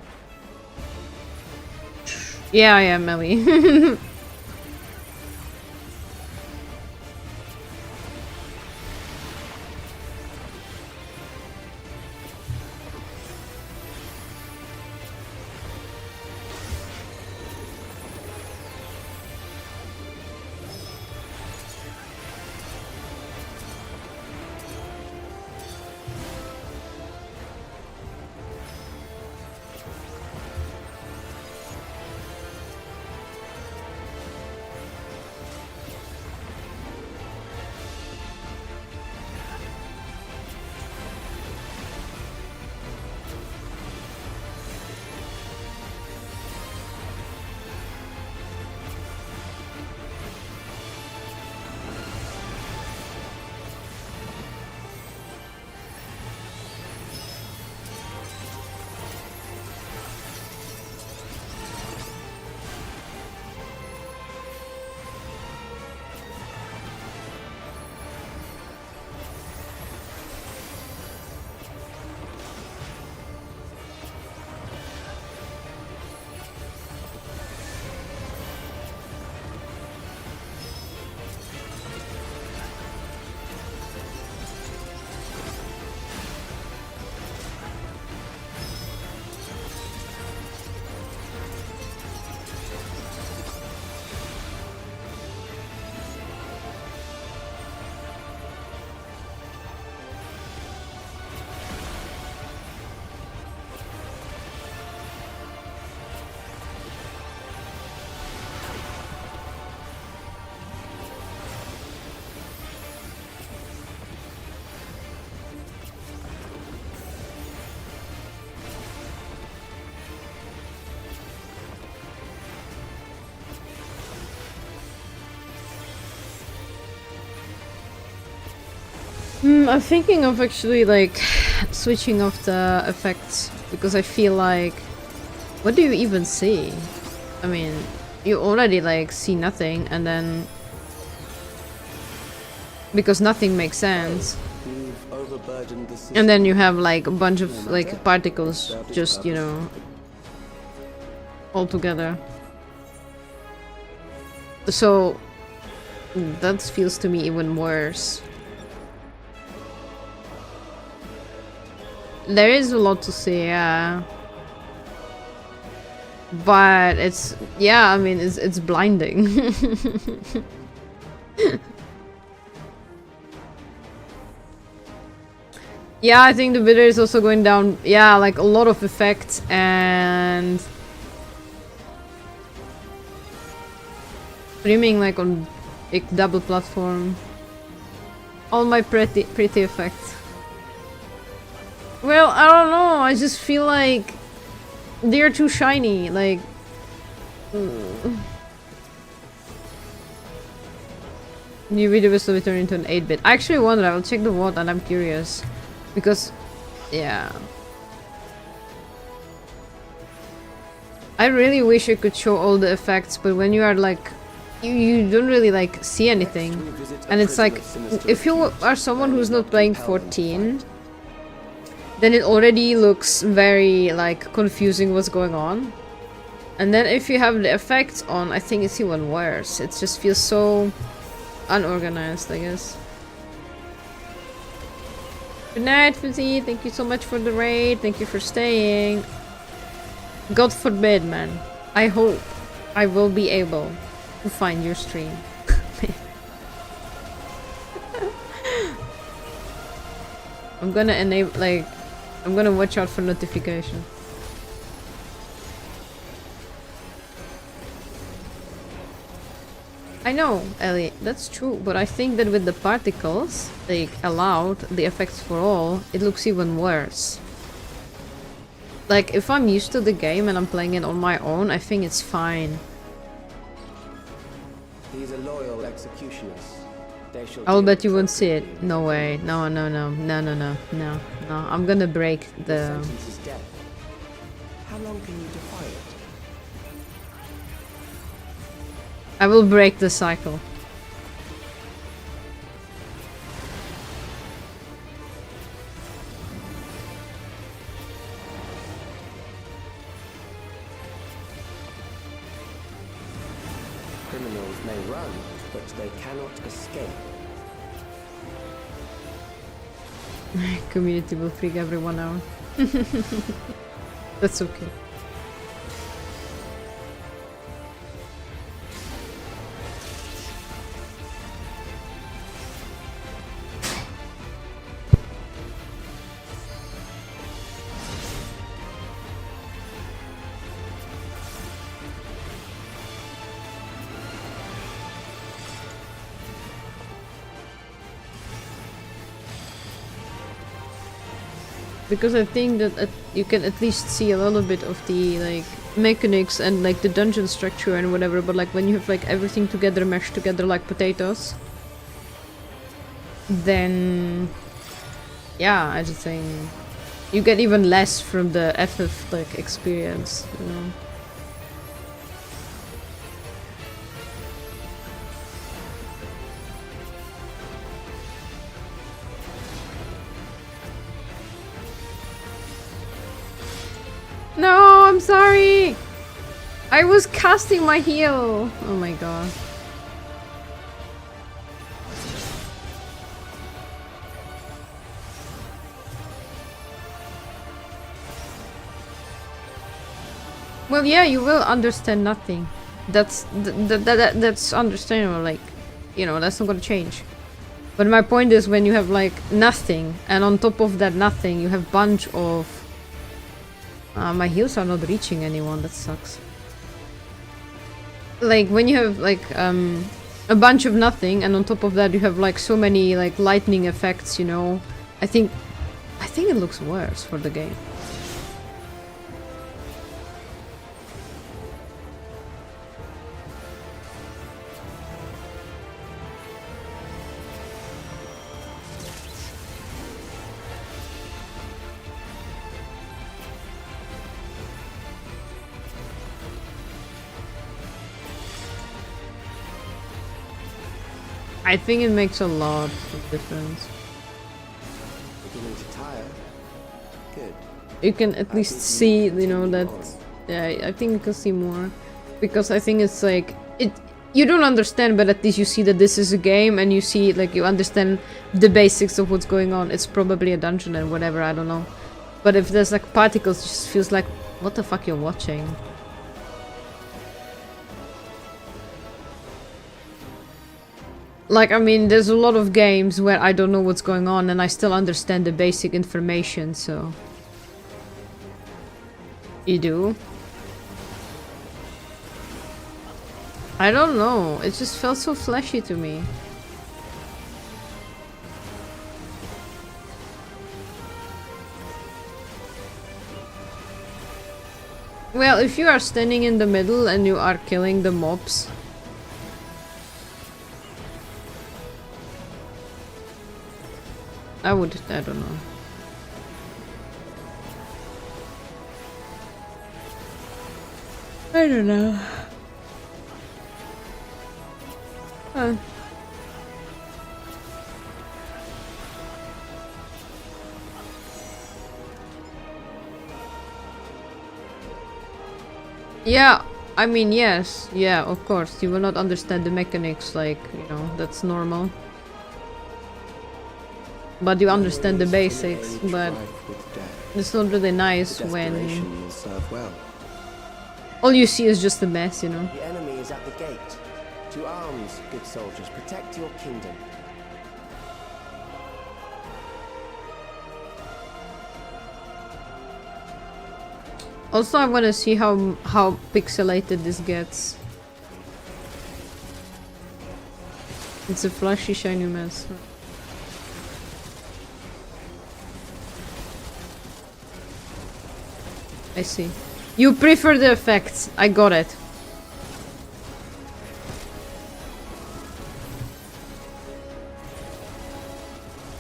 Yeah, Melly. I'm thinking of actually like switching off the effects because I feel like, what do you even see? I mean, you already like see nothing, and then because nothing makes sense, You've overburdened the system. and then you have like a bunch of like particles Served its just, you purpose. know, all together. So that feels to me even worse. There is a lot to see, yeah. But it's, yeah, I mean, it's blinding. Yeah, I think the bidder is also going down. Yeah, like a lot of effects and streaming like on big double platform. All my pretty effects. Well, I don't know. I just feel like they're too shiny. Like. New video will still turn into an 8-bit. I actually wonder. I will check the WOD and I'm curious. Because, yeah. I really wish I could show all the effects, but when you are like, you don't really like see anything. And it's like, if you are someone who's not playing 14, then it already looks very like confusing what's going on. And then if you have the effects on, I think it's even worse. It just feels so unorganized, I guess. Good night, Fizzy. Thank you so much for the raid. Thank you for staying. God forbid, man. I hope I will be able to find your stream. I'm gonna enable, like, I'm gonna watch out for notification. I know, Ellie, that's true, but I think that with the particles, like, allowed, the effects for all, it looks even worse. Like, if I'm used to the game and I'm playing it on my own, I think it's fine. These are loyal executioners. They shall I'll deal bet you won't see it. appropriately. No way. No. I'm gonna break The the... sentence is death. How long can you defy it? I will break the cycle. Criminals may run, but they cannot escape. Community will freak everyone out. That's okay. Because I think that you can at least see a little bit of the like mechanics and like the dungeon structure and whatever, but like when you have like everything together meshed together like potatoes, then yeah, I just think you get even less from the FF like experience, you know. No, I'm sorry. I was casting my heal. Oh my god. Well, yeah, you will understand nothing. That's that's understandable. Like, you know, that's not gonna change. But my point is, when you have like nothing, and on top of that nothing, you have bunch of. My heals are not reaching anyone. That sucks. Like when you have like a bunch of nothing, and on top of that you have like so many like lightning effects. You know, I think it looks worse for the game. I think it makes a lot of difference. Beginning to tire. Good. You can at least see, you know, that. Yeah, I think you can see more, because I think it's like it. You don't understand, but at least you see that this is a game, and you see, like, you understand the basics of what's going on. It's probably a dungeon and whatever, I don't know. But if there's like particles, it just feels like, what the fuck you're watching? Like, I mean, there's a lot of games where I don't know what's going on and I still understand the basic information, so... You do? I don't know, it just felt so fleshy to me. Well, if you are standing in the middle and you are killing the mobs... I don't know. I don't know. Yeah, I mean, yes. Yeah, of course. You will not understand the mechanics, like, you know, that's normal. But you understand the basics, but it's not really nice when all you see is just a mess, you know. The enemy is at the gate. To arms, good soldiers, protect your kingdom. Also, I want to see how pixelated this gets. It's a flashy, shiny mess. I see. You prefer the effects. I got it.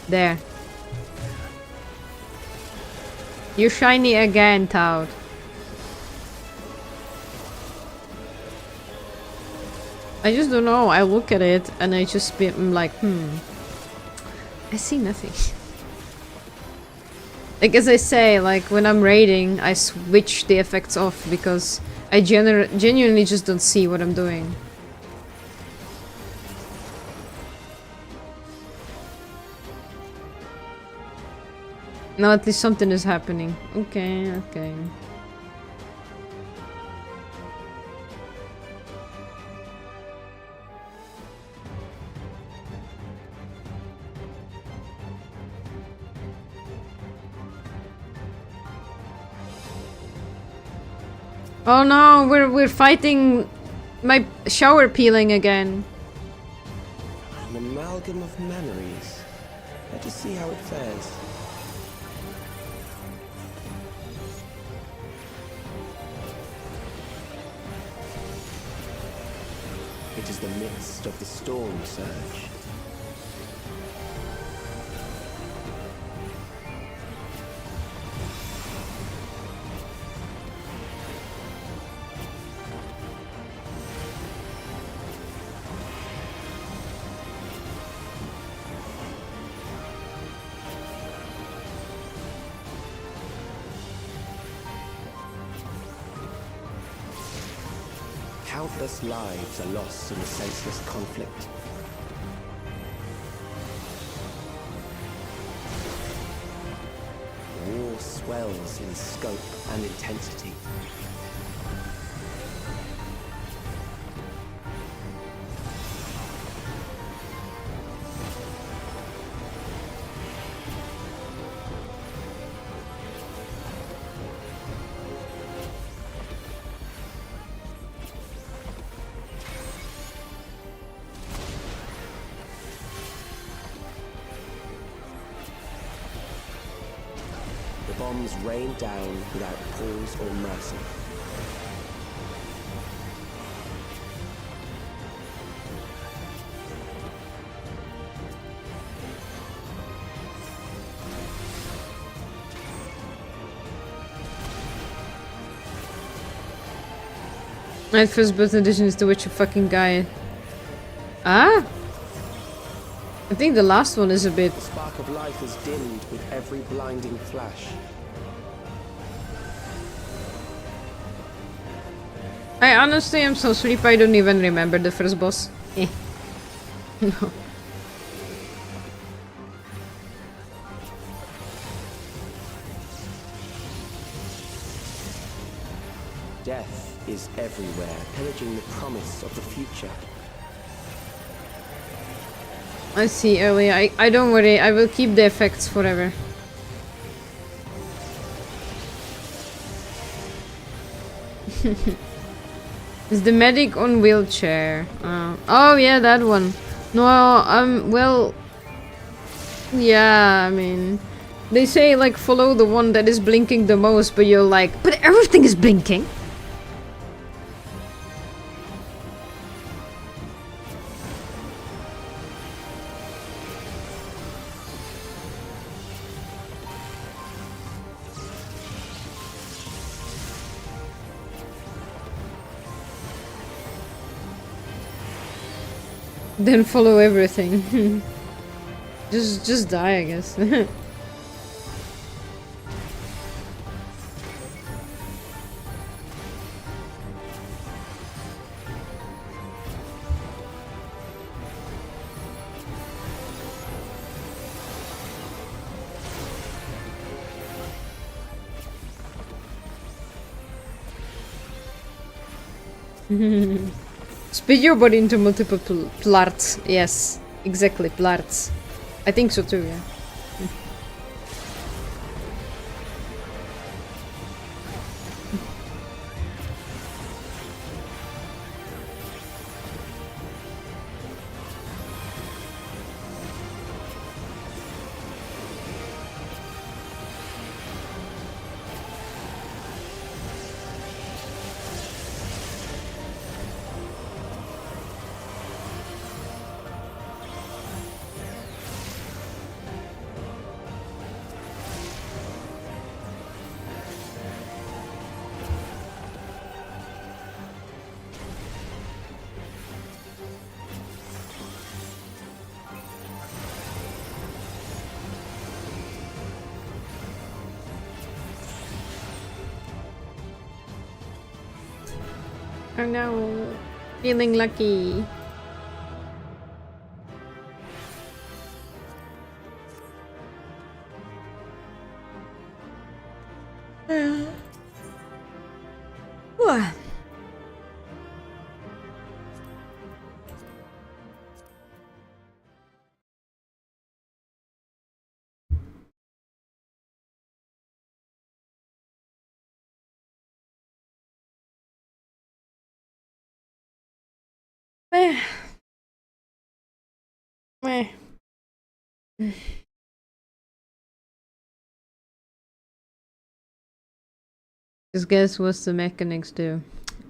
There. You're shiny again, Toad. I just don't know. I look at it and I just I'm like, I see nothing. Like, as I say, like, when I'm raiding, I switch the effects off because I genuinely just don't see what I'm doing. No, at least something is happening. Okay, okay. Oh no, we're fighting my shower peeling again. An amalgam of memories. Let us see how it fares. It is the midst of the storm surge. Countless lives are lost in the senseless conflict. War swells in scope and intensity. Bombs rain down without pause or mercy. My first birth edition is the Witcher fucking guy. Ah? I think the last one is a bit... The spark of life is dimmed with every blinding flash. I honestly am so sleepy I don't even remember the first boss. No. Death is everywhere, pillaging the promise of the future. I see, Ellie. I don't worry. I will keep the effects forever. Is the medic on wheelchair? Oh yeah, that one. No, well... Yeah, I mean... They say, like, follow the one that is blinking the most, but you're like, but everything is blinking! Then follow everything. just die, I guess. Split your body into multiple parts. Yes, exactly, parts. I think so too, yeah. Oh no, feeling lucky. What? Meh. Meh. Just guess what's the mechanics do?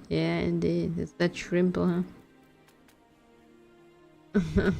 Yeah, indeed. It's that shrimple, huh?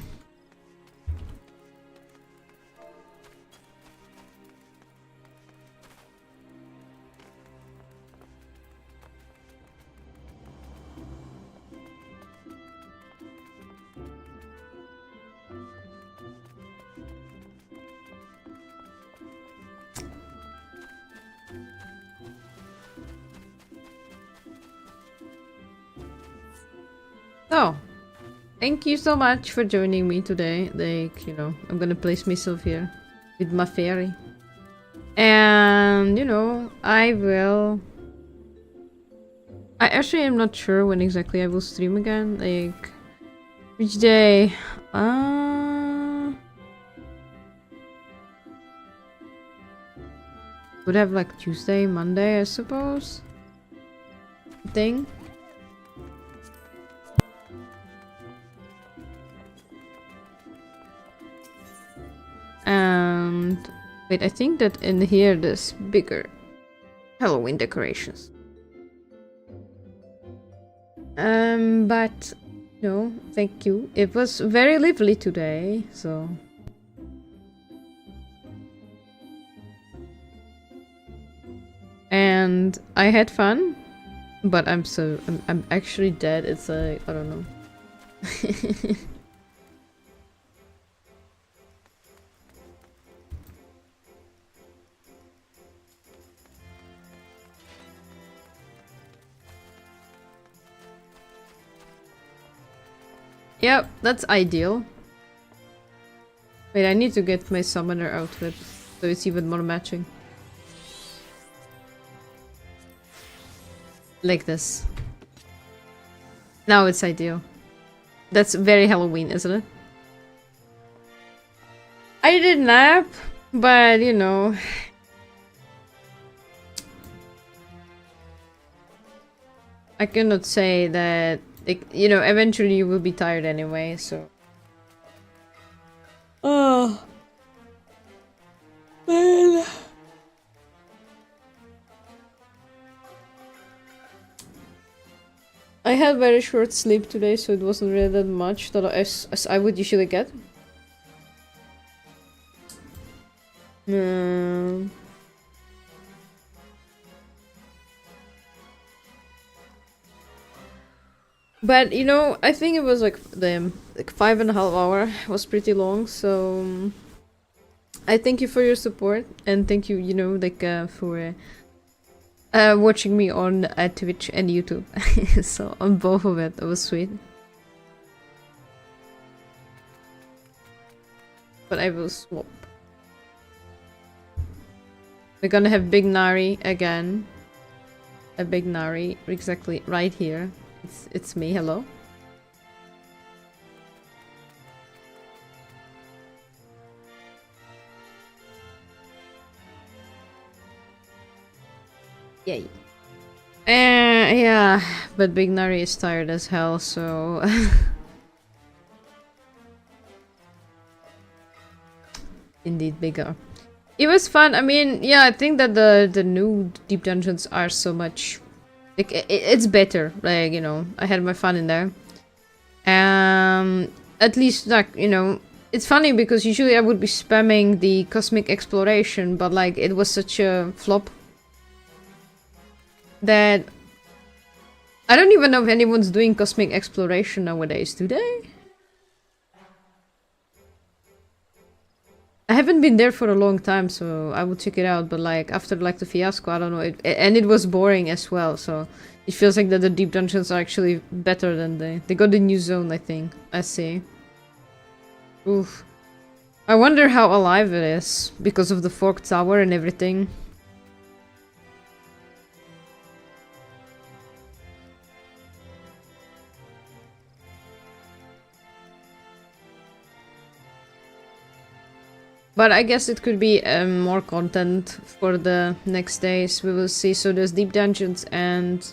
Oh, thank you so much for joining me today. Like, you know, I'm gonna place myself here with my fairy. And, you know, I actually am not sure when exactly I will stream again. Like, which day? Would have like Tuesday, Monday, I suppose. Thing. And wait, I think that in here there's bigger Halloween decorations. But no, thank you. It was very lively today, so. And I had fun, but I'm actually dead. It's like, I don't know. Yep, that's ideal. Wait, I need to get my summoner outfit so it's even more matching. Like this. Now it's ideal. That's very Halloween, isn't it? I did nap, but you know. I cannot say that, you know, eventually you will be tired anyway, so. Oh. Man. I had very short sleep today, so it wasn't really that much that as I would usually get. But you know, I think it was like the 5.5 hour was pretty long, so I thank you for your support and thank you, you know, like for watching me on Twitch and YouTube. So on both of it was sweet. But I will swap. We're gonna have Big Nari again. A Big Nari exactly right here. It's me, hello. Yay. Yeah, but Big Nari is tired as hell, so indeed bigger. It was fun. I mean, yeah, I think that the new deep dungeons are so much like it's better. Like, you know, I had my fun in there. At least like, you know, it's funny because usually I would be spamming the cosmic exploration, but like it was such a flop that I don't even know if anyone's doing cosmic exploration nowadays, do they? I haven't been there for a long time, so I will check it out, but like after like the fiasco, I don't know, and it was boring as well, so it feels like that the deep dungeons are actually better than they got the new zone, I think. I see. Oof. I wonder how alive it is because of the forked tower and everything. But I guess it could be more content for the next days. We will see. So there's deep dungeons and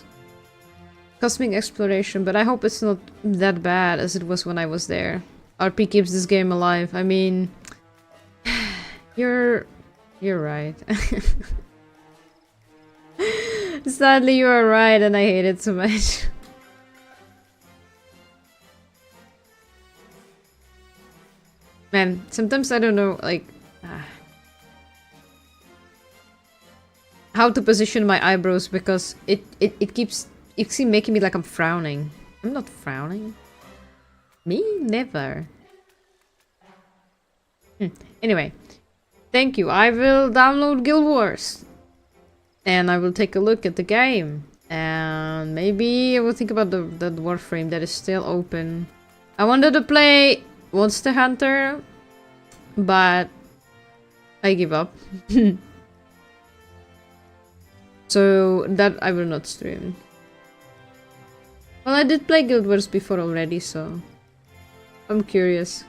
cosmic exploration, but I hope it's not that bad as it was when I was there. RP keeps this game alive. I mean, you're right. Sadly, you are right, and I hate it so much. Man, sometimes I don't know, like, how to position my eyebrows because it keeps making me like I'm frowning. I'm not frowning. Me? Never. Anyway, thank you. I will download Guild Wars. And I will take a look at the game. And maybe I will think about the Warframe that is still open. I wanted to play Monster Hunter, but I give up. So that I will not stream. Well, I did play Guild Wars before already, so I'm curious.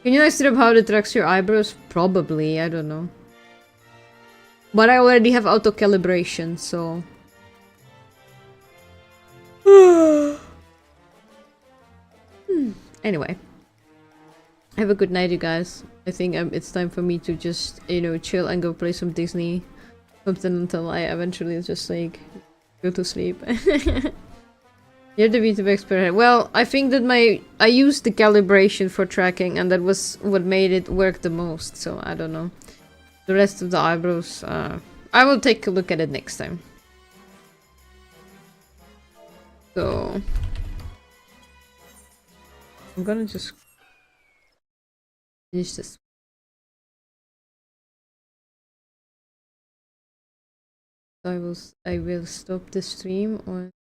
Can you like up how it tracks your eyebrows? Probably, I don't know. But I already have auto calibration, so. Anyway. Have a good night, you guys. I think it's time for me to just, you know, chill and go play some Disney. Something until I eventually just like go to sleep. You're the VTuber expert. Well, I think that I used the calibration for tracking and that was what made it work the most, so I don't know. The rest of the eyebrows, I will take a look at it next time. So I'm gonna just finish this. I will stop the stream on